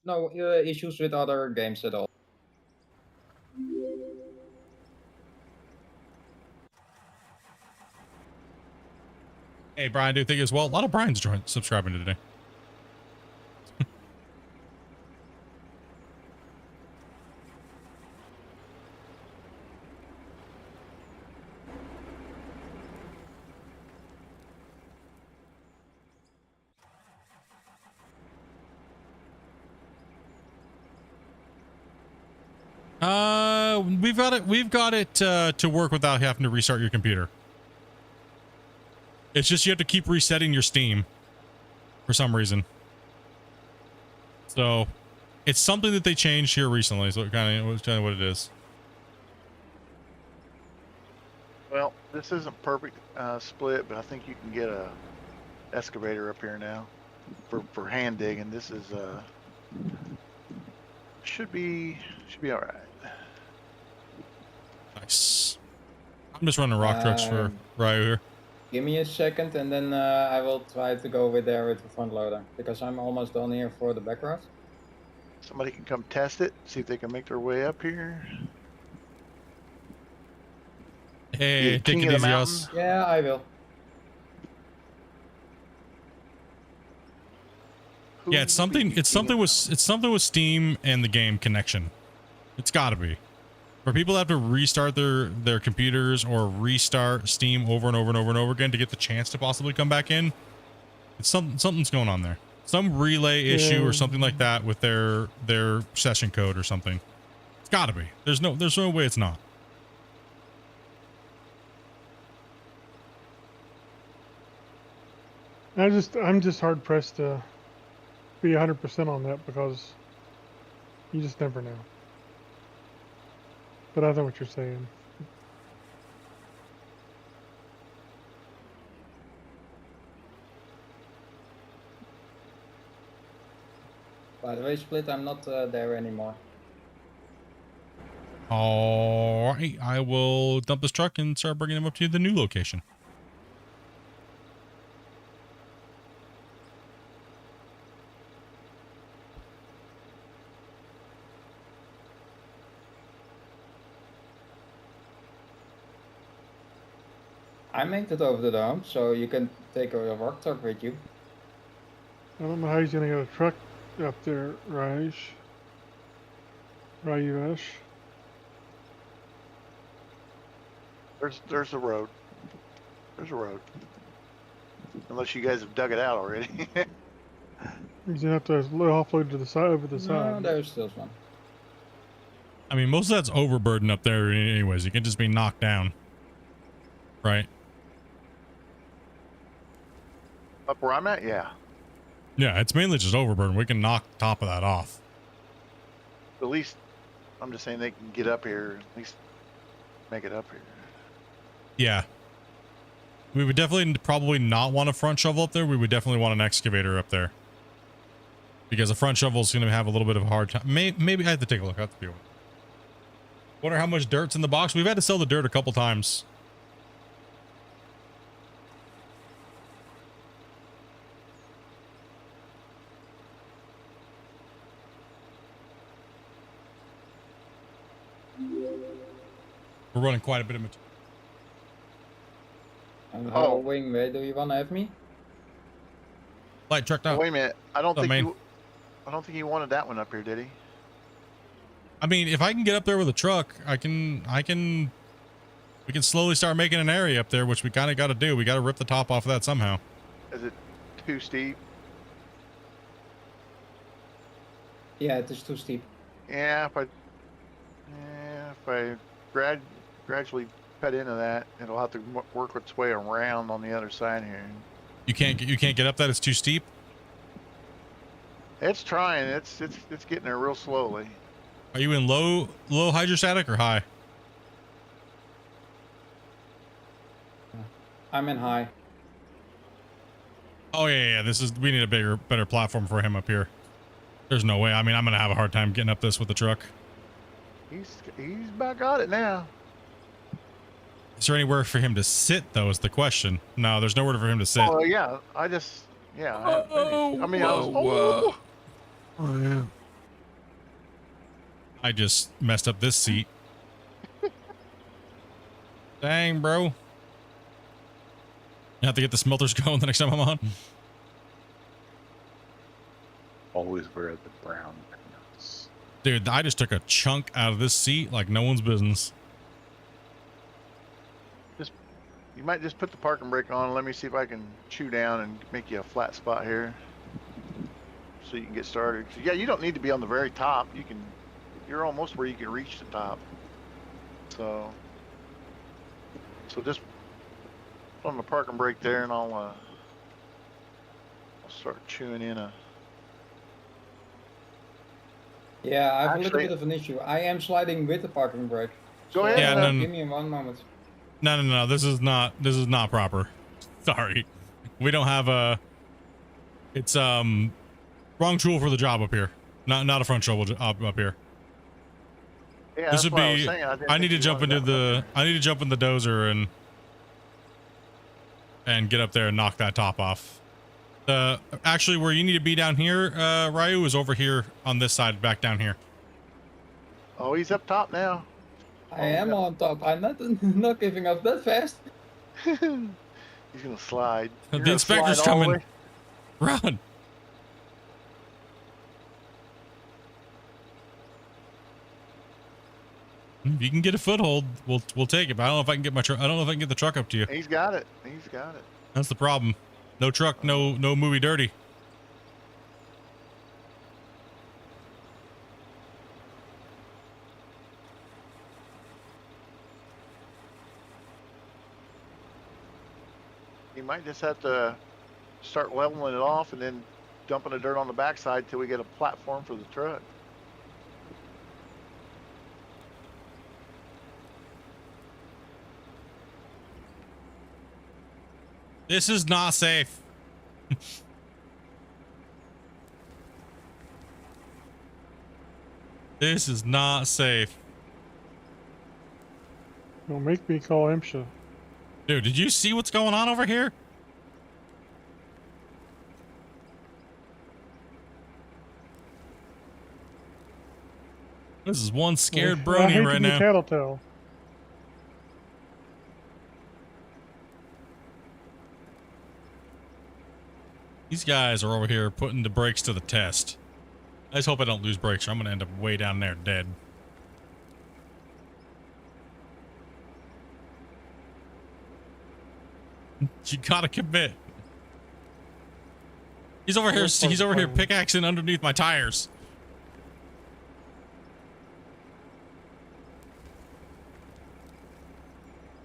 J: no issues with other games at all.
A: hey, Brian, do you think as well? A lot of Brian's subscribing today. We've got it to work without having to restart your computer. It's just you have to keep resetting your Steam for some reason. So it's something that they changed here recently, so it kind of what it is.
B: Well, this isn't perfect split, but I think you can get a excavator up here now for hand digging. This is should be all right.
A: Nice. I'm just running rock trucks for Ryu here.
J: Give me a second and then I will try to go with there with the front loader because I'm almost done here for the back road.
B: Somebody can come test it, see if they can make their way up here.
A: Hey, take
B: king
A: it
B: of the
A: easy,
B: mountain.
A: us.
J: Yeah, I will.
A: Yeah, it's something. It's something with Steam and the game connection. It's got to be. For people that have to restart their computers or restart Steam over and over and over and over again to get the chance to possibly come back in. It's something's going on there. Some relay issue or something like that with their session code or something. It's got to be. There's no way it's not.
D: I'm just hard pressed to be 100% on that because you just never know. But I know what you're saying.
J: By the way, Split, I'm not there anymore.
A: All right, I will dump this truck and start bringing him up to the new location.
J: I made it over to the home, so you can take a work truck with you.
D: I don't know how he's gonna get a truck up there, Rayush.
B: There's a road. There's a road. Unless you guys have dug it out already.
D: He's gonna have to offload to the side, over the
J: No,
D: side.
J: there's still one.
A: I mean, most of that's overburden up there anyways. It can just be knocked down. Right?
B: Up where I'm at, yeah.
A: Yeah, it's mainly just overburden. We can knock the top of that off.
B: At least, I'm just saying they can get up here. At least make it up here.
A: Yeah. We would definitely probably not want a front shovel up there. We would definitely want an excavator up there. Because a front shovel is going to have a little bit of a hard time. Maybe I have to take a look. I have to be one. Wonder how much dirt's in the box. We've had to sell the dirt a couple times. We're running quite a bit of material.
J: And how wing way do you want to have me?
A: Light truck down.
B: Wait a minute. I don't
A: What's up,
B: think
A: man?
B: I don't think he wanted that one up here, did he?
A: I mean, if I can get up there with a truck, we can slowly start making an area up there, which we kind of got to do. We got to rip the top off of that somehow.
B: Is it too steep?
J: Yeah, it is too steep.
B: Yeah, if I gradually cut into that, it'll have to work its way around on the other side here.
A: You can't get up that. It's too steep.
B: It's trying. It's getting there real slowly.
A: Are you in low hydrostatic or high?
J: I'm in high.
A: Oh yeah. We need a better platform for him up here. There's no way. I mean, I'm gonna have a hard time getting up this with the truck.
B: He's about got it now.
A: Is there anywhere for him to sit though? Is the question. No, there's nowhere for him to sit.
B: Oh yeah, I mean,
A: I just messed up this seat. Dang, bro. You have to get the smelters going the next time I'm on.
F: Always wear the brown pants.
A: Dude, I just took a chunk out of this seat like no one's business.
B: You might just put the parking brake on. Let me see if I can chew down and make you a flat spot here, so you can get started. Yeah, you don't need to be on the very top. You're almost where you can reach the top. So just put on the parking brake there, and I'll start chewing in a.
J: Yeah, I have a little bit of an issue. I am sliding with the parking brake.
B: Go ahead.
A: Yeah,
J: Give me 1 moment.
A: No. This is not proper. Sorry. We don't have a. It's wrong tool for the job up here. Not a front shovel up here.
B: Yeah,
A: This
B: that's
A: would
B: what I was
A: be.
B: saying.
A: I need to jump into the. I need to jump in the dozer and get up there and knock that top off. Actually, where you need to be down here, Ryu, is over here on this side, back down here.
B: Oh, he's up top now.
J: I am on top. I'm not not giving up that fast.
B: He's gonna slide. You're
A: The
B: gonna
A: inspector's
B: slide all the
A: coming.
B: way?
A: Run. If you can get a foothold, we'll take it. But I don't know if I can get my truck. I don't know if I can get the truck up to you.
B: He's got it. He's got it.
A: That's the problem. No truck, no movie dirty.
B: You might just have to start leveling it off and then dumping the dirt on the backside till we get a platform for the truck.
A: This is not safe. This is not safe.
D: Don't make me call IMSHA.
A: Dude, did you see what's going on over here? This is one scared
D: I
A: brony
D: hate to
A: right
D: be a
A: now.
D: tattletale.
A: These guys are over here putting the brakes to the test. I just hope I don't lose brakes or I'm going to end up way down there dead. You gotta commit. He's over here. He's over here pickaxing underneath my tires.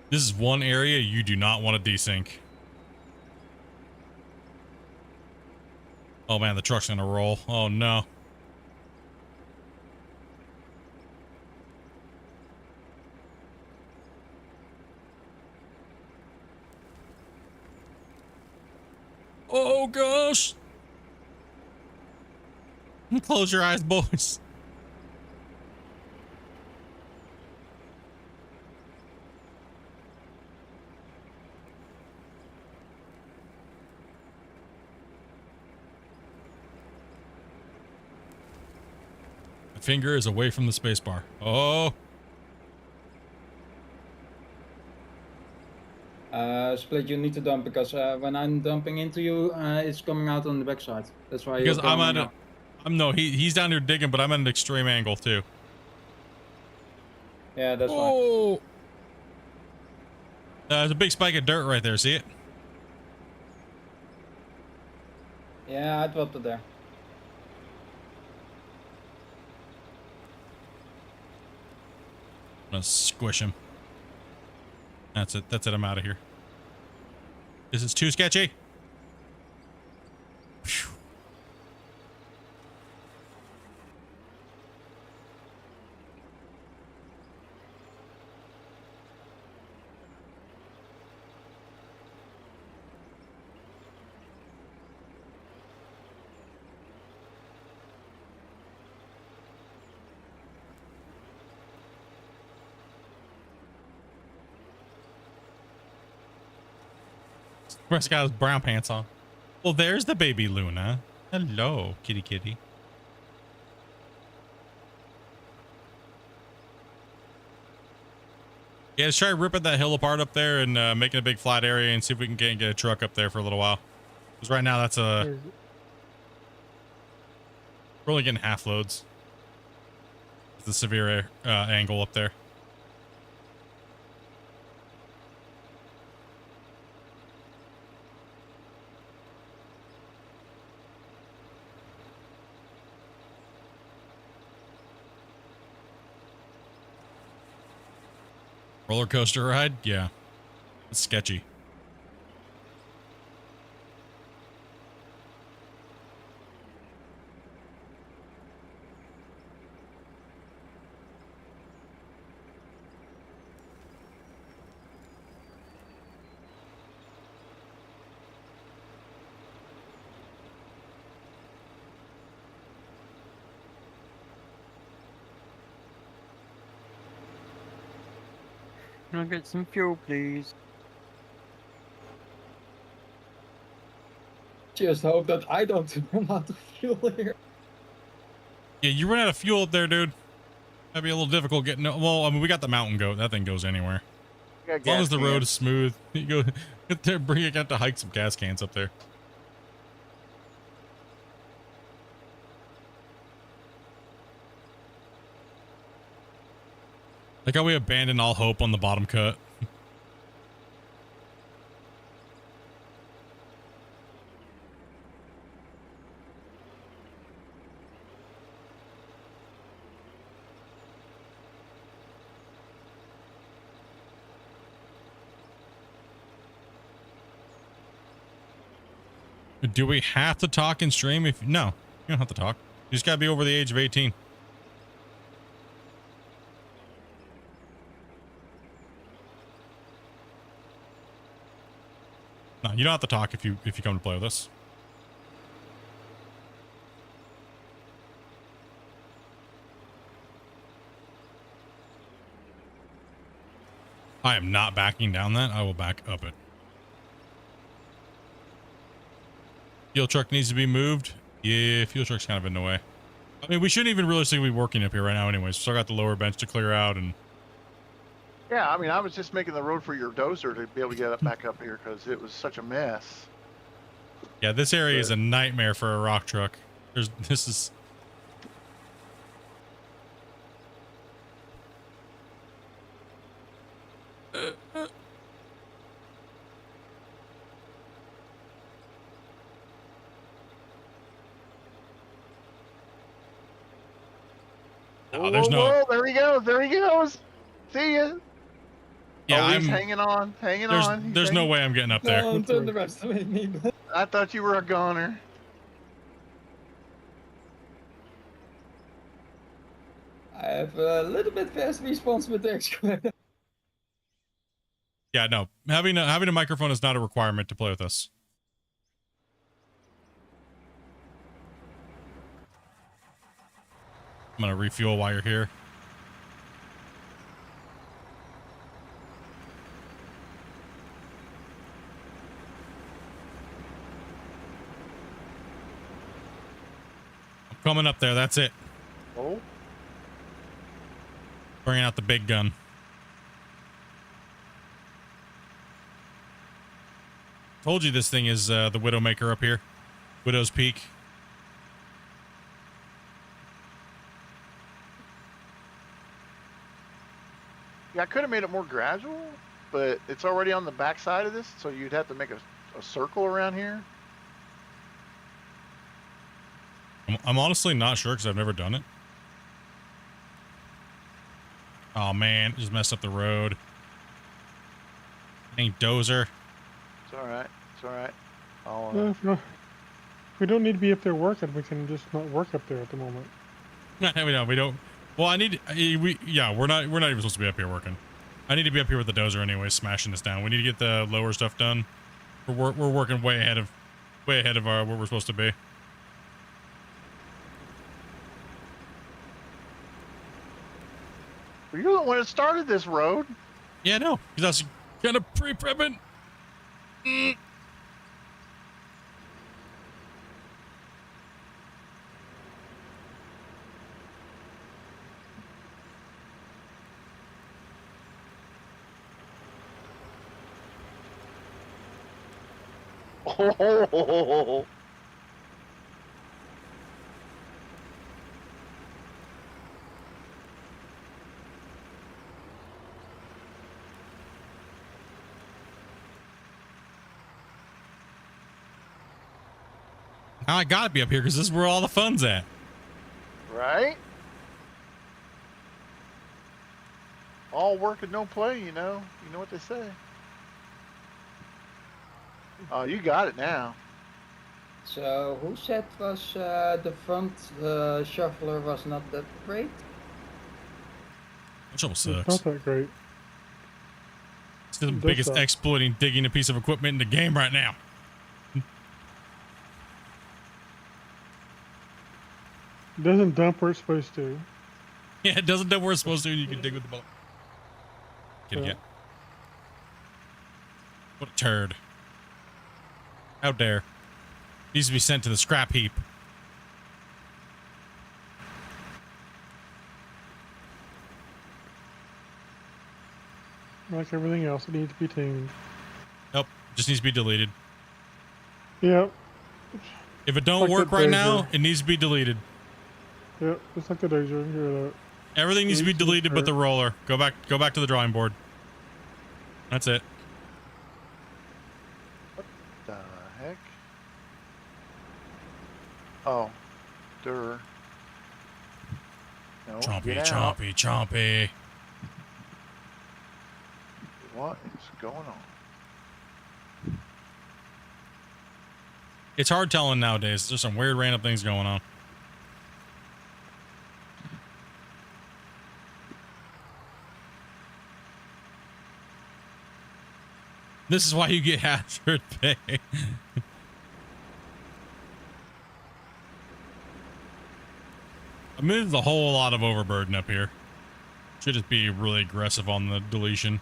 A: This is one area you do not want to desync. Oh man, the truck's gonna roll. Oh no. Oh gosh. Close your eyes, boys. My finger is away from the spacebar. Oh.
J: Split, you need to dump because when I'm dumping into you, it's coming out on the backside. That's why
A: Because
J: you're
A: I'm
J: going
A: at
J: up.
A: he's down here digging, but I'm at an extreme angle too.
J: Yeah, that's fine.
A: Oh. There's a big spike of dirt right there. See it?
J: Yeah, I dropped it there.
A: I'm gonna squish him. That's it. That's it. I'm out of here. This is too sketchy. Whew. Express got his brown pants on. Well, there's the baby Luna. Hello, kitty kitty. Yeah, let's try ripping that hill apart up there and making a big flat area and see if we can get a truck up there for a little while. Because right now that's we're only getting half loads. It's the severe angle up there. Roller coaster ride? Yeah. It's sketchy.
C: Can I get some fuel, please?
J: Just hope that I don't run out of fuel here.
A: Yeah, you run out of fuel up there, dude. That'd be a little difficult getting. Well, I mean, we got the mountain goat. That thing goes anywhere. As long as the road is smooth, you go get there, bring it out to hike some gas cans up there. Like how we abandoned all hope on the bottom cut. Do we have to talk in stream? No, you don't have to talk. You just gotta be over the age of 18. No, you don't have to talk if you come to play with us. I am not backing down that. I will back up it. Fuel truck needs to be moved. Yeah, fuel truck's kind of in the way. I mean, we shouldn't even realistically be working up here right now anyways. Still got the lower bench to clear out and...
B: Yeah, I mean, I was just making the road for your dozer to be able to get up back up here because it was such a mess.
A: Yeah, this area is a nightmare for a rock truck. This is... Oh, there's no.
B: Whoa, there he goes. There he goes. See ya.
A: Yeah,
B: he's hanging on. Hanging on.
A: There's no way I'm getting up there.
J: Don't underestimate me.
B: I thought you were a goner.
J: I have a little bit fast response with the excavator.
A: Yeah, no. Having a microphone is not a requirement to play with us. I'm gonna refuel while you're here. I'm coming up there. That's it.
B: Oh.
A: Bringing out the big gun. Told you this thing is the Widowmaker up here. Widow's Peak.
B: Yeah, I could have made it more gradual, but it's already on the back side of this, so you'd have to make a circle around here.
A: I'm honestly not sure because I've never done it. Oh man, just messed up the road. Dang Dozer.
B: It's all right. It's all right.
D: If we don't need to be up there working. We can just not work up there at the moment.
A: We don't. Well, we're not even supposed to be up here working. I need to be up here with the dozer anyway, smashing this down. We need to get the lower stuff done. We're working way ahead of where we're supposed to be.
B: Well, you're the one that started this road.
A: Yeah, no, because I was kind of pre-prepping.
B: Oh.
A: Now I gotta be up here because this is where all the fun's at.
B: Right? All work and no play, you know. You know what they say. Oh, you got it now.
J: So, who said was the front shuffler was not that great?
A: Which almost sucks.
D: It's not that great.
A: It's the biggest exploiting digging a piece of equipment in the game right now.
D: It doesn't dump where it's supposed to.
A: Yeah, it doesn't know where it's supposed to, and you can dig with the boat.
D: Yeah.
A: What a turd. How dare. Needs to be sent to the scrap heap.
D: Like everything else, it needs to be tuned.
A: Nope, just needs to be deleted.
D: Yep.
A: If it don't
D: Like
A: work
D: the
A: right
D: Dozer.
A: now, it needs to be deleted.
D: Yep, just like the Dozer. Here,
A: Everything needs to be deleted but the roller. Go back to the drawing board. That's it.
B: The heck? Oh, Dur. No,
A: Chompy,
B: get out.
A: chompy, chompy.
B: What is going on?
A: It's hard telling nowadays. There's some weird random things going on. This is why you get hazard pay. I mean, there's a whole lot of overburden up here. Should just be really aggressive on the deletion.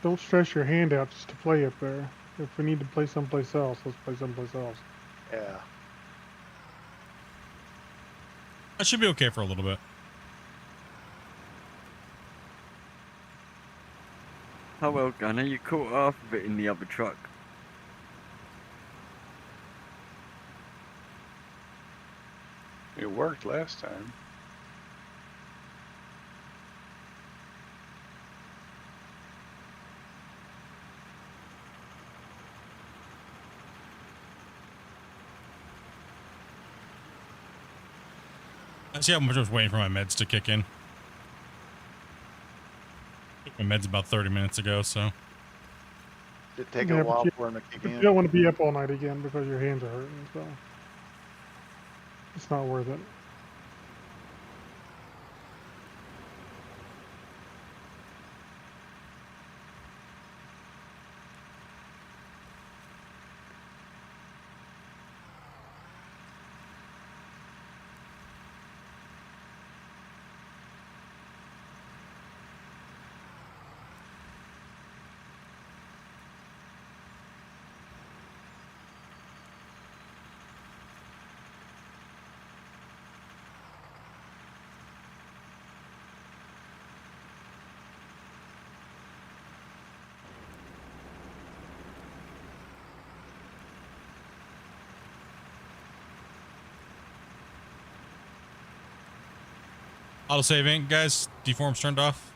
D: Don't stress your hand out just to play up there. If we need to play someplace else, let's play someplace else.
B: Yeah.
A: That should be okay for a little bit.
C: Oh well, Gunner, you caught half of it in the other truck.
F: It worked last time.
A: See, I'm just waiting for my meds to kick in. My meds about 30 minutes ago, so.
B: It take
D: Yeah,
B: a
D: but
B: while
D: you-
B: for him to kick
D: You
B: in.
D: don't want to be up all night again because your hands are hurting, so it's not worth it.
A: Autosave ain't, guys. Deform's turned off.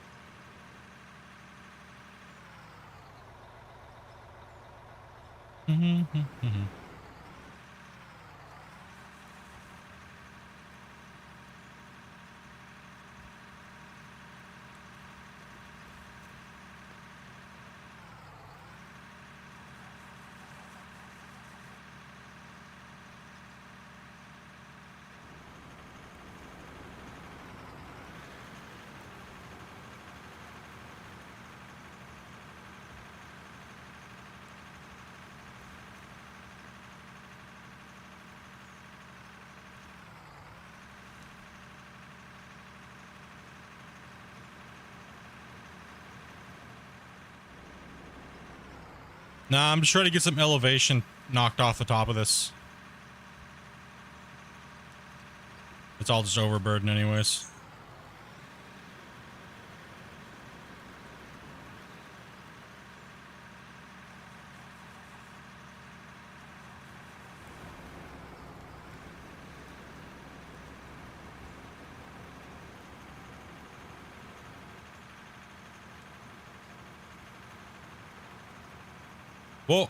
A: Nah, I'm just trying to get some elevation knocked off the top of this. It's all just overburden anyways. Whoa,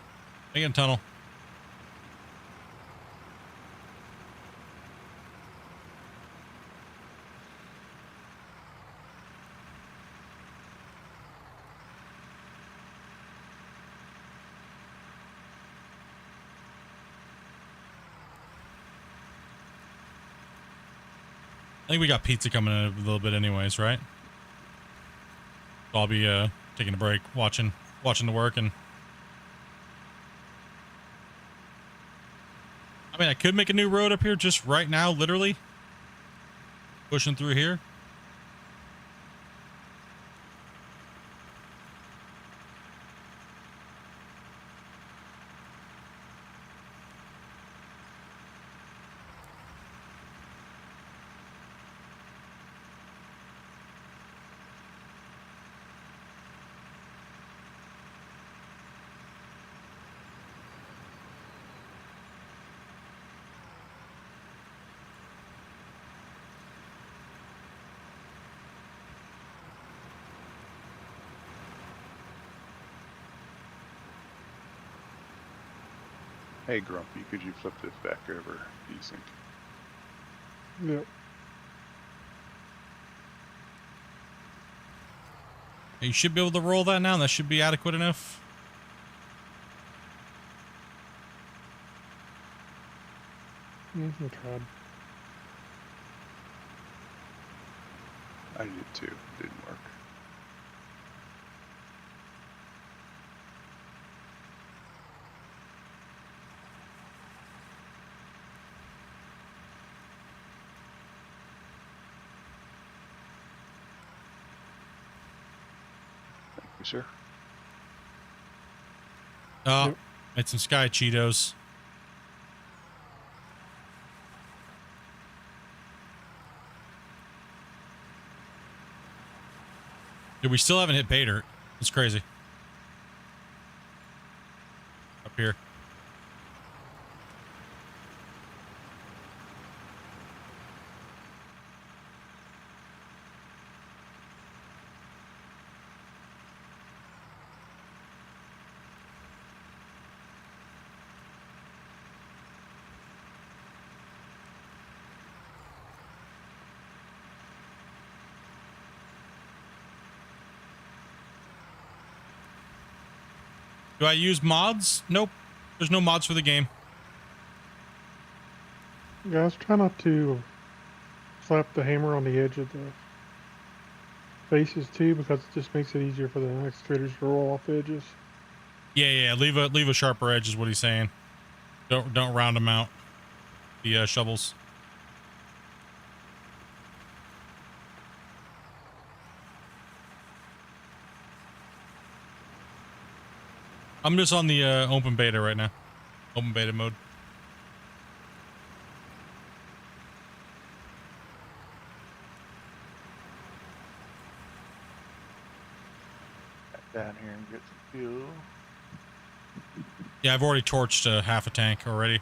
A: making a tunnel. I think we got pizza coming in a little bit anyways, right? So I'll be taking a break, watching the work and I mean, I could make a new road up here just right now, literally. Pushing through here.
F: Hey, Grumpy, could you flip this back over, do you think?
D: Yep.
A: You should be able to roll that now. That should be adequate enough.
D: I tried.
F: I did too. It didn't work. Thank you, sir.
A: Oh,
D: Yep.
A: made some sky Cheetos. Dude, we still haven't hit pay dirt. It's crazy. Up here. Do I use mods? Nope. There's no mods for the game.
D: Guys, try not to slap the hammer on the edge of the faces too, because it just makes it easier for the excavators to roll off the edges.
A: Yeah. Leave a sharper edge is what he's saying. Don't round them out. The shovels. I'm just on the open beta right now. Open beta mode.
B: Down here and get some fuel.
A: Yeah, I've already torched half a tank already.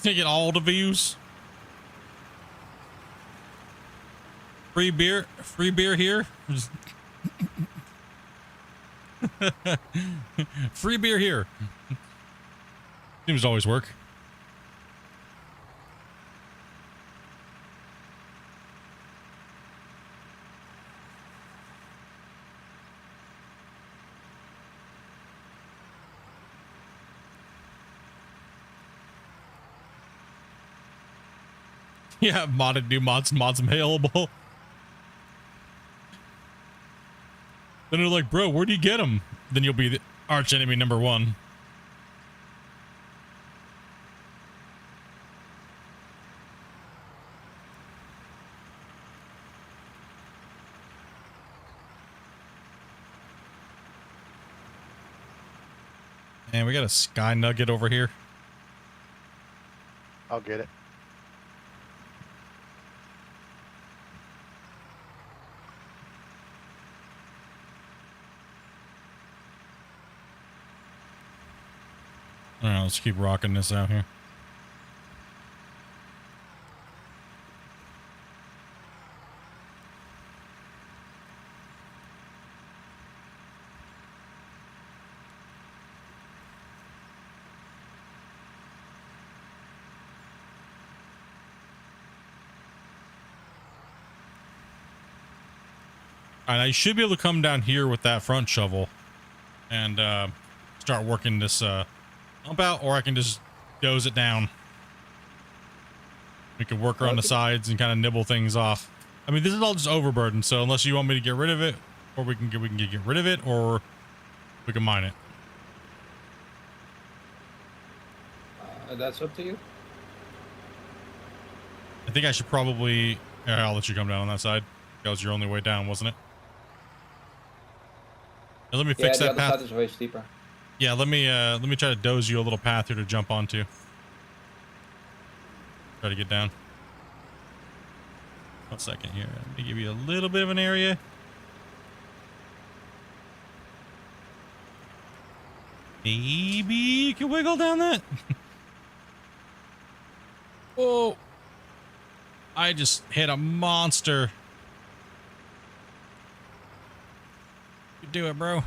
A: Taking all the views. Free beer here. Free beer here. Seems to always work. Yeah, modded new mods available. Then they're like, bro, where do you get them? Then you'll be the arch enemy number 1. And we got a sky nugget over here.
B: I'll get it.
A: All right, let's keep rocking this out here. All right, I should be able to come down here with that front shovel and start working this bump out, or I can just doze it down. We can work around the sides and kind of nibble things off. I mean, this is all just overburden, so unless you want me to get rid of it, or we can get rid of it, or we can mine it.
J: That's up to you.
A: I think I should probably. I'll let you come down on that side. That was your only way down, wasn't it? Now, let me fix that path.
J: The other side is way steeper.
A: Yeah, let me try to doze you a little path here to jump onto. Try to get down. 1 second here. Let me give you a little bit of an area. Maybe you can wiggle down that. Whoa. I just hit a monster. You do it, bro.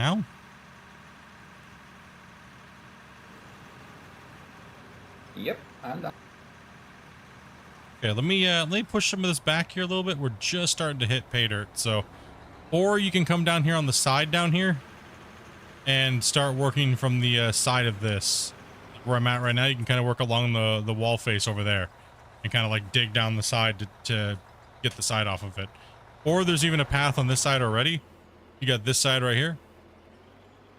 A: Ow.
J: Yep, I'm done.
A: Okay, let me push some of this back here a little bit. We're just starting to hit pay dirt, so or you can come down here on the side down here and start working from the side of this. Where I'm at right now, you can kind of work along the wall face over there and kind of like dig down the side to get the side off of it. Or there's even a path on this side already. You got this side right here.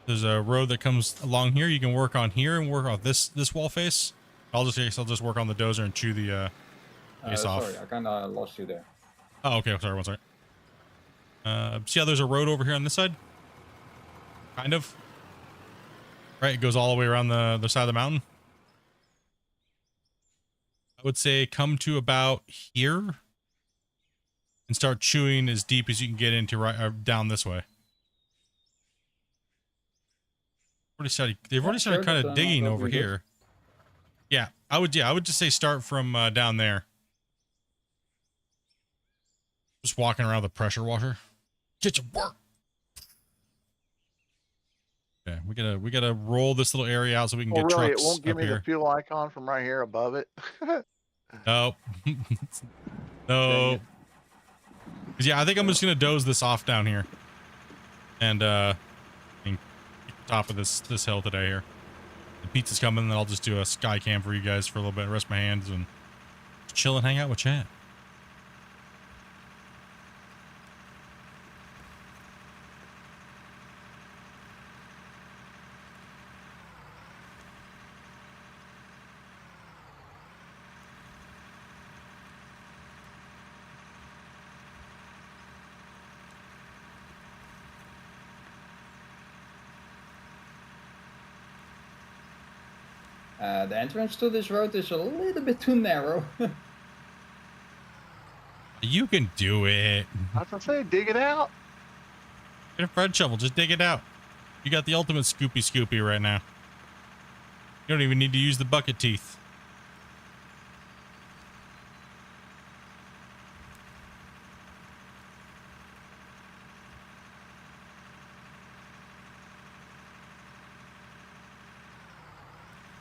A: There's a road that comes along here. You can work on here and work off this wall face. I'll just work on the dozer and chew the face off.
J: Sorry, I kind of lost you there.
A: Oh, okay. Sorry, 1 second. See how there's a road over here on this side? Kind of. Right, it goes all the way around the side of the mountain. I would say come to about here and start chewing as deep as you can get into down this way. They've already started kind of digging over here. Yeah, I would just say start from down there. Just walking around the pressure washer. Get your work. Okay, we gotta roll this little area out so we can get
B: really,
A: trucks
B: it won't give
A: up
B: me
A: here.
B: the fuel icon from right here above it.
A: Nope. No. Yeah, I think I'm just gonna doze this off down here, and top of this hill today here. The pizza's coming, then I'll just do a sky cam for you guys for a little bit, rest my hands, and chill and hang out with chat.
J: The entrance to this road is a little bit too narrow.
A: You can do it.
B: I was gonna say, dig it out.
A: Get a Fred shovel, just dig it out. You got the ultimate scoopy right now. You don't even need to use the bucket teeth.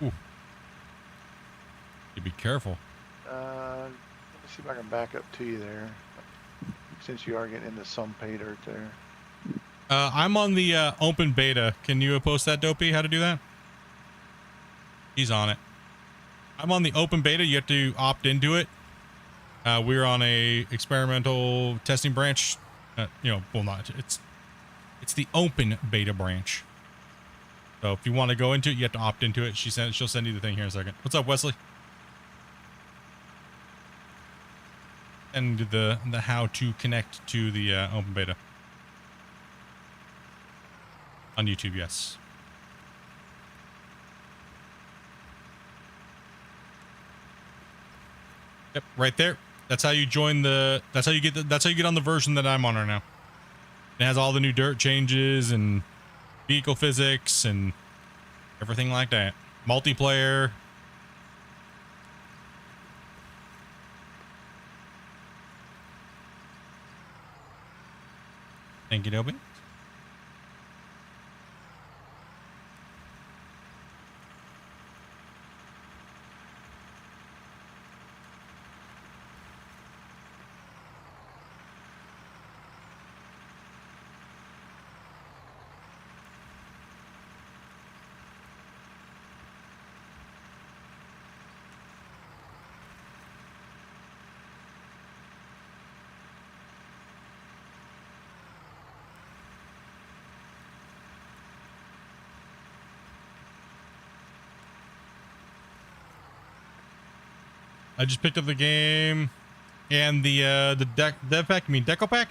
A: Ooh. You be careful.
B: Let me see if I can back up to you there, since you are getting into some pay dirt there.
A: I'm on the open beta. Can you post that, Dopey? How to do that? He's on it. I'm on the open beta. You have to opt into it. We're on a experimental testing branch. Well, not it's the open beta branch. So if you want to go into it, you have to opt into it. She'll send you the thing here in a second. What's up, Wesley? And the how to connect to the open beta on YouTube. Yes. Yep, right there. That's how you join the. That's how you get on the version that I'm on right now. It has all the new dirt changes and vehicle physics and everything like that. Multiplayer. Thank you, Dobby. I just picked up the game and the dev pack. You mean deco pack?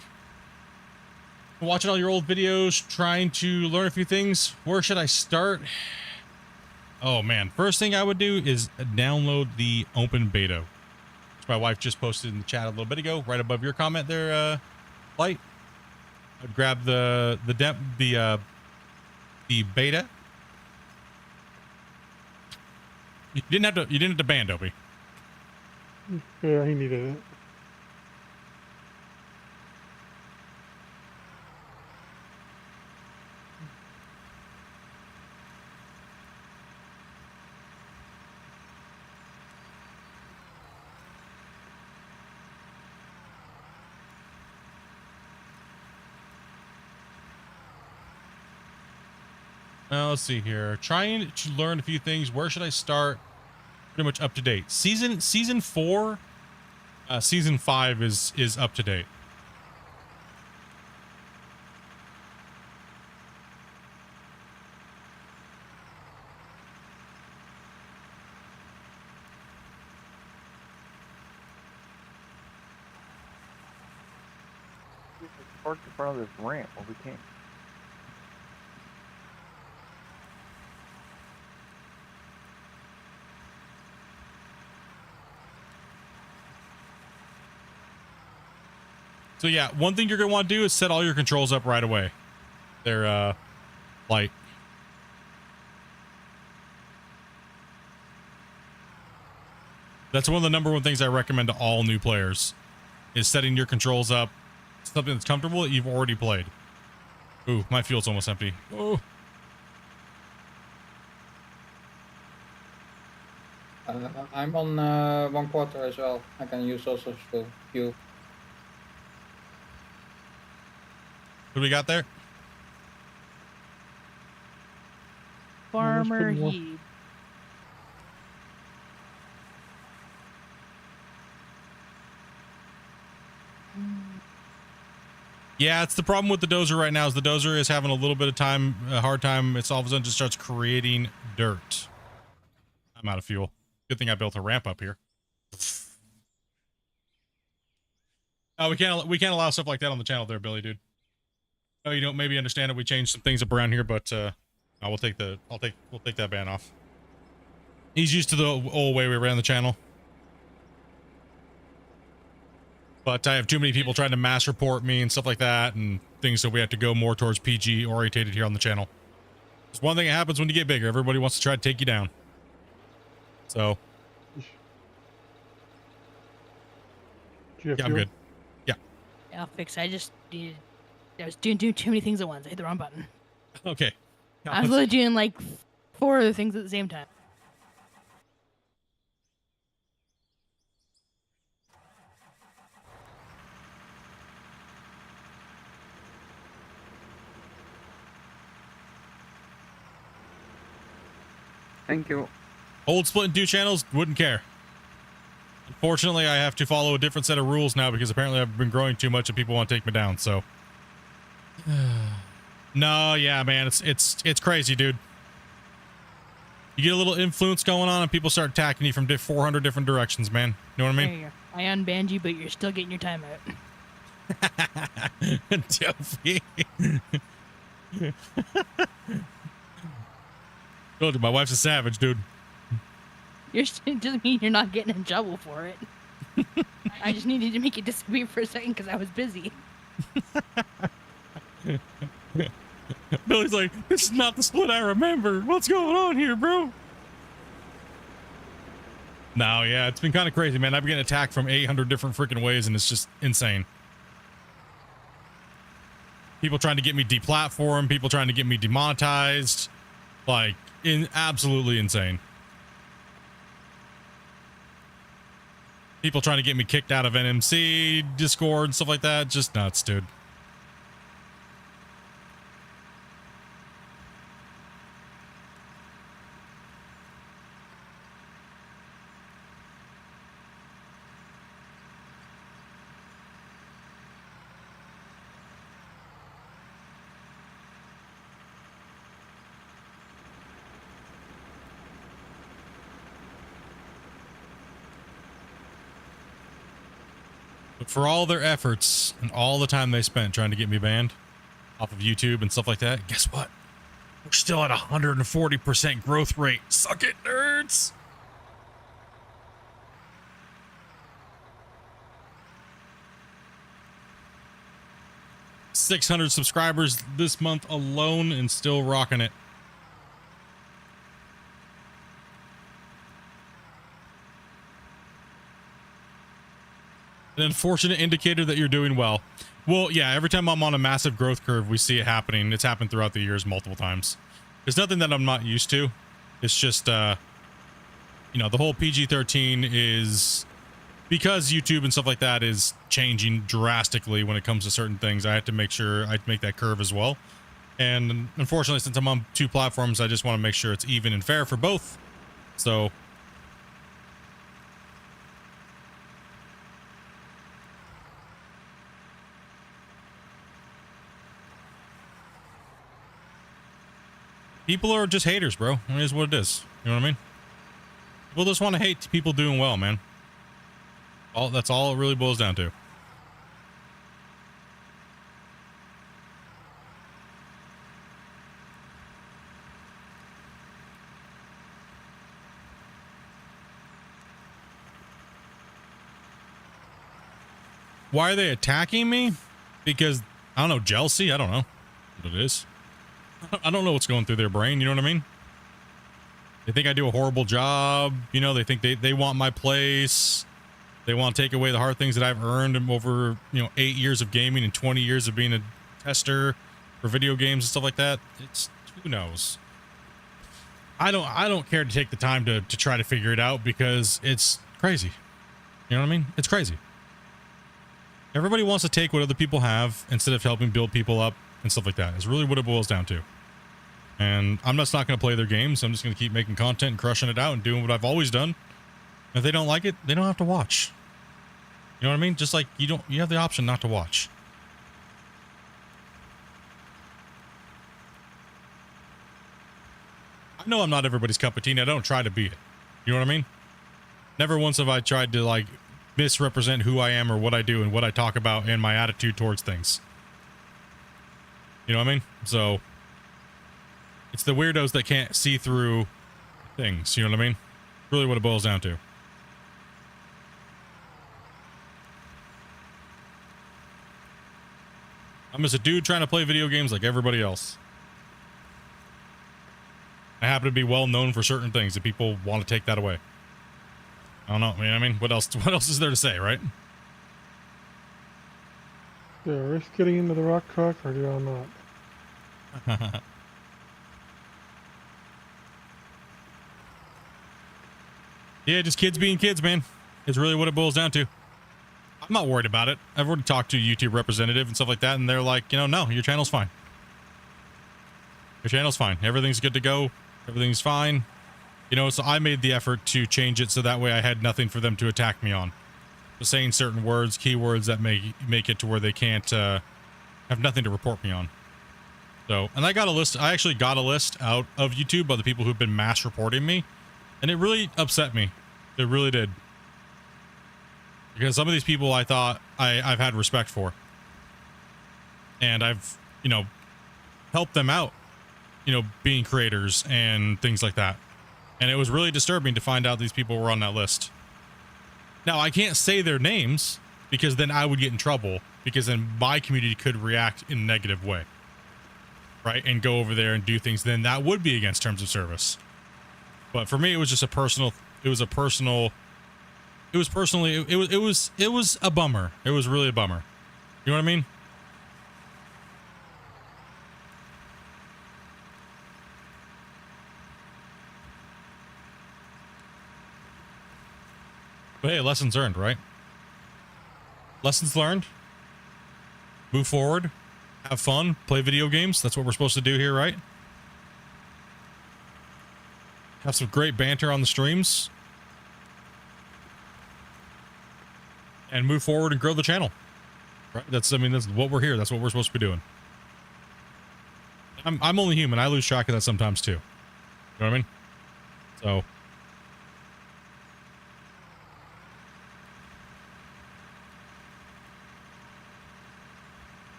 A: Watching all your old videos, trying to learn a few things. Where should I start? Oh man, first thing I would do is download the open beta, which my wife just posted in the chat a little bit ago, right above your comment there, Light. I'd grab the beta. You didn't have to ban, Dopey.
D: Yeah, he needed it.
A: Now let's see here. Trying to learn a few things. Where should I start? Pretty much up to date. Season 4, season 5 is up to date.
B: Parked in front of this ramp where we can't.
A: So yeah, one thing you're gonna want to do is set all your controls up right away. They're light. That's one of the number one things I recommend to all new players is setting your controls up something that's comfortable that you've already played. Ooh, my fuel's almost empty. Oh.
J: I'm on 1/4 as well. I can use also fuel.
A: What do we got there?
E: Farmer
D: more.
E: Heed.
A: Yeah, it's the problem with the Dozer right now is the Dozer is having a little bit of a hard time. It's all of a sudden just starts creating dirt. I'm out of fuel. Good thing I built a ramp up here. Oh, we can't allow stuff like that on the channel there, Billy, dude. Oh, you don't maybe understand it. We changed some things up around here, but we'll take that ban off. He's used to the old way we ran the channel. But I have too many people trying to mass report me and stuff like that and things, so we have to go more towards PG orientated here on the channel. It's one thing that happens when you get bigger. Everybody wants to try to take you down. So
D: Yeah,
A: I'm good. Yeah.
E: I'll fix it. I was doing too many things at once. I hit the wrong button.
A: Okay.
E: I was literally doing like 4 other things at the same time.
C: Thank you.
A: Old Splitintwo channels wouldn't care. Unfortunately, I have to follow a different set of rules now because apparently I've been growing too much and people want to take me down. So, no, yeah, man, it's crazy, dude. You get a little influence going on and people start attacking you from 400 different directions, man. You know what I mean?
E: There you go. I unbanned you, but you're still getting your time out.
A: Delphi. Told you, my wife's a savage, dude.
E: It doesn't mean you're not getting in trouble for it. I just needed to make it disappear for a second because I was busy.
A: Billy's like, this is not the split I remember. What's going on here, bro? No, yeah, it's been kind of crazy, man. I've been getting attacked from 800 different freaking ways, and it's just insane. people trying to get me deplatformed, people trying to get me demonetized, like absolutely insane. People trying to get me kicked out of NMC, Discord, stuff like that. Just nuts, dude. But for all their efforts and all the time they spent trying to get me banned off of YouTube and stuff like that, guess what? We're still at 140% growth rate. Suck it, nerds! $600 subscribers this month alone and still rocking it. An unfortunate indicator that you're doing well. Well, yeah, every time I'm on a massive growth curve, we see it happening. It's happened throughout the years multiple times. It's nothing that I'm not used to. It's just, you know, the whole PG-13 is, because YouTube and stuff like that is changing drastically when it comes to certain things, I have to make sure I make that curve as well. And unfortunately, since I'm on 2 platforms, I just want to make sure it's even and fair for both. So people are just haters, bro. It is what it is. You know what I mean? People just want to hate people doing well, man. That's all it really boils down to. Why are they attacking me? Because, I don't know, jealousy? I don't know what it is. I don't know what's going through their brain, you know what I mean? They think I do a horrible job, you know, they think they want my place. They want to take away the hard things that I've earned over, you know, 8 years of gaming and 20 years of being a tester for video games and stuff like that. It's, who knows? I don't care to take the time to try to figure it out because it's crazy. You know what I mean? It's crazy. Everybody wants to take what other people have instead of helping build people up and stuff like that. It's really what it boils down to. And I'm just not going to play their games. I'm just going to keep making content and crushing it out and doing what I've always done. If they don't like it, they don't have to watch. You know what I mean? Just like you have the option not to watch. I know I'm not everybody's cup of tea, and I don't try to be it. You know what I mean? Never once have I tried to like misrepresent who I am or what I do and what I talk about and my attitude towards things. You know what I mean? So it's the weirdos that can't see through things. You know what I mean? Really what it boils down to. I'm just a dude trying to play video games like everybody else. I happen to be well known for certain things that people want to take that away. I don't know. You know what I mean? What else is there to say, right?
D: Do I risk getting into the rock truck or do I not?
A: Yeah, just kids being kids, man. It's really what it boils down to. I'm not worried about it. I've already talked to a YouTube representative and stuff like that, and they're like, you know, no, your channel's fine. Your channel's fine. Everything's good to go. Everything's fine. You know, so I made the effort to change it so that way I had nothing for them to attack me on. So saying certain words, keywords that make it to where they can't have nothing to report me on. So, and I got a list. I actually got a list out of YouTube of the people who've been mass reporting me, and it really upset me. It really did. Because some of these people I thought I've had respect for. And I've, you know, helped them out, you know, being creators and things like that. And it was really disturbing to find out these people were on that list. Now, I can't say their names because then I would get in trouble because then my community could react in a negative way. Right? And go over there and do things. Then that would be against terms of service. But for me, it was just a personal, it was a bummer. It was really a bummer. You know what I mean? But hey, lessons earned, right? Lessons learned. Move forward. Have fun. Play video games. That's what we're supposed to do here, right? Have some great banter on the streams. And move forward and grow the channel. Right? That's what we're here. That's what we're supposed to be doing. I'm only human. I lose track of that sometimes too. You know what I mean? So.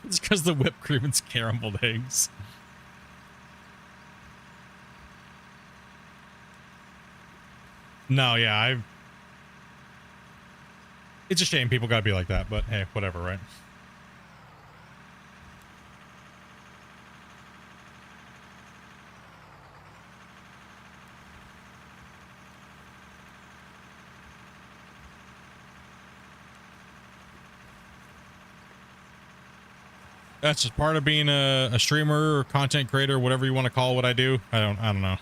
A: It's because the whipped cream and scrambled eggs. No, yeah, it's a shame people gotta be like that, but hey, whatever, right? That's just part of being a streamer or content creator, whatever you want to call what I do. I don't know.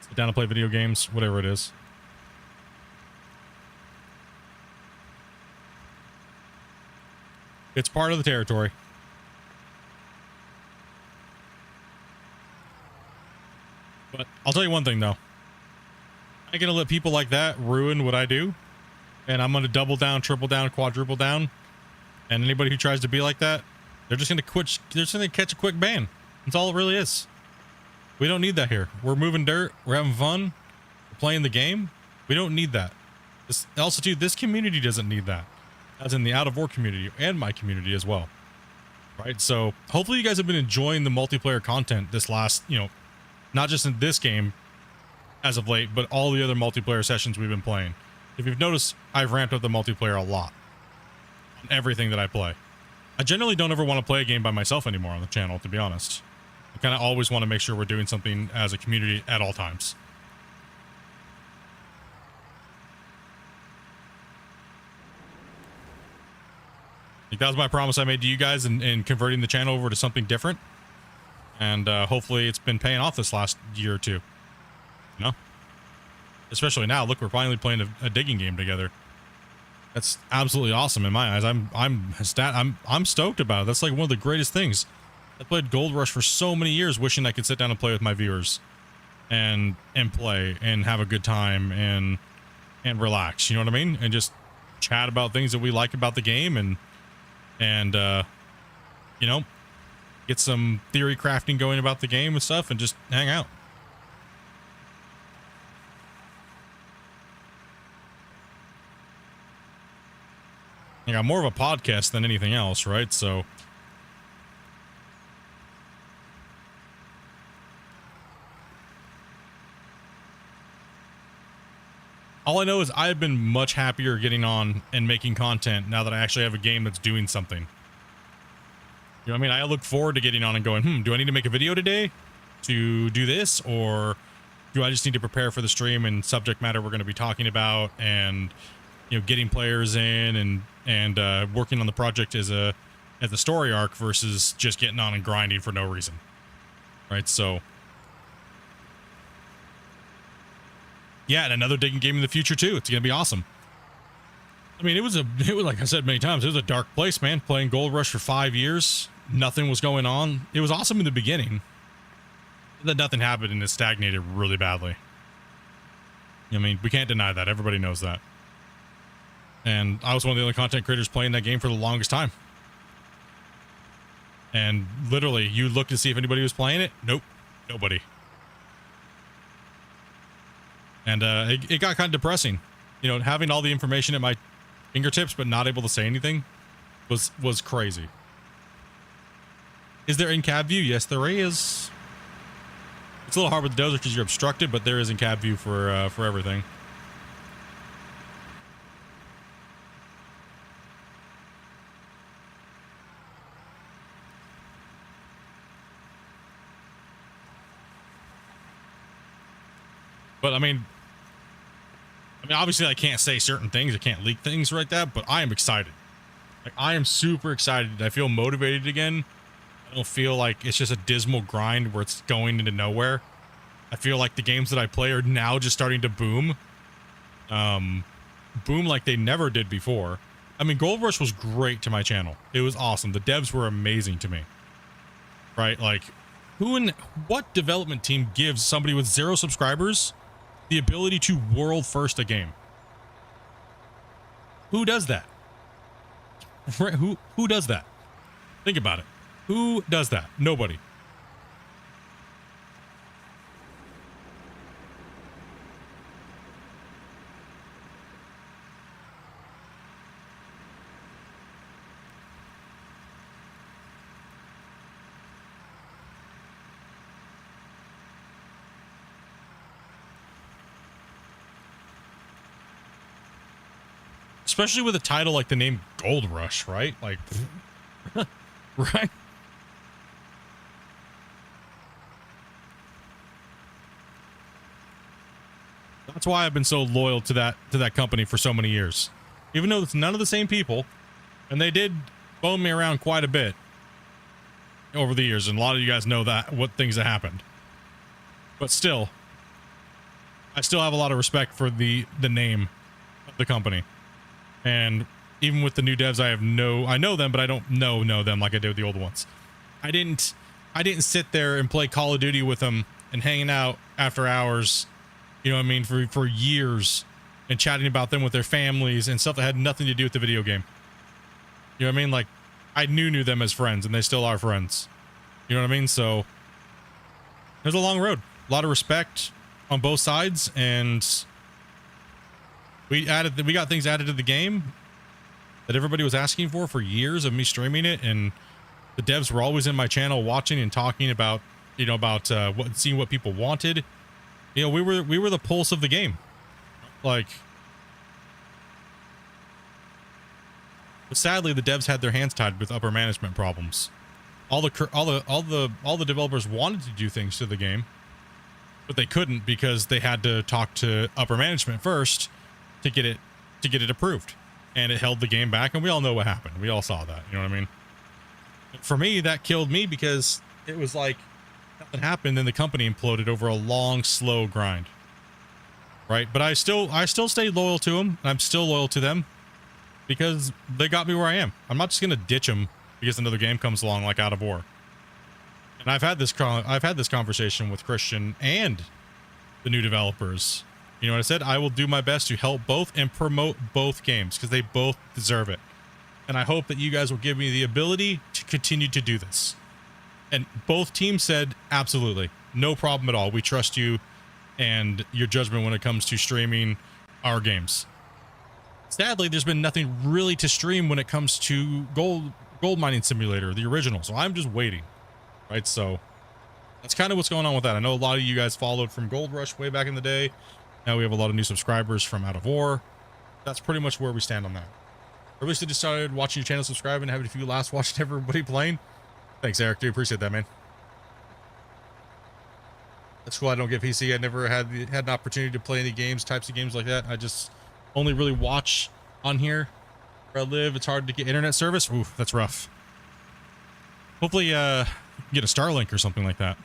A: Sit down and play video games, whatever it is. It's part of the territory. But I'll tell you one thing though. I ain't gonna let people like that ruin what I do. And I'm gonna double down, triple down, quadruple down. And anybody who tries to be like that, they're just gonna quit. They're just gonna catch a quick ban. That's all it really is. We don't need that here. We're moving dirt. We're having fun. We're playing the game. We don't need that. Also, too, this community doesn't need that. As in the out of war community and my community as well. Right? So hopefully you guys have been enjoying the multiplayer content this last, not just in this game as of late, but all the other multiplayer sessions we've been playing. If you've noticed, I've ramped up the multiplayer a lot on everything that I play. I generally don't ever want to play a game by myself anymore on the channel, to be honest. I kind of always want to make sure we're doing something as a community at all times. Like, that was my promise I made to you guys in converting the channel over to something different. And hopefully it's been paying off this last year or two. You know? Especially now, look, we're finally playing a digging game together. That's absolutely awesome in my eyes. I'm stoked about it. That's like one of the greatest things. I played Gold Rush for so many years, wishing I could sit down and play with my viewers, and play and have a good time and relax. You know what I mean? And just chat about things that we like about the game and get some theory crafting going about the game and stuff, and just hang out. I got more of a podcast than anything else, right? So all I know is I've been much happier getting on and making content now that I actually have a game that's doing something. You know what I mean? I look forward to getting on and going, do I need to make a video today to do this? Or do I just need to prepare for the stream and subject matter we're going to be talking about, and getting players in and working on the project as a story arc versus just getting on and grinding for no reason, right? So yeah, and another digging game in the future too. It's gonna be awesome. I mean, it was like I said many times, it was a dark place, man. Playing Gold Rush for 5 years, nothing was going on. It was awesome in the beginning, then nothing happened and it stagnated really badly. I mean, we can't deny that. Everybody knows that. And I was one of the only content creators playing that game for the longest time. And literally, you look to see if anybody was playing it. Nope. Nobody. And it got kind of depressing. Having all the information at my fingertips but not able to say anything was crazy. Is there in-cab view? Yes, there is. It's a little hard with the Dozer because you're obstructed, but there is in-cab view for everything. But I mean, obviously I can't say certain things. I can't leak things like that, but I am excited. Like, I am super excited. I feel motivated again. I don't feel like it's just a dismal grind where it's going into nowhere. I feel like the games that I play are now just starting to boom. Boom like they never did before. I mean, Gold Rush was great to my channel. It was awesome. The devs were amazing to me. Right? Like, what development team gives somebody with 0 subscribers the ability to world first a game? Who does that? Who does that? Think about it. Who does that? Nobody. Especially with a title like the name Gold Rush, right? Like, right? That's why I've been so loyal to that company for so many years. Even though it's none of the same people, and they did bone me around quite a bit over the years, and a lot of you guys know that what things that happened. But still, I still have a lot of respect for the name of the company. And even with the new devs, I know them, but I don't know them like I did with the old ones. I didn't sit there and play Call of Duty with them and hanging out after hours, you know what I mean, for years, and chatting about them with their families and stuff that had nothing to do with the video game. You know what I mean? Like, I knew them as friends, and they still are friends. You know what I mean? So there's a long road, a lot of respect on both sides, and we got things added to the game that everybody was asking for years of me streaming it, and the devs were always in my channel watching and talking about, you know, seeing what people wanted. You know, we were the pulse of the game. Like, but sadly, the devs had their hands tied with upper management problems. All the developers wanted to do things to the game, but they couldn't because they had to talk to upper management first to get it approved, and it held the game back, and we all know what happened. We all saw that, you know what I mean? For me, that killed me because it was like nothing happened and the company imploded over a long, slow grind, right? But I still stayed loyal to them, and I'm still loyal to them because they got me where I am. I'm not just gonna ditch them because another game comes along like Out of War. And I've had this conversation with Christian and the new developers. You know what I said? I will do my best to help both and promote both games because they both deserve it. And I hope that you guys will give me the ability to continue to do this. And both teams said, absolutely, no problem at all. We trust you and your judgment when it comes to streaming our games. Sadly, there's been nothing really to stream when it comes to Gold Mining Simulator, the original. So I'm just waiting, right? So that's kind of what's going on with that. I know a lot of you guys followed from Gold Rush way back in the day. Now we have a lot of new subscribers from Out of War. That's pretty much where we stand on that. Or at least I just started watching your channel, subscribing, and having a few laughs watching everybody playing. Thanks, Eric. Do appreciate that, man. That's cool. I don't get PC. I never had an opportunity to play any types of games like that. I just only really watch on here where I live. It's hard to get internet service. Ooh, that's rough. Hopefully, get a Starlink or something like that.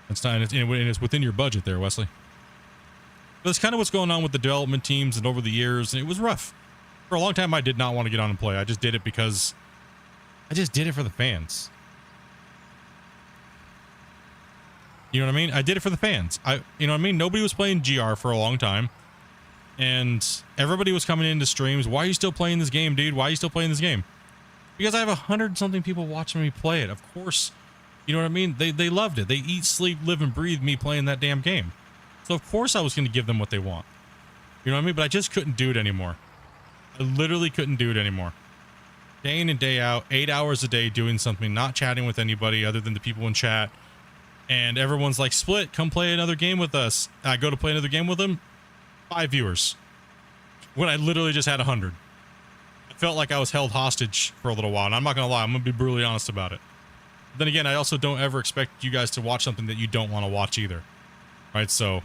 A: It's not, and it's within your budget there, Wesley. But that's kind of what's going on with the development teams and over the years, and it was rough. For a long time, I did not want to get on and play. I just did it because I just did it for the fans. You know what I mean? I did it for the fans. You know what I mean? Nobody was playing GR for a long time, and everybody was coming into streams. Why are you still playing this game, dude? Why are you still playing this game? Because I have 100-something people watching me play it. Of course, you know what I mean? They loved it. They eat, sleep, live, and breathe me playing that damn game. So of course I was going to give them what they want. You know what I mean? But I just couldn't do it anymore. I literally couldn't do it anymore. Day in and day out, 8 hours a day doing something, not chatting with anybody other than the people in chat. And everyone's like, Split, come play another game with us. I go to play another game with them, 5 viewers. When I literally just had 100. I felt like I was held hostage for a little while. And I'm not going to lie, I'm going to be brutally honest about it. But then again, I also don't ever expect you guys to watch something that you don't want to watch either. Right? So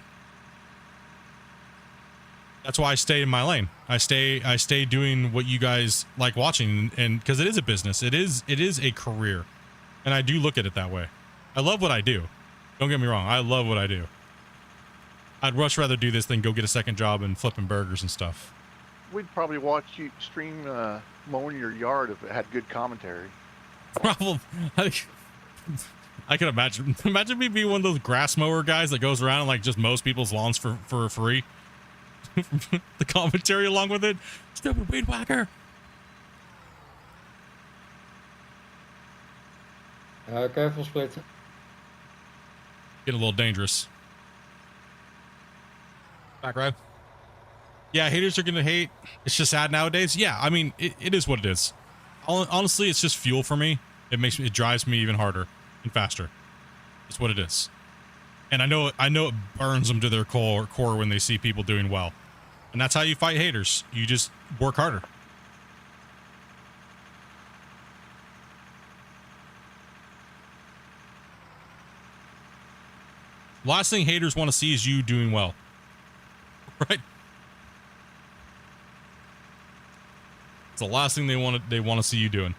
A: that's why I stay in my lane. I stay doing what you guys like watching, and because it is a business, it is a career. And I do look at it that way. I love what I do. Don't get me wrong. I love what I do. I'd much rather do this than go get a second job and flipping burgers and stuff.
B: We'd probably watch you stream mowing your yard if it had good commentary.
A: Probably. I can imagine. Imagine me being one of those grass mower guys that goes around and like just mows people's lawns for free. The commentary along with it. Stupid weed whacker.
J: Careful, Split.
A: Getting a little dangerous. Back ride. Yeah, haters are gonna hate. It's just sad nowadays. Yeah, I mean, it is what it is. Honestly, it's just fuel for me. It drives me even harder and faster. It's what it is. And I know it burns them to their core when they see people doing well. And that's how you fight haters. You just work harder. Last thing haters want to see is you doing well. Right? It's the last thing they want to see you doing.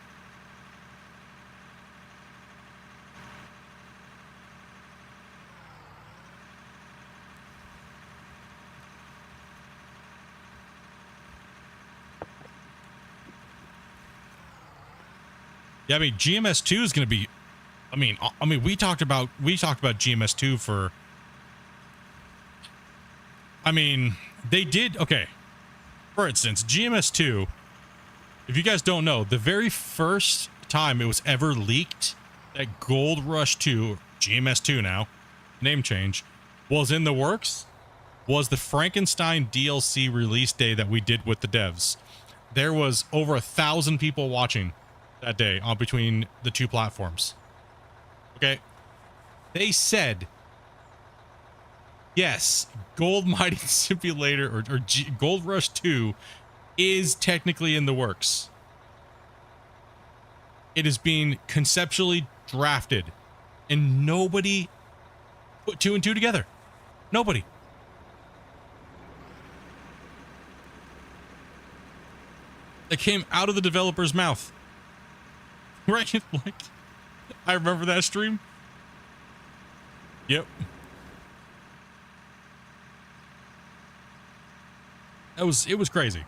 A: Yeah, I mean GMS2 is going to be I mean we talked about GMS2 for I mean, they did okay. For instance, GMS2, if you guys don't know, the very first time it was ever leaked that Gold Rush 2, GMS2 now, name change, was in the works, was the Frankenstein DLC release day that we did with the devs. There was over 1,000 people watching that day on between the two platforms. Okay. They said, yes, Gold Mining Simulator or Gold Rush 2 is technically in the works. It is being conceptually drafted and nobody put 2 and 2 together. Nobody. It came out of the developer's mouth. Right? Like, I remember that stream. Yep. It was crazy.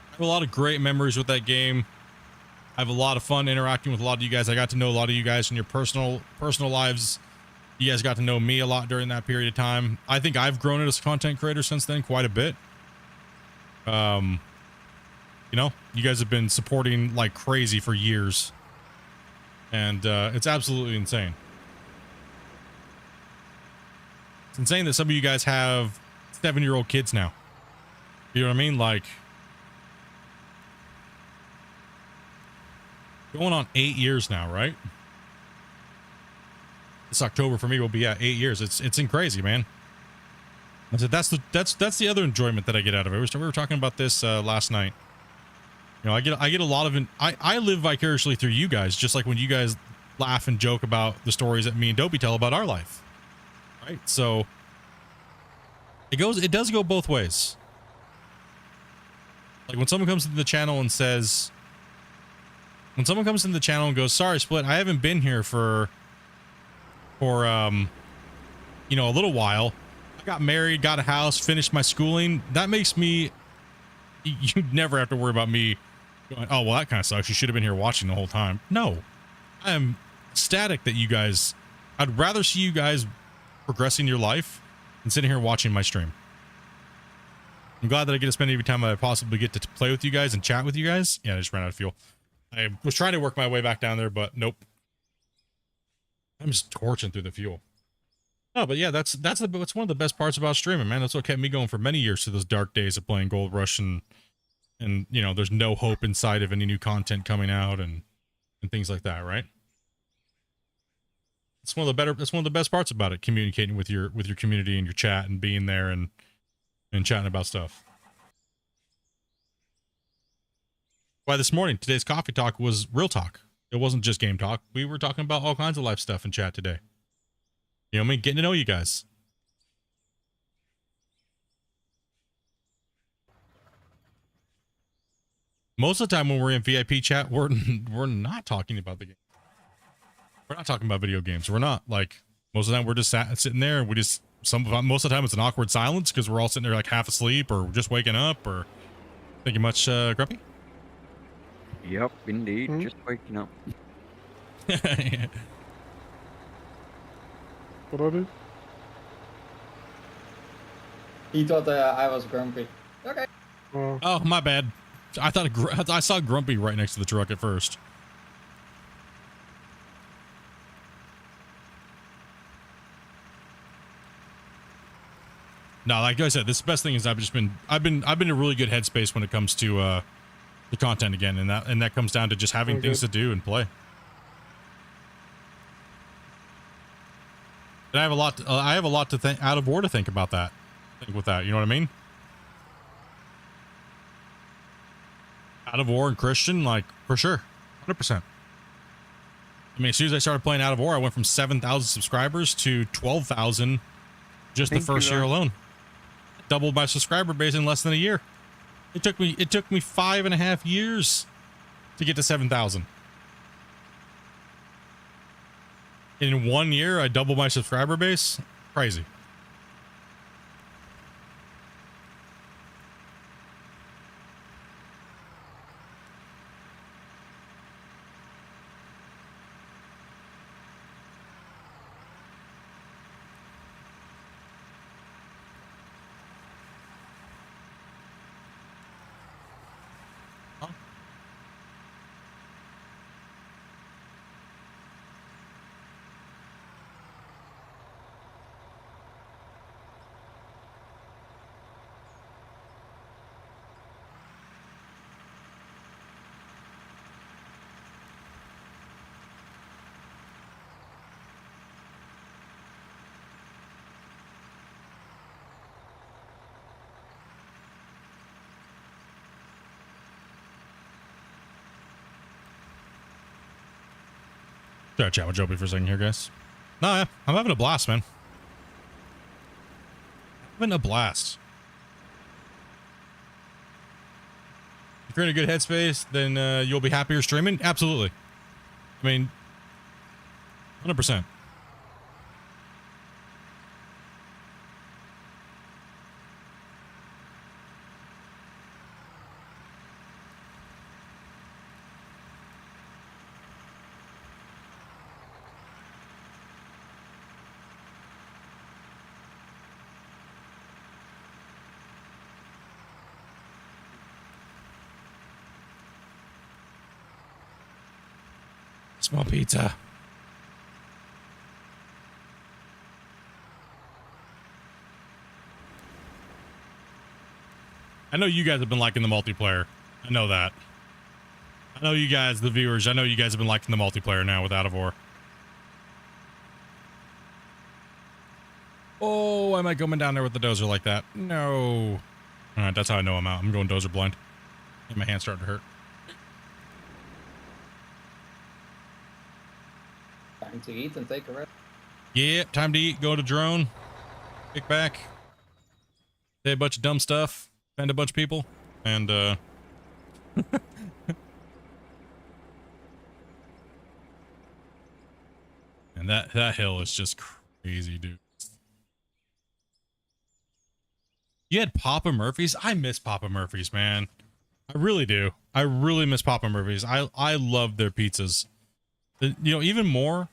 A: I have a lot of great memories with that game. I have a lot of fun interacting with a lot of you guys. I got to know a lot of you guys in your personal lives. You guys got to know me a lot during that period of time. I think I've grown as a content creator since then quite a bit. You know, you guys have been supporting like crazy for years. And it's absolutely insane. It's insane that some of you guys have 7-year-old kids now. You know what I mean? Like, going on 8 years now, right? This October for me will be 8 years. It's crazy, man. I said that's the other enjoyment that I get out of it. We were talking about this last night. You know, I get a lot of I live vicariously through you guys, just like when you guys laugh and joke about the stories that me and Dopey tell about our life. Right? So it does go both ways. Like when someone comes into the channel and says, when someone comes into the channel and goes, sorry, Split, I haven't been here for you know, a little while. I got married, got a house, finished my schooling. That makes me, you never have to worry about me going, oh, well, that kind of sucks. You should have been here watching the whole time. No, I am ecstatic that you guys, I'd rather see you guys progressing your life than sitting here watching my stream. I'm glad that I get to spend every time I possibly get to play with you guys and chat with you guys. Yeah, I just ran out of fuel. I was trying to work my way back down there, but nope. I'm just torching through the fuel. Oh, but yeah, that's one of the best parts about streaming, man. That's what kept me going for many years to those dark days of playing Gold Rush and you know, there's no hope inside of any new content coming out and things like that, right? It's one of the best parts about it, communicating with your community and your chat and being there and chatting about stuff. Why this morning, today's coffee talk was real talk. It wasn't just game talk. We were talking about all kinds of life stuff in chat today. You know what I mean? Getting to know you guys. Most of the time when we're in VIP chat, we're not talking about the game. We're not talking about video games. We're not. Like, most of the time we're just sitting there and we just, most of the time it's an awkward silence because we're all sitting there like half asleep or just waking up or thinking much, Grumpy?
C: Yep, indeed. Just waking up.
D: What I do?
J: He thought I was grumpy. Okay.
A: Oh, my bad. I thought I saw Grumpy right next to the truck at first. No, like I said, this best thing is I've been in a really good headspace when it comes to the content again, and that comes down to just having things to do and play. And I have a lot to think out of war to think about that. With that, you know what I mean? Out of War and Christian, like, for sure. 100%. I mean, as soon as I started playing Out of War, I went from 7,000 subscribers to 12,000 just the first year alone. Doubled my subscriber base in less than a year. It took me 5.5 years to get to 7,000. In 1 year, I doubled my subscriber base. Crazy. Should I chat with Joby for a second here, guys? No, yeah, I'm having a blast, man. Having a blast. If you're in a good headspace, then you'll be happier streaming. Absolutely. I mean, 100%. Small pizza. I know you guys have been liking the multiplayer. I know that. I know you guys, the viewers, I know you guys have been liking the multiplayer now with Out of War. Oh, am I going down there with the Dozer like that? No. All right, that's how I know I'm out. I'm going Dozer blind. And my hand's starting to hurt.
J: Time to eat and take a rest.
A: Yeah, time to eat, go to drone, kick back, say a bunch of dumb stuff, offend a bunch of people, and and that hill is just crazy, dude. You had Papa Murphy's? I miss Papa Murphy's, man. I really do. I really miss Papa Murphy's. I love their pizzas. You know, even more,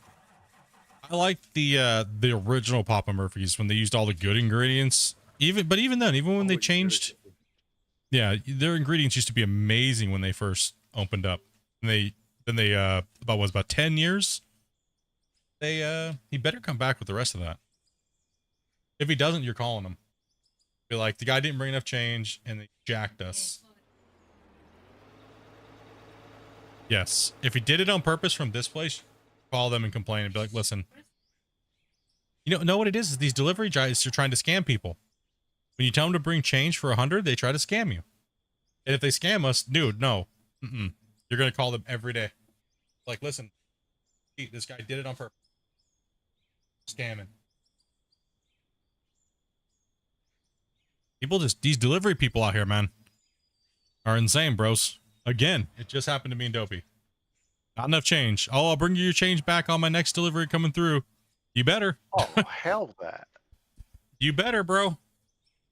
A: I like the original Papa Murphy's when they used all the good ingredients. Even then, even when they changed, yeah, their ingredients used to be amazing when they first opened up. And then about 10 years. He better come back with the rest of that. If he doesn't, you're calling him. Be like, the guy didn't bring enough change and they jacked us. Yes, if he did it on purpose from this place, call them and complain and be like, listen, you know what it is these delivery guys are trying to scam people. When you tell them to bring change for 100, they try to scam you. And if they scam us, dude, no. You're going to call them every day. Like, listen, this guy did it on purpose. Scamming. People these delivery people out here, man, are insane, bros. Again, it just happened to me and Dopey. Not enough change. Oh, I'll bring you your change back on my next delivery coming through. You better.
B: Oh, hell that.
A: You better, bro.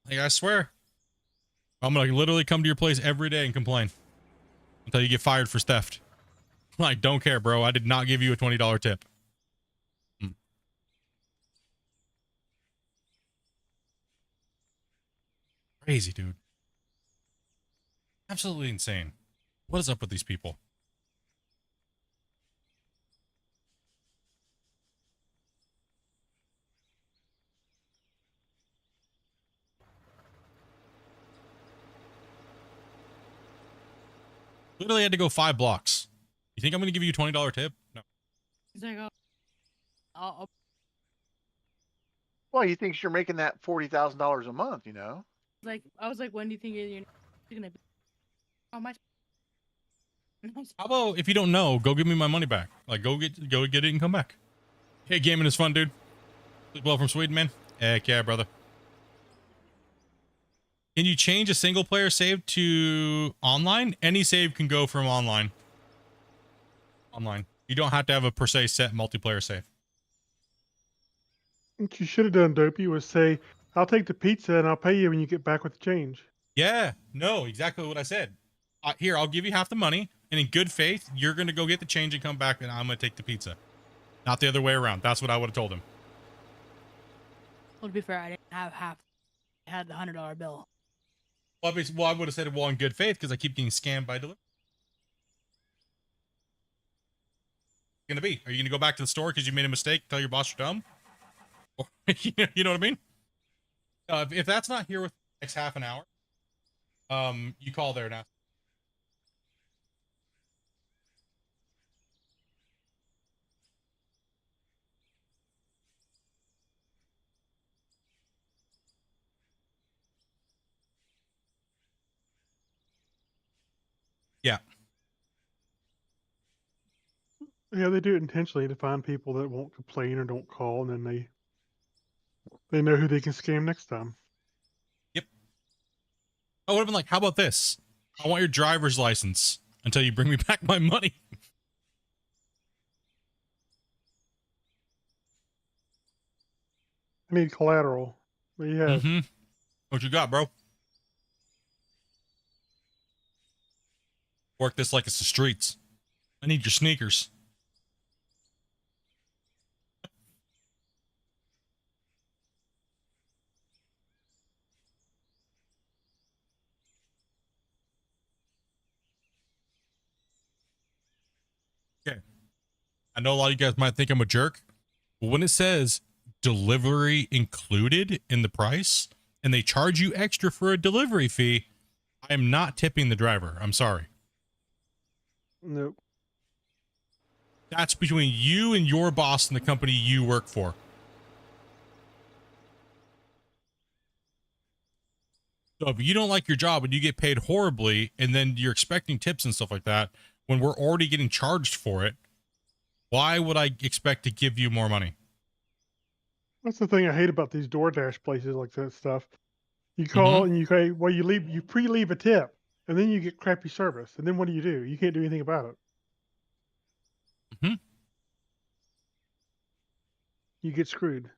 A: Like, I swear. I'm going to literally come to your place every day and complain until you get fired for theft. Like, don't care, bro. I did not give you a $20 tip. Crazy, dude. Absolutely insane. What is up with these people? Literally had to go 5 blocks. You think I'm going to give you a $20 tip? No.
E: He's like, oh, I'll
B: Well, he thinks you're making that $40,000 a month, you know?
E: like, I was like, when do you think you're gonna be? How much?
A: How about if you don't know, go give me my money back. Like, go get it and come back. Hey, gaming is fun, dude. Well from Sweden, man. Heck yeah, brother. Can you change a single player save to online? Any save can go from online. Online. You don't have to have a per se set multiplayer save.
D: What you should have done, Dopey, was say, I'll take the pizza and I'll pay you when you get back with the change.
A: Yeah, no, exactly what I said. Here, I'll give you half the money, and in good faith, you're going to go get the change and come back, and I'm going to take the pizza. Not the other way around. That's what I would have told him.
E: Well, to be fair, I didn't have half. I had the $100 bill.
A: Well, I would have said, well, in good faith, because I keep getting scammed by delivery. Going to be? Are you going to go back to the store because you made a mistake, tell your boss you're dumb? Or, you know what I mean? If that's not here with the next half an hour, you call there now. Yeah.
D: Yeah, they do it intentionally to find people that won't complain or don't call, and then they know who they can scam next time.
A: Yep. I would have been like, how about this? I want your driver's license until you bring me back my money.
D: I need collateral. What do you have?
A: Mm-hmm. What you got, bro? Work this like it's the streets. I need your sneakers. Okay. I know a lot of you guys might think I'm a jerk, but when it says delivery included in the price and they charge you extra for a delivery fee, I am not tipping the driver. I'm sorry.
D: Nope.
A: That's between you and your boss and the company you work for. So if you don't like your job and you get paid horribly and then you're expecting tips and stuff like that, when we're already getting charged for it, why would I expect to give you more money?
D: That's the thing I hate about these DoorDash places like that stuff. You call and you say, well, you pre-leave a tip, and then you get crappy service. And then what do? You can't do anything about it.
A: Mm-hmm.
D: You get screwed.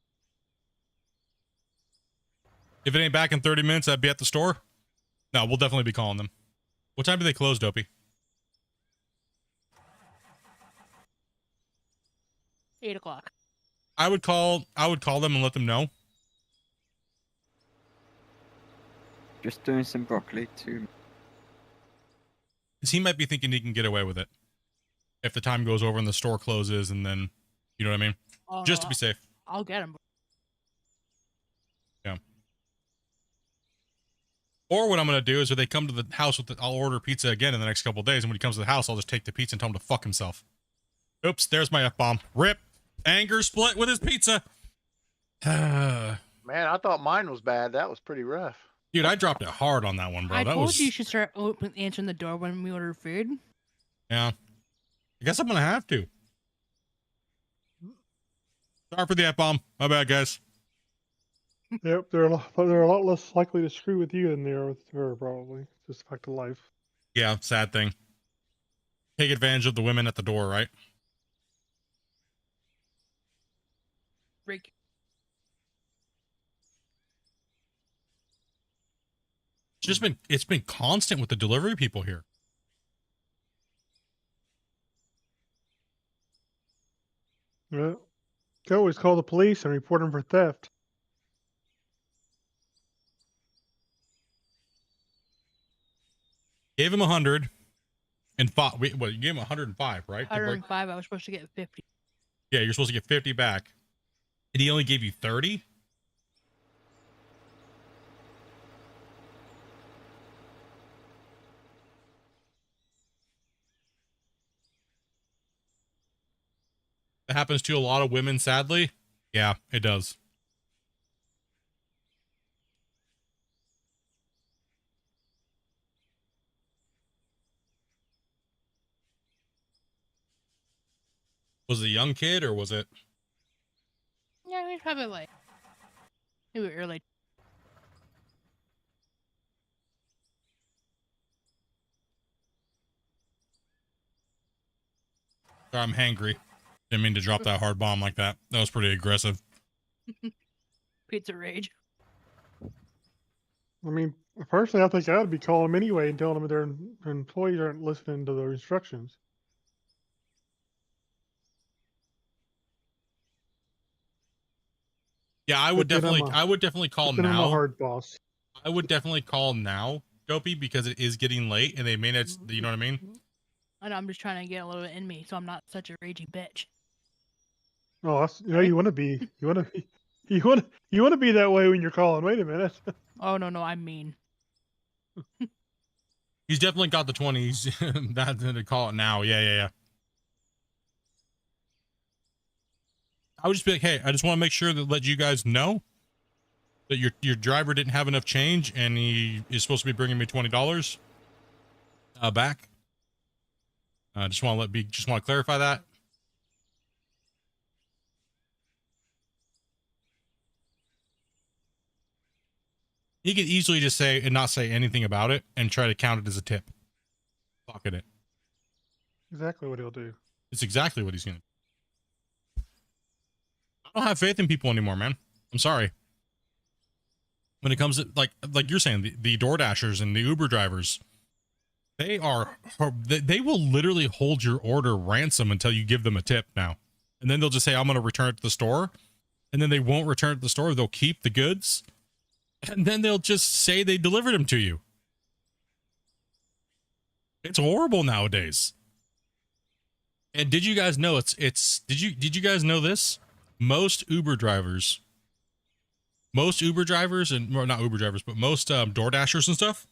A: If it ain't back in 30 minutes, I'd be at the store. No, we'll definitely be calling them. What time do they close, Dopey?
E: 8 o'clock.
A: I would call them and let them know.
C: Just doing some broccoli too.
A: Because he might be thinking he can get away with it. If the time goes over and the store closes and then, you know what I mean?
E: Oh,
A: Just
E: no,
A: to be safe.
E: I'll get him.
A: Yeah. Or what I'm going to do is if they come to the house I'll order pizza again in the next couple of days. And when he comes to the house, I'll just take the pizza and tell him to fuck himself. Oops, there's my F-bomb. Rip. Anger split with his pizza.
B: Man, I thought mine was bad. That was pretty rough.
A: Dude, I dropped it hard on that one, bro.
E: I
A: that
E: told
A: was...
E: you should start answering the door when we order food.
A: Yeah. I guess I'm going to have to. Sorry for the F-bomb. My bad, guys.
D: Yep, they're a lot less likely to screw with you than they are with her, probably. Just a fact of life.
A: Yeah, sad thing. take advantage of the women at the door, right?
E: Break.
A: It's been constant with the delivery people here.
D: Well, can always call the police and report them for theft.
A: Gave him 100 and fought. What, you gave him 105, right?
E: 105. I was supposed to get 50.
A: Yeah, you're supposed to get 50 back. And he only gave you 30? That happens to a lot of women, sadly. Yeah, it does. Was it a young kid or was it?
E: Yeah, we probably like maybe early.
A: Sorry, I'm hangry. Didn't mean to drop that hard bomb like that. That was pretty aggressive.
E: Pizza rage.
D: I mean, personally, I think I'd be calling them anyway and telling them their employees aren't listening to their instructions.
A: Yeah, I would definitely call
D: I'm a
A: now.
D: hard boss.
A: I would definitely call now, Dopey, because it is getting late and they may not, you know what I mean?
E: I know, I'm just trying to get a little bit in me, so I'm not such a raging bitch.
D: Oh, that's, you know, you want to be that way when you're calling. Wait a minute.
E: Oh no, I'm mean.
A: He's definitely got the 20s. That's to call it now. Yeah. I would just be like, hey, I just want to make sure that let you guys know that your driver didn't have enough change and he is supposed to be bringing me $20 back. Just want to clarify that. He could easily just say and not say anything about it and try to count it as a tip. Pocket it.
D: Exactly what he'll do.
A: It's exactly what he's going to do. I don't have faith in people anymore, man. I'm sorry. When it comes to like you're saying, the DoorDashers and the Uber drivers, they will literally hold your order ransom until you give them a tip now. And then they'll just say, I'm going to return it to the store. And then they won't return it to the store. They'll keep the goods. And then they'll just say they delivered them to you. It's horrible nowadays. And did you guys know did you guys know this? Most Uber drivers and, well, not Uber drivers, but most DoorDashers and stuff,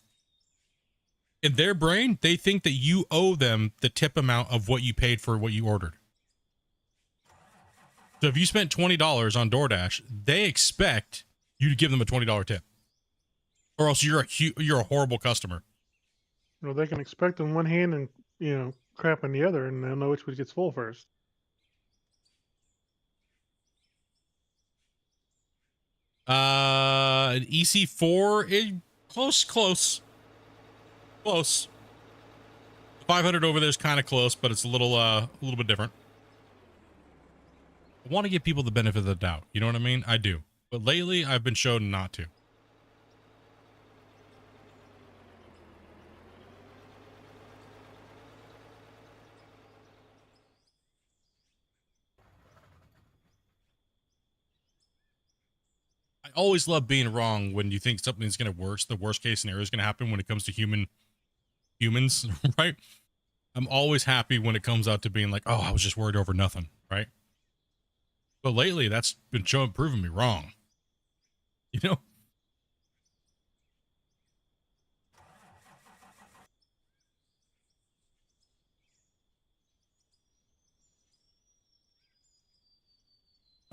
A: in their brain, they think that you owe them the tip amount of what you paid for what you ordered. So if you spent $20 on DoorDash, they expect you to give them a $20 tip, or else you're a horrible customer.
D: You know, they can expect on one hand and, you know, crap on the other, and they'll know which one gets full first.
A: An EC4, close. 500 over there is kind of close, but it's a little bit different. I want to give people the benefit of the doubt. You know what I mean? I do. But lately, I've been shown not to. I always love being wrong when you think something's going to work. The worst case scenario is going to happen when it comes to humans, right? I'm always happy when it comes out to being like, oh, I was just worried over nothing, right? But lately, that's been proving me wrong. You know?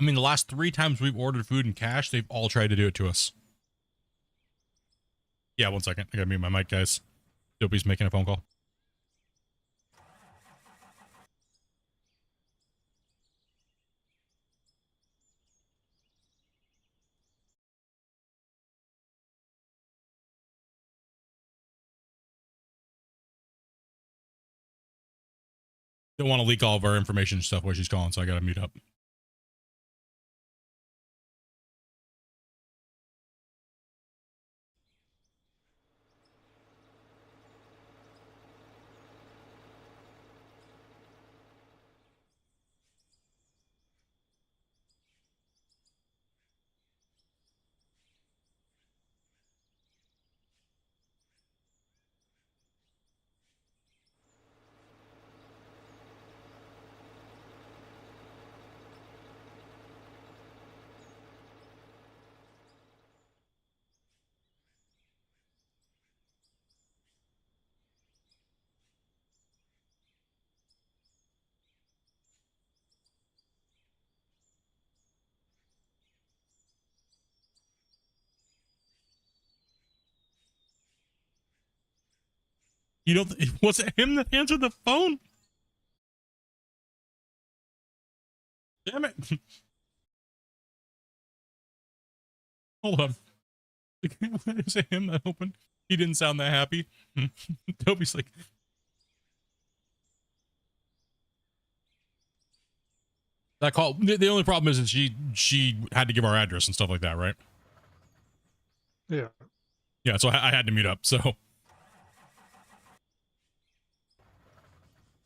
A: I mean, the last 3 times we've ordered food in cash, they've all tried to do it to us. Yeah, 1 second. I gotta mute my mic, guys. Dopey's making a phone call. Don't want to leak all of our information and stuff while she's calling, so I gotta mute up. You don't, was it him that answered the phone? Damn it. Hold on. Is it him that opened? He didn't sound that happy. Toby's like, that call. The only problem is that she had to give our address and stuff like that, right?
D: Yeah.
A: Yeah, so I had to mute up. So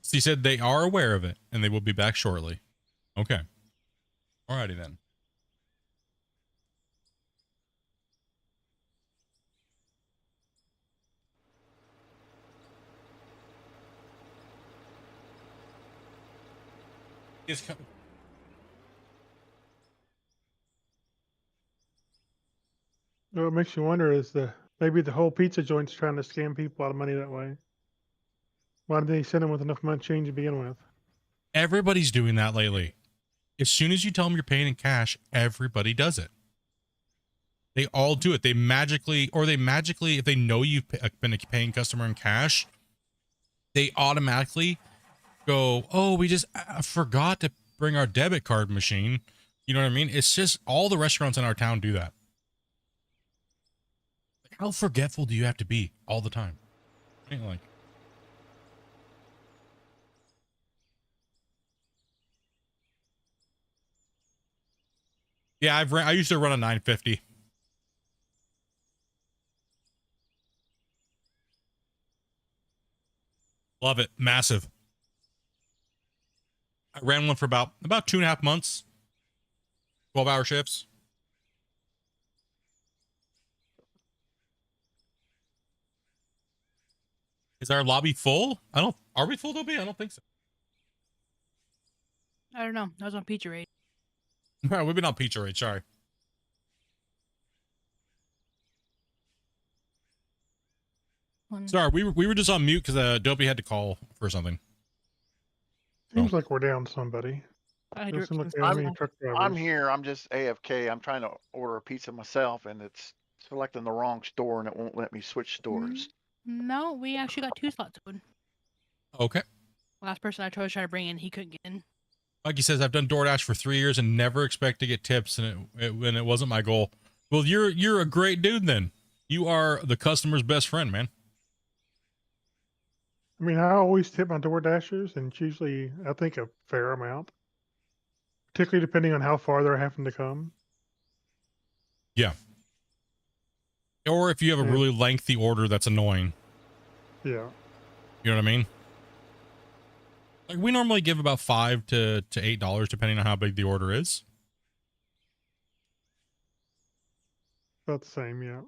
A: he said they are aware of it and they will be back shortly. Okay. Alrighty then. Is coming.
D: What makes you wonder is maybe the whole pizza joint's trying to scam people out of money that way. Why did they send them with enough money change to begin with?
A: Everybody's doing that lately. As soon as you tell them you're paying in cash, everybody does it. They all do it. They magically, if they know you've been a paying customer in cash, they automatically go, oh, we just forgot to bring our debit card machine. You know what I mean? It's just all the restaurants in our town do that. How forgetful do you have to be all the time? I mean, like, yeah, I used to run a 950. Love it. Massive. I ran one for about 2.5 months. 12-hour shifts. Is our lobby full? Are we full, Toby? I don't think so.
E: I don't know. I was on Pizza Raid.
A: We've been on Pizza Raid, sorry. Sorry, we were just on mute because Dopey had to call for something.
D: Seems like we're down somebody. Doesn't look like there are many truck drivers.
B: I'm here. I'm just AFK. I'm trying to order a pizza myself, and it's selecting the wrong store, and it won't let me switch stores.
E: No, we actually got 2 slots open.
A: Okay.
E: Last person I tried to bring in, he couldn't get in.
A: Like he says, I've done DoorDash for 3 years and never expect to get tips, and it wasn't my goal. Well, you're a great dude then. You are the customer's best friend, man.
D: I mean, I always tip my door dashers, and it's usually, I think, a fair amount. Particularly depending on how far they're having to come.
A: Yeah. Or if you have a really lengthy order that's annoying.
D: Yeah.
A: You know what I mean? Like, we normally give about $5 to $8, depending on how big the order is.
D: About the same, yeah.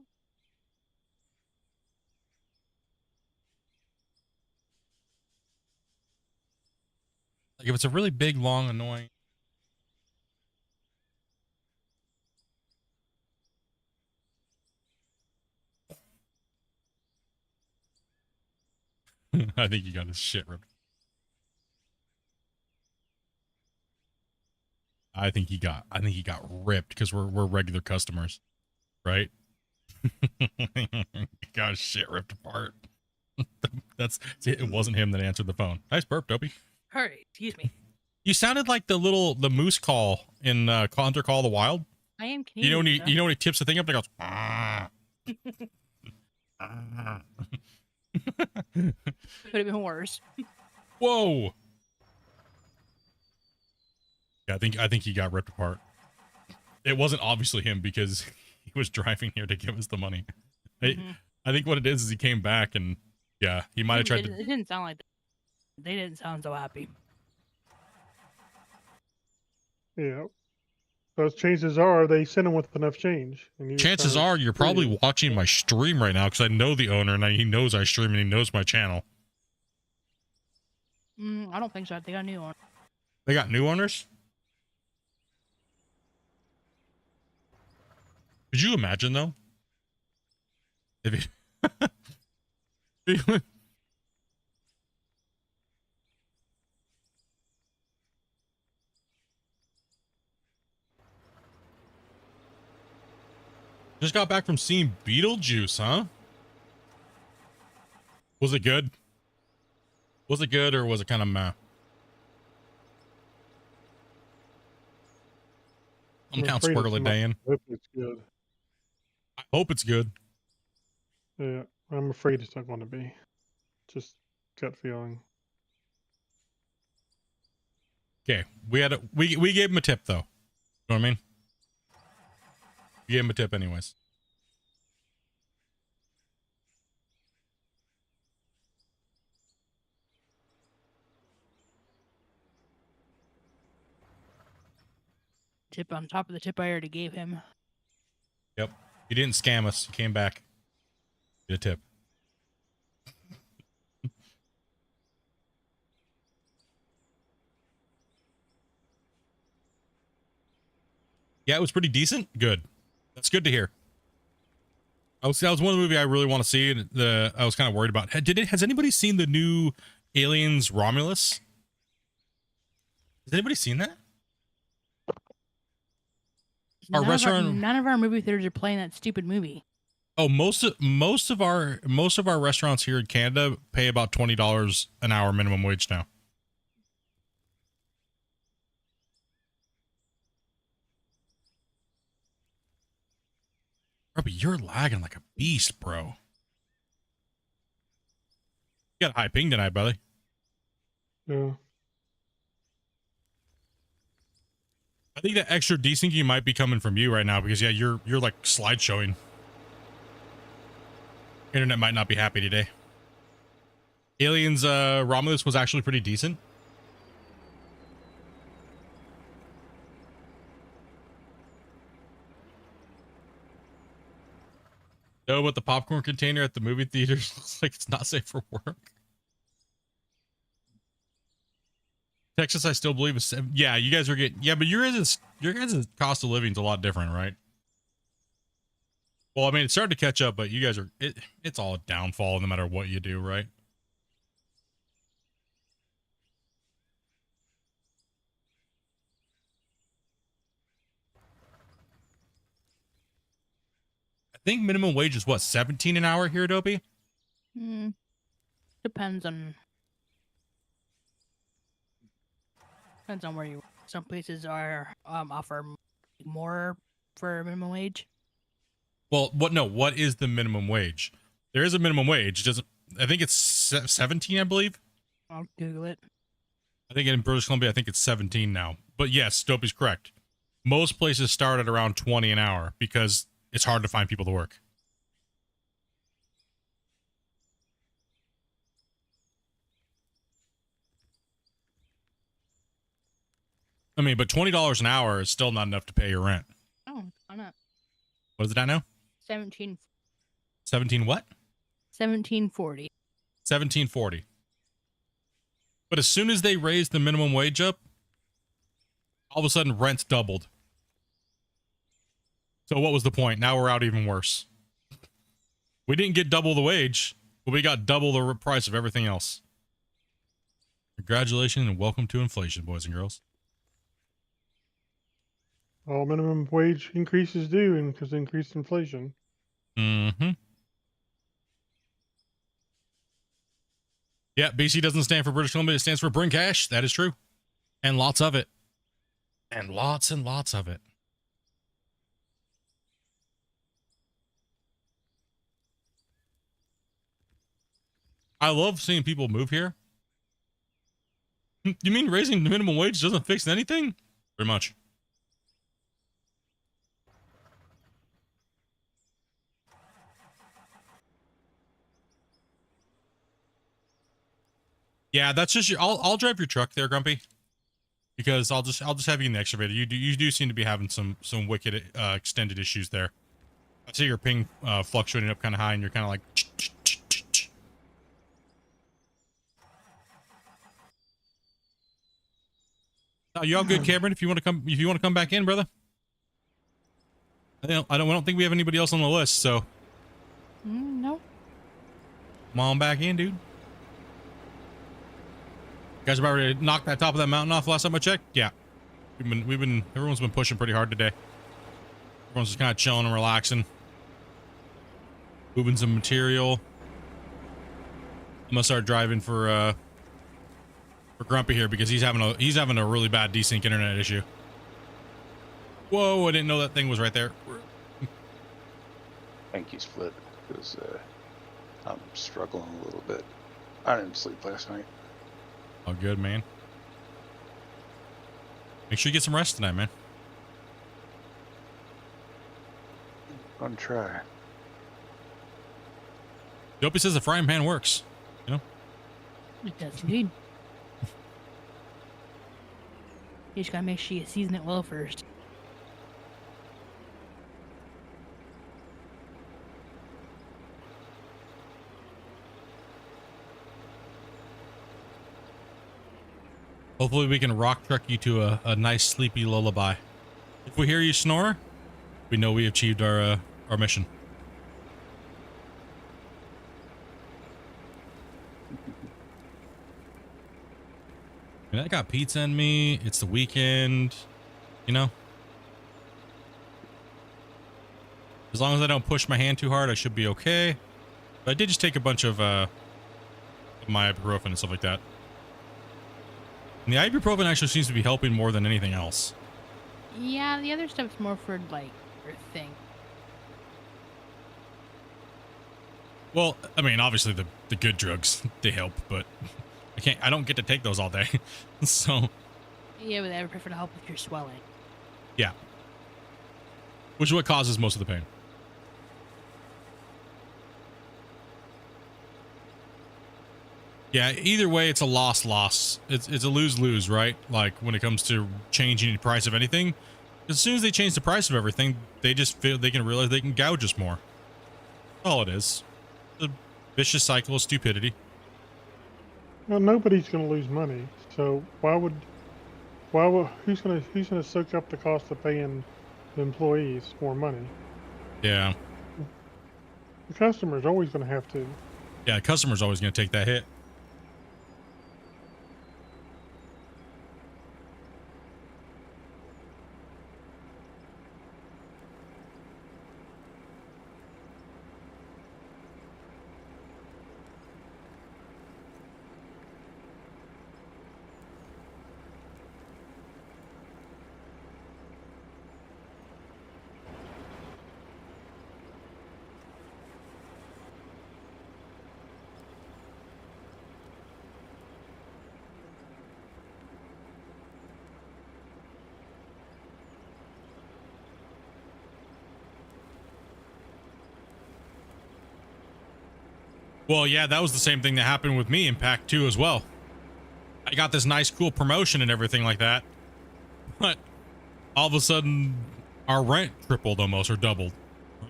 A: Like, if it's a really big, long, annoying. I think he got his shit ripped. I think he got ripped because we're regular customers, right? He got his shit ripped apart. It wasn't him that answered the phone. Nice burp, Dopey.
E: Hurry, excuse me.
A: You sounded like the moose call in Hunter Call of the Wild.
E: I am Canadian.
A: You know when he tips the thing up and goes, ah.
E: Could have been worse.
A: Whoa. Yeah, I think he got ripped apart. It wasn't obviously him because he was driving here to give us the money. I think what it is he came back and yeah, he might have tried to.
E: It didn't sound like that. They didn't sound so happy.
D: Yeah. Those chances are they sent him with enough change. And
A: Chances are you're probably watching my stream right now because I know the owner and he knows I stream and he knows my channel.
E: I don't think so. They got a new one.
A: They got new owners? Could you imagine though? If you just got back from seeing Beetlejuice, huh? Was it good? Was it good or was it kind of meh? I'm down squirrely Dayan.
D: I hope it's good.
A: I hope it's good.
D: Yeah, I'm afraid it's not going to be. Just gut feeling.
A: Okay, we gave him a tip though. You know what I mean? We gave him a tip anyways.
E: Tip on top of the tip I already gave him.
A: Yep. He didn't scam us. He came back. Get a tip. Yeah, it was pretty decent. Good. That's good to hear. That was one of the movies I really want to see. And I was kind of worried about. Has anybody seen the new Aliens Romulus? Has anybody seen that? Our restaurant.
E: None of our movie theaters are playing that stupid movie.
A: Oh, most of our restaurants here in Canada pay about $20 an hour minimum wage now. Bro, but you're lagging like a beast, bro. You got a high ping tonight, buddy.
D: Yeah.
A: I think that extra desyncing might be coming from you right now because yeah, you're like slideshowing. Internet might not be happy today. Aliens Romulus was actually pretty decent. No, but the popcorn container at the movie theaters looks like it's not safe for work. Texas, I still believe is yeah. You guys are getting but your guys' cost of living is a lot different, right? Well, I mean, it's starting to catch up, but you guys are it's all a downfall no matter what you do, right? I think minimum wage is what, 17 an hour here, Dopey?
E: Depends on where you. Some places are offer more for minimum wage.
A: Well, what is the minimum wage? There is a minimum wage. I think it's 17, I believe.
E: I'll Google it.
A: I think in British Columbia, I think it's 17 now. But yes, Dopey's correct. Most places start at around 20 an hour because it's hard to find people to work. I mean, but $20 an hour is still not enough to pay your rent.
E: Oh, why not?
A: What is it at now?
E: 17
A: what?
E: 1740.
A: 1740. But as soon as they raised the minimum wage up, all of a sudden rent's doubled. So what was the point? Now we're out even worse. We didn't get double the wage, but we got double the price of everything else. Congratulations and welcome to inflation, boys and girls.
D: All minimum wage increases do, and because of increased inflation.
A: Mm-hmm. Yeah, BC doesn't stand for British Columbia. It stands for bring cash. That is true. And lots of it. And lots of it. I love seeing people move here. You mean raising the minimum wage doesn't fix anything? Pretty much. Yeah, that's just your, I'll drive your truck there, Grumpy. Because I'll just have you in the excavator. You do seem to be having some wicked extended issues there. I see your ping fluctuating up kind of high, and you're kind of like. Oh, you all good, Cameron? If you want to come back in, brother. I don't think we have anybody else on the list, so.
E: No.
A: Come on back in, dude. You guys about ready to knock that top of that mountain off last time I checked? Yeah. Everyone's been pushing pretty hard today. Everyone's just kind of chilling and relaxing. Moving some material. I'm gonna start driving for Grumpy here because he's having a really bad desync internet issue. Whoa, I didn't know that thing was right there.
F: Thank you, Split, because I'm struggling a little bit. I didn't sleep last night.
A: Oh, good, man. Make sure you get some rest tonight, man.
F: Gonna try.
A: Dopey says the frying pan works. You know?
E: It does indeed. You just gotta make sure you season it well first.
A: Hopefully we can rock truck you to a nice sleepy lullaby. If we hear you snore, we know we achieved our mission. I got pizza in me. It's the weekend, you know. As long as I don't push my hand too hard, I should be okay. But I did just take a bunch of my ibuprofen and stuff like that. And the ibuprofen actually seems to be helping more than anything else.
E: Yeah, the other stuff's more for like your thing.
A: Well, I mean, obviously the good drugs, they help, but I don't get to take those all day. So
E: Yeah, but they would prefer to help with your swelling.
A: yeah. Which is what causes most of the pain. Yeah, either way, it's a loss. It's a lose-lose, right? Like when it comes to changing the price of anything. As soon as they change the price of everything, they just feel they can realize they can gouge us more. That's all it is. It's a vicious cycle of stupidity.
D: Well, nobody's going to lose money, so who's going to soak up the cost of paying the employees more money?
A: Yeah.
D: The customer's always going to have to.
A: Yeah, the customer's always going to take that hit. Well, yeah, that was the same thing that happened with me in Pack 2 as well. I got this nice, cool promotion and everything like that. But all of a sudden, our rent tripled almost or doubled.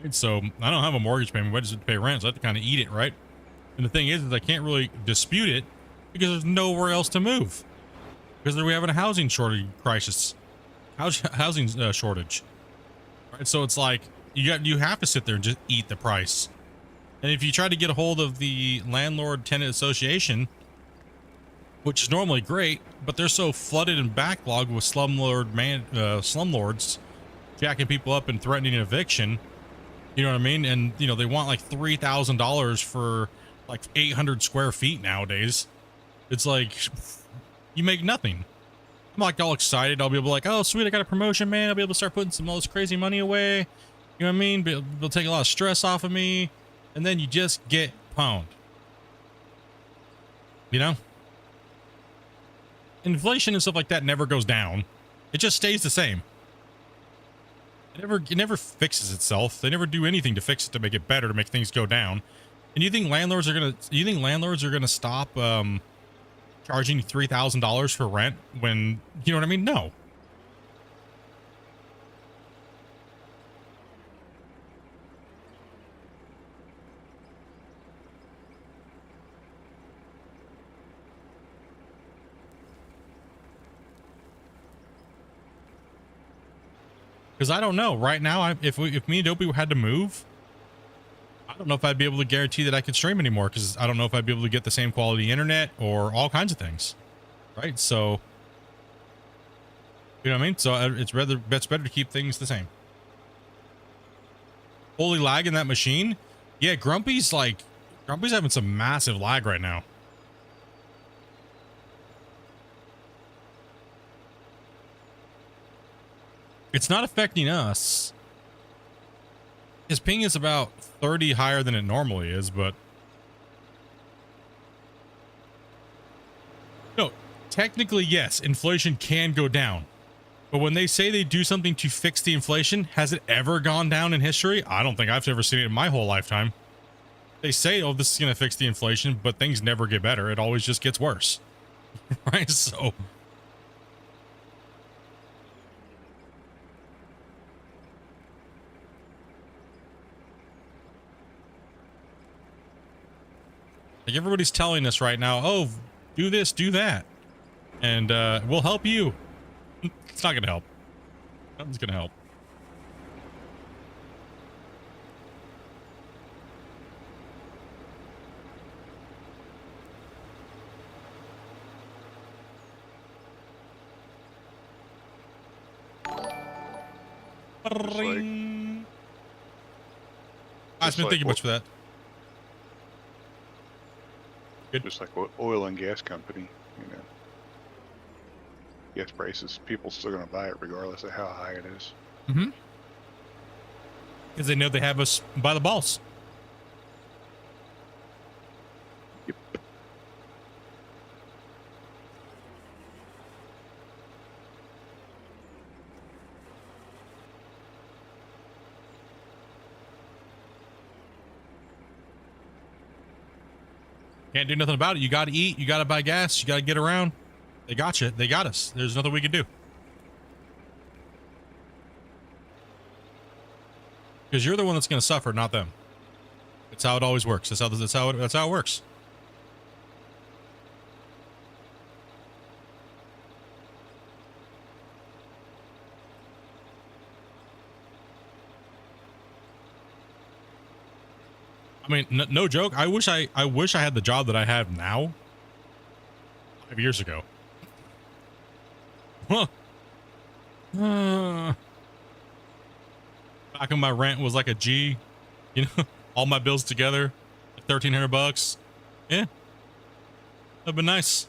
A: Right? So I don't have a mortgage payment. I just pay rent, so I have to kind of eat it, right? And the thing is I can't really dispute it because there's nowhere else to move. Because we're having a housing shortage crisis. Housing shortage. Right? So it's like, you have to sit there and just eat the price. And if you try to get a hold of the landlord-tenant association, which is normally great, but they're so flooded and backlogged with slumlords jacking people up and threatening an eviction, you know what I mean? And, you know, they want like $3,000 for like 800 square feet nowadays. It's like, you make nothing. I'm like all excited. I'll be able to like, oh, sweet, I got a promotion, man. I'll be able to start putting some of this crazy money away. You know what I mean? It'll take a lot of stress off of me. And then you just get pwned. You know? Inflation and stuff like that never goes down. It just stays the same. It never fixes itself. They never do anything to fix it, to make it better, to make things go down. And you think landlords are gonna stop charging $3,000 for rent when, you know what I mean? No. Because I don't know right now. If me and Dopey had to move, I don't know if I'd be able to guarantee that I could stream anymore, because I don't know if I'd be able to get the same quality internet or all kinds of things, right? So, you know what I mean? So it's better to keep things the same. Holy lag in that machine. Yeah, Grumpy's having some massive lag right now. It's not affecting us. His ping is about 30 higher than it normally is, but no, technically, yes, inflation can go down. But when they say they do something to fix the inflation, has it ever gone down in history? I don't think I've ever seen it in my whole lifetime. They say, oh, this is going to fix the inflation, but things never get better. It always just gets worse. Right? So like, everybody's telling us right now, oh, do this, do that, and we'll help you. It's not gonna help. Nothing's gonna help. Ring. I've been thinking much for that.
F: Good. Just like oil and gas company, you know. Gas prices, people still going to buy it regardless of how high it is.
A: Mm-hmm. Because they know they have us by the balls.
F: Yep.
A: Can't do nothing about it. You got to eat. You got to buy gas. You got to get around. They got you. They got us. There's nothing we can do. Because you're the one that's going to suffer, not them. It's how it always works. That's how it works. I mean, no joke. I wish I had the job that I have now 5 years ago. Huh. Back when my rent was like a G, you know, all my bills together, $1,300. Yeah, that'd been nice.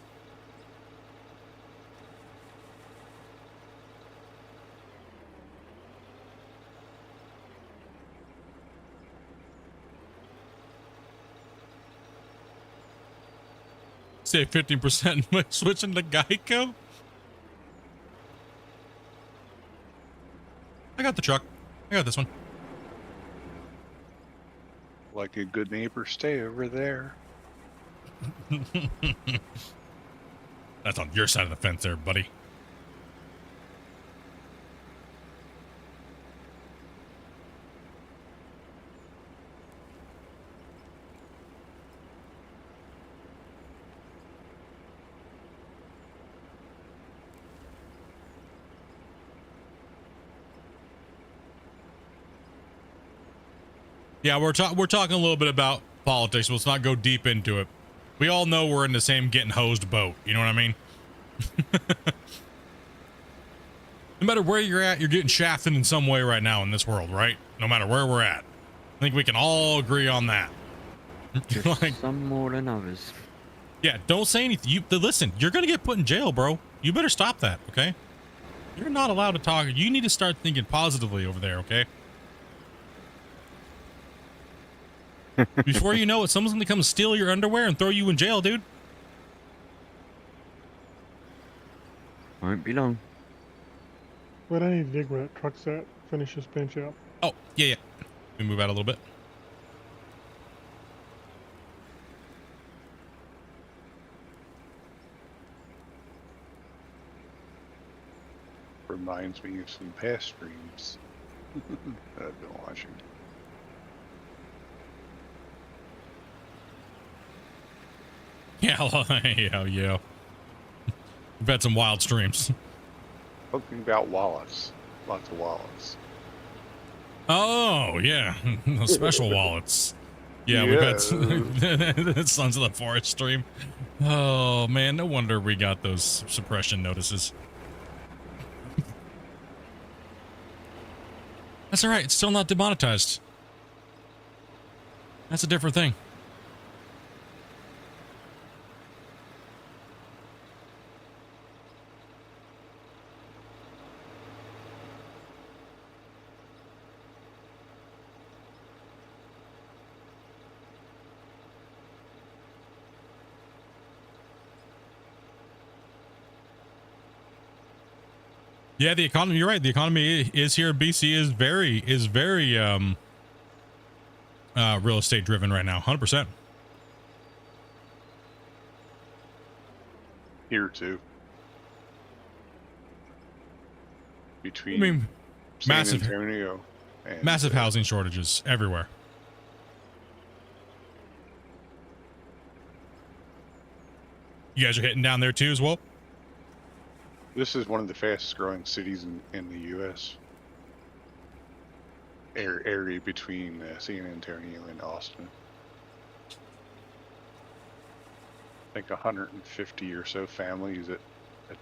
A: Save 15% by switching to Geico. I got the truck. I got this one.
F: Like a good neighbor, stay over there.
A: That's on your side of the fence there, buddy. Yeah, we're talking a little bit about politics. Let's not go deep into it. We all know we're in the same getting hosed boat. You know what I mean? No matter where you're at, you're getting shafted in some way right now in this world, right? No matter where we're at. I think we can all agree on that.
C: Just like, some more than others.
A: Yeah, don't say anything. Listen, you're going to get put in jail, bro. You better stop that, okay? You're not allowed to talk. You need to start thinking positively over there, okay? Before you know it, someone's gonna come steal your underwear and throw you in jail, dude.
C: Won't be long.
D: But I need to dig where that truck's at. Finish this bench up.
A: Oh, yeah, yeah. We move out a little bit.
F: Reminds me of some past streams that I've been watching.
A: Yeah, yeah. We've had some wild streams.
F: Talking about wallets. Lots of wallets.
A: Oh, yeah. Those special wallets. Yeah, we've had Sons of the Forest stream. Oh, man, no wonder we got those suppression notices. That's all right. It's still not demonetized. That's a different thing. Yeah, the economy, you're right. The economy is here in BC is very real estate driven right now. 100%.
F: Here too. Between
A: I mean,
F: San
A: massive
F: Antonio and
A: massive housing shortages everywhere. You guys are hitting down there too as well?
F: this is one of the fastest growing cities in the U.S. Area between San Antonio and Austin. I think 150 or so families a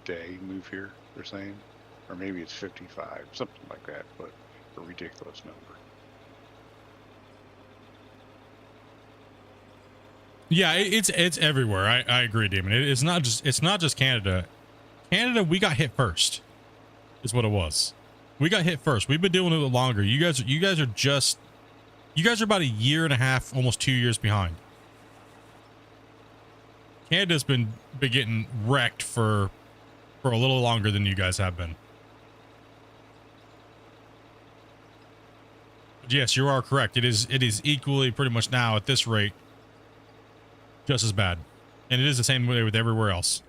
F: day move here, they're saying. Or maybe it's 55, something like that, but a ridiculous number.
A: Yeah, it's everywhere. I agree, Damon. It's not just Canada. Canada, we got hit first, is what it was. We got hit first. We've been doing it a little longer. You guys are about a year and a half, almost 2 years behind. Canada's been getting wrecked for a little longer than you guys have been. But yes, you are correct. It is equally pretty much now at this rate just as bad. And it is the same way with everywhere else.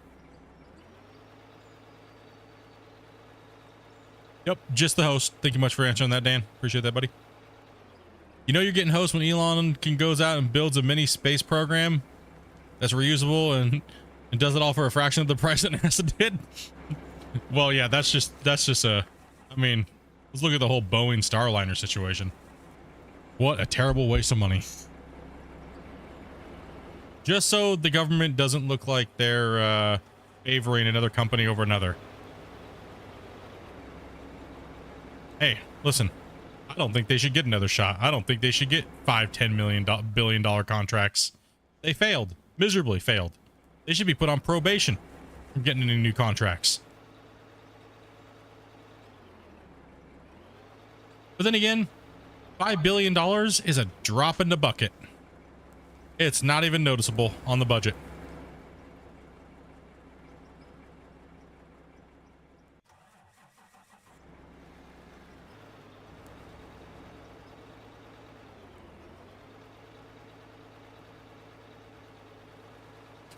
A: Yep, just the host. Thank you much for answering that, Dan. Appreciate that, buddy. You know you're getting host when Elon goes out and builds a mini space program that's reusable and does it all for a fraction of the price that NASA did. Well, yeah, that's just I mean, let's look at the whole Boeing Starliner situation. What a terrible waste of money. Just so the government doesn't look like they're favoring another company over another. Hey, listen, I don't think they should get another shot. I don't think they should get $5-10 billion contracts. They failed, miserably failed. They should be put on probation from getting any new contracts. But then again, $5 billion is a drop in the bucket. It's not even noticeable on the budget.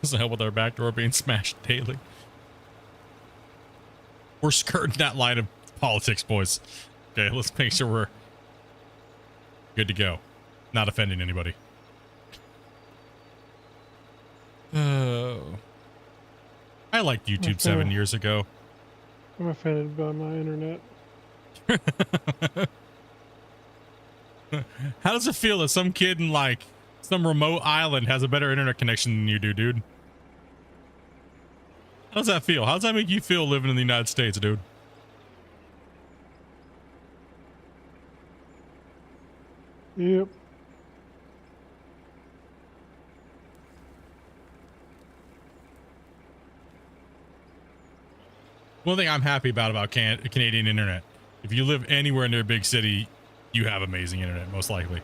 A: Doesn't help with our backdoor being smashed daily. We're skirting that line of politics, boys. Okay, let's make sure we're good to go. Not offending anybody. I liked YouTube 7 years ago.
D: I'm offended by my internet.
A: How does it feel that some kid in like some remote island has a better internet connection than you do, dude? How does that feel? How does that make you feel living in the United States, dude?
D: Yep.
A: One thing I'm happy about Canadian internet. If you live anywhere near a big city, you have amazing internet, most likely.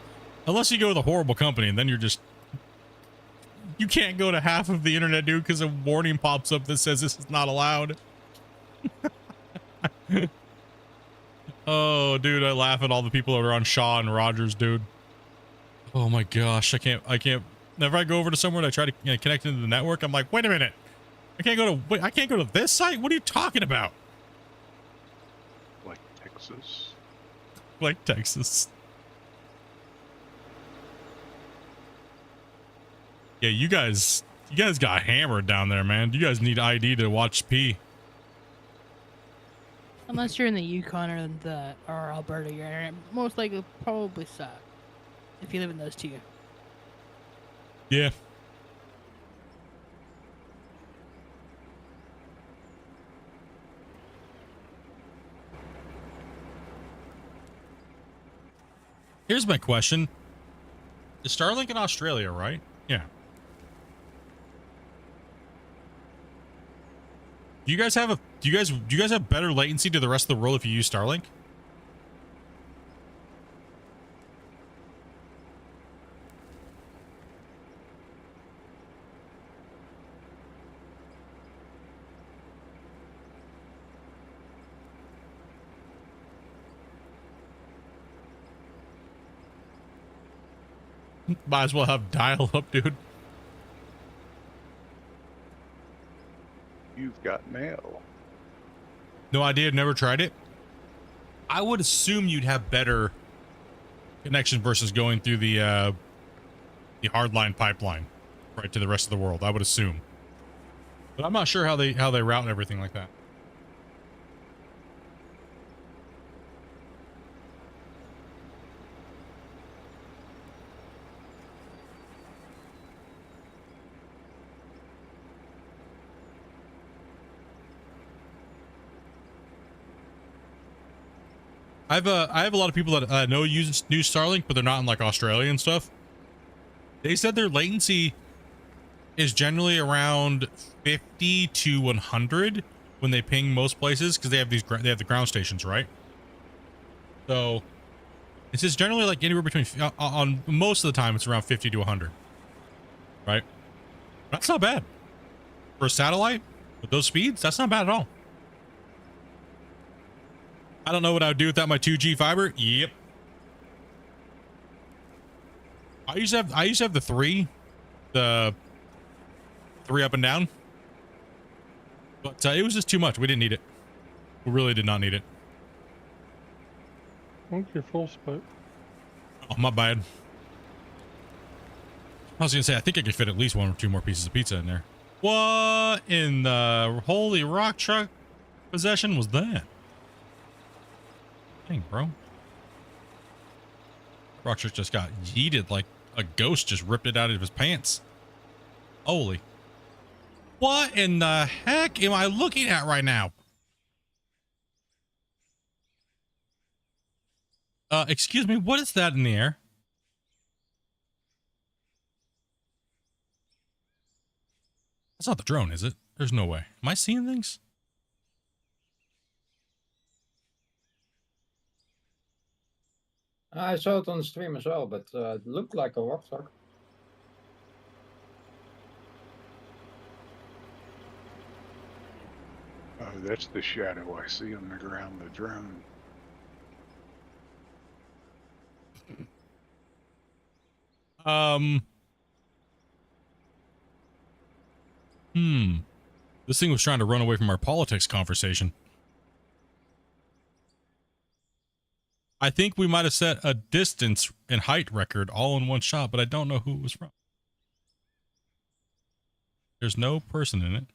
A: Unless you go with a horrible company, and then you can't go to half of the internet, dude, because a warning pops up that says this is not allowed. Oh, dude, I laugh at all the people that are on Shaw and Rogers, dude. Oh my gosh, I can't. Whenever I go over to somewhere and I try to connect into the network, I'm like, wait a minute. I can't go to this site? What are you talking about?
F: Like Texas.
A: Like Texas. Yeah, you guys got hammered down there, man. You guys need ID to watch P.
E: Unless you're in the Yukon or Alberta, your internet most likely probably suck. If you live in those two.
A: Yeah. Here's my question. Is Starlink in Australia, right? Yeah. Do you guys have better latency to the rest of the world if you use Starlink? Might as well have dial-up, dude.
F: You've got mail.
A: No idea. Never tried it. I would assume you'd have better connection versus going through the hardline pipeline right to the rest of the world. I would assume, but I'm not sure how they route and everything like that. I have a lot of people that I know use Starlink, but they're not in like Australia and stuff. They said their latency is generally around 50 to 100 when they ping most places because they have the ground stations, right? So it's just generally like anywhere between on most of the time it's around 50 to 100, right? That's not bad for a satellite with those speeds. That's not bad at all. I don't know what I would do without my 2G fiber. Yep. I used to have the three up and down, but it was just too much. We didn't need it. We really did not need it.
D: What's your full spot?
A: Oh, my bad. I was gonna say I think I could fit at least 1 or 2 more pieces of pizza in there. What in the holy rock truck possession was that? Dang, bro. Rockshire just got yeeted like a ghost just ripped it out of his pants. Holy. What in the heck am I looking at right now? Excuse me, what is that in the air? That's not the drone, is it? There's no way. Am I seeing things?
J: I saw it on the stream as well, but it looked like a rock truck.
F: Oh, that's the shadow I see on the ground, the drone.
A: This thing was trying to run away from our politics conversation. I think we might have set a distance and height record all in one shot, but I don't know who it was from. There's no person in it.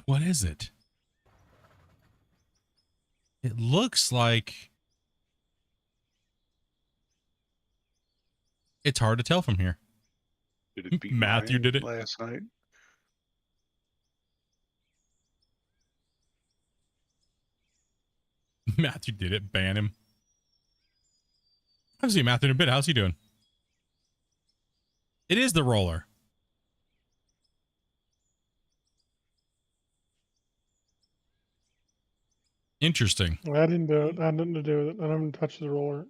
A: What is it? It looks like... It's hard to tell from here.
F: Did it beat
A: Matthew
F: mine
A: did it
F: last night?
A: Matthew did it. Ban him. I haven't seen Matthew in a bit. How's he doing? It is the roller. Interesting.
D: I didn't do it. I had nothing to do with it. I didn't touch the roller.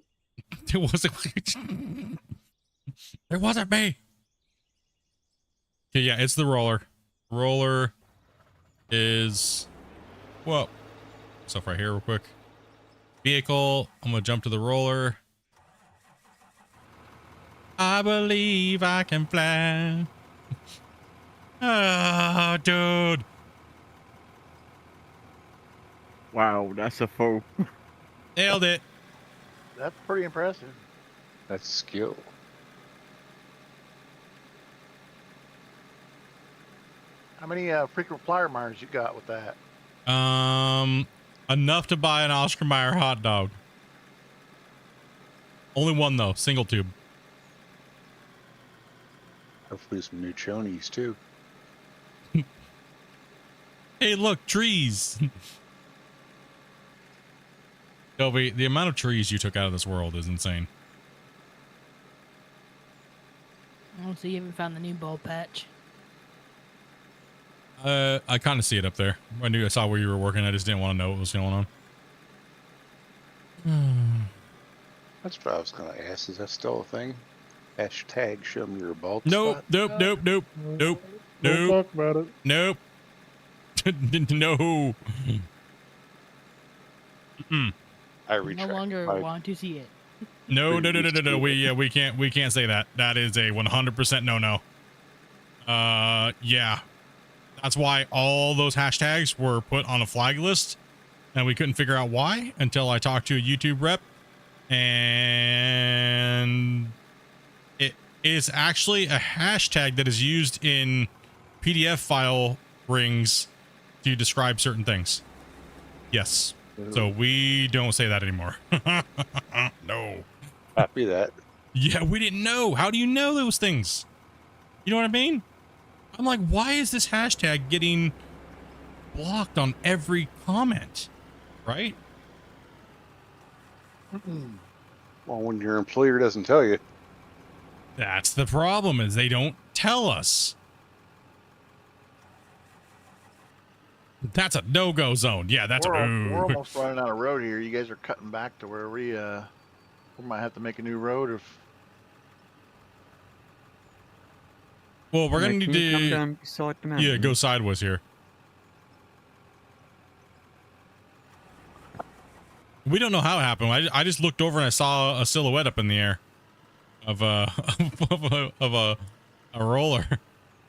A: It wasn't. It wasn't me. Okay, yeah, it's the roller. Roller is... Whoa. stuff right here real quick. Vehicle. I'm gonna jump to the roller. I believe I can fly. Ah, dude.
C: Wow, that's a full.
A: Nailed it.
B: That's pretty impressive.
F: That's skill.
B: How many frequent flyer miles you got with that?
A: Enough to buy an Oscar Mayer hot dog. Only one though, single tube.
F: Hopefully some new chonies too.
A: Hey, look, trees. Toby, the amount of trees you took out of this world is insane.
E: Oh, so you haven't found the new bulb patch?
A: I kind of see it up there. I saw where you were working. I just didn't want to know what was going on.
F: That's what I was gonna ask. Is that still a thing? Hashtag show me your bald
A: Nope,
F: spot.
A: nope, nope, nope, nope,
D: Don't
A: nope,
D: talk about it.
A: nope. No.
F: I
E: No
F: retract.
E: longer
F: my-
E: want to see it.
A: No. We can't say that. That is a 100% no. Yeah. That's why all those hashtags were put on a flag list, and we couldn't figure out why until I talked to a YouTube rep, and it is actually a hashtag that is used in PDF file rings to describe certain things. Yes. So we don't say that anymore. No.
F: Copy that.
A: Yeah, we didn't know. How do you know those things? You know what I mean? I'm like, why is this hashtag getting blocked on every comment? Right?
F: Well, when your employer doesn't tell you.
A: That's the problem, is they don't tell us. That's a no-go zone. Yeah, that's
B: we're
A: a
B: almost running out of road here. You guys are cutting back to where we might have to make a new road if
A: Well, we're gonna
C: Can
A: need
C: you come
A: to
C: down beside the mountain?
A: go sideways here. We don't know how it happened. I just looked over and I saw a silhouette up in the air of a of a roller.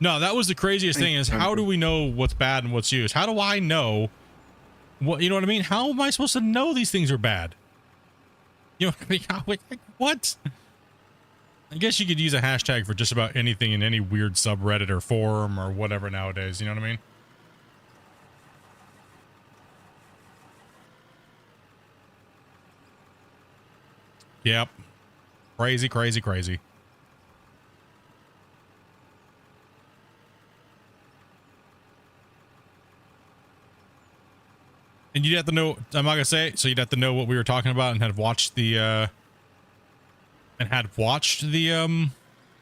A: No, that was the craziest thing, is how do we know what's bad and what's used? How do I know what, you know what I mean? How am I supposed to know these things are bad? You know, like, what? I guess you could use a hashtag for just about anything in any weird subreddit or forum or whatever nowadays. You know what I mean? Yep. Crazy, crazy, crazy. And you'd have to know, I'm not gonna say it, so you'd have to know what we were talking about and had watched the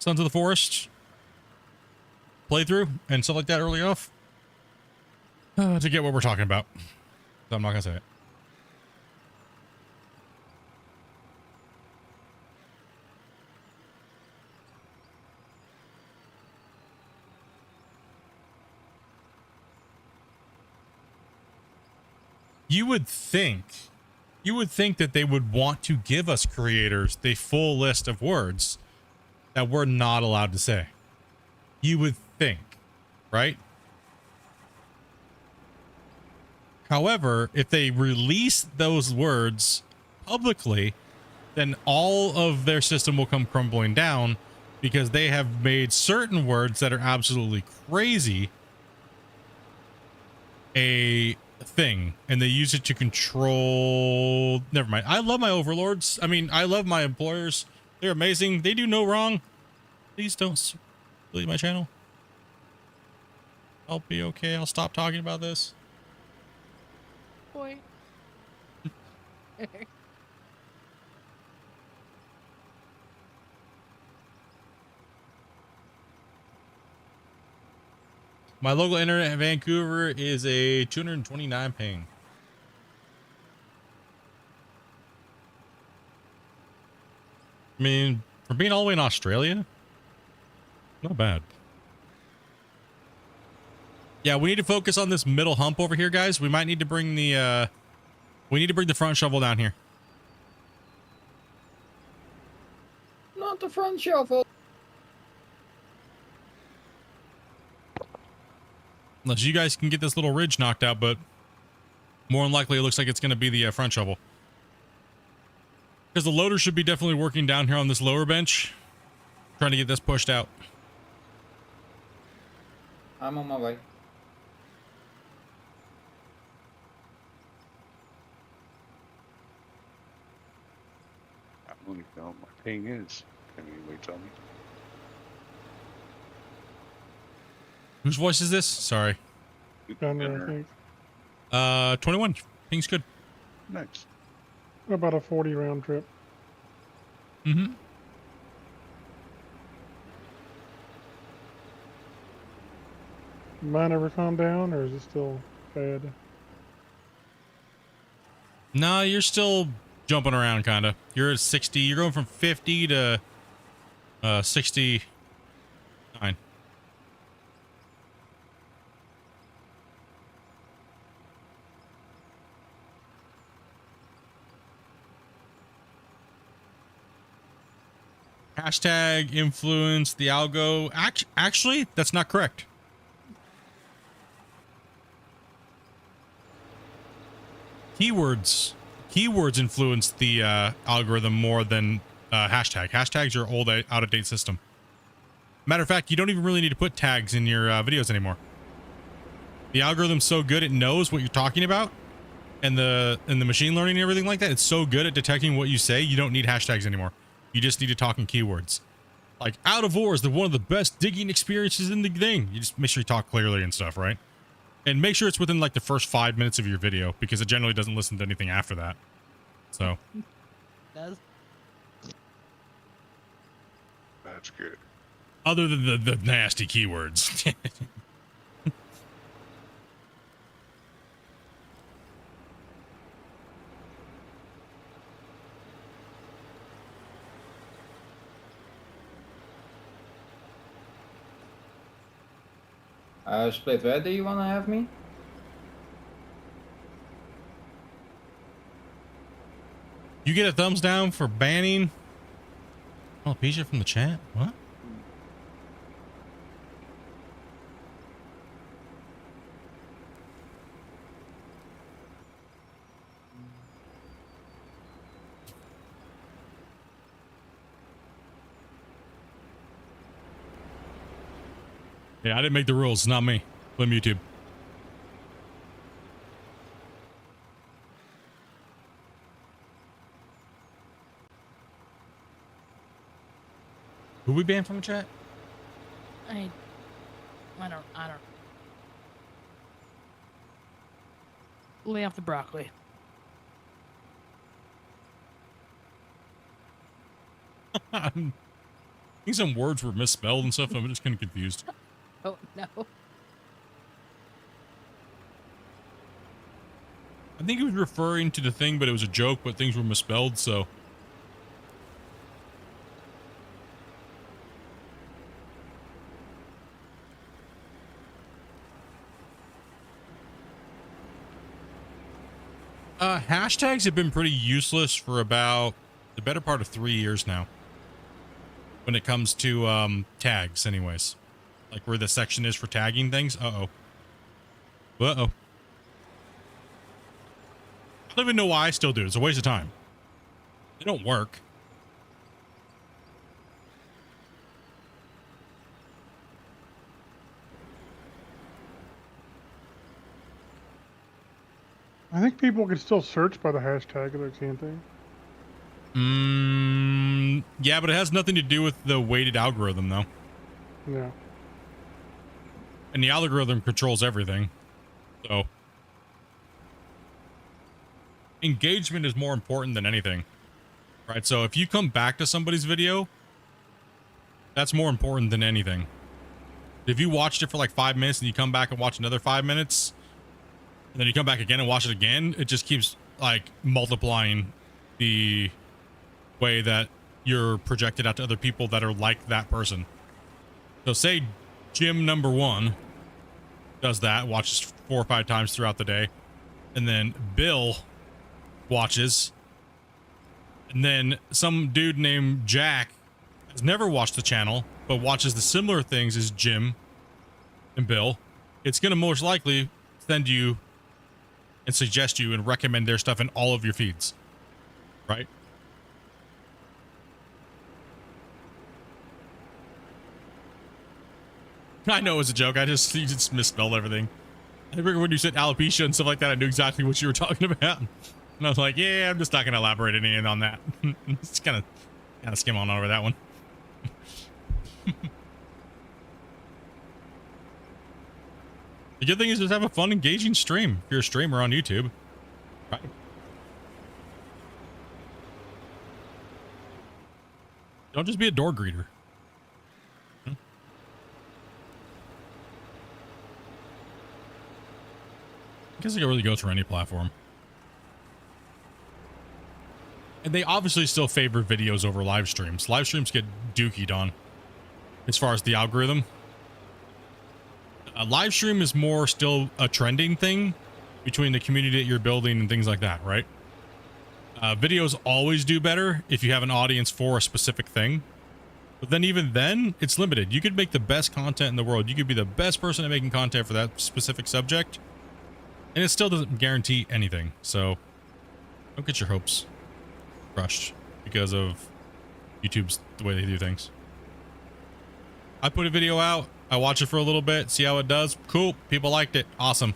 A: Sons of the Forest playthrough and stuff like that early off to get what we're talking about. So I'm not gonna say it. You would think that they would want to give us creators the full list of words that we're not allowed to say. You would think, right? However, if they release those words publicly, then all of their system will come crumbling down, because they have made certain words that are absolutely crazy a thing, and they use it to control. Never mind. I love my overlords. I mean, I love my employers. They're amazing. They do no wrong. Please don't delete my channel. I'll be okay. I'll stop talking about this.
E: Boy.
A: My local internet in Vancouver is a 229 ping. I mean, for being all the way in Australia, not bad. Yeah, we need to focus on this middle hump over here, guys. We might need to bring the We need to bring the front shovel down here.
J: Not the front shovel.
A: Unless you guys can get this little ridge knocked out, but more than likely it looks like it's going to be the front shovel. Because the loader should be definitely working down here on this lower bench, trying to get this pushed out.
J: I'm on my way.
F: I don't even know what my ping is. Can anybody tell me?
A: Whose voice is this? Sorry.
D: Down there, I think.
A: 21. Ping's good.
F: Nice.
D: About a 40 round trip.
A: Mm-hmm.
D: Mine ever calm down, or is it still bad?
A: No, you're still jumping around, kind of. You're at 60. You're going from 50 to 69. Hashtag influence the algo. Actually, that's not correct. Keywords influence the algorithm more than hashtag. Hashtags are old, out of date system. Matter of fact, you don't even really need to put tags in your videos anymore. The algorithm's so good it knows what you're talking about, and the machine learning and everything like that. It's so good at detecting what you say. You don't need hashtags anymore. You just need to talk in keywords. Like, out of ore is one of the best digging experiences in the thing. You just make sure you talk clearly and stuff, right? And make sure it's within like the first 5 minutes of your video, because it generally doesn't listen to anything after that. So.
E: Does.
F: That's good.
A: Other than the nasty keywords.
J: Split, where do you want to have me?
A: You get a thumbs down for banning alopecia from the chat? What? Yeah, I didn't make the rules. It's not me. Blame YouTube. Who we banned from the chat?
E: I don't. Lay off the broccoli.
A: I think some words were misspelled and stuff. I'm just kind of confused.
E: Oh no.
A: I think he was referring to the thing, but it was a joke, but things were misspelled, so. Hashtags have been pretty useless for about the better part of 3 years now. When it comes to tags, anyways. Like where the section is for tagging things. Uh-oh. Uh-oh. I don't even know why I still do it. It's a waste of time. They don't work.
D: I think people can still search by the hashtag, though, can't they?
A: Yeah, but it has nothing to do with the weighted algorithm, though.
D: Yeah.
A: And the algorithm controls everything. So. Engagement is more important than anything. Right? So if you come back to somebody's video, that's more important than anything. If you watched it for like 5 minutes and you come back and watch another 5 minutes, and then you come back again and watch it again, it just keeps like multiplying the way that you're projected out to other people that are like that person. So say Jim number 1 does that, watches 4 or 5 times throughout the day, and then Bill watches. And then some dude named Jack has never watched the channel, but watches the similar things as Jim and Bill. It's going to most likely send you and suggest you and recommend their stuff in all of your feeds, right? I know it was a joke. You just misspelled everything. I remember when you said alopecia and stuff like that, I knew exactly what you were talking about. And I was like, yeah, I'm just not going to elaborate any on that. Just kind of skim on over that one. The good thing is just have a fun, engaging stream. If you're a streamer on YouTube, right? Don't just be a door greeter. I guess it can really go through any platform. And they obviously still favor videos over live streams. Live streams get dookied on as far as the algorithm. A live stream is more still a trending thing between the community that you're building and things like that, right? Videos always do better if you have an audience for a specific thing. But then even then, it's limited. You could make the best content in the world. You could be the best person at making content for that specific subject. And it still doesn't guarantee anything. So don't get your hopes crushed because of YouTube's the way they do things. I put a video out. I watch it for a little bit, see how it does. Cool. People liked it. Awesome.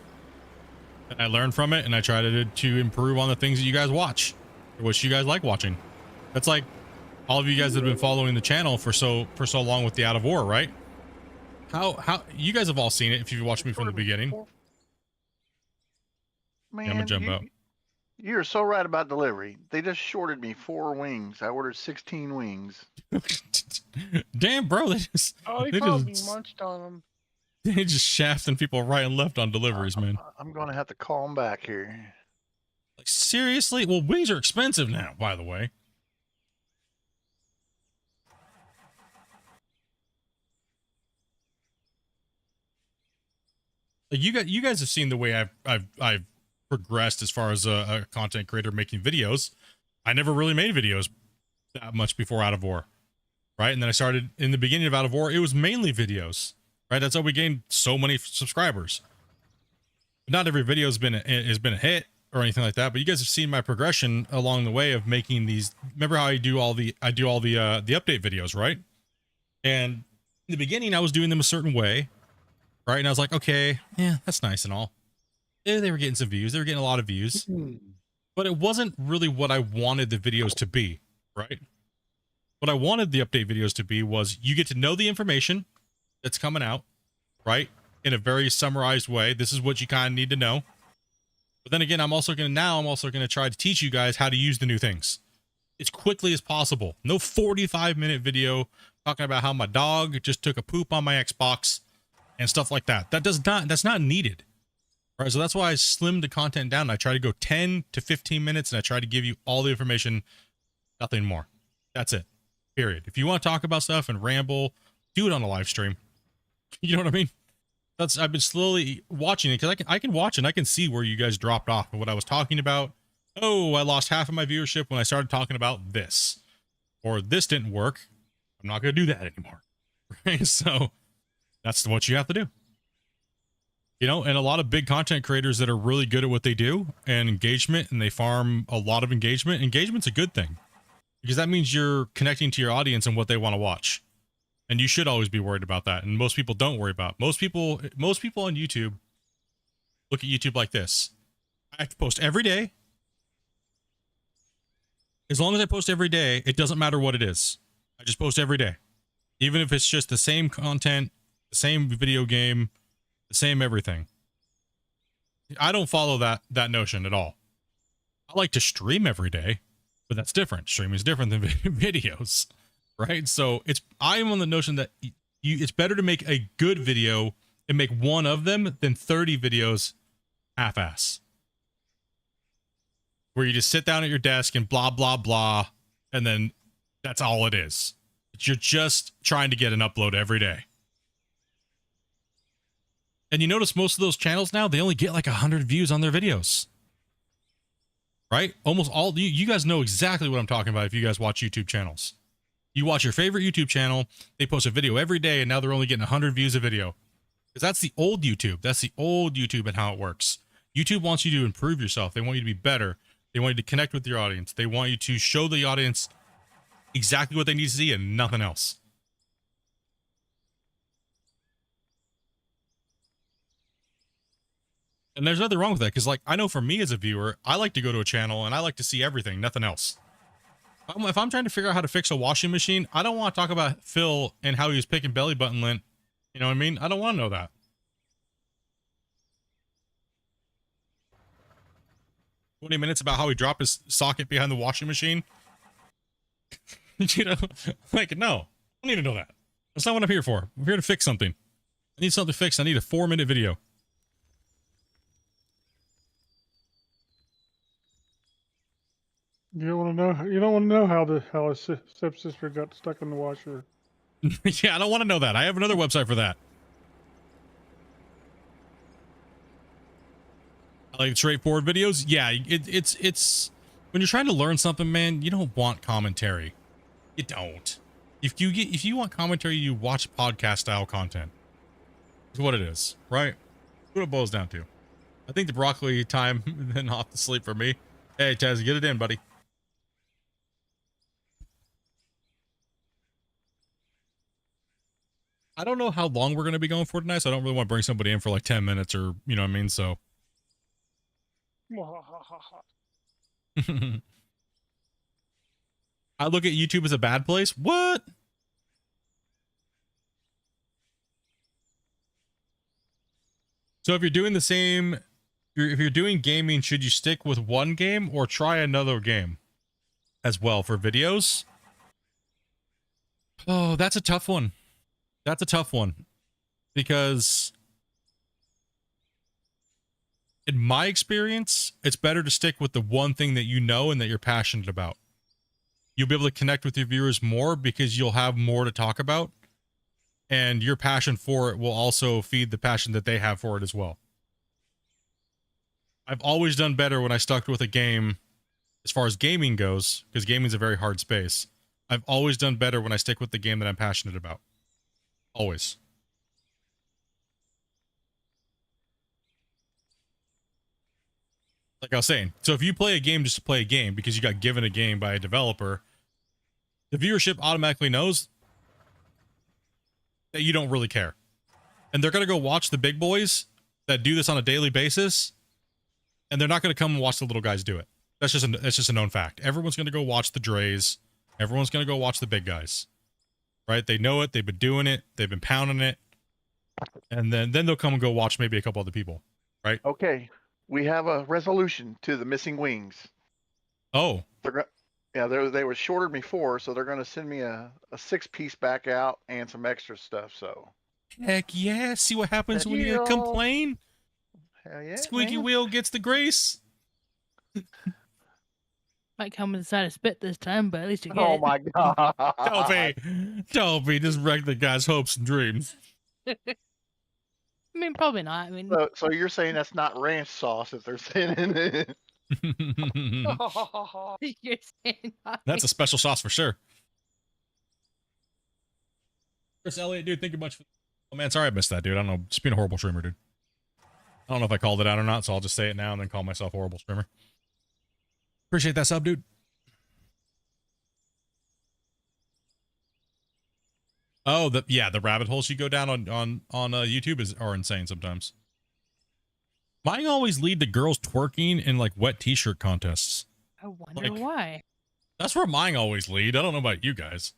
A: And I learned from it and I try to improve on the things that you guys watch, or what you guys like watching. That's like all of you guys that have been following the channel for so long with the Out of War, right? How you guys have all seen it if you've watched me from the beginning.
B: Man,
A: yeah, I'm gonna jump out.
B: You're so right about delivery. They just shorted me 4 wings. I ordered 16 wings.
A: Damn, bro. They
N: probably munched on them.
A: They just shafting people right and left on deliveries, man.
B: I'm going to have to call them back here.
A: Like, seriously? Well, wings are expensive now, by the way. Like, you guys have seen the way I've progressed as far as a content creator making videos. I never really made videos that much before Out of War, right? And then I started in the beginning of Out of War. It was mainly videos, right? That's how we gained so many subscribers. But not every video has been a hit or anything like that. But you guys have seen my progression along the way of making these. Remember how I do all the update videos, right? And in the beginning, I was doing them a certain way, right? And I was like, okay, yeah, that's nice and all. They were getting some views. They were getting a lot of views. But it wasn't really what I wanted the videos to be, right? What I wanted the update videos to be was you get to know the information that's coming out, right? In a very summarized way. This is what you kind of need to know. But then again, I'm also going to try to teach you guys how to use the new things as quickly as possible. No 45-minute video talking about how my dog just took a poop on my Xbox and stuff like that. That's not needed. Right, so that's why I slimmed the content down. I try to go 10 to 15 minutes and I try to give you all the information, nothing more. That's it. Period. If you want to talk about stuff and ramble, do it on a live stream. You know what I mean? I've been slowly watching it because I can watch and I can see where you guys dropped off and what I was talking about. Oh, I lost half of my viewership when I started talking about this, or this didn't work. I'm not going to do that anymore. Right? So that's what you have to do. You know, and a lot of big content creators that are really good at what they do and engagement, and they farm a lot of engagement. Engagement's a good thing because that means you're connecting to your audience and what they want to watch. And you should always be worried about that. And most people don't worry about it. Most people on YouTube look at YouTube like this. I have to post every day. As long as I post every day, it doesn't matter what it is. I just post every day. Even if it's just the same content, the same video game, the same everything. I don't follow that notion at all. I like to stream every day, but that's different. Streaming is different than videos, right? So I am on the notion that it's better to make a good video and make one of them than 30 videos half-ass, where you just sit down at your desk and blah blah blah, and then that's all it is. You're just trying to get an upload every day. And you notice most of those channels now, they only get like 100 views on their videos. right? Almost all you guys know exactly what I'm talking about if you guys watch YouTube channels. You watch your favorite YouTube channel, they post a video every day, and now they're only getting 100 views a video. Because that's the old YouTube. That's the old YouTube and how it works. YouTube wants you to improve yourself. They want you to be better. They want you to connect with your audience. They want you to show the audience exactly what they need to see and nothing else. And there's nothing wrong with that, because like I know for me as a viewer, I like to go to a channel and I like to see everything, nothing else. If I'm trying to figure out how to fix a washing machine, I don't want to talk about Phil and how he was picking belly button lint. You know what I mean? I don't want to know that. 20 minutes about how he dropped his socket behind the washing machine. You know, like, no, I don't need to know that. That's not what I'm here for. I'm here to fix something. I need something fixed. I need a 4-minute video.
D: You don't want to know. You don't want to know how his stepsister got stuck in the washer.
A: Yeah, I don't want to know that. I have another website for that. I like straightforward videos. Yeah, it's when you're trying to learn something, man, you don't want commentary. You don't. If you want commentary, you watch podcast style content. Is what it is, right? That's what it boils down to. I think the broccoli time then off to sleep for me. Hey, Taz, get it in, buddy. I don't know how long we're going to be going for tonight, so I don't really want to bring somebody in for like 10 minutes or, you know what I mean? So. I look at YouTube as a bad place. What? So if you're doing the same, if you're doing gaming, should you stick with one game or try another game as well for videos? Oh, that's a tough one. That's a tough one, because in my experience, it's better to stick with the one thing that you know and that you're passionate about. You'll be able to connect with your viewers more because you'll have more to talk about, and your passion for it will also feed the passion that they have for it as well. I've always done better when I stuck with a game as far as gaming goes, because gaming is a very hard space. I've always done better when I stick with the game that I'm passionate about. Always. Like I was saying, so if you play a game just to play a game because you got given a game by a developer, the viewership automatically knows that you don't really care. And they're going to go watch the big boys that do this on a daily basis, and they're not going to come and watch the little guys do it. That's just a known fact. Everyone's going to go watch the Dreys. Everyone's going to go watch the big guys. Right? They know it. They've been doing it. They've been pounding it. And then they'll come and go watch maybe a couple other people. Right?
B: Okay. We have a resolution to the missing wings.
A: Oh.
B: Yeah, they were shorter before, so they're going to send me a 6-piece back out and some extra stuff. So.
A: Heck yeah. See what happens when you complain?
B: Hell yeah,
A: Squeaky
B: man.
A: wheel gets the grace.
E: Might come inside a spit this time, but at least you get
B: Oh
E: it.
B: my god.
A: Don't be just wreck the guy's hopes and dreams.
E: I mean, probably not. I mean,
B: So you're saying that's not ranch sauce if they're sending it?
E: you're saying not.
A: That's a special sauce for sure. Chris Elliott, dude, thank you much for. Oh man, sorry I missed that, dude. I don't know. Just being a horrible streamer, dude. I don't know if I called it out or not, so I'll just say it now and then call myself a horrible streamer. Appreciate that sub, dude. Oh, the rabbit holes you go down on YouTube are insane sometimes. Mine always lead to girls twerking in like wet t-shirt contests.
E: I wonder why.
A: That's where mine always lead. I don't know about you guys.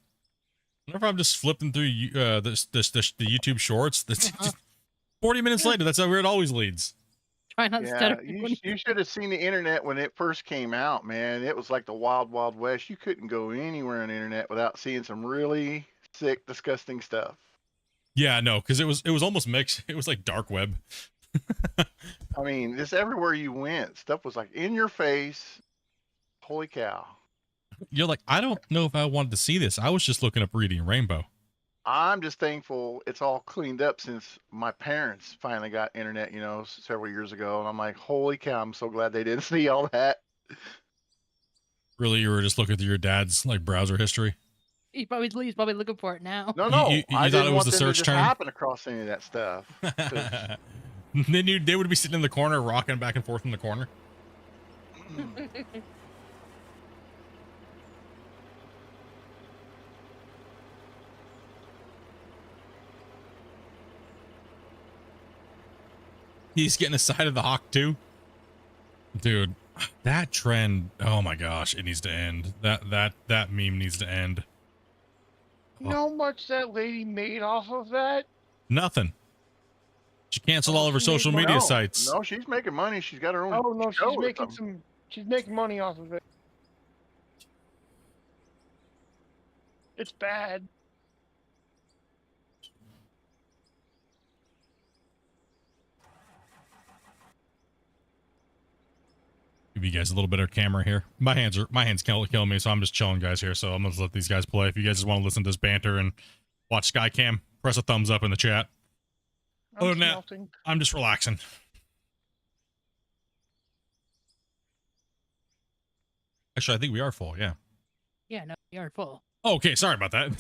A: Whenever I'm just flipping through the YouTube shorts, that's 40 minutes later, that's where it always leads.
E: Try not to
B: Yeah,
E: stutter.
B: you should have seen the internet when it first came out, man. It was like the wild, wild west. You couldn't go anywhere on the internet without seeing some really sick, disgusting stuff.
A: Yeah, no, because it was almost mixed. It was like dark web.
B: I mean, just everywhere you went, stuff was like in your face. Holy cow.
A: You're like, I don't know if I wanted to see this. I was just looking up Reading Rainbow.
B: I'm just thankful it's all cleaned up since my parents finally got internet, several years ago. And I'm like, holy cow, I'm so glad they didn't see all that.
A: Really, you were just looking through your dad's like browser history?
E: He's probably looking for it now.
B: No, no.
A: You
B: I
A: thought
B: didn't
A: it was
B: want
A: the
B: them to
A: search
B: just
A: term?
B: happen across any of that stuff. 'cause-
A: Then they would be sitting in the corner, rocking back and forth in the corner. He's getting a side of the hawk too. Dude, that trend, oh my gosh, it needs to end. That meme needs to end.
N: You know how much that lady made off of that?
A: Nothing. She canceled
N: Oh,
A: all of her
N: she made
A: social
N: money.
A: media
B: no,
A: sites.
B: no, she's making money. She's got her own.
N: Oh no,
B: show
N: she's
B: or
N: making
B: something.
N: she's making money off of it. It's bad.
A: Give you guys a little bit of camera here. My hands killing me, so I'm just chilling, guys, here. So I'm gonna let these guys play. If you guys just want to listen to this banter and watch Skycam, press a thumbs up in the chat. Other than that,
N: Smelting.
A: I'm just relaxing. Actually, I think we are full. Yeah.
E: Yeah, no, we are full.
A: Oh, okay, sorry about that.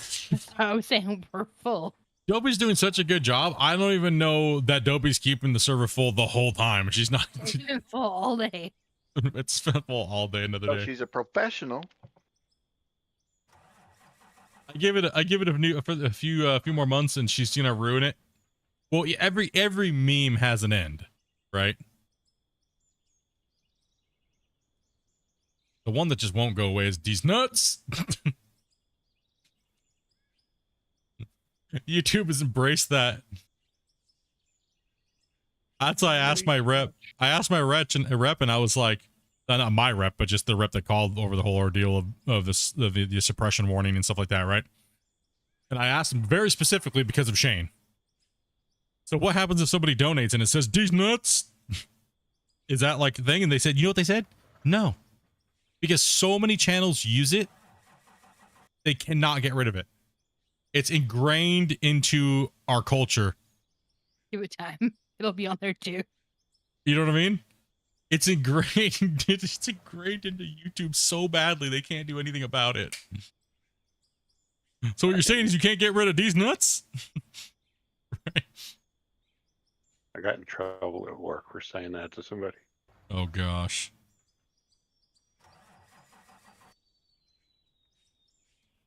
E: I was saying we're full.
A: Dopey's doing such a good job. I don't even know that Dopey's keeping the server full the whole time. She's not.
E: It's been full all day.
A: It's been full all day, another
B: So
A: day.
B: she's a professional.
A: I give it a few more months, and she's gonna ruin it. Well, every meme has an end, right? The one that just won't go away is these nuts. YouTube has embraced that. That's why I asked my rep. I asked my rep, and I was like, not my rep, but just the rep that called over the whole ordeal of this the suppression warning and stuff like that, right? And I asked him very specifically because of Shane. So what happens if somebody donates and it says these nuts? Is that like a thing? And they said, you know what they said? No, because so many channels use it, they cannot get rid of it. It's ingrained into our culture.
E: Give it time. It'll be on there too.
A: You know what I mean? It's ingrained. It's ingrained into YouTube so badly they can't do anything about it. So what you're saying is you can't get rid of these nuts? Right.
F: I got in trouble at work for saying that to somebody.
A: Oh gosh.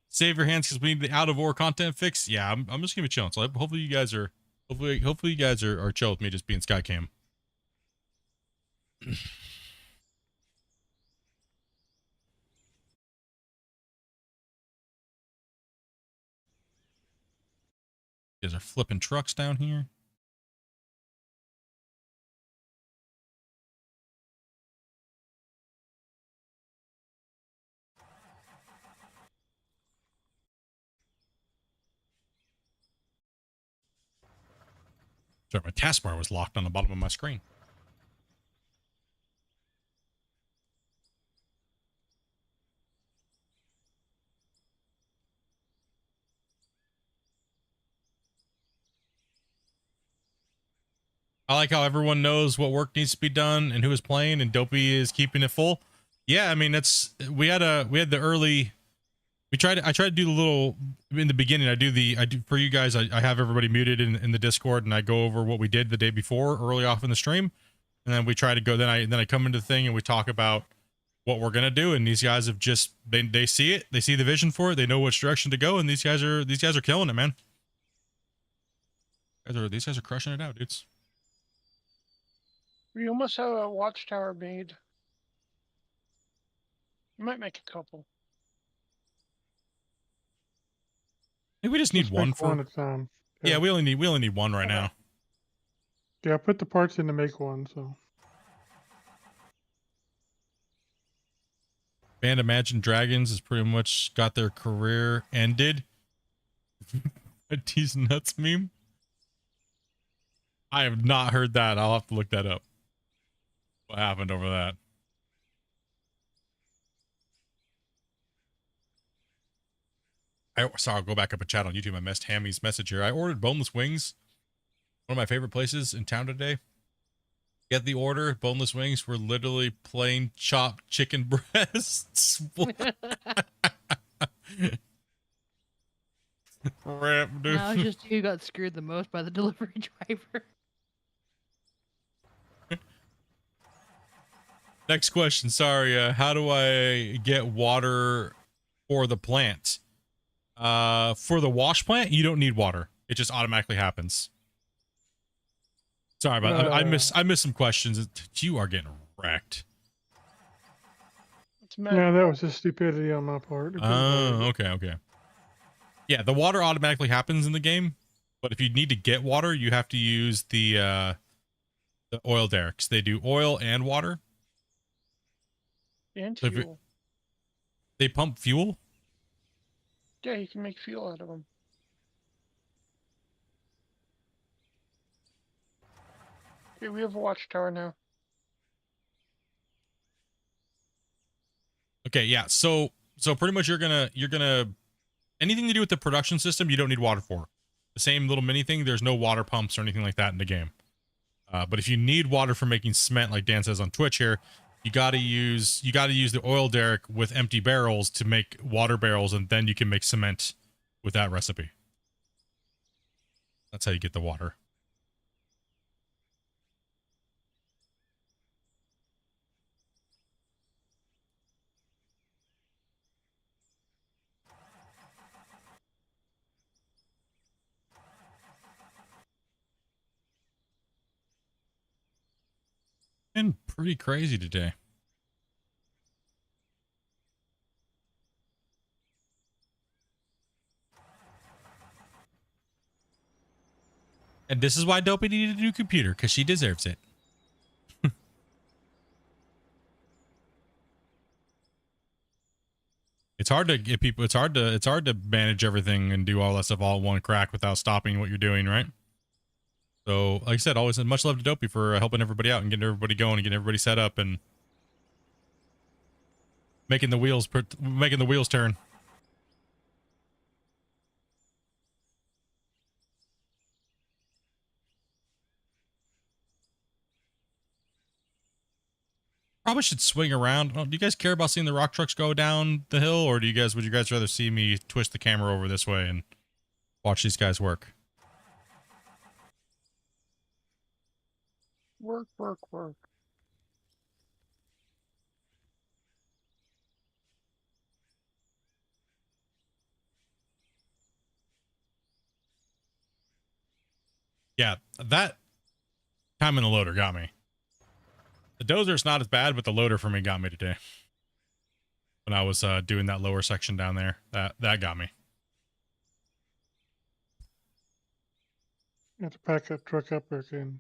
A: Save your hands because we need the out of war content fix. Yeah, I'm just gonna be chilling. So hopefully you guys are hopefully you guys are chill with me just being Skycam. You guys are flipping trucks down here. Sorry, my taskbar was locked on the bottom of my screen. I like how everyone knows what work needs to be done and who is playing, and Dopey is keeping it full. Yeah, I mean we had the early. I tried to do the little in the beginning. I do for you guys. I have everybody muted in the Discord, and I go over what we did the day before, early off in the stream, and then we try to go. Then I come into the thing and we talk about what we're gonna do. And these guys have just they see it, they see the vision for it, they know which direction to go, and these guys are killing it, man. These guys are crushing it out, dudes.
N: We almost have a watchtower made. We might make a couple.
A: I think we just need
D: Let's
A: one
D: make
A: for.
D: one at a time.
A: Yeah, we only need one right now.
D: Yeah, I put the parts in to make one, so.
A: Band Imagine Dragons has pretty much got their career ended. These nuts meme. I have not heard that. I'll have to look that up. What happened over that? Sorry, I'll go back up a chat on YouTube. I missed Hammy's message here. I ordered boneless wings. One of my favorite places in town today. Get the order. Boneless wings were literally plain chopped chicken breasts. Crap, dude.
E: Now it's just who got screwed the most by the delivery driver.
A: Next question. Sorry. How do I get water for the plant? For the wash plant, you don't need water. It just automatically happens. Sorry about that. I missed some questions. You are getting wrecked.
D: Yeah, that was just stupidity on my part.
A: Oh, okay. Yeah, the water automatically happens in the game, but if you need to get water, you have to use the oil derricks. They do oil and water.
N: And
A: So
N: fuel.
A: they pump fuel?
N: Yeah, you can make fuel out of them. Okay, we have a watchtower now.
A: Okay, yeah. So pretty much you're gonna anything to do with the production system, you don't need water for. The same little mini thing, there's no water pumps or anything like that in the game. But if you need water for making cement, like Dan says on Twitch here, you gotta use the oil derrick with empty barrels to make water barrels, and then you can make cement with that recipe. That's how you get the water. Been pretty crazy today. And this is why Dopey needed a new computer, because she deserves it. It's hard to get people, it's hard to manage everything and do all that stuff all in one crack without stopping what you're doing, right? So, like I said, always much love to Dopey for helping everybody out and getting everybody going and getting everybody set up and making the wheels turn. Probably should swing around. Oh, do you guys care about seeing the rock trucks go down the hill, or would you guys rather see me twist the camera over this way and watch these guys work?
N: Work.
A: Yeah, that time in the loader got me. The dozer's not as bad, but the loader for me got me today. When I was doing that lower section down there, that got me.
D: You have to pack that truck up there again.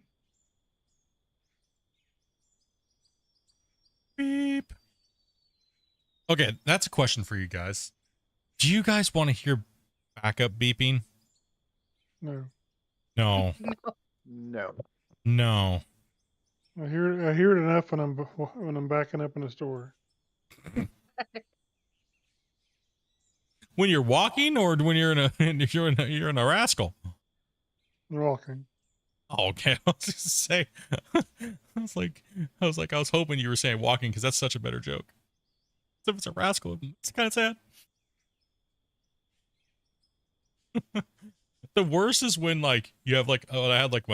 A: Beep. Okay, that's a question for you guys. Do you guys want to hear backup beeping?
D: No.
A: No.
B: No.
A: No.
D: I hear it enough when I'm backing up in the store.
A: When you're walking, or when you're you're in a rascal?
D: Walking.
A: Oh, okay. I was just say, I was hoping you were saying walking, because that's such a better joke. So if it's a rascal, it's kind of sad. The worst is when, like, you have, like, I had like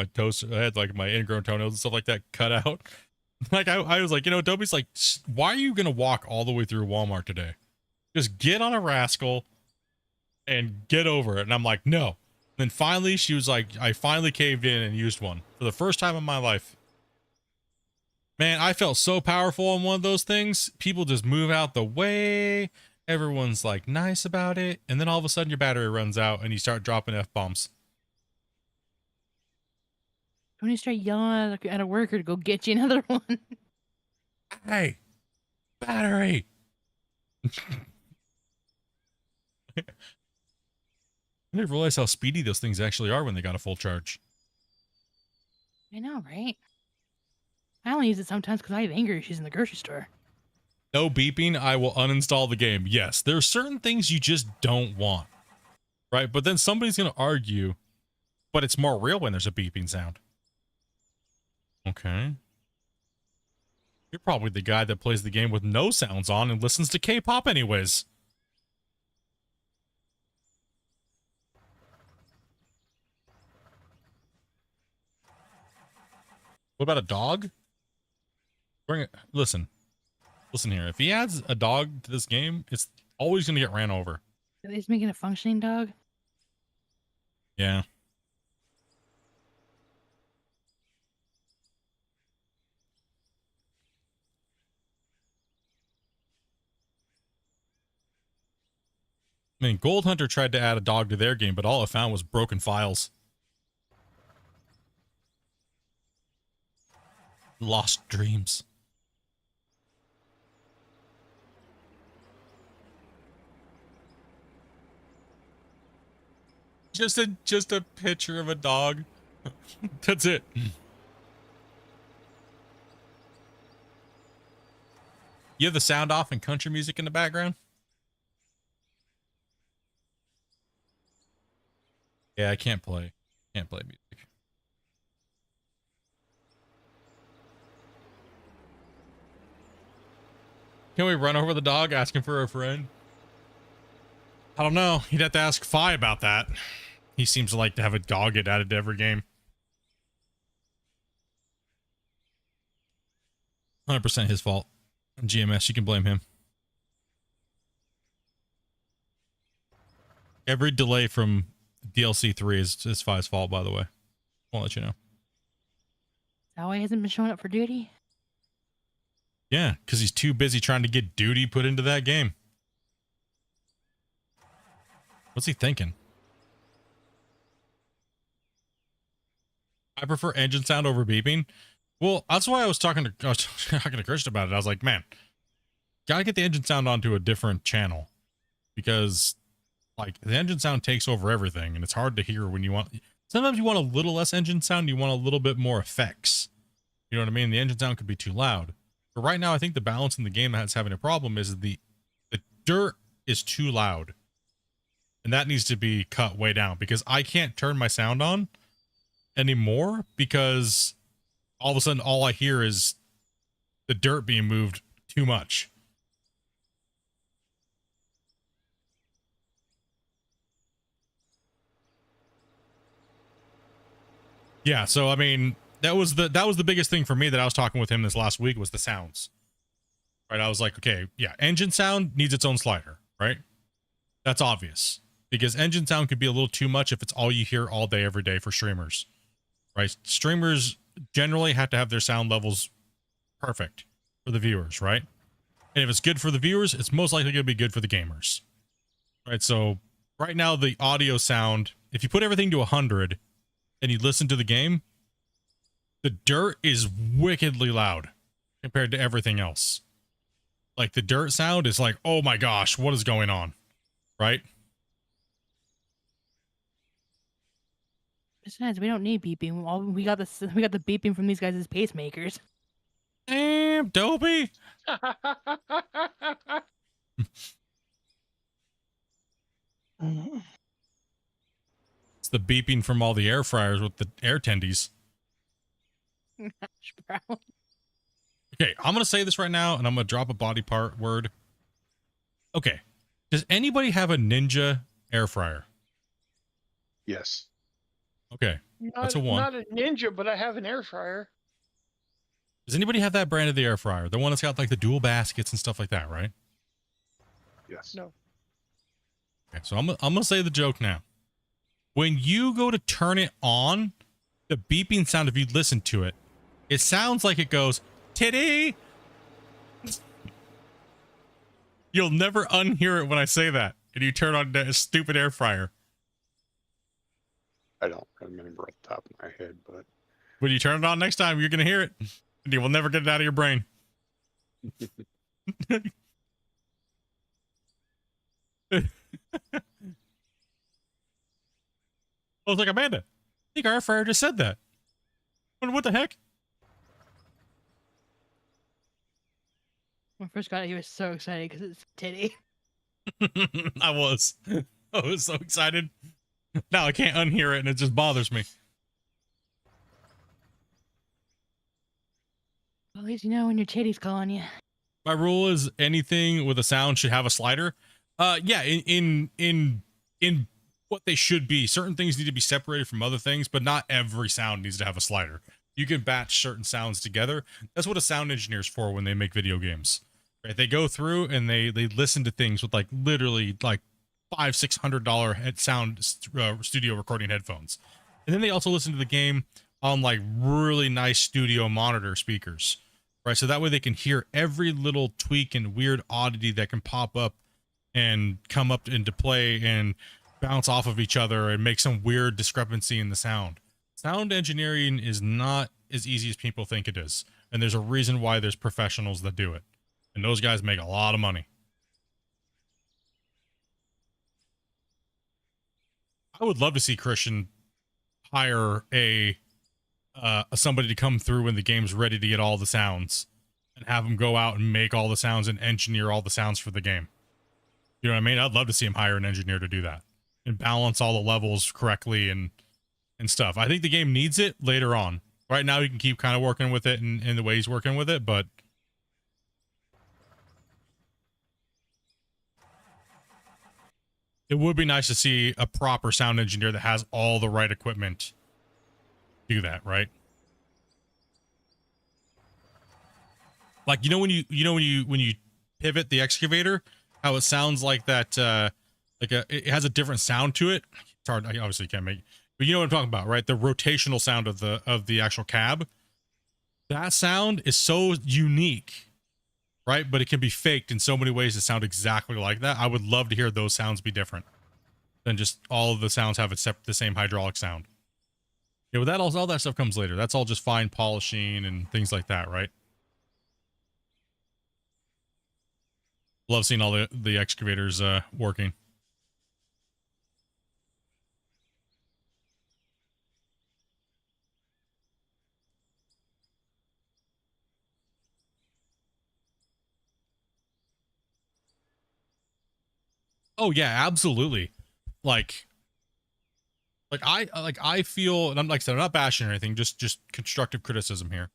A: my ingrown toenails and stuff like that cut out. Like I was like, Dobie's like, why are you gonna walk all the way through Walmart today? Just get on a rascal and get over it. And I'm like, no. And then finally she was like, I finally caved in and used one for the first time in my life. Man, I felt so powerful on one of those things. People just move out the way. Everyone's like nice about it. And then all of a sudden your battery runs out and you start dropping F-bombs.
E: When you start yelling at a worker to go get you another one.
A: Hey, battery. I didn't realize how speedy those things actually are when they got a full charge.
E: I know, right? I only use it sometimes because I have anger issues in the grocery store.
A: No beeping, I will uninstall the game. Yes, there are certain things you just don't want. Right? But then somebody's going to argue, but it's more real when there's a beeping sound. Okay. You're probably the guy that plays the game with no sounds on and listens to K-pop anyways. What about a dog? Bring it. Listen here. If he adds a dog to this game, it's always going to get ran over.
E: At least making a functioning dog.
A: Yeah. I mean, Gold Hunter tried to add a dog to their game, but all it found was broken files. Lost dreams. Just a picture of a dog. That's it. You have the sound off and country music in the background? Yeah, I can't play. Can't play music. Can we run over the dog asking for a friend? I don't know. You'd have to ask Fi about that. He seems to like to have a dog get added to every game. 100% his fault. GMS, you can blame him. Every delay from DLC 3 is Fi's fault, by the way. I'll let you know.
E: That why he hasn't been showing up for duty?
A: Yeah, because he's too busy trying to get duty put into that game. What's he thinking? I prefer engine sound over beeping. Well, that's why I was talking to Christian about it. I was like, man, gotta get the engine sound onto a different channel, because like the engine sound takes over everything, and it's hard to hear when you want. Sometimes you want a little less engine sound, you want a little bit more effects. You know what I mean? The engine sound could be too loud. But right now, I think the balance in the game that's having a problem is the dirt is too loud, and that needs to be cut way down, because I can't turn my sound on anymore because all of a sudden all I hear is the dirt being moved too much. Yeah, so I mean, that was the biggest thing for me that I was talking with him this last week was the sounds. Right? I was like, okay, yeah, engine sound needs its own slider, right? That's obvious, because engine sound could be a little too much if it's all you hear all day every day for streamers. Right? Streamers generally have to have their sound levels perfect for the viewers, right? And if it's good for the viewers, it's most likely going to be good for the gamers. Right? So right now, the audio sound, if you put everything to 100 and you listen to the game, the dirt is wickedly loud compared to everything else. Like the dirt sound is like, oh my gosh, what is going on? Right?
E: Besides, we don't need beeping. We got the beeping from these guys as pacemakers.
A: Damn, dopey. It's the beeping from all the air fryers with the air tendies. Okay, I'm gonna say this right now, and I'm gonna drop a body part word. Okay, does anybody have a Ninja air fryer?
F: Yes.
A: Okay, that's a one.
N: Not a Ninja, but I have an air fryer.
A: Does anybody have that brand of the air fryer? The one that's got like the dual baskets and stuff like that, right?
F: Yes.
N: No.
A: Okay, so I'm gonna say the joke now. When you go to turn it on, the beeping sound, if you listen to it, it sounds like it goes, titty! You'll never unhear it when I say that, and you turn on that stupid air fryer.
F: I don't remember off the top of my head, but
A: when you turn it on next time, you're going to hear it, and you will never get it out of your brain. I was like, Amanda, I think our air fryer just said that. What the heck?
E: When I first got it, he was so excited because it's titty.
A: I was so excited. Now I can't unhear it, and it just bothers me.
E: At least you know when your titty's calling you.
A: My rule is anything with a sound should have a slider. Yeah, in what they should be. Certain things need to be separated from other things, but not every sound needs to have a slider. You can batch certain sounds together. That's what a sound engineer's for when they make video games. Right? They go through and they listen to things with like literally like $500-$600 head sound studio recording headphones, and then they also listen to the game on like really nice studio monitor speakers. Right, so that way they can hear every little tweak and weird oddity that can pop up and come up into play and bounce off of each other and make some weird discrepancy in the sound. Sound engineering is not as easy as people think it is, and there's a reason why there's professionals that do it, and those guys make a lot of money. I would love to see Christian hire somebody to come through when the game's ready to get all the sounds and have them go out and make all the sounds and engineer all the sounds for the game. You know what I mean? I'd love to see him hire an engineer to do that and balance all the levels correctly and stuff. I think the game needs it later on. Right now, he can keep kind of working with it in the way he's working with it, but it would be nice to see a proper sound engineer that has all the right equipment do that, right? Like, when you pivot the excavator, how it sounds like that, it has a different sound to it. It's hard. I obviously can't make, but you know what I'm talking about, right? The rotational sound of the actual cab. That sound is so unique, right? But it can be faked in so many ways to sound exactly like that. I would love to hear those sounds be different than just all of the sounds have the same hydraulic sound. Yeah, but all that stuff comes later. That's all just fine polishing and things like that, right? Love seeing all the excavators working. Oh yeah, absolutely. Like I feel, and I'm like I said, I'm not bashing or anything, just constructive criticism here.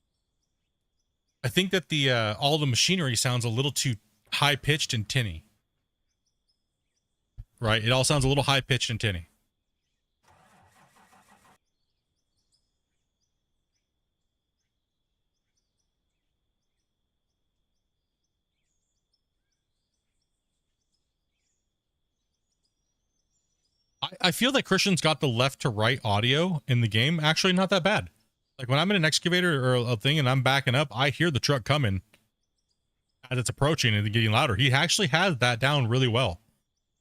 A: I think that the all the machinery sounds a little too high pitched and tinny. Right? It all sounds a little high pitched and tinny. I feel that Christian's got the left to right audio in the game actually not that bad. Like when I'm in an excavator or a thing and I'm backing up, I hear the truck coming as it's approaching and getting louder. He actually has that down really well.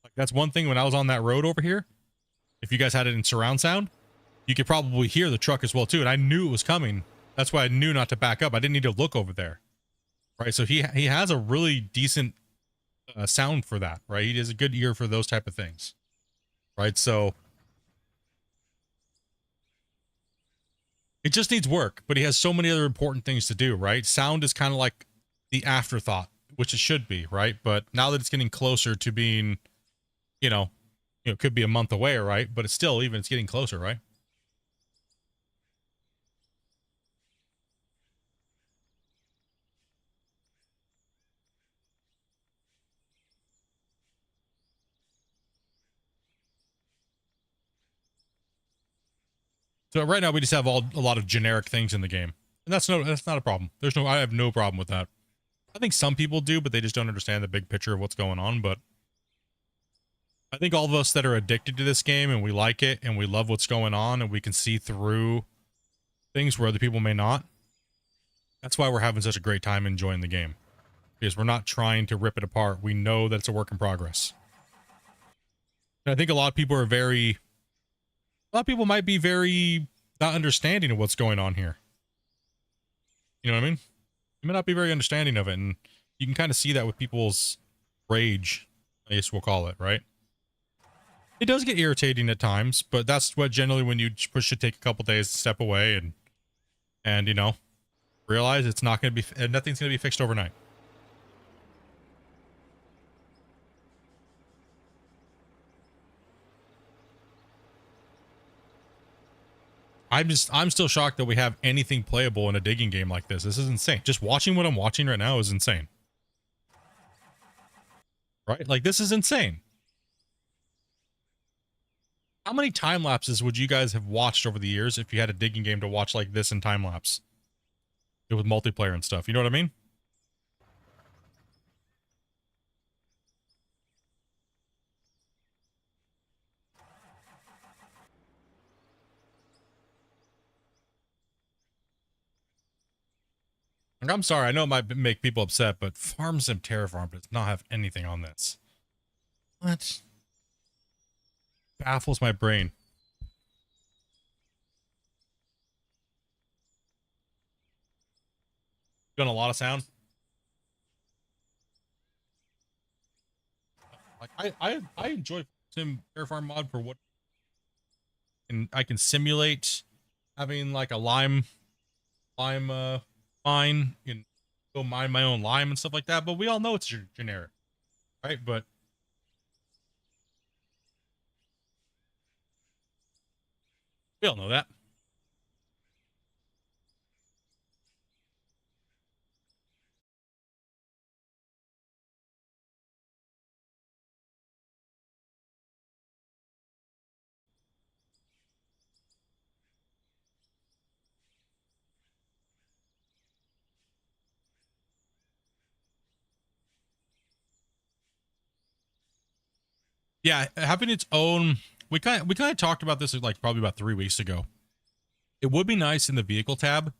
A: Like that's one thing when I was on that road over here. If you guys had it in surround sound, you could probably hear the truck as well too. And I knew it was coming. That's why I knew not to back up. I didn't need to look over there. Right. So he has a really decent sound for that. Right. He has a good ear for those type of things. Right. So it just needs work, but he has so many other important things to do. Right. Sound is kind of like the afterthought, which it should be. Right. But now that it's getting closer to being, it could be a month away. Right. But it's still, it's getting closer. Right. So right now we just have a lot of generic things in the game, and that's not a problem. I have no problem with that. I think some people do, but they just don't understand the big picture of what's going on. But I think all of us that are addicted to this game and we like it and we love what's going on and we can see through things where other people may not. That's why we're having such a great time enjoying the game, because we're not trying to rip it apart. We know that it's a work in progress. And I think a lot of people might be very not understanding of what's going on here. You know what I mean? You may not be very understanding of it, and you can kind of see that with people's rage, I guess we'll call it, right? It does get irritating at times, but that's what generally when you should take a couple days to step away and realize it's not going to be, nothing's going to be fixed overnight. I'm still shocked that we have anything playable in a digging game like this. This is insane. Just watching what I'm watching right now is insane. Right? Like, this is insane. How many time lapses would you guys have watched over the years if you had a digging game to watch like this in time lapse? With multiplayer and stuff. You know what I mean? Like, I'm sorry, I know it might make people upset, but Farm Sim Terraform does not have anything on this. What? Baffles my brain. Done a lot of sound. Like I enjoy Sim Terraform mod for what, and I can simulate having like a lime mine and go mine my own lime and stuff like that. But we all know it's generic, right? But we all know that. Yeah, having its own. We kind of talked about this like probably about 3 weeks ago. It would be nice in the vehicle tab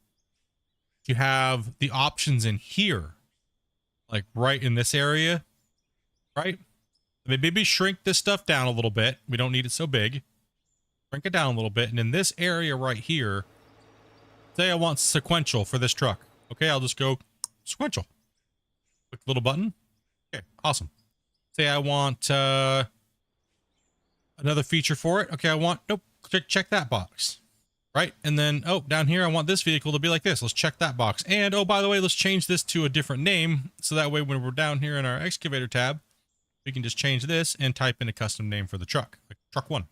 A: to have the options in here, like right in this area, right? Maybe shrink this stuff down a little bit. We don't need it so big. Shrink it down a little bit, and in this area right here, say I want sequential for this truck. Okay, I'll just go sequential. Click the little button. Okay, awesome. Say I want another feature for it. Okay, I want, nope, check that box. Right? And then, oh, down here, I want this vehicle to be like this. Let's check that box. And, oh, by the way, let's change this to a different name. So that way, when we're down here in our excavator tab, we can just change this and type in a custom name for the truck. Like truck 1,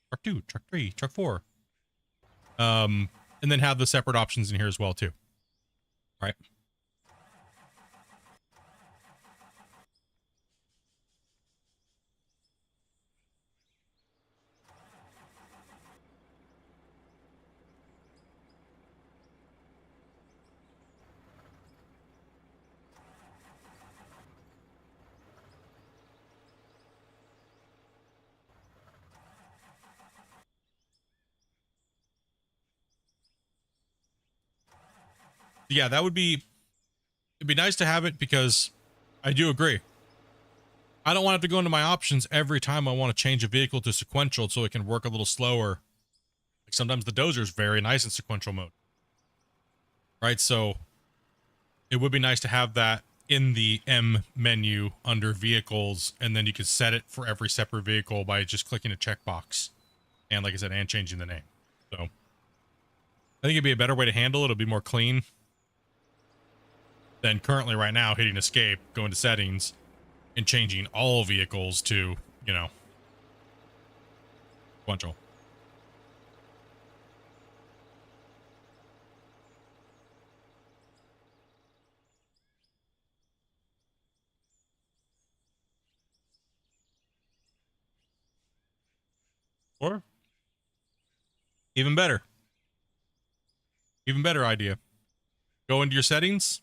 A: truck 2, truck 3, truck 4. And then have the separate options in here as well, too. Right? Yeah, that would be, it'd be nice to have it because I do agree. I don't want to have to go into my options every time I want to change a vehicle to sequential so it can work a little slower. Like sometimes the Dozer is very nice in sequential mode. Right, so it would be nice to have that in the M menu under vehicles, and then you could set it for every separate vehicle by just clicking a checkbox. And like I said, and changing the name. So I think it'd be a better way to handle it. It'll be more clean than currently right now hitting escape, going to settings, and changing all vehicles to, you know, sequential. Or even better idea. Go into your settings.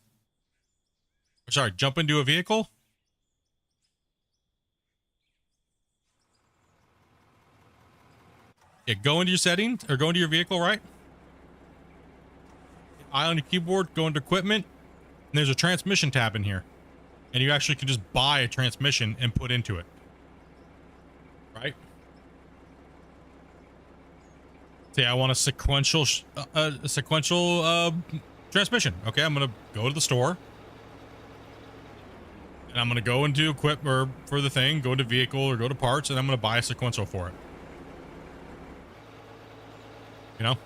A: Sorry, jump into a vehicle. Yeah, go into your settings or go into your vehicle, right? Eye on your keyboard, go into equipment, and there's a transmission tab in here. And you actually can just buy a transmission and put into it. Right? Say I want a sequential transmission. Okay, I'm gonna go to the store, and I'm gonna go into equip or for the thing, go into vehicle or go to parts, and I'm gonna buy a sequential for it. You know,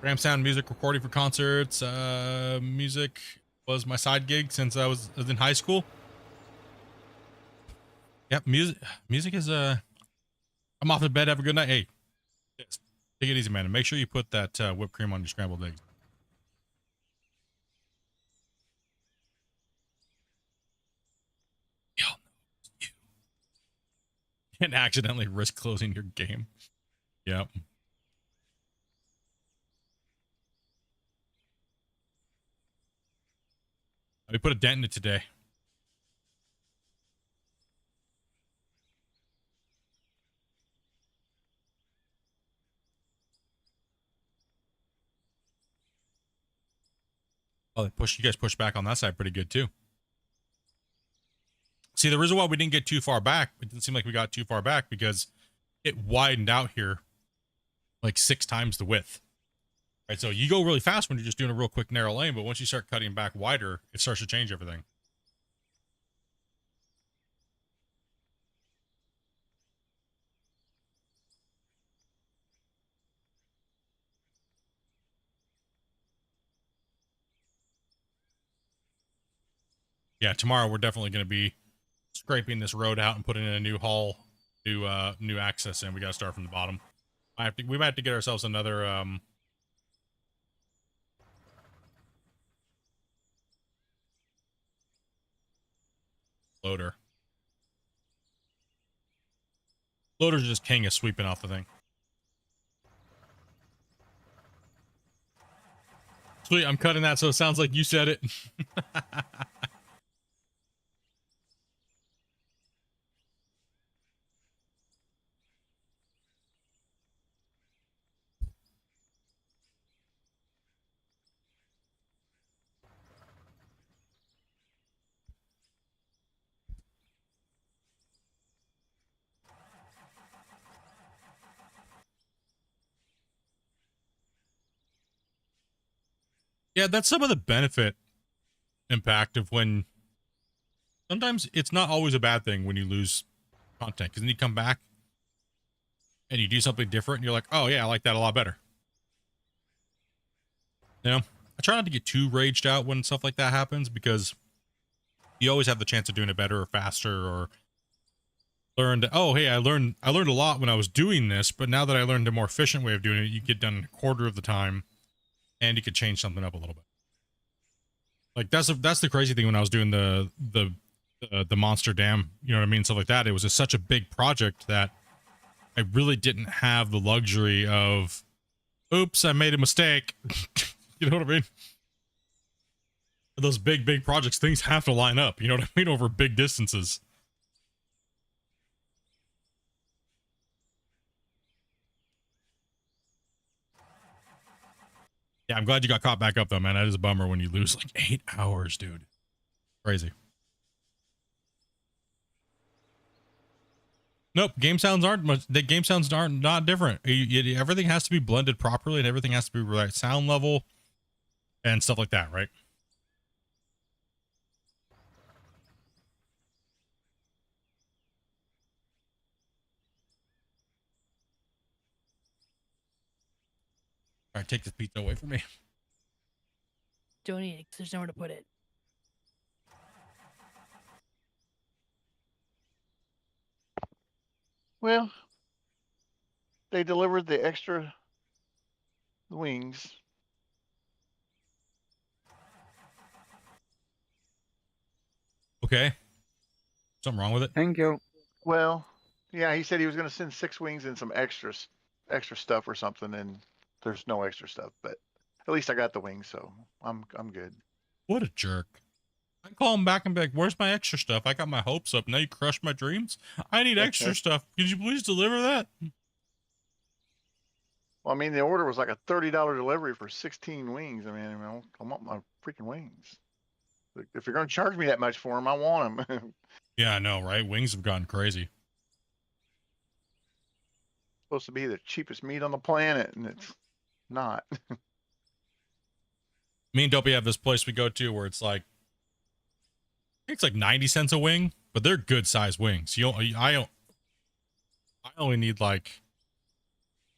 A: Ram sound music recording for concerts. Music was my side gig since I was in high school. Yep, music is I'm off to bed. Have a good night. Hey. Take it easy, man. And make sure you put that whipped cream on your scrambled eggs. Yo, you can't accidentally risk closing your game. Yep. We put a dent in it today. Oh, you guys pushed back on that side pretty good too. See, the reason why we didn't get too far back, it didn't seem like we got too far back because it widened out here like 6 times the width. Right, so you go really fast when you're just doing a real quick narrow lane, but once you start cutting back wider, it starts to change everything. Yeah, tomorrow we're definitely going to be scraping this road out and putting in a new hull, new access in. We got to start from the bottom. We might have to get ourselves another loader. Loader's just king of sweeping off the thing. Sweet, I'm cutting that so it sounds like you said it. Yeah, that's some of the benefit impact of when sometimes it's not always a bad thing when you lose content, because then you come back and you do something different and you're like, oh yeah, I like that a lot better. You know, I try not to get too raged out when stuff like that happens, because you always have the chance of doing it better or faster, or learned, oh hey, I learned a lot when I was doing this, but now that I learned a more efficient way of doing it, you get done in a quarter of the time and you could change something up a little bit. Like that's the crazy thing when I was doing the monster dam, you know what I mean, stuff like that. It was such a big project that I really didn't have the luxury of, oops, I made a mistake. You know what I mean? Those big projects, things have to line up, you know what I mean, over big distances. Yeah, I'm glad you got caught back up though, man. That is a bummer when you lose like 8 hours, dude. Crazy. Nope, game sounds aren't much. The game sounds aren't not different. Everything has to be blended properly, and everything has to be right sound level and stuff like that, right? All right, take this pizza away from me.
E: Don't eat it 'cause there's nowhere to put it.
B: Well, they delivered the extra wings.
A: Okay. Something wrong with it?
C: Thank you.
B: Well, yeah, he said he was going to send 6 wings and some extra stuff or something, and there's no extra stuff, but at least I got the wings, so I'm good.
A: What a jerk. I call him back and be like, where's my extra stuff? I got my hopes up. Now you crushed my dreams. I need extra stuff. Could you please deliver that?
B: Well, I mean, the order was like a $30 delivery for 16 wings. I mean, I want my freaking wings. If you're going to charge me that much for them, I want them.
A: Yeah, I know, right? Wings have gone crazy.
B: Supposed to be the cheapest meat on the planet, and it's not.
A: Me and Dopey have this place we go to where it's like, I think it's like 90 cents a wing, but they're good sized wings. I only need like,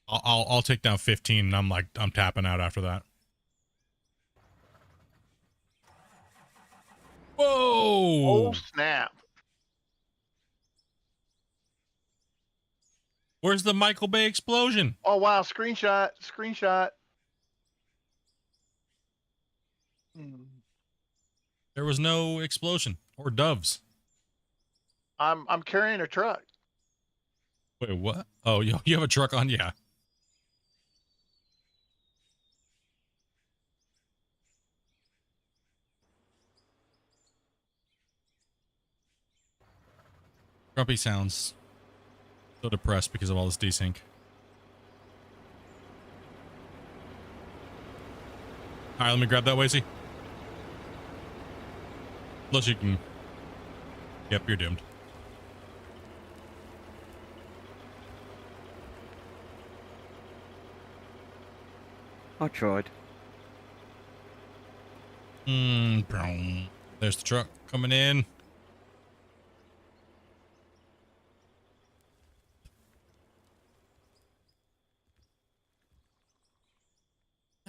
A: I'll take down 15 and I'm tapping out after that. Whoa!
B: Oh snap!
A: Where's the Michael Bay explosion?
B: Oh wow, screenshot.
A: There was no explosion or doves.
B: I'm carrying a truck.
A: Wait, what? Oh, you have a truck on? Yeah. Grumpy sounds so depressed because of all this desync. All right, let me grab that, Wacy. Unless you can. Yep, you're doomed.
C: I tried.
A: There's the truck coming in.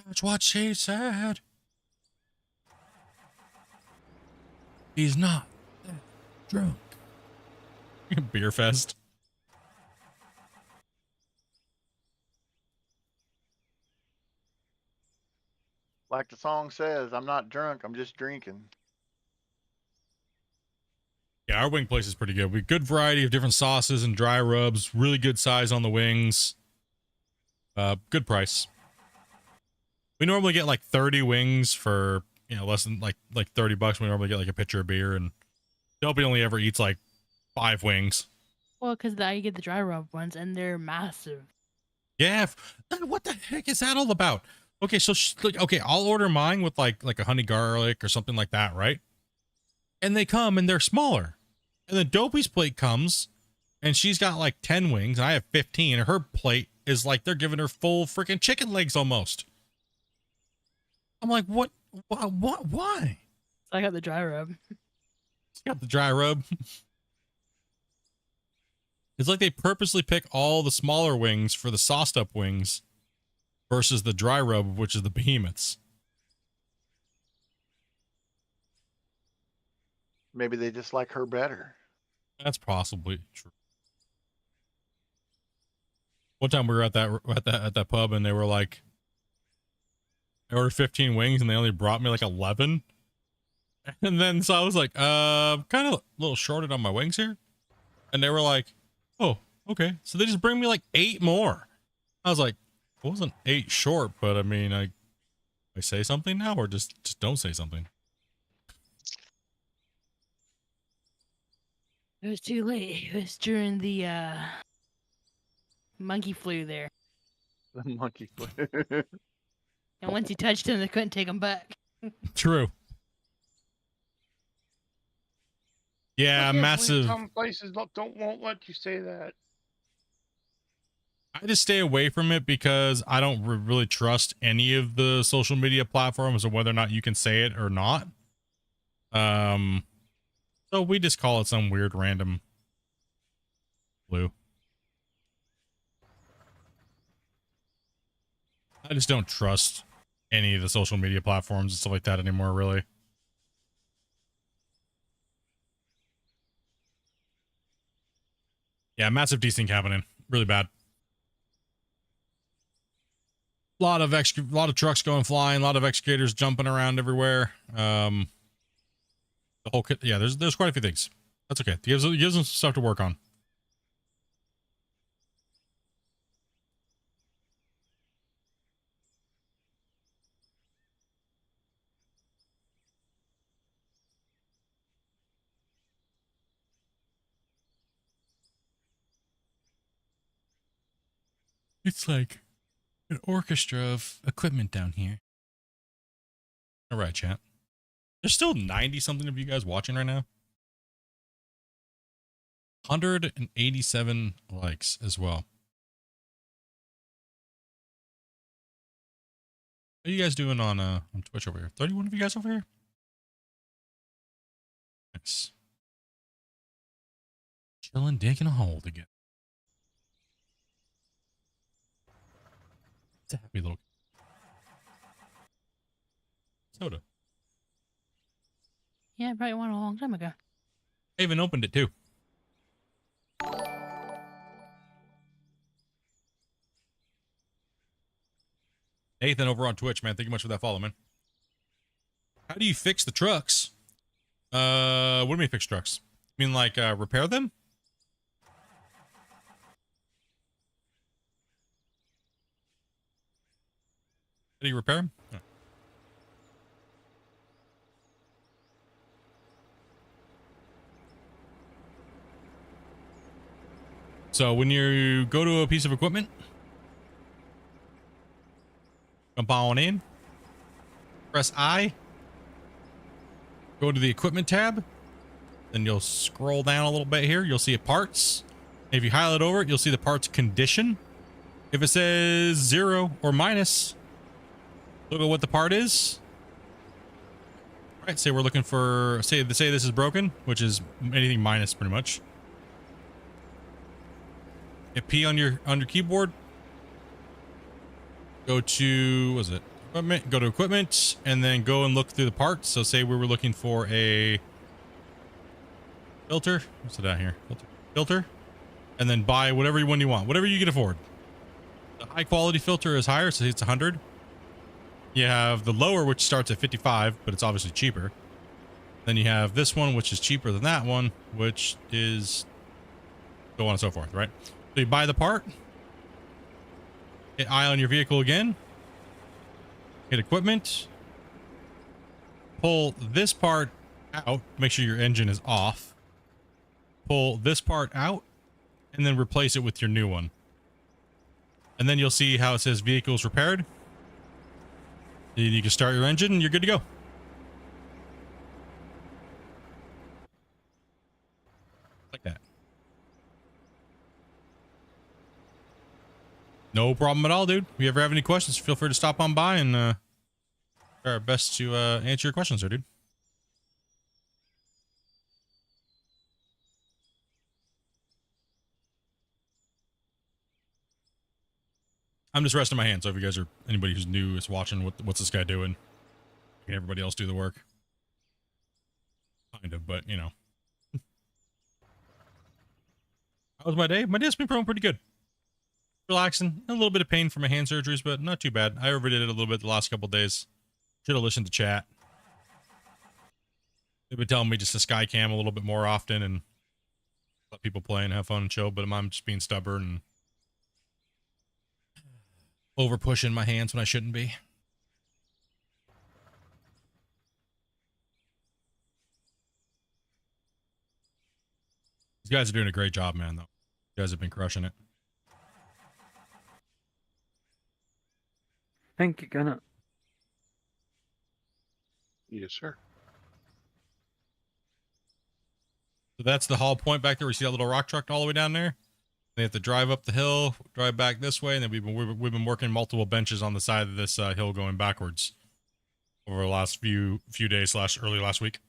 A: That's what she said. He's not that drunk. Beer fest.
B: Like the song says, I'm not drunk, I'm just drinking.
A: Yeah, our wing place is pretty good. We good variety of different sauces and dry rubs. Really good size on the wings. Good price. We normally get like 30 wings for, you know, less than like $30. We normally get like a pitcher of beer, and Dopey only ever eats like 5 wings.
E: Well, because I get the dry rub ones, and they're massive.
A: Yeah, what the heck is that all about? Okay, so okay, I'll order mine with like a honey garlic or something like that, right? And they come and they're smaller. And then Dopey's plate comes, and she's got like 10 wings, and I have 15. And her plate is like they're giving her full freaking chicken legs almost. I'm like, what? Why?
E: I got the dry rub.
A: She got the dry rub. It's like they purposely pick all the smaller wings for the sauced up wings versus the dry rub, which is the behemoths.
B: Maybe they just like her better.
A: That's possibly true. One time we were at that pub, and they were like, I ordered 15 wings and they only brought me like 11. And then so I was like, kind of a little shorted on my wings here. And they were like, oh, okay. So they just bring me like 8 more. I was like, I wasn't 8 short, but I mean, I say something now, or just don't say something.
E: It was too late. It was during the monkey flu there.
B: The monkey flu.
E: And once you touched them, they couldn't take them back.
A: True. Yeah, massive.
N: Some places won't let you say that.
A: I just stay away from it because I don't really trust any of the social media platforms or whether or not you can say it or not. So we just call it some weird random flu. I just don't trust any of the social media platforms and stuff like that anymore, really. Yeah, massive desync happening. Really bad. A lot of trucks going flying, a lot of excavators jumping around everywhere. The whole kit, yeah, there's quite a few things. That's okay. It gives them some stuff to work on. It's like an orchestra of equipment down here. All right, chat. There's still 90 something of you guys watching right now. 187 likes as well. How are you guys doing on Twitch over here? 31 of you guys over here? Nice. Chilling, dick in a hole together. It's a happy little soda.
E: Yeah, I probably won a long time ago.
A: I even opened it too. Nathan over on Twitch, man. Thank you much for that follow, man. How do you fix the trucks? What do you mean fix trucks? You mean like repair them? How do you repair them? Oh. So when you go to a piece of equipment, jump on in, press I, go to the equipment tab, then you'll scroll down a little bit here. You'll see parts. If you highlight over it, you'll see the parts condition. If it says 0 or minus, look at what the part is. All right, say we're looking for, say this is broken, which is anything minus pretty much. Hit P on your keyboard. Go to, what is it? Equipment. Go to equipment, and then go and look through the parts. So say we were looking for a filter. What's it down here? Filter. And then buy whatever one you want, whatever you can afford. The high quality filter is higher, so it's 100. You have the lower, which starts at 55, but it's obviously cheaper. Then you have this one, which is cheaper than that one, which is so on and so forth, right? So you buy the part, hit I on your vehicle again, hit equipment, pull this part out, make sure your engine is off, pull this part out, and then replace it with your new one. And then you'll see how it says vehicles repaired. You can start your engine and you're good to go. Like that. No problem at all, dude. If you ever have any questions, feel free to stop on by and try our best to answer your questions there, dude. I'm just resting my hands. So if you guys are anybody who's new is watching, what's this guy doing? Can everybody else do the work? Kind of, but you know. How was my day? My day's been pretty good. Relaxing. A little bit of pain from my hand surgeries, but not too bad. I overdid it a little bit the last couple of days. Should have listened to chat. They've been telling me just to sky cam a little bit more often and let people play and have fun and chill, but I'm just being stubborn and over pushing my hands when I shouldn't be. These guys are doing a great job, man, though. You guys have been crushing it.
C: Thank you, Gunnar.
F: Yes, sir.
A: So that's the haul point back there. We see that little rock truck all the way down there. They have to drive up the hill, drive back this way, and then we've been working multiple benches on the side of this hill going backwards over the last few days / early last week.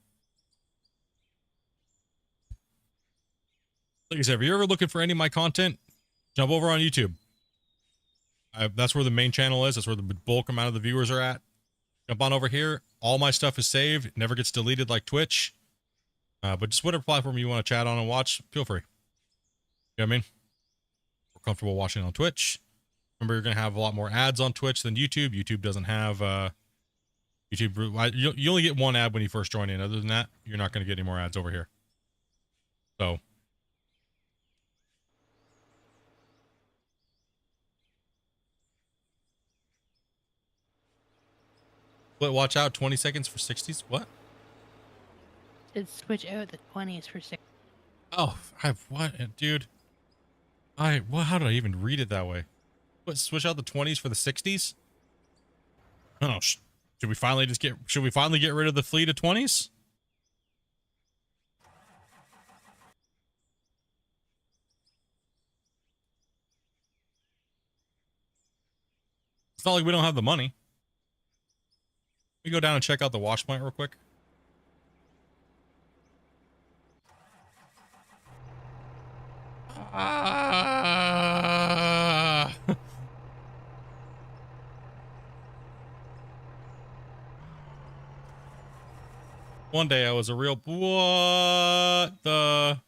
A: Like I said, if you're ever looking for any of my content, jump over on YouTube. That's where the main channel is. That's where the bulk amount of the viewers are at. Jump on over here. All my stuff is saved. It never gets deleted like Twitch. But just whatever platform you want to chat on and watch, feel free. You know what I mean? We're comfortable watching on Twitch. Remember, you're going to have a lot more ads on Twitch than YouTube. YouTube doesn't have YouTube. You only get one ad when you first join in. Other than that, you're not going to get any more ads over here. So watch out, 20 seconds for 60s. What?
E: It switch out the 20s for 6.
A: Oh, what, dude? How did I even read it that way? What, switch out the 20s for the 60s? Oh, should we finally get rid of the fleet of 20s? It's not like we don't have the money. Let me go down and check out the wash plant real quick. One day I was a real... What the...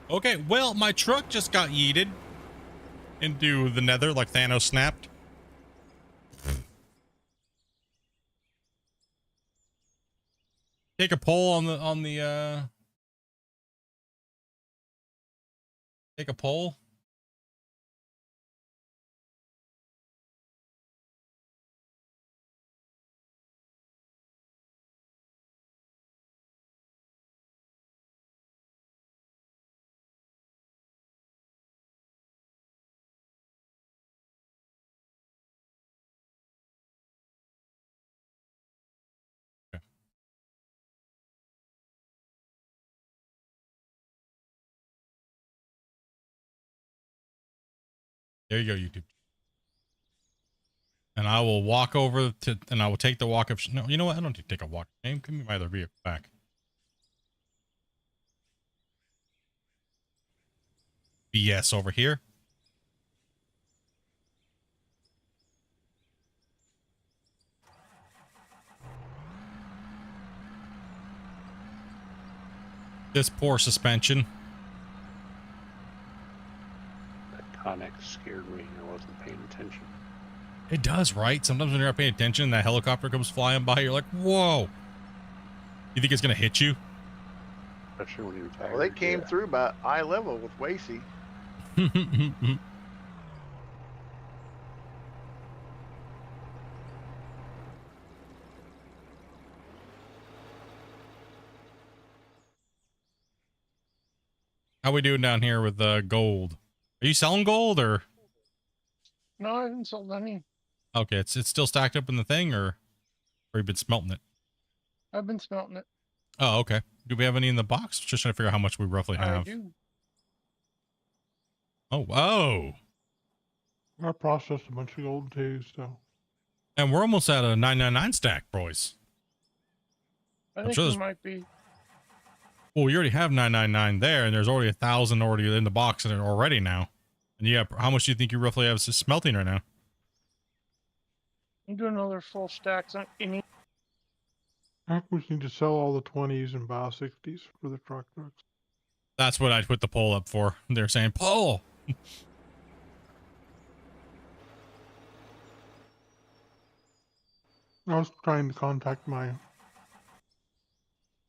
A: Okay, well, my truck just got yeeted. into the nether like Thanos snapped. Take a poll on the take a poll. There you go, YouTube. And I will walk over to, and I will take the walk of, no, you know what? I don't need to take a walk. Give me my other vehicle back. BS over here. This poor suspension.
F: That Connex scared me. I wasn't paying attention.
A: It does, right? Sometimes when you're not paying attention, that helicopter comes flying by, you're like, whoa. You think it's going to hit you?
F: Especially when you're tired.
B: Well, they came through about eye level with Wacy.
A: How we doing down here with gold? Are you selling gold or?
N: No, I haven't sold any.
A: Okay, it's still stacked up in the thing, or you been smelting it?
N: I've been smelting it.
A: Oh, okay. Do we have any in the box? Just trying to figure out how much we roughly have.
N: I do.
A: Oh, whoa.
D: I processed a bunch of gold too, so.
A: And we're almost at a 999 stack, boys.
N: I
A: I'm
N: think
A: sure
N: we
A: there's-
N: might be.
A: Well, we already have 999 there, and there's already 1,000 already in the box already now. And yeah, how much do you think you roughly have smelting right now?
N: I'm doing another full stacks on any.
D: I think we need to sell all the 20s and buy 60s for the trucks.
A: That's what I'd put the poll up for. They're saying, poll!
D: I was trying to contact my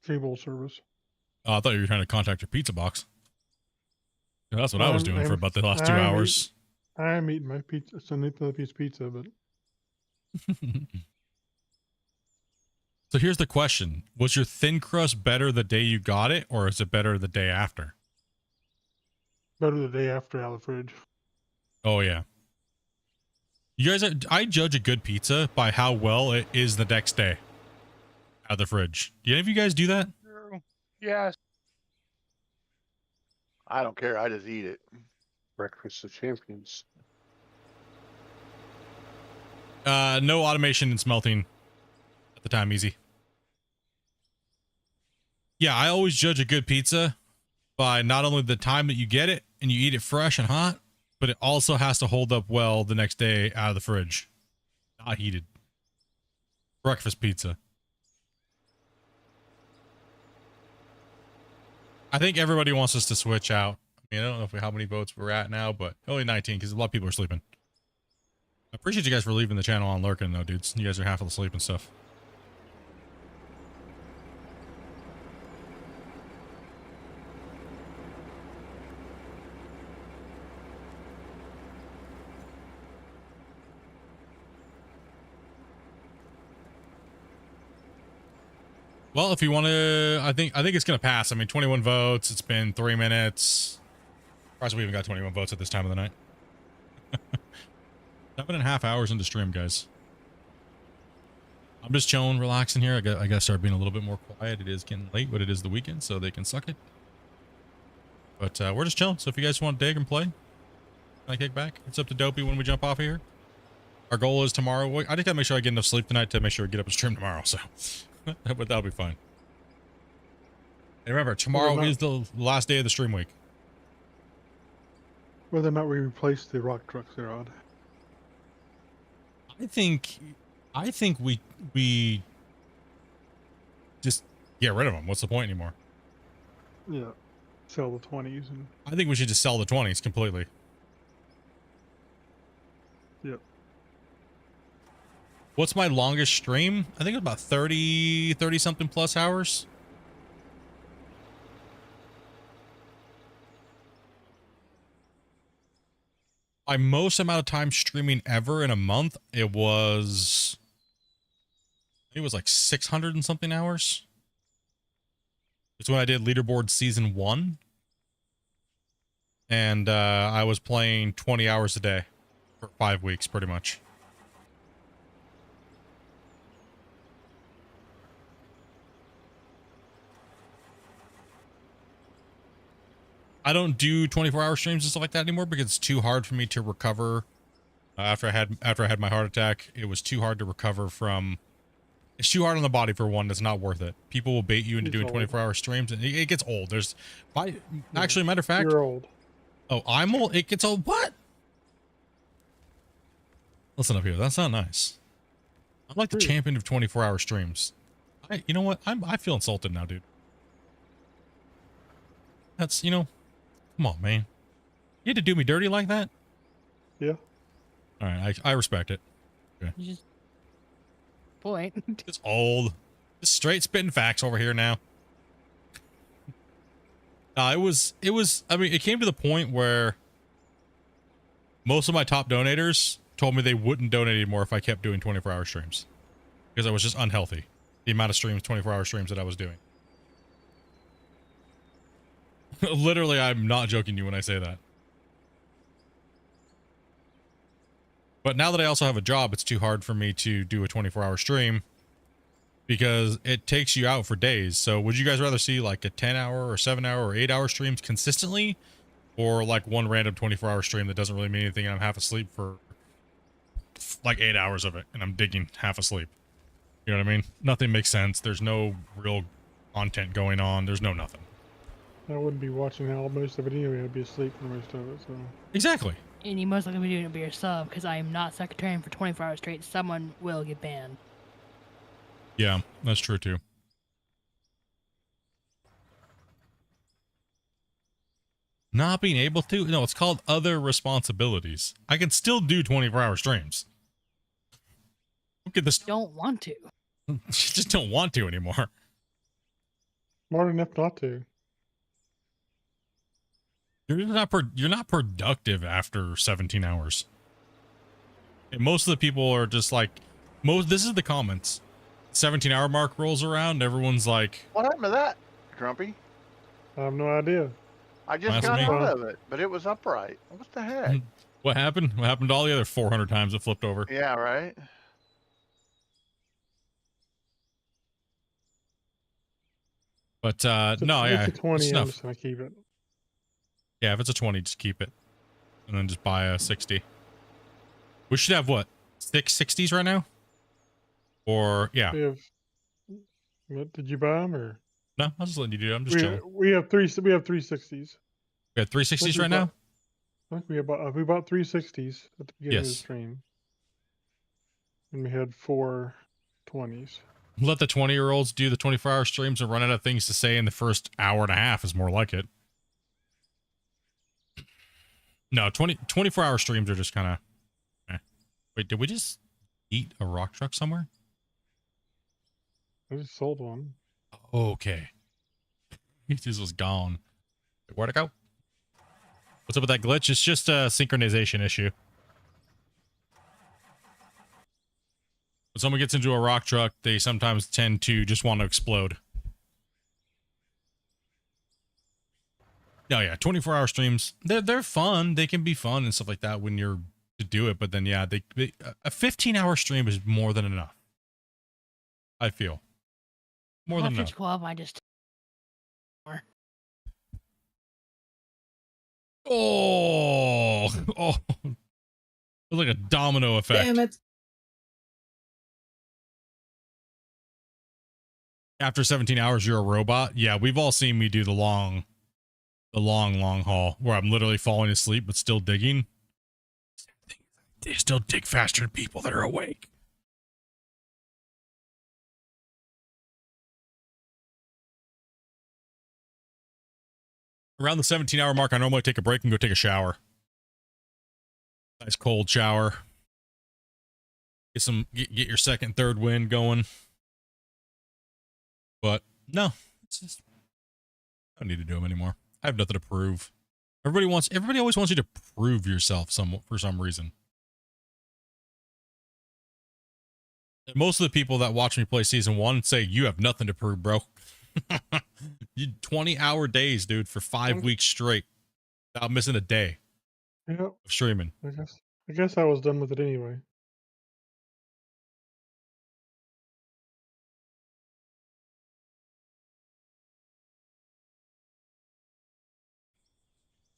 D: cable service.
A: Oh, I thought you were trying to contact your pizza box. That's what I was doing for about the last 2 hours.
D: I'm eating my pizza. So I need another piece of pizza, but.
A: So here's the question. Was your thin crust better the day you got it, or is it better the day after?
D: Better the day after out of the fridge.
A: Oh, yeah. You guys, I judge a good pizza by how well it is the next day out of the fridge. Do any of you guys do that?
N: Yes.
B: I don't care. I just eat it.
F: Breakfast of champions.
A: No automation and smelting at the time, easy. Yeah, I always judge a good pizza by not only the time that you get it and you eat it fresh and hot, but it also has to hold up well the next day out of the fridge. Not heated. Breakfast pizza. I think everybody wants us to switch out. I mean, I don't know how many votes we're at now, but only 19 because a lot of people are sleeping. I appreciate you guys for leaving the channel on lurking though, dudes. You guys are half asleep and stuff. Well, if you want to, I think it's going to pass. I mean, 21 votes. It's been 3 minutes. Surprised we even got 21 votes at this time of the night. 7.5 hours into stream, guys. I'm just chilling, relaxing here. I got to start being a little bit more quiet. It is getting late, but it is the weekend, so they can suck it. But we're just chilling. So if you guys want to dig and play, can I kick back? It's up to Dopey when we jump off of here. Our goal is tomorrow. I just got to make sure I get enough sleep tonight to make sure I get up and stream tomorrow. So, but that'll be fine. And remember, tomorrow is the last day of the stream week.
D: Whether or not we replace the rock trucks there, Odd.
A: I think we just get rid of them. What's the point anymore?
D: Yeah. Sell the 20s. And
A: I think we should just sell the 20s completely. What's my longest stream? I think it's about 30 something plus hours. My most amount of time streaming ever in a month, it was like 600 and something hours. It's when I did leaderboard season 1. And I was playing 20 hours a day for 5 weeks, pretty much. I don't do 24-hour streams and stuff like that anymore because it's too hard for me to recover. After I had my heart attack, it was too hard to recover from. It's too hard on the body for one. That's not worth it. People will bait you into doing 24-hour streams, and it gets old. Actually, matter of fact,
D: You're old.
A: Oh, I'm old. It gets old. What? Listen up here. That's not nice. I'm like the champion of 24-hour streams. You know what? I feel insulted now, dude. That's, come on, man. You had to do me dirty like that?
D: Yeah.
A: All right, I respect it. Okay.
E: You just point.
A: It's old. Just straight spitting facts over here now. It was, I mean, it came to the point where most of my top donators told me they wouldn't donate anymore if I kept doing 24-hour streams. Because I was just unhealthy. The amount of streams, 24-hour streams that I was doing. Literally, I'm not joking you when I say that. But now that I also have a job, it's too hard for me to do a 24-hour stream because it takes you out for days. So would you guys rather see like a 10-hour or 7-hour or 8-hour streams consistently, or like one random 24-hour stream that doesn't really mean anything and I'm half asleep for like 8 hours of it and I'm digging half asleep? You know what I mean? Nothing makes sense. There's no real content going on. There's no nothing.
D: I wouldn't be watching all most of it anyway. I'd be asleep for most of it. So
A: exactly.
E: And you most likely be doing it by yourself because I am not secretarian for 24 hours straight. Someone will get banned.
A: Yeah, that's true too. Not being able to? No, it's called other responsibilities. I can still do 24-hour streams. Look at this.
E: Don't want to.
A: Just don't want to anymore.
D: Smart enough not to.
A: You're not productive after 17 hours. And most of the people are just like, this is the comments. 17-hour mark rolls around, everyone's like,
B: what happened to that, Grumpy?
D: I have no idea.
B: I just got out of it, but it was upright. What the heck?
A: What happened? What happened to all the other 400 times it flipped over?
B: Yeah, right.
A: But no, yeah,
D: it's a 20.
A: it's
D: I'm
A: enough.
D: just gonna keep it.
A: Yeah, if it's a 20, just keep it, and then just buy a 60. We should have what, 6 60s right now? Or yeah.
D: What did you buy them or?
A: No, I was just letting you do it. I'm just chilling.
D: We have 360s.
A: We have 360s right now.
D: I think we bought 360s at the beginning of the stream, and we had 4 20s.
A: Let the 20-year-olds do the 24-hour streams and run out of things to say in the first hour and a half is more like it. No, 24-hour streams are just kind of. Wait, did we just eat a rock truck somewhere?
D: I just sold one.
A: Okay. He just was gone. Where'd it go? What's up with that glitch? It's just a synchronization issue. When someone gets into a rock truck, they sometimes tend to just want to explode. Oh yeah, 24-hour streams. They're fun. They can be fun and stuff like that when you're to do it. But then yeah, a 15-hour stream is more than enough. I feel more than
E: After
A: enough.
E: 12, I just.
A: Oh, it was like a domino effect.
J: Damn it.
A: After 17 hours, you're a robot. Yeah, we've all seen me do the long haul where I'm literally falling asleep but still digging. They still dig faster than people that are awake. Around the 17-hour mark, I normally take a break and go take a shower. Nice cold shower. get your second, third win going. But no, it's just I don't need to do them anymore. I have nothing to prove. Everybody always wants you to prove yourself for some reason. And most of the people that watch me play season 1 say you have nothing to prove, bro. You 20-hour days, dude, for 5 weeks straight without missing a day
D: Yep.
A: of streaming.
D: I guess I was done with it anyway.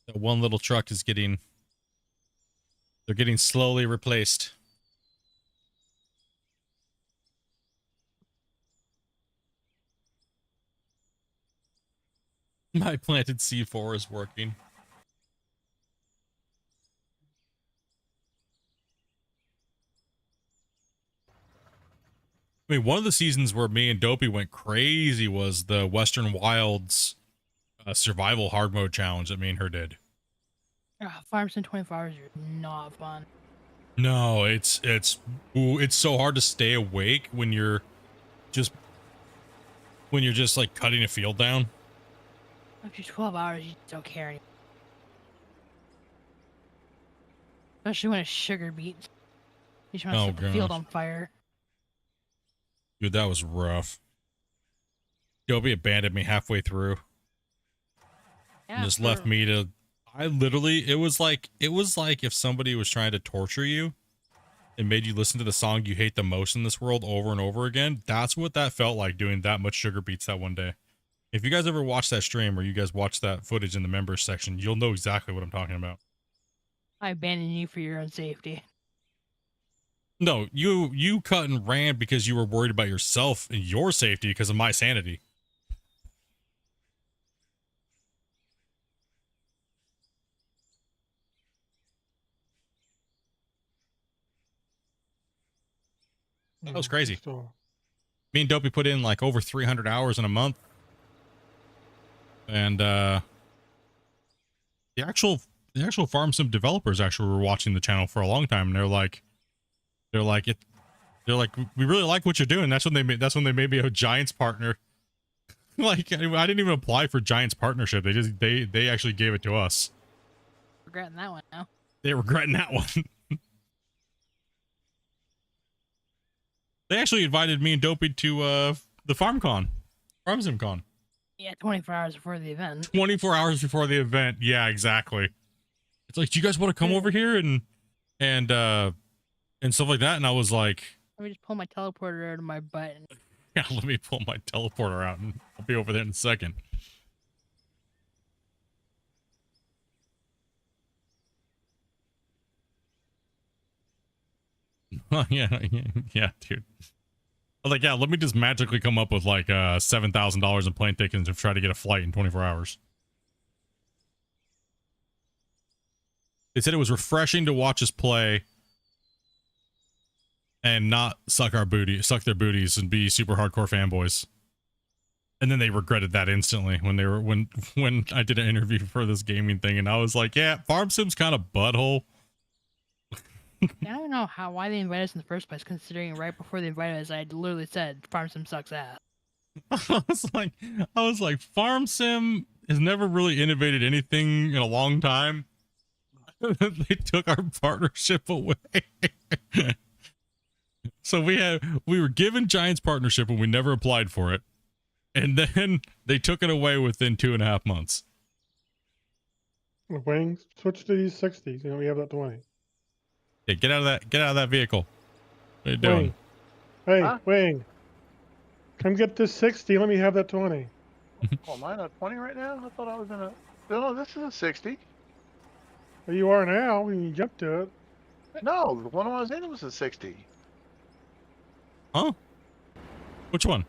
A: That one little truck is they're getting slowly replaced. My planted C4 is working. I mean, one of the seasons where me and Dopey went crazy was the Western Wilds survival hard mode challenge that me and her did.
E: Farms in 24 hours are not fun.
A: No, it's so hard to stay awake when you're just like cutting a field down.
E: After 12 hours, you don't care anymore. Especially when it's sugar beets. You just want to set the field on fire.
A: Dude, that was rough. Dopey abandoned me halfway through.
E: Yeah,
A: and just left me to... it was like if somebody was trying to torture you and made you listen to the song you hate the most in this world over and over again. That's what that felt like, doing that much sugar beets that one day. If you guys ever watch that stream or you guys watch that footage in the members section, you'll know exactly what I'm talking about.
E: I abandoned you for your own safety.
A: No, you cut and ran because you were worried about yourself and your safety because of my sanity. That was crazy. Me and Dopey put in like over 300 hours in a month. And the actual farm sim developers actually were watching the channel for a long time, and they're like we really like what you're doing. That's when they made me a Giants partner. Like I didn't even apply for Giants partnership. They actually gave it to us.
E: Regretting that one now.
A: They're regretting that one. They actually invited me and Dopey to the Farm Sim Con.
E: Yeah, 24 hours before the event.
A: 24 hours before the event. Yeah, exactly. It's like, do you guys want to come over here and stuff like that? And I was like,
E: let me just pull my teleporter out of my butt.
A: Yeah, let me pull my teleporter out and I'll be over there in a second. yeah, dude. I was like, yeah, let me just magically come up with like $7,000 in plane tickets and try to get a flight in 24 hours. They said it was refreshing to watch us play and not suck their booties and be super hardcore fanboys. And then they regretted that instantly when I did an interview for this gaming thing, and I was like, yeah, Farm Sim's kind of butthole.
E: I don't know why they invited us in the first place, considering right before they invited us, I literally said Farm Sim sucks ass.
A: I was like, Farm Sim has never really innovated anything in a long time. They took our partnership away. So we were given Giants partnership and we never applied for it. And then they took it away within 2.5 months.
D: Wayne, switch to these 60s. You know, we have that 20.
A: Hey, get out of that vehicle. What are you doing?
D: Wayne. Hey, Wayne. Come get this 60. Let me have that 20.
B: Oh, am I at 20 right now? I thought I was in a... No, this is a 60.
D: Well, you are now when you jump to it.
B: No, the one I was in was a 60.
A: Huh? Which one?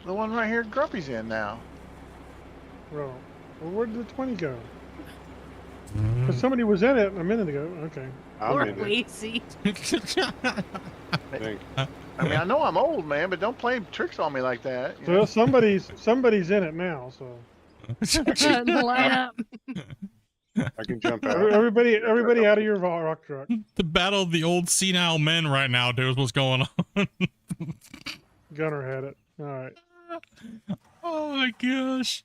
B: The one right here Grumpy's in now.
D: Bro, well, where did the 20 go? Because somebody was in it a minute ago. Okay.
E: Or lazy.
B: I mean, I know I'm old, man, but don't play tricks on me like that.
D: So somebody's in it now. So.
E: Line up.
F: I can jump out.
D: Everybody out of your rock truck.
A: The battle of the old senile men right now, dude, is what's going on.
D: Gunner had it. All right.
A: Oh my gosh.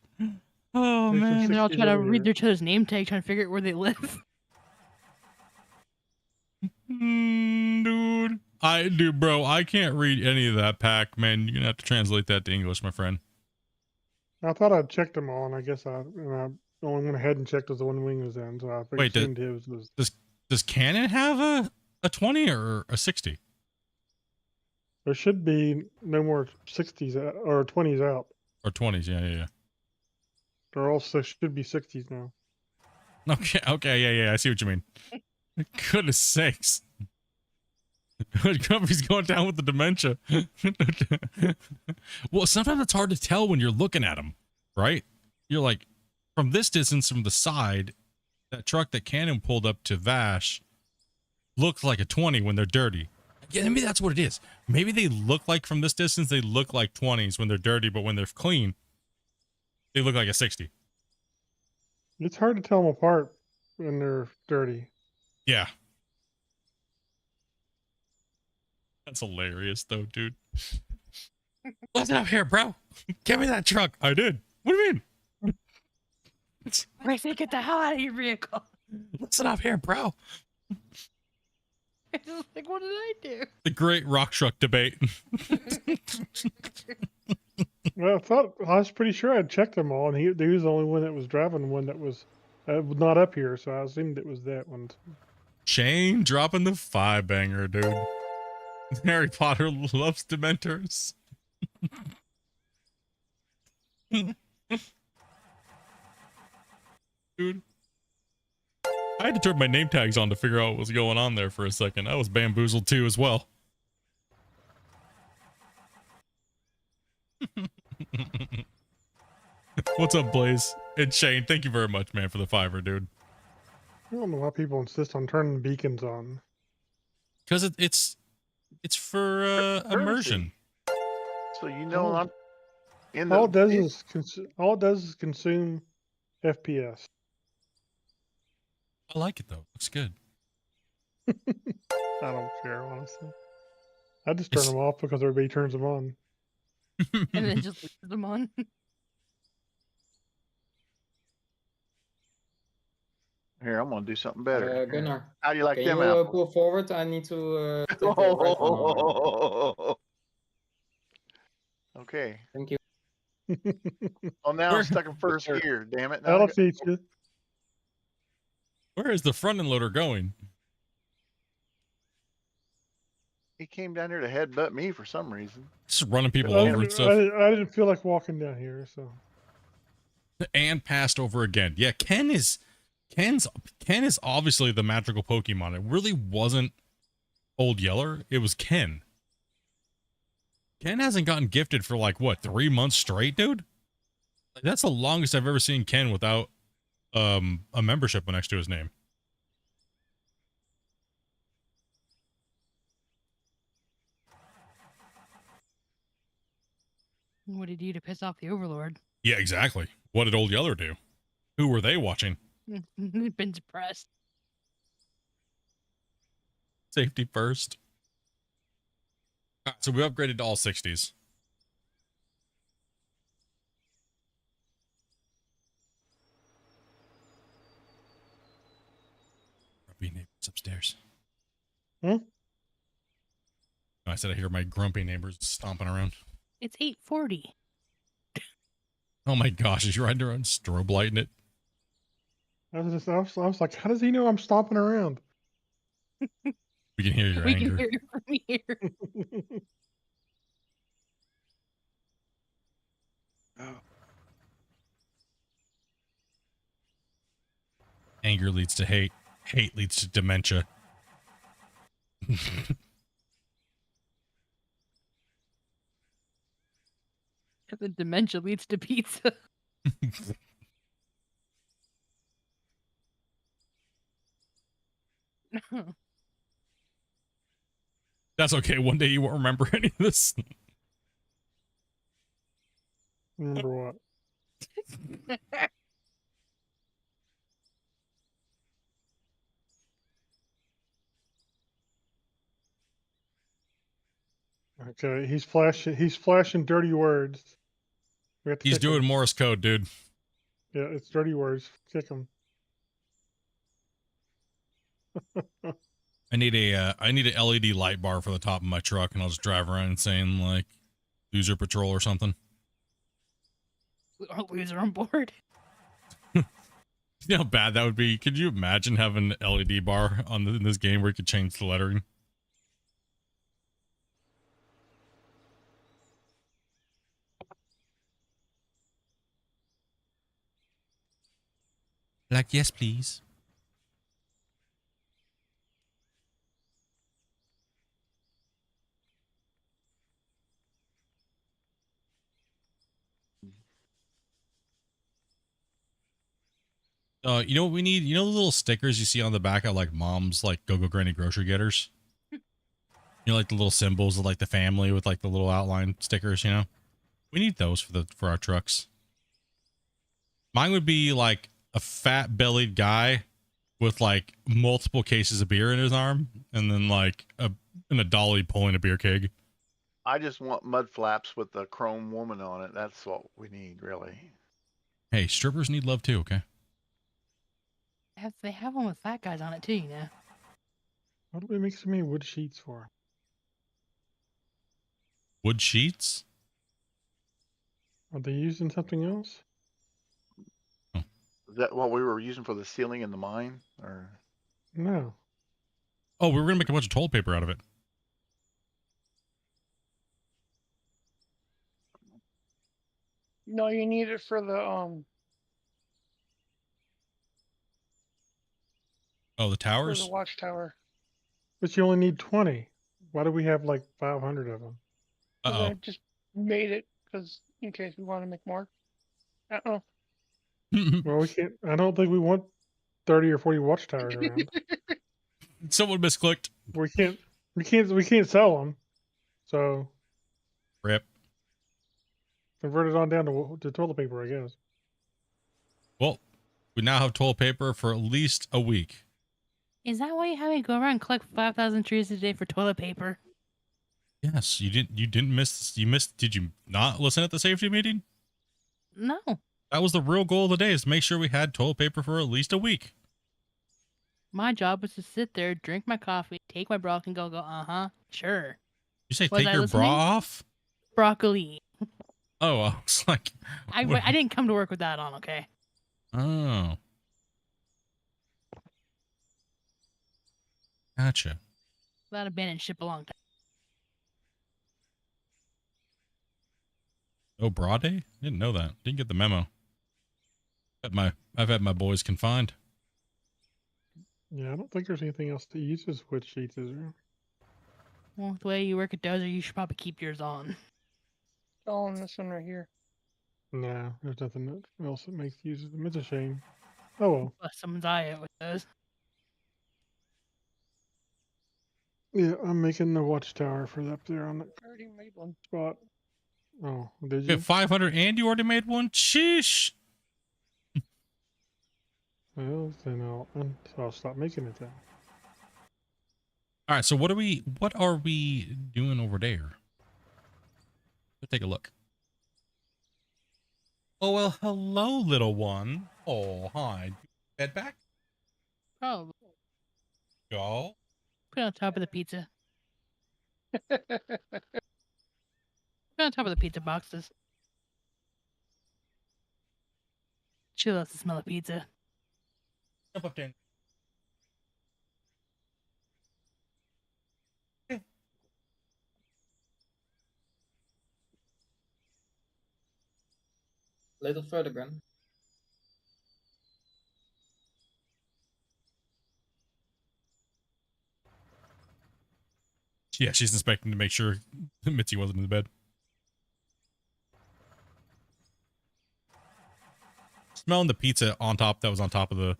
A: Oh man.
E: They're all
D: 60s
E: trying to
D: over
E: read
D: here.
E: each other's name tag, trying to figure out where they live.
A: Dude, bro, I can't read any of that pack, man. You're gonna have to translate that to English, my friend.
D: I thought I'd checked them all, and I only went ahead and checked as the one wing was in, so I
A: Wait,
D: assumed his was.
A: Does Canon have a 20 or a 60?
D: There should be no more 60s or 20s out.
A: Or 20s, yeah.
D: They're all should be 60s now.
A: Okay, yeah, I see what you mean. Goodness sakes. Grumpy's going down with the dementia. Well, sometimes it's hard to tell when you're looking at them, right? You're like, from this distance from the side, that truck that Cannon pulled up to Vash looks like a 20 when they're dirty. Yeah, maybe that's what it is. Maybe they look like, from this distance, they look like 20s when they're dirty, but when they're clean, they look like a 60.
D: It's hard to tell them apart when they're dirty.
A: Yeah. That's hilarious, though, dude. Listen up here, bro. Give me that truck. I did. What do you mean?
E: Racy, get the hell out of your vehicle.
A: Listen up here, bro.
E: It's just like, what did I do?
A: The great rock truck debate.
D: Well, I was pretty sure I'd checked them all, and he was the only one that was driving one that was not up here, so I assumed it was that one.
A: Shane dropping the 5-banger, dude. Harry Potter loves Dementors. Dude. I had to turn my name tags on to figure out what was going on there for a second. I was bamboozled too as well. What's up, Blaze? And Shane, thank you very much, man, for the 5er, dude.
D: I don't know why people insist on turning beacons on.
A: Because it's for immersion.
B: So you know I'm in the.
D: All it does is consume FPS.
A: I like it though. Looks good.
D: I don't care, honestly. I just turn them off because everybody turns them on.
E: And then just leave them on.
B: Here, I'm gonna do something better.
J: Gunnar,
B: How do you like
J: can
B: them
J: you
B: apples?
J: pull forward? I need to take the right one over.
B: Okay.
J: Thank you.
B: Well, now I'm stuck in first gear. Damn it! Now
D: That'll teach you.
A: Where is the front end loader going?
B: He came down here to headbutt me for some reason.
A: Just running people over and stuff.
D: I didn't feel like walking down here, so.
A: And passed over again. Yeah, Ken is obviously the magical Pokemon. It really wasn't Old Yeller. It was Ken. Ken hasn't gotten gifted for like what, 3 months straight, dude? Like, that's the longest I've ever seen Ken without a membership next to his name.
E: What did you do to piss off the Overlord?
A: Yeah, exactly. What did Old Yeller do? Who were they watching?
E: Been suppressed.
A: Safety first. All right, so we upgraded to all 60s. Grumpy neighbors upstairs.
D: Hmm?
A: I said I hear my grumpy neighbors stomping around.
E: It's 8:40.
A: Oh my gosh, is you riding around strobe lighting it?
D: I was like, how does he know I'm stomping around?
A: We can hear your
E: We
A: anger.
E: can hear it from here.
A: Anger leads to hate. Hate leads to dementia.
E: And then dementia leads to pizza.
A: That's okay. One day you won't remember any of this.
D: Remember what? Okay, he's flashing. He's flashing dirty words. We have to
A: He's
D: kick
A: doing
D: him.
A: Morse code, dude.
D: Yeah, it's dirty words. Kick him.
A: I need an LED light bar for the top of my truck, and I'll just drive around saying like "Loser Patrol" or something.
E: Loser on board.
A: You know how bad that would be? Could you imagine having an LED bar on in this game where you could change the lettering? Like, yes, please. You know what we need? You know the little stickers you see on the back of like mom's like go granny grocery getters? You know, like the little symbols of like the family with like the little outline stickers, you know? We need those for our trucks. Mine would be like a fat bellied guy with like multiple cases of beer in his arm, and then like in a dolly pulling a beer keg.
B: I just want mud flaps with the chrome woman on it. That's what we need, really.
A: Hey, strippers need love too, okay?
E: They have one with fat guys on it too, you know.
D: What do we make so many wood sheets for?
A: Wood sheets?
D: Are they using something else?
B: Is that what we were using for the ceiling in the mine, or?
D: No.
A: Oh, we were gonna make a bunch of toilet paper out of it.
N: No, you need it for the
A: Oh, the
N: for
A: towers?
N: the watchtower.
D: But you only need 20. Why do we have like 500 of them?
N: Because
A: Uh-oh.
N: I just made it because in case we want to make more. Uh-oh.
D: Well, we can't. I don't think we want 30 or 40 watchtowers around.
A: Someone misclicked.
D: We can't sell them. So
A: Rip.
D: convert it on down to toilet paper, I guess.
A: Well, we now have toilet paper for at least a week.
E: Is that why you have me go around and collect 5,000 trees a day for toilet paper?
A: Yes, you didn't miss. You missed. Did you not listen at the safety meeting?
E: No.
A: That was the real goal of the day, is to make sure we had toilet paper for at least a week.
E: My job was to sit there, drink my coffee, take my broccoli, and go, sure.
A: You say
E: Was
A: take
E: I
A: your
E: listening?
A: bra off?
E: Broccoli.
A: Oh, I was like,
E: I didn't come to work with that on, okay?
A: oh, gotcha.
E: That abandoned ship a long time.
A: Oh, bra day? Didn't know that. Didn't get the memo. I've had my boys confined.
D: Yeah, I don't think there's anything else to use as wood sheets, is there?
E: Well, the way you work at Dozer, you should probably keep yours on.
N: Oh, and this one right here.
D: No, there's nothing else that makes use of them. It's a shame. Oh well.
E: Bust someone's eye out with those.
D: Yeah, I'm making the watchtower for up there on the
N: I already made one.
D: spot. Oh, did
A: You
D: you?
A: have 500 and you already made one? Sheesh.
D: Well, then I'll stop making it then.
A: All right, so what are we doing over there? Let's take a look. Oh, well, hello, little one. Oh, hi. Bed back?
E: Probably.
A: Go.
E: Put it on top of the pizza. Put it on top of the pizza boxes. She loves the smell of pizza.
A: Jump up, Dan.
J: Little further, Gren.
A: Yeah, she's inspecting to make sure Mitzi wasn't in the bed. Smelling the pizza on top that was on top of her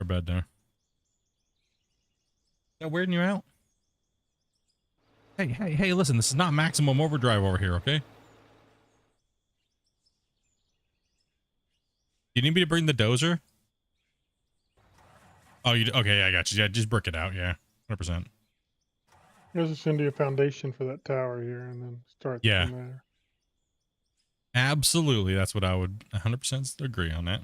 A: bed there. Is that weirding you out? Hey, listen, this is not maximum overdrive over here, okay? You need me to bring the dozer? Oh, okay, I got you. Yeah, just brick it out, yeah. 100%.
D: Let's just send you a foundation for that tower here, and then start
A: Yeah.
D: from there.
A: Absolutely. That's what I would 100% agree on that.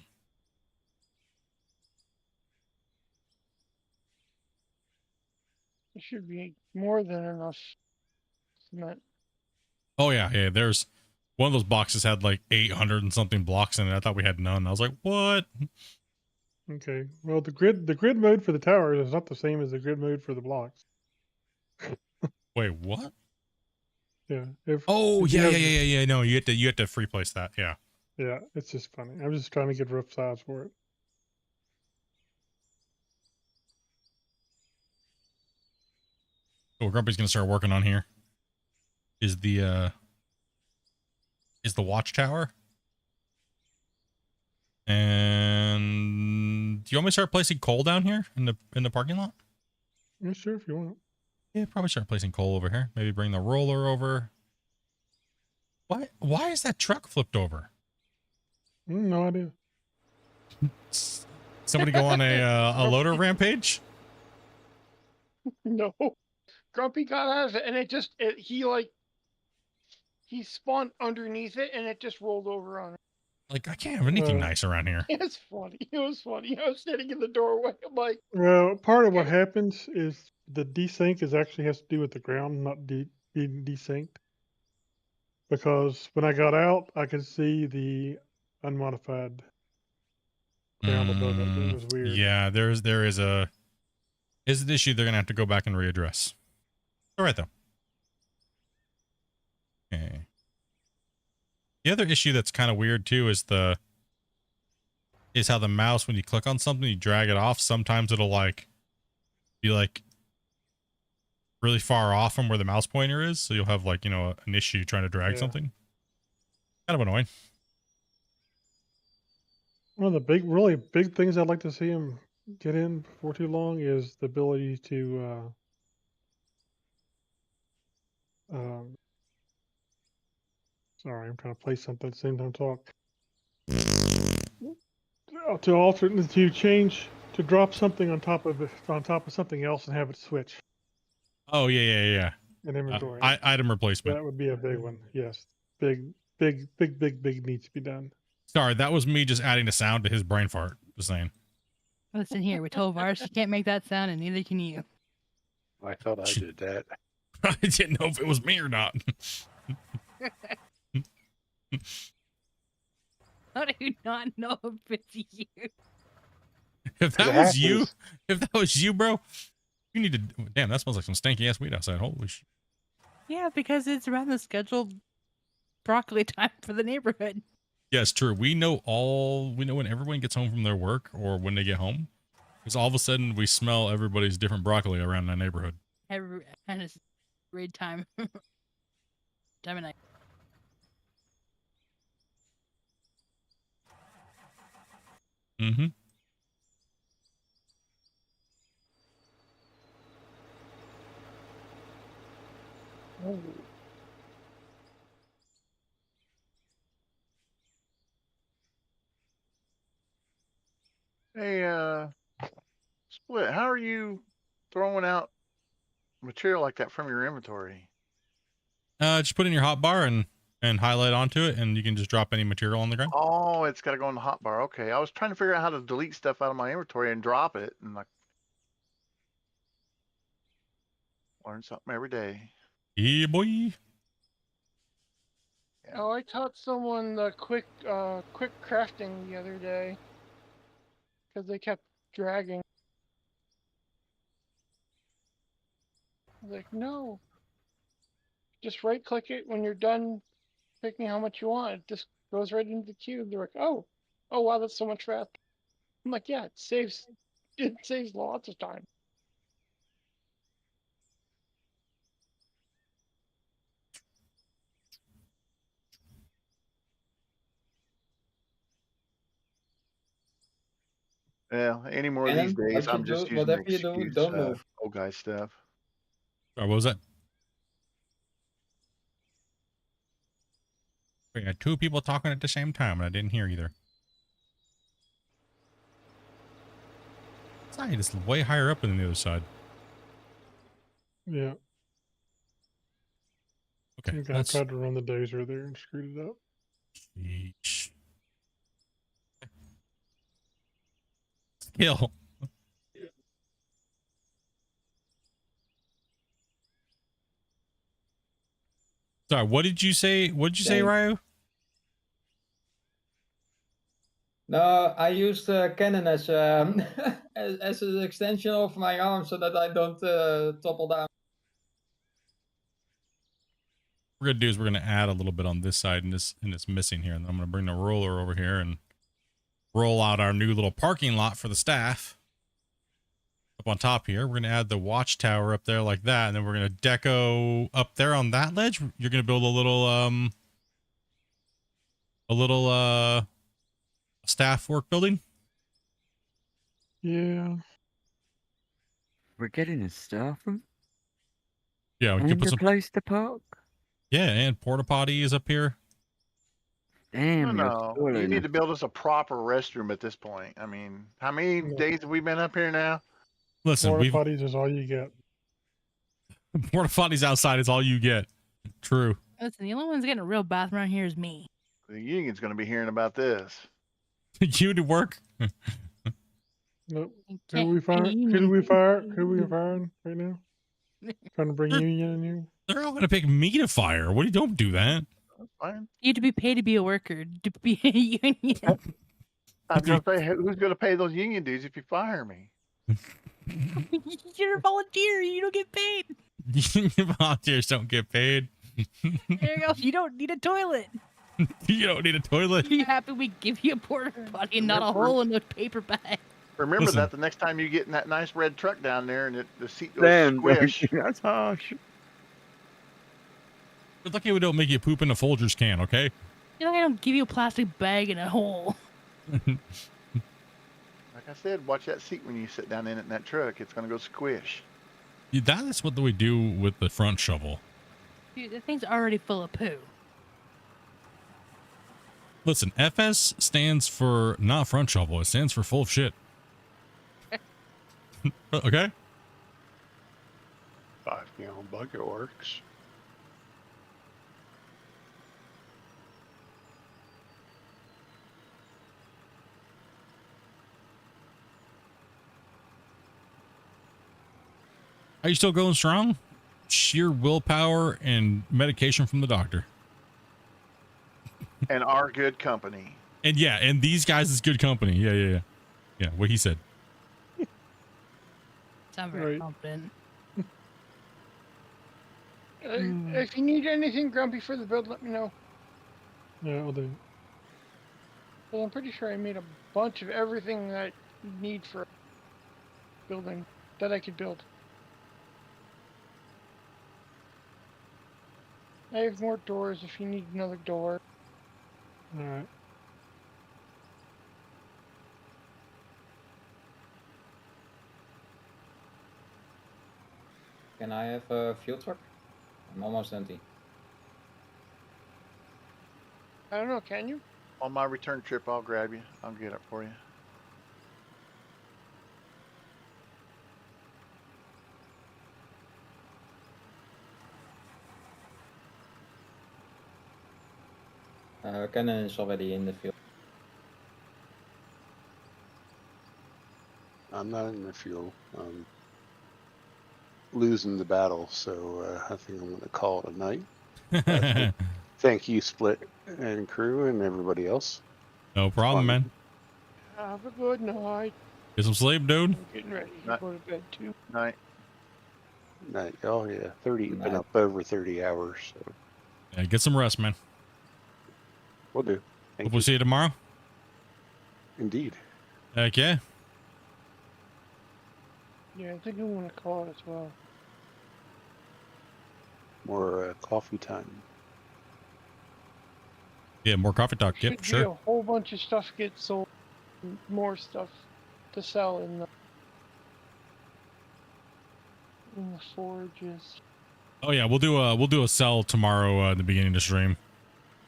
N: There should be more than enough cement.
A: Oh yeah, yeah. There's one of those boxes had like 800 and something blocks in it. I thought we had none. I was like, what?
D: Okay. Well, the grid mode for the tower is not the same as the grid mode for the blocks.
A: Wait, what?
D: Yeah. If
A: Oh
D: if you
A: yeah,
D: have
A: yeah,
D: the-
A: yeah, yeah, yeah. No, you have to free place that. Yeah.
D: Yeah, it's just funny. I'm just trying to get rough size for it.
A: So what Grumpy's gonna start working on here is the watchtower. And do you want me to start placing coal down here in the parking lot?
D: Yeah, sure, if you want.
A: Yeah, probably start placing coal over here. Maybe bring the roller over. Why is that truck flipped over?
D: No idea.
A: Somebody go on a loader rampage?
N: No. Grumpy got out of it and he spawned underneath it and it just rolled over on it.
A: Like, I can't have anything nice around here.
N: It's funny. It was funny. I was sitting in the doorway. I'm like,
D: Well, part of what happens is the desync is actually has to do with the ground not being desynced. Because when I got out, I could see the unmodified ground above it. It was weird.
A: Yeah, there is an issue they're gonna have to go back and readdress. All right though. Okay. The other issue that's kind of weird too is how the mouse, when you click on something, you drag it off. Sometimes it'll like be like really far off from where the mouse pointer is, so you'll have like, you know, an issue trying to drag something. Kind of annoying.
D: One of the really big things I'd like to see them get in before too long is the ability to sorry, I'm trying to play something at the same time talk. To change, to drop something on top of something else and have it switch.
A: Oh yeah.
D: In inventory.
A: Item replacement.
D: That would be a big one. Yes. Big needs to be done.
A: Sorry, that was me just adding a sound to his brain fart. Just saying.
E: Listen here, we told Vars she can't make that sound, and neither can you.
F: I thought I did that.
A: I didn't know if it was me or not.
E: How do you not know if it's you?
A: If that was you, bro, you need to. Damn, that smells like some stanky ass weed outside. Holy shit.
E: Yeah, because it's around the scheduled broccoli time for the neighborhood.
A: Yes, true. We know when everyone gets home from their work or when they get home, because all of a sudden we smell everybody's different broccoli around the neighborhood.
E: And it's great time. Time of night.
A: Mm-hmm.
N: oh.
B: Hey, Split, how are you throwing out material like that from your inventory?
A: Just put in your hotbar and highlight onto it, and you can just drop any material on the ground.
B: Oh, it's got to go in the hotbar. Okay, I was trying to figure out how to delete stuff out of my inventory and drop it, and like learn something every day.
A: Yeah, boy.
N: Oh, I taught someone the quick crafting the other day because they kept dragging. I was like, no, just right click it when you're done picking how much you want. It just goes right into the cube. They're like, oh wow, that's so much faster. I'm like, yeah, it saves lots of time.
B: Yeah, any more of these
J: And
B: days, I'm just using the
J: whatever you do,
B: excuse,
J: don't move.
B: old guy stuff.
A: What was that? We had two people talking at the same time, and I didn't hear either. Side is way higher up than the other side.
D: Yeah.
A: Okay.
D: I tried to run the dozer there and screwed it up.
A: Yeesh. Kill. Sorry, what did you say? What did you say, Ryu?
J: No, I used Canon as as an extension of my arm so that I don't topple down.
A: What we're gonna do is we're gonna add a little bit on this side and this missing here, and then I'm gonna bring the roller over here and roll out our new little parking lot for the staff. Up on top here, we're gonna add the watchtower up there like that, and then we're gonna deco up there on that ledge. You're gonna build a little staff work building.
D: Yeah.
C: We're getting a staff room.
A: Yeah, we could
C: And
A: put
C: a
A: some.
C: place to park.
A: Yeah, and porta potty is up here.
C: Damn,
B: No, you need to build us a proper restroom at this point. I mean, how many days have we been up here now?
A: Listen,
D: Porta potties is all you get.
A: Porta potties outside is all you get. True.
E: Listen, the only one's getting a real bathroom around here is me.
B: The union's going to be hearing about this.
A: You to work.
D: Nope. Who we firing? Who we firing right now? Trying to bring union in here.
A: They're all gonna pick me to fire. What do you don't do that?
B: That's fine.
E: You have to be paid to be a worker, to be a union.
B: I'm going to say, who's going to pay those union dues if you fire me?
E: You're a volunteer. You don't get paid.
A: Volunteers don't get paid.
E: There you go. You don't need a toilet.
A: You don't need a toilet.
E: You happy we give you a porta potty and not a hole in the paper bag?
B: Remember
A: Listen.
B: that the next time you get in that nice red truck down there and the seat goes
C: Damn,
B: squish.
C: that's harsh.
A: It's lucky we don't make you poop in a Folgers can, okay?
E: You know, I don't give you a plastic bag and a hole.
B: Like I said, watch that seat when you sit down in it in that truck. It's going to go squish.
A: Yeah, that is what we do with the front shovel.
E: Dude, the thing's already full of poo.
A: Listen, FS stands for not front shovel. It stands for full of shit. Okay?
F: 5-gallon bucket works.
A: Are you still going strong? Sheer willpower and medication from the doctor.
B: And our good company.
A: And yeah, and these guys is good company. Yeah. Yeah, what he said.
E: Sound very confident.
N: If you need anything grumpy for the build, let me know.
D: Yeah, I'll do.
N: Well, I'm pretty sure I made a bunch of everything that you need for building that I could build. I have more doors if you need another door.
D: Alright.
J: Can I have a fuel truck? I'm almost empty.
N: I don't know, can you?
B: On my return trip, I'll grab you. I'll get it for you.
J: Cannon is already in the field.
F: I'm not in the fuel. I'm losing the battle, so I think I'm going to call it a night. Thank you, Split and crew and everybody else.
A: No problem, man.
N: Have a good night.
A: Get some sleep, dude.
N: I'm getting ready to go to bed too.
B: Night.
F: Night. Oh yeah, 30.
J: Night.
F: Been up over 30 hours. So
A: Yeah, get some rest, man.
F: we'll do.
A: Hope
F: Thank
A: we'll
F: you.
A: see you tomorrow.
F: Indeed.
A: Heck yeah.
N: Yeah, I think I'm gonna call it as well.
F: More coffee time.
A: Yeah, more coffee talk. Yep,
N: Should be
A: sure.
N: a whole bunch of stuff gets sold, and more stuff to sell in the forages.
A: Oh yeah, we'll do a sell tomorrow at the beginning of the stream.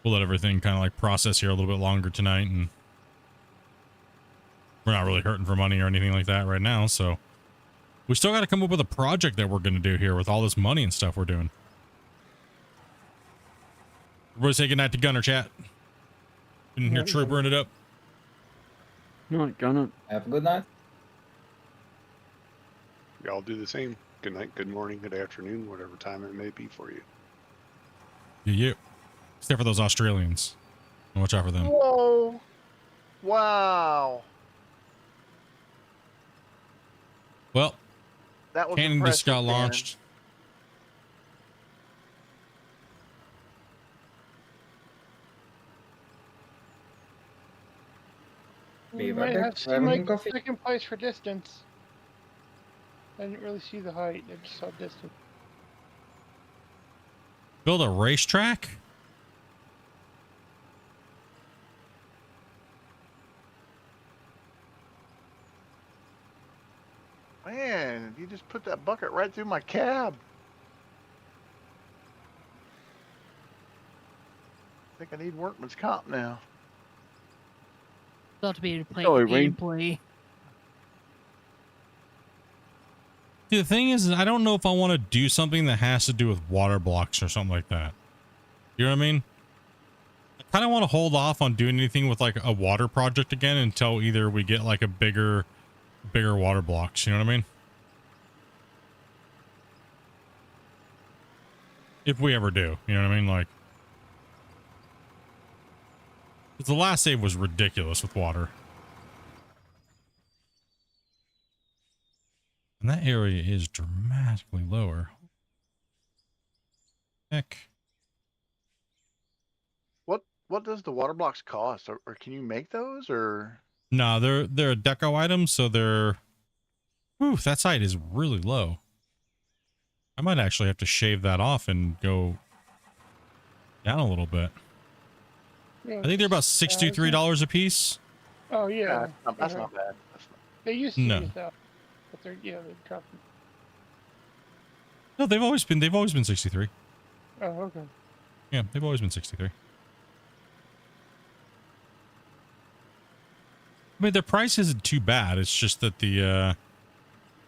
A: We'll let everything kind of like process here a little bit longer tonight, and we're not really hurting for money or anything like that right now, so we still got to come up with a project that we're going to do here with all this money and stuff we're doing. Everybody say goodnight to Gunner, chat. Didn't hear
D: Night,
A: Troopering it up.
C: Night, Gunner.
J: Have a good night.
F: Y'all do the same. Good night, good morning, good afternoon, whatever time it may be for you.
A: Yeah. Except for those Australians. Watch out for them.
B: Whoa! Wow!
A: Well,
B: That was
A: cannon just
B: impressive,
A: got
B: Cannon.
A: launched.
J: Be
N: You
J: right
N: might
J: back.
N: have
J: We're
N: seen
J: having
N: my
J: coffee.
N: second place for distance. I didn't really see the height. I just saw distance.
A: Build a racetrack?
B: Man, you just put that bucket right through my cab. I think I need workman's comp now.
E: Still have to be able to play
C: Sorry,
E: the
C: Wayne.
E: gameplay.
A: See, the thing is I don't know if I want to do something that has to do with water blocks or something like that. You know what I mean? I kind of want to hold off on doing anything with like a water project again until either we get like a bigger water blocks. You know what I mean? If we ever do, you know what I mean? Like, 'cause the last save was ridiculous with water. And that area is dramatically lower. Heck.
B: What does the water blocks cost? Or can you make those or?
A: No, they're a deco item, so they're. Whew, that site is really low. I might actually have to shave that off and go down a little bit.
N: Yeah,
A: I think they're about $63 a piece.
N: Oh yeah.
B: That's not bad.
N: They used to
A: No.
N: use that, but they're they're dropping.
A: No, they've always been 63.
N: Oh okay.
A: Yeah, they've always been 63. I mean, their price isn't too bad. It's just that the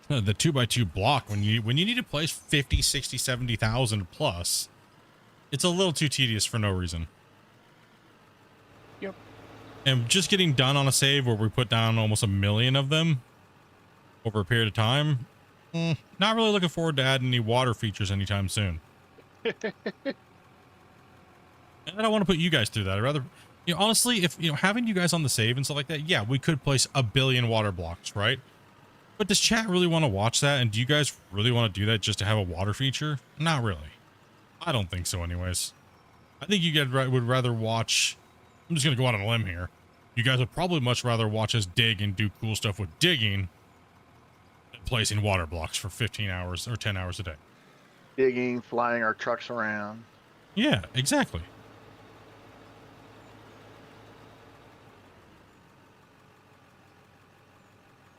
A: 2x2 block, when you need to place 50, 60, 70,000 plus, it's a little too tedious for no reason.
N: Yep.
A: And just getting done on a save where we put down almost 1 million of them over a period of time, not really looking forward to adding any water features anytime soon. And I don't want to put you guys through that. I'd rather, honestly, if, having you guys on the save and stuff like that, yeah, we could place 1 billion water blocks, right? But does chat really want to watch that? And do you guys really want to do that just to have a water feature? Not really. I don't think so anyways. I think you guys would rather watch, I'm just going to go out on a limb here. You guys would probably much rather watch us dig and do cool stuff with digging than placing water blocks for 15 hours or 10 hours a day.
B: Digging, flying our trucks around.
A: Yeah, exactly.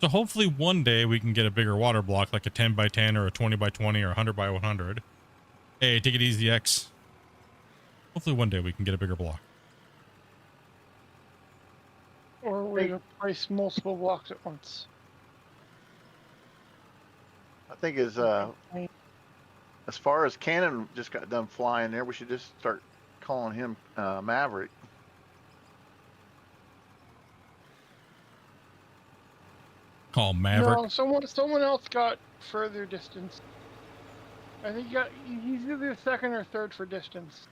A: So hopefully one day we can get a bigger water block, like a 10 by 10 or a 20 by 20 or 100 by 100. Hey, take it easy, X. Hopefully one day we can get a bigger block.
N: Or we could place multiple blocks at once.
B: I think as far as Cannon just got done flying there, we should just start calling him Maverick.
A: Call Maverick.
N: No, someone else got further distance. I think he's either second or third for distance.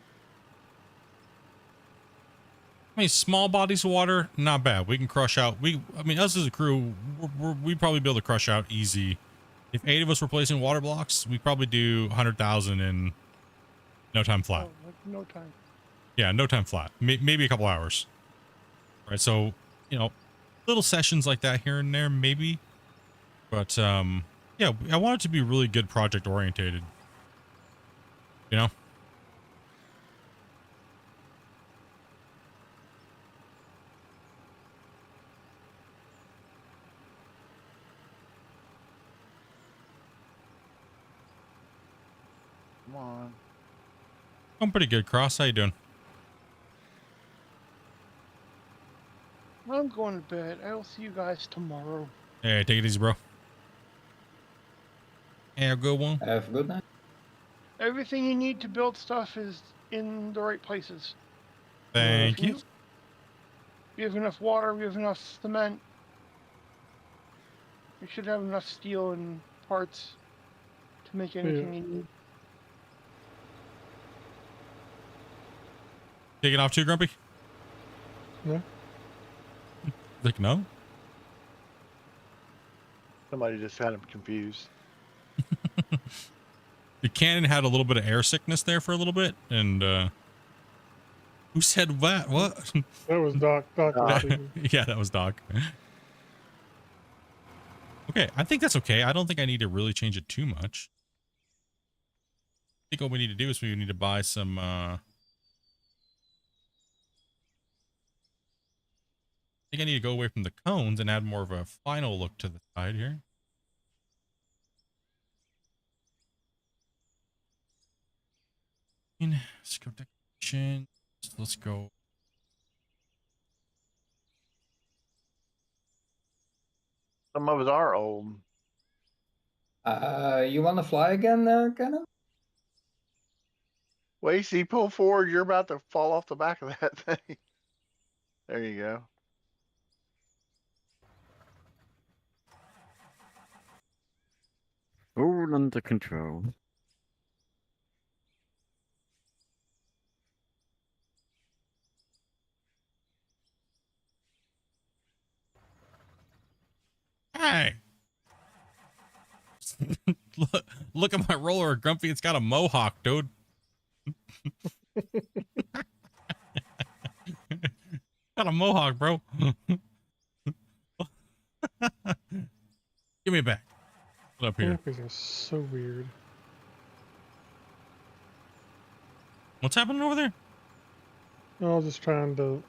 A: I mean, small bodies of water, not bad. We can crush out. I mean, us as a crew, we'd probably be able to crush out easy. If 8 of us were placing water blocks, we'd probably do 100,000 in no time flat.
N: Oh, like no time.
A: Yeah, no time flat. Maybe a couple hours. Right, so, little sessions like that here and there, maybe. But, yeah, I want it to be really good project orientated. You know?
B: Come on.
A: I'm pretty good, Cross. How you doing?
N: I'm going to bed. I will see you guys tomorrow.
A: Hey, take it easy, bro. Hey, a good one.
J: Have a good night.
N: Everything you need to build stuff is in the right places.
A: Thank you.
N: We have enough water, we have enough cement. We should have enough steel and parts to make anything you need.
A: Taking off too, Grumpy?
D: No.
A: Like, no?
B: Somebody just had him confused.
A: The cannon had a little bit of air sickness there for a little bit, and who said that? What?
D: That was Doc.
A: Yeah, that was Doc. Okay, I think that's okay. I don't think I need to really change it too much. I think what we need to do is we need to buy some I think I need to go away from the cones and add more of a final look to the side here. Scope decoration. Let's go.
B: Some of us are old.
J: You want to fly again, Kenna?
B: Wait, see, pull forward. You're about to fall off the back of that thing. There you go.
C: All under control.
A: Hey. look at my roller, Grumpy. It's got a mohawk, dude. Got a mohawk, bro. Give me a back. What up here?
D: These are so weird.
A: What's happening over there?
D: I was just trying to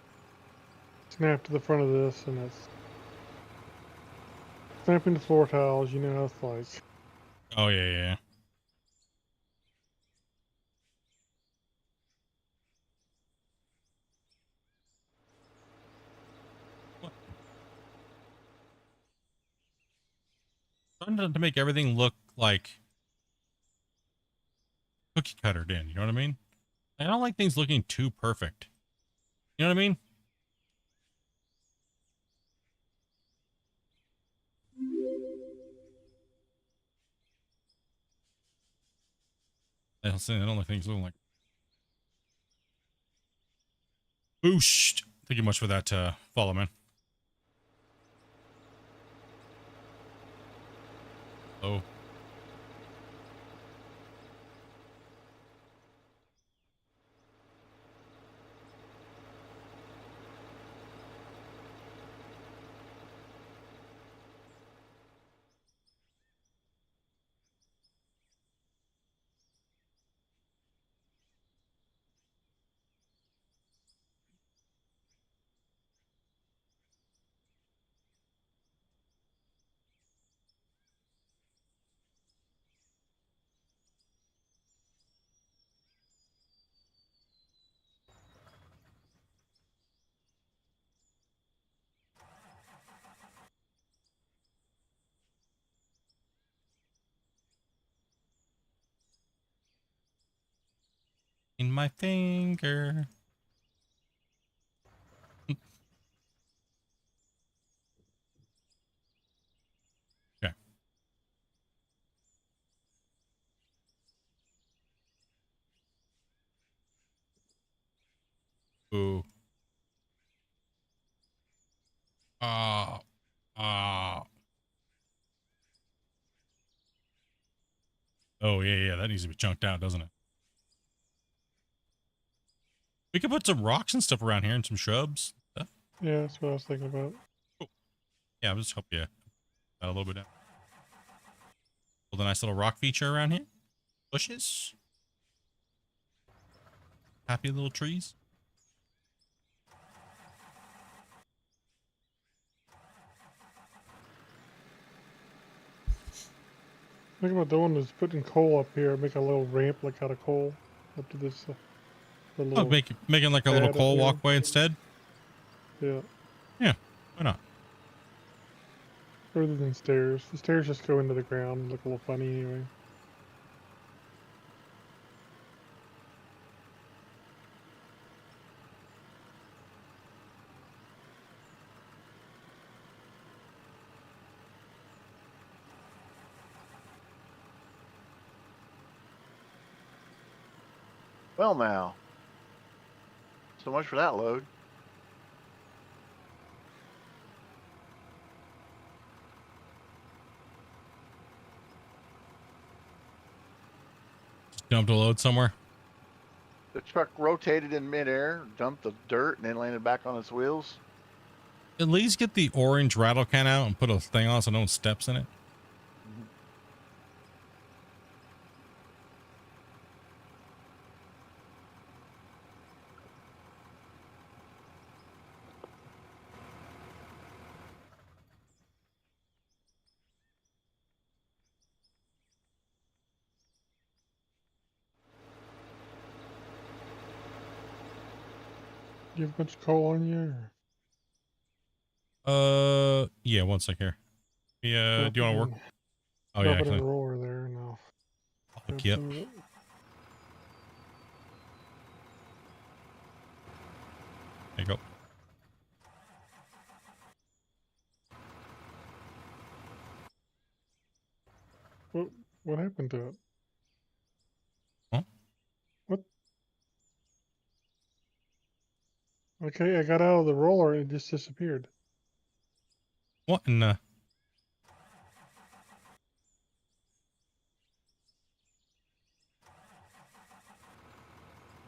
D: snap to the front of this, and it's snapping the floor tiles. You know how it's like.
A: Oh, yeah. Trying to make everything look like cookie cuttered in, you know what I mean? I don't like things looking too perfect. You know what I mean? I don't like things looking like boost. Thank you much for that follow, man. Oh. In my finger. Okay. Ooh. Oh, yeah, that needs to be chunked out, doesn't it? We could put some rocks and stuff around here and some shrubs. Stuff.
D: Yeah, that's what I was thinking about.
A: Cool. Yeah, I'll just help you out a little bit down. Build a nice little rock feature around here. Bushes. Happy little trees.
D: Think about doing is putting coal up here, make a little ramp like out of coal up to this. The little
A: Making like a little
D: pad up
A: coal
D: here.
A: walkway instead.
D: Yeah.
A: Yeah, why not?
D: Rather than stairs. The stairs just go into the ground and look a little funny anyway.
B: Well now. So much for that load.
A: Dumped a load somewhere.
B: The truck rotated in midair, dumped the dirt, and then landed back on its wheels.
A: At least get the orange rattle can out and put a thing on so no one steps in it.
D: Do you have much coal on you?
A: Yeah, one sec here. Yeah, do you want to work? Oh, yeah,
D: Drop it in
A: actually.
D: the roller there, and I'll grab
A: Yep.
D: some of it.
A: There you go.
D: What happened to it?
A: Huh?
D: What? Okay, I got out of the roller and it just disappeared.
A: What in the...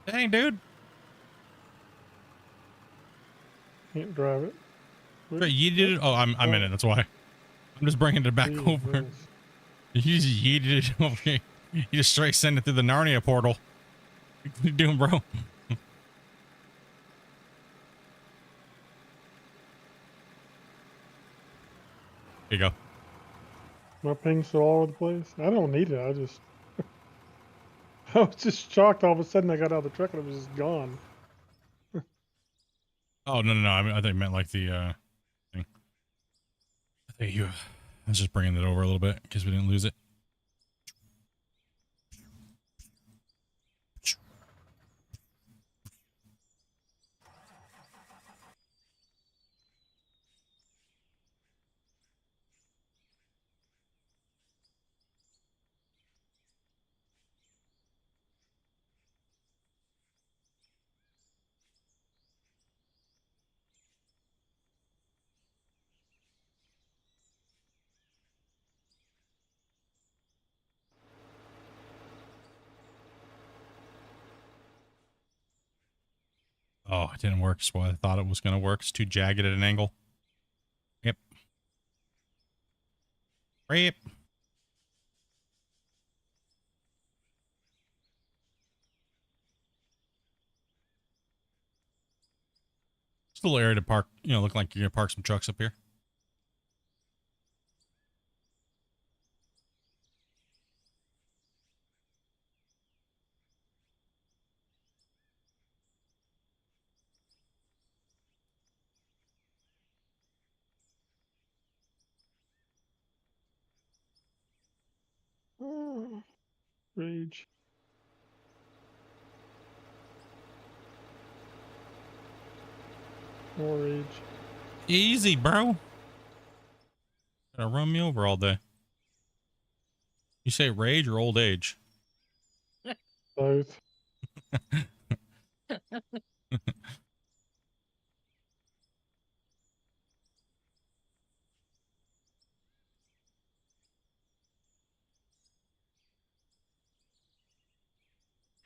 A: Dang, dude.
D: Can't drive it.
A: Wait, you did it? Oh, I'm in it. That's why. I'm just bringing it back over. You just yeeted it over here. You just straight send it through the Narnia portal. What you doing, bro? Here you go.
D: My ping's still all over the place. I don't need it. I just... I was just shocked all of a sudden I got out of the truck and it was just gone.
A: Oh, no. I mean, I think I meant like the, thing. I think I was just bringing it over a little bit because we didn't lose it. Oh, it didn't work. That's why I thought it was going to work. It's too jagged at an angle. Yep. Rip. It's a little area to park. You know, look like you're going to park some trucks up here.
D: Rage. More rage.
A: Easy, bro. Gonna run me over all day. You say rage or old age?
D: Both.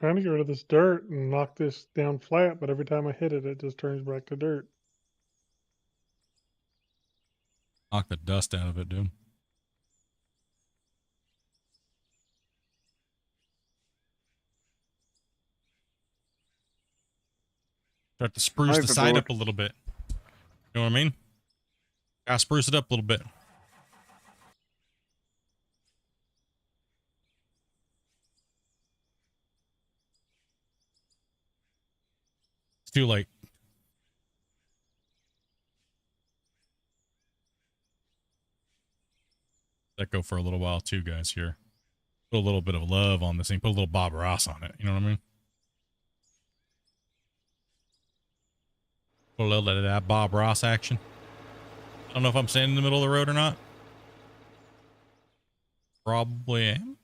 D: Trying to get rid of this dirt and knock this down flat, but every time I hit it, it just turns back to dirt.
A: Knock the dust out of it, dude. Start to spruce the side up a little bit. You know what I mean? Gotta spruce it up a little bit. It's too late. Let go for a little while too, guys, here. Put a little bit of love on this thing. Put a little Bob Ross on it. You know what I mean? Put a little bit of that Bob Ross action. I don't know if I'm standing in the middle of the road or not. Probably am.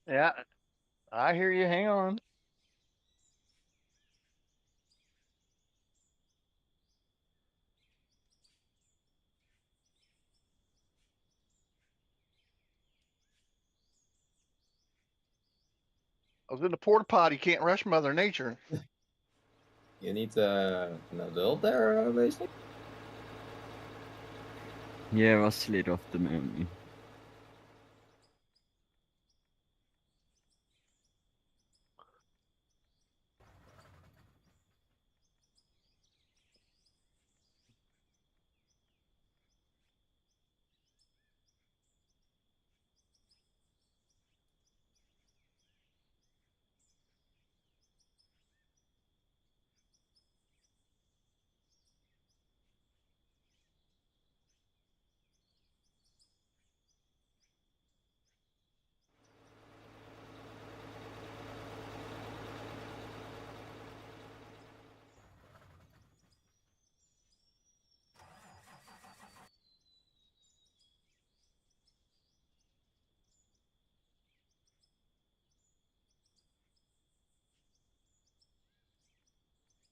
B: Yeah, I hear you. Hang on. I was in the porta potty. Can't rush Mother Nature.
J: You need an adult there, basically.
C: Yeah, I slid off the mountain.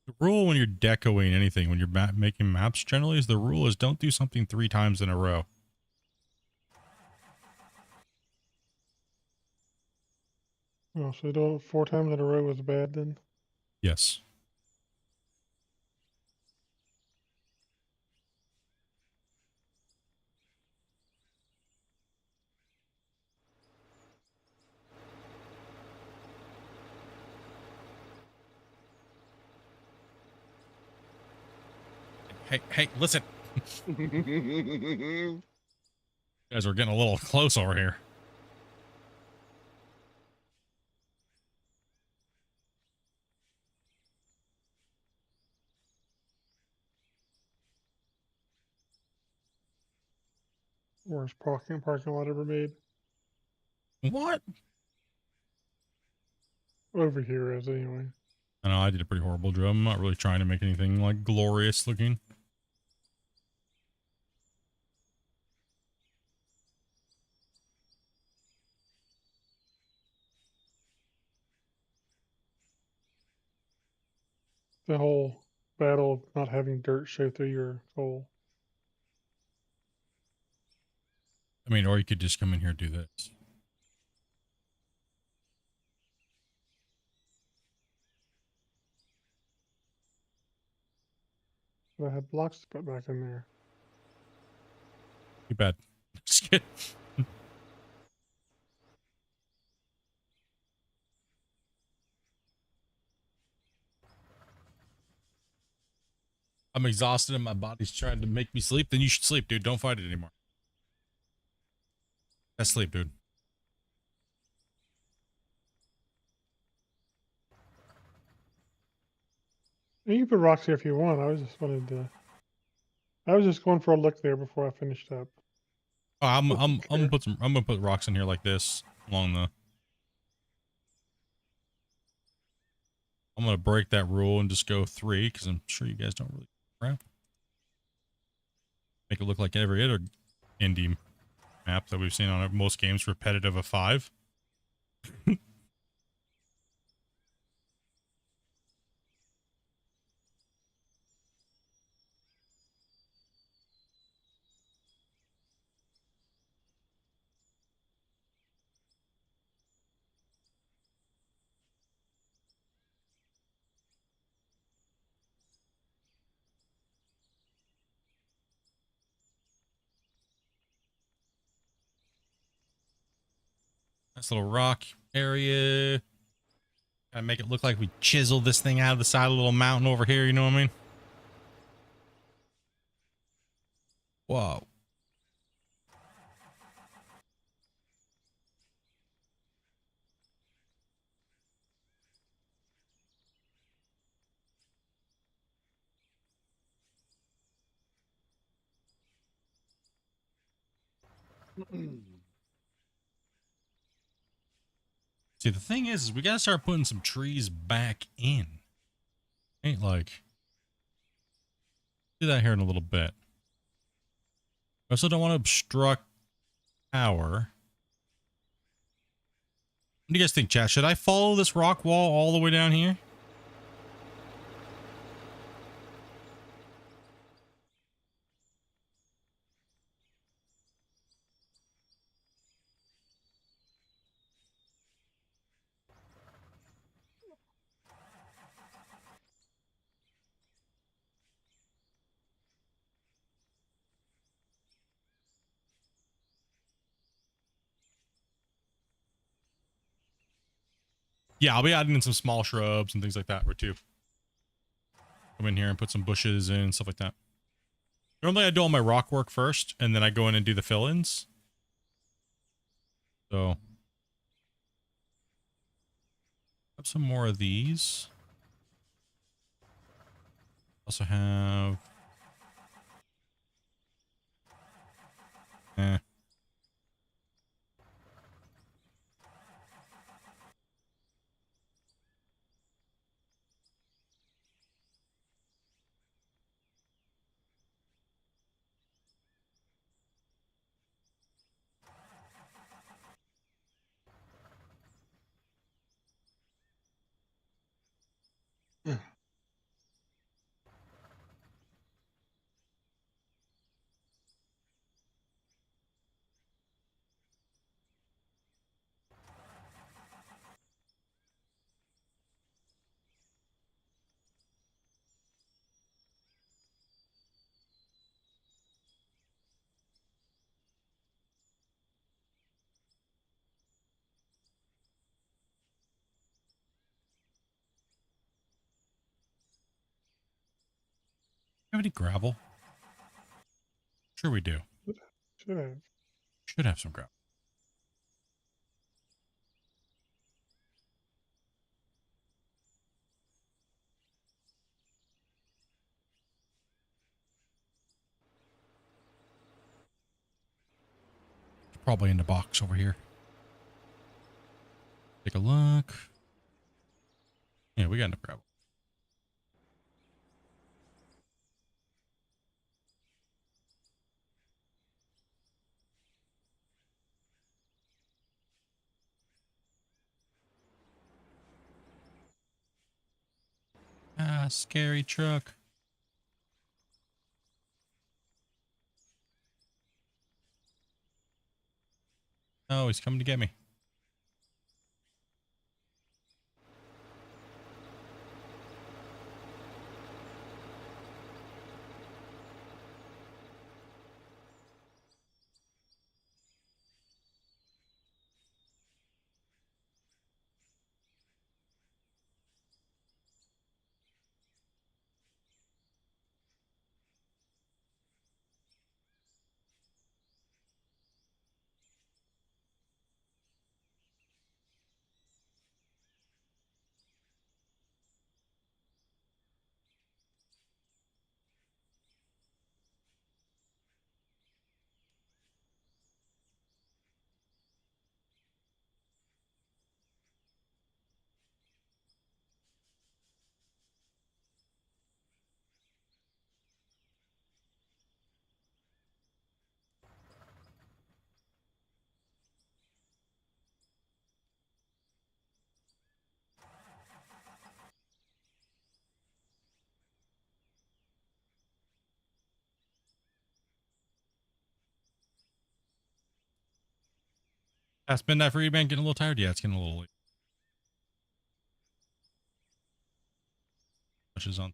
A: The rule when you're decoing anything, when you're making maps, generally is the rule is don't do something 3 times in a row.
D: Oh, so doing it 4 times in a row was bad then?
A: Yes. Hey, listen. You guys are getting a little close over here.
D: Worst parking lot ever made.
A: What?
D: Over here is anyway.
A: I know I did a pretty horrible job. I'm not really trying to make anything like glorious looking.
D: The whole battle of not having dirt show through your hole.
A: I mean, or you could just come in here and do this.
D: But I had blocks to put back in there.
A: Too bad. Just kidding. I'm exhausted and my body's trying to make me sleep. Then you should sleep, dude. Don't fight it anymore. That's sleep, dude.
D: You can put rocks here if you want. I was just going for a look there before I finished up.
A: Oh, I'm gonna put rocks in here like this along the. I'm gonna break that rule and just go 3 because I'm sure you guys don't really crap. Make it look like every other indie map that we've seen on most games, repetitive of 5. Nice little rock area. Gotta make it look like we chiseled this thing out of the side of a little mountain over here, you know what I mean? Whoa. See, the thing is we gotta start putting some trees back in. Ain't like... Do that here in a little bit. I also don't want to obstruct power. What do you guys think, chat? Should I follow this rock wall all the way down here? Yeah, I'll be adding in some small shrubs and things like that too. Come in here and put some bushes in and stuff like that. Normally I do all my rock work first, and then I go in and do the fill-ins. So, have some more of these. Also have... Have any gravel? Sure we do.
D: Should have.
A: Should have some gravel. Probably in the box over here. Take a look. Yeah, we got enough gravel. Ah, scary truck. Oh, he's coming to get me. Past midnight for you, man. Getting a little tired? Yeah, it's getting a little late. Which is on.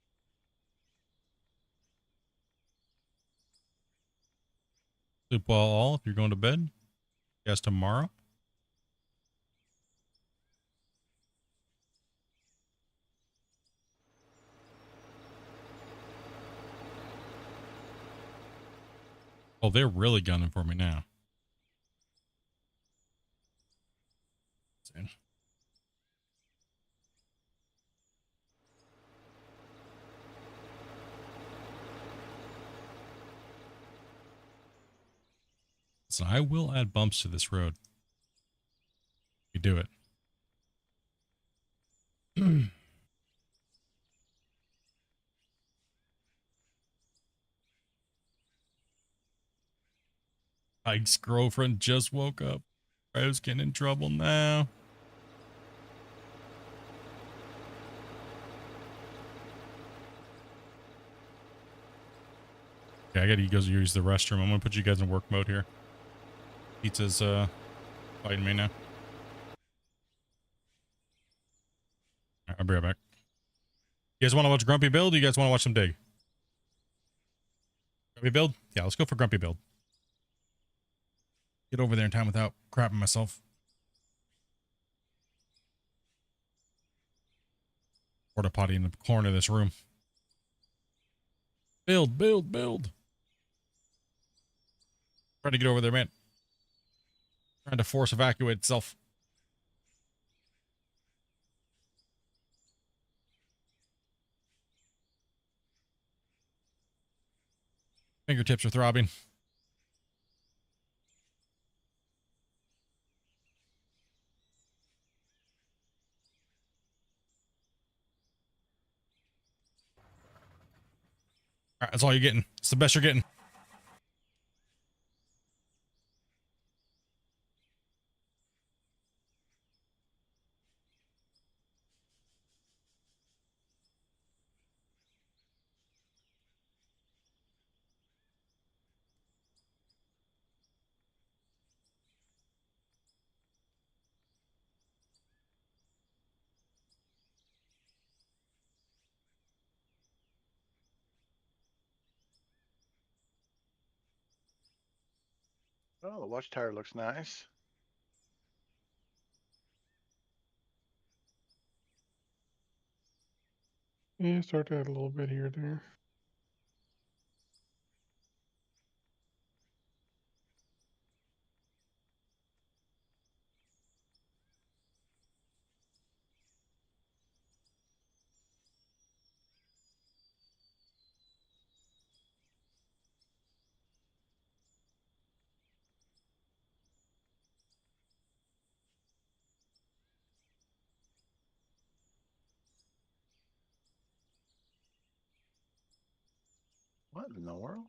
A: Sleep well, all. If you're going to bed. Guess tomorrow. Oh, they're really gunning for me now. So I will add bumps to this road. We do it. Ike's girlfriend just woke up. I was getting in trouble now. Okay, I gotta go use the restroom. I'm gonna put you guys in work mode here. Pizza's fighting me now. Alright, I'll be right back. You guys want to watch Grumpy build? Or you guys want to watch some dig? Grumpy build? Yeah, let's go for Grumpy build. Get over there in time without crapping myself. Porta potty in the corner of this room. Build, build, build. Trying to get over there, man. Trying to force evacuate itself. Fingertips are throbbing. All right, that's all you're getting. It's the best you're getting.
B: Oh, the watch tower looks nice.
D: Yeah, start to add a little bit here and there.
B: What in the world?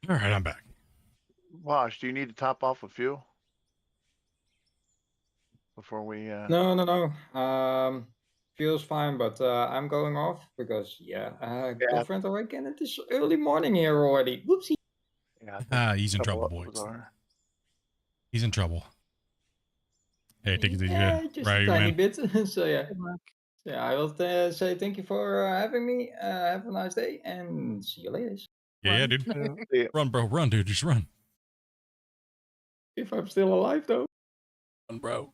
A: All right, I'm back.
B: Wash, do you need to top off with fuel? Before we,
J: No. Fuel's fine, but I'm going off because girlfriend awake and it is early morning here already. Whoopsie.
B: Yeah,
A: He's in trouble, boys. He's in trouble. Hey, take it easy.
J: Yeah, just
A: Right,
J: a tiny
A: man.
J: bit. So yeah. Yeah, I will say thank you for having me. Have a nice day and see you later.
A: Yeah, dude. Run, bro. Run, dude. Just run.
J: If I'm still alive, though.
A: Run, bro.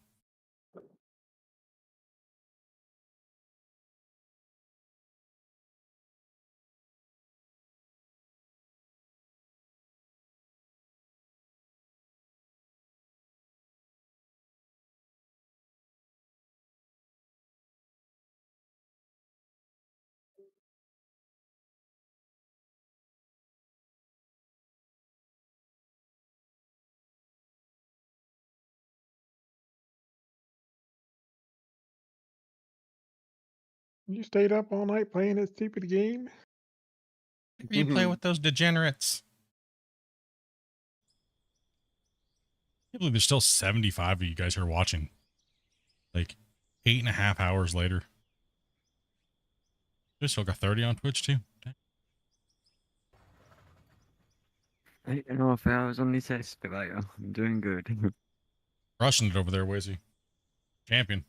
D: You stayed up all night playing that stupid game?
A: You play with those degenerates. I can't believe there's still 75 of you guys who are watching. Like 8.5 hours later. We still got 30 on Twitch too. Dang.
C: 8.5 hours on this excavator. I'm doing good.
A: Rushing it over there, Wizzy. Champion.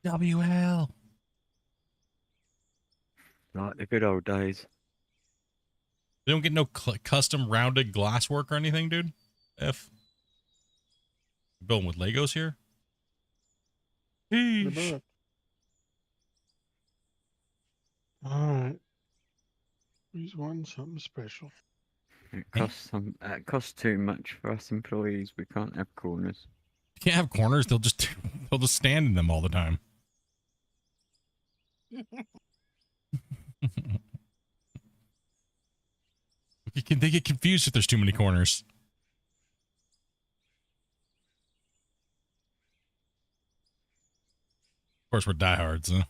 A: WL.
C: Like the good old days.
A: They don't get no custom rounded glasswork or anything, dude? F. Building with Legos here? Sheesh.
D: Alright. He's won something special.
C: It costs too much for us employees. We can't have corners.
A: You can't have corners. They'll just stand in them all the time. They get confused if there's too many corners. Of course, we're diehards, huh?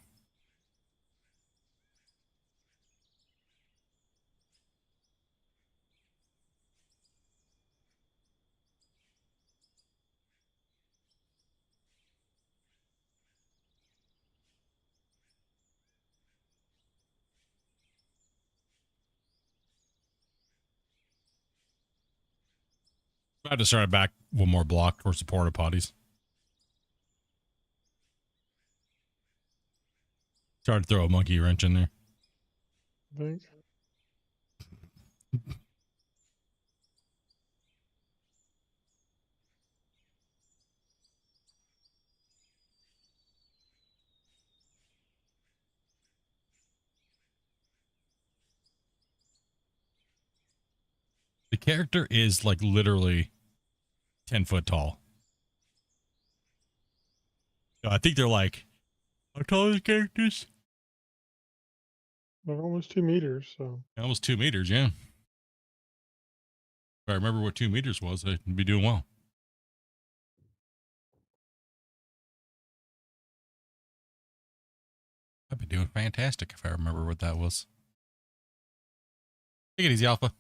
A: I had to start back one more block towards the porta potties. Tried to throw a monkey wrench in there.
D: I think.
A: The character is like literally 10 foot tall. I think they're like, how tall are the characters?
D: They're almost 2 meters, so.
A: Almost 2 meters, yeah. If I remember what 2 meters was, I'd be doing well. I'd be doing fantastic if I remember what that was. Take it easy, Alpha.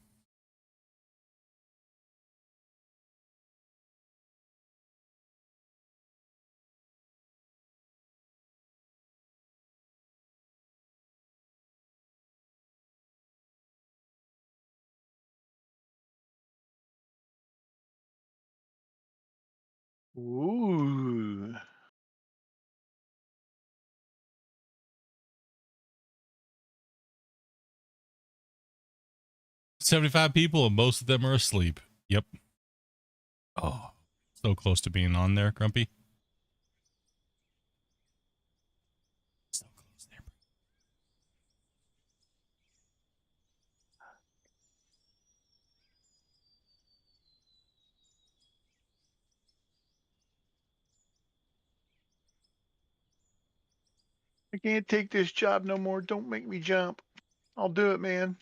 B: Ooh.
A: $75 people and most of them are asleep. Yep. Oh, so close to being on there, Grumpy. So close there.
B: I can't take this job no more. Don't make me jump. I'll do it, man.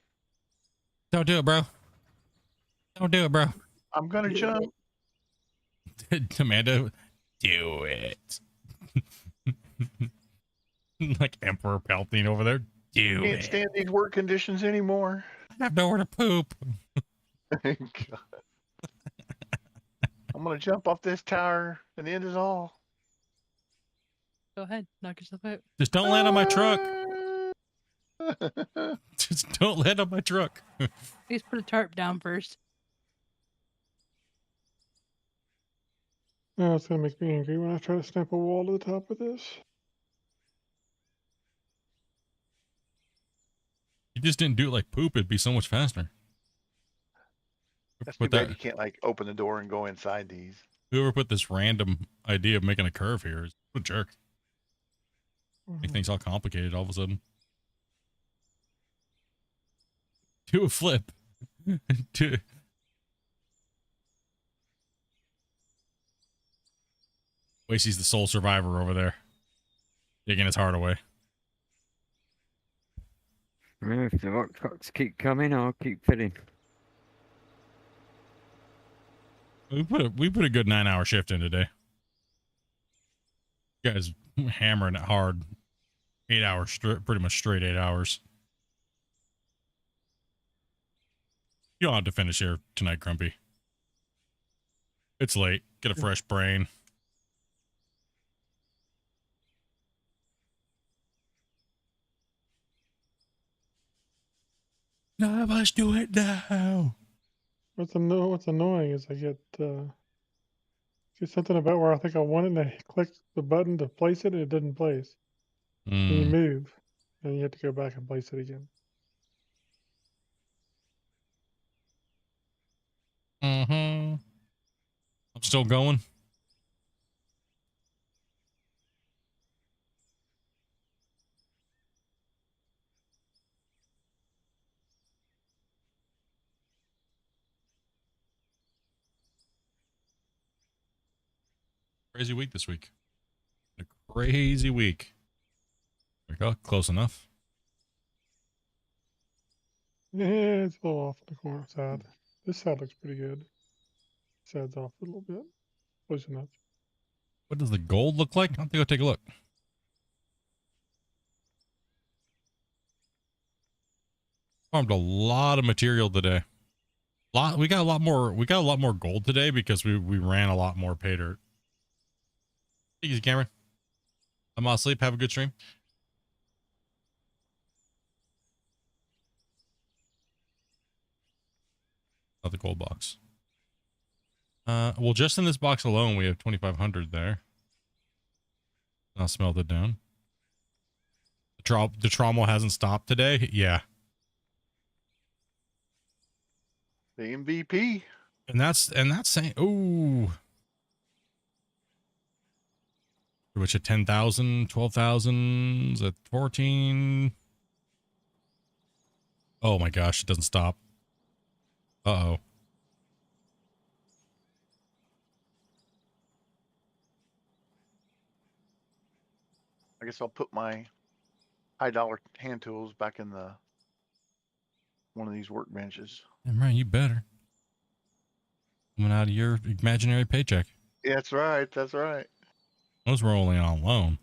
A: Don't do it, bro. Don't do it, bro.
B: I'm gonna jump.
A: Amanda, do it. Like Emperor Palpatine over there. Do
B: Can't
A: it.
B: stand these work conditions anymore.
A: I have nowhere to poop.
B: God. I'm gonna jump off this tower, and the end is all.
E: Go ahead, knock yourself out.
A: Just don't land on my truck. Just don't land on my truck.
E: Please put a tarp down first.
D: Oh, it's gonna make me angry when I try to snap a wall to the top of this.
A: You just didn't do it like poop. It'd be so much faster.
B: That's too bad you can't like open the door and go inside these.
A: Whoever put this random idea of making a curve here is a jerk. Make things all complicated all of a sudden. Do a flip. Wasey's the sole survivor over there. Digging his heart away.
C: Well, if the rock trucks keep coming, I'll keep filling.
A: We put a good 9-hour shift in today. You guys hammering it hard. 8 hours straight, pretty much straight 8 hours. You don't have to finish here tonight, Grumpy. It's late. Get a fresh brain. No, let's do it now.
D: What's annoying is I get something about where I think I want it, and I click the button to place it, and it didn't place. And you move, and you have to go back and place it again.
A: I'm still going. Crazy week this week. A crazy week. There we go. Close enough.
D: Yeah, it's a little off in the corner side. This side looks pretty good. This side's off a little bit. Close enough.
A: What does the gold look like? I'll have to go take a look. Farmed a lot of material today. We got a lot more gold today because we ran a lot more pay dirt. Take it easy, Cameron. I'm all asleep. Have a good stream. Not the gold box. Well, just in this box alone, we have 2,500 there. I'll smelt it down. The trauma hasn't stopped today. Yeah.
B: The MVP.
A: And that's saying, ooh. Which at 10,000, 12,000, is at 14. Oh my gosh, it doesn't stop. Uh-oh.
B: I guess I'll put my high dollar hand tools back in one of these workbenches.
A: Damn right, you better. Coming out of your imaginary paycheck.
B: Yeah, that's right. That's right.
A: Those were only on loan.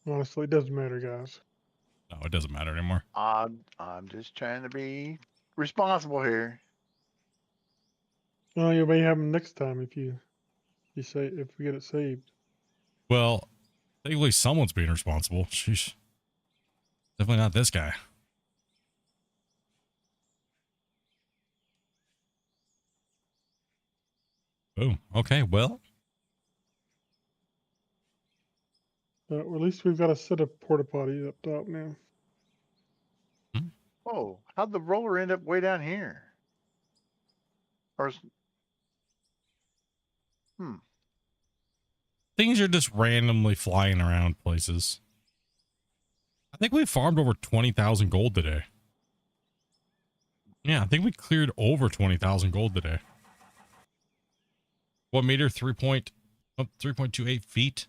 D: Honestly, it doesn't matter, guys.
A: No, it doesn't matter anymore.
B: I'm just trying to be responsible here.
D: Well, you may have them next time if we get it saved.
A: Well, thankfully someone's being responsible. Sheesh. Definitely not this guy. Boom. Okay, well.
D: At least we've got a set of porta potties up top now.
B: Oh, how'd the roller end up way down here?
A: Things are just randomly flying around places. I think we farmed over 20,000 gold today. Yeah, I think we cleared over 20,000 gold today. What meter? 3.28 feet.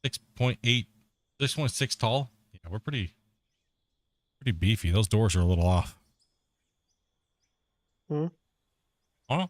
A: 6.6 tall. Yeah, we're pretty beefy. Those doors are a little off.
D: Huh?
A: Oh.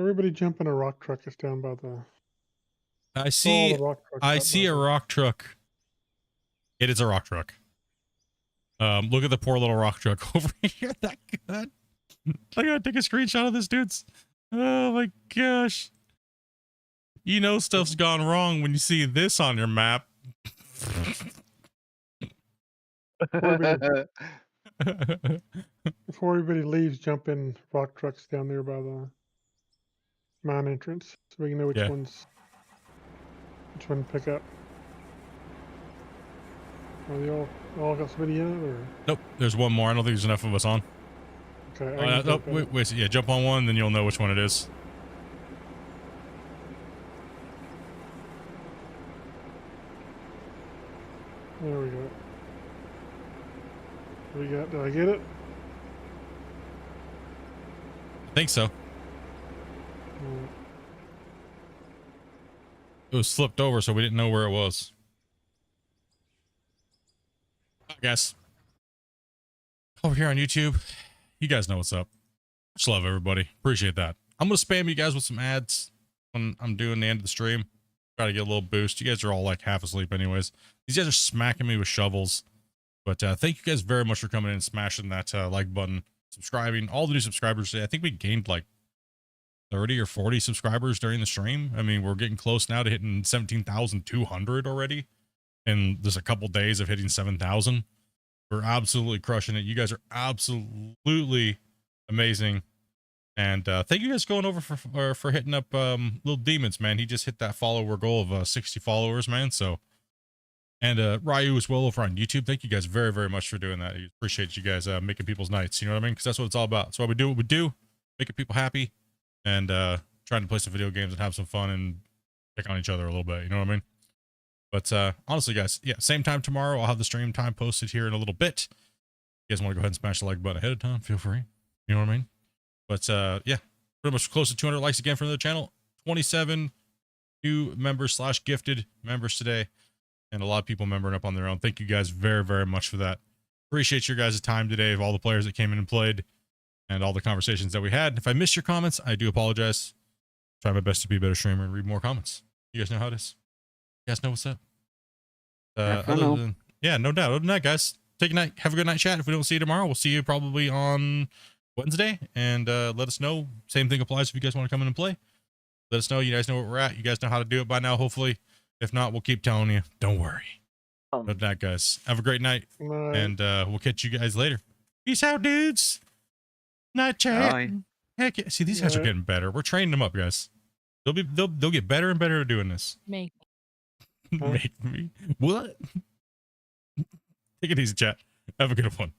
D: Everybody jump in a rock truck that's down by the.
A: I
D: all
A: see.
D: the rock trucks
A: I
D: out
A: see
D: by
A: a
D: the-
A: rock truck. It is a rock truck. Look at the poor little rock truck over here. That good. I gotta take a screenshot of this, dudes. Oh my gosh. You know stuff's gone wrong when you see this on your map.
D: Before everybody leaves, jump in rock trucks down there by the mine entrance, so we can know which
A: Yeah.
D: one to pick up. Are they all got somebody in it, or?
A: Nope, there's one more. I don't think there's enough of us on.
D: Okay, I can jump in it.
A: wait, yeah, jump on one, then you'll know which one it is.
D: There we go. Did I get it?
A: I think so. It was flipped over, so we didn't know where it was. I guess. Over here on YouTube, you guys know what's up. Much love, everybody. Appreciate that. I'm going to spam you guys with some ads when I'm doing the end of the stream. Try to get a little boost. You guys are all like half asleep anyways. These guys are smacking me with shovels. But thank you guys very much for coming in and smashing that like button, subscribing. All the new subscribers today. I think we gained like 30 or 40 subscribers during the stream. I mean, we're getting close now to hitting 17,200 already. In just a couple days of hitting 7,000. We're absolutely crushing it. You guys are absolutely amazing. And thank you guys going over for hitting up Little Demons, man. He just hit that follower goal of 60 followers, man. So, and Ryu as well over on YouTube. Thank you guys very, very much for doing that. I appreciate you guys making people's nights. You know what I mean? Because that's what it's all about. That's why we do what we do, making people happy, and trying to play some video games and have some fun and pick on each other a little bit. You know what I mean? But honestly, guys, yeah, same time tomorrow. I'll have the stream time posted here in a little bit. If you guys want to go ahead and smash the like button ahead of time, feel free. You know what I mean? But yeah, pretty much close to 200 likes again from the channel. 27 new members / gifted members today. And a lot of people membering up on their own. Thank you guys very, very much for that. Appreciate your guys' time today of all the players that came in and played and all the conversations that we had. If I missed your comments, I do apologize. Try my best to be a better streamer and read more comments. You guys know how it is. You guys know what's up. Yeah, no doubt. Other than that, guys, take a night. Have a good night, chat. If we don't see you tomorrow, we'll see you probably on Wednesday. And let us know. Same thing applies if you guys want to come in and play. Let us know. You guys know where we're at. You guys know how to do it by now, hopefully. If not, we'll keep telling you. Don't worry. Other than that, guys, have a great night. And we'll catch you guys later. Peace out, dudes. Night, chat.
C: Bye.
A: Heck yeah. See, these guys are getting better. We're training them up, guys. They'll get better and better at doing this.
E: Make
A: Make me what? Take it easy, chat. Have a good one.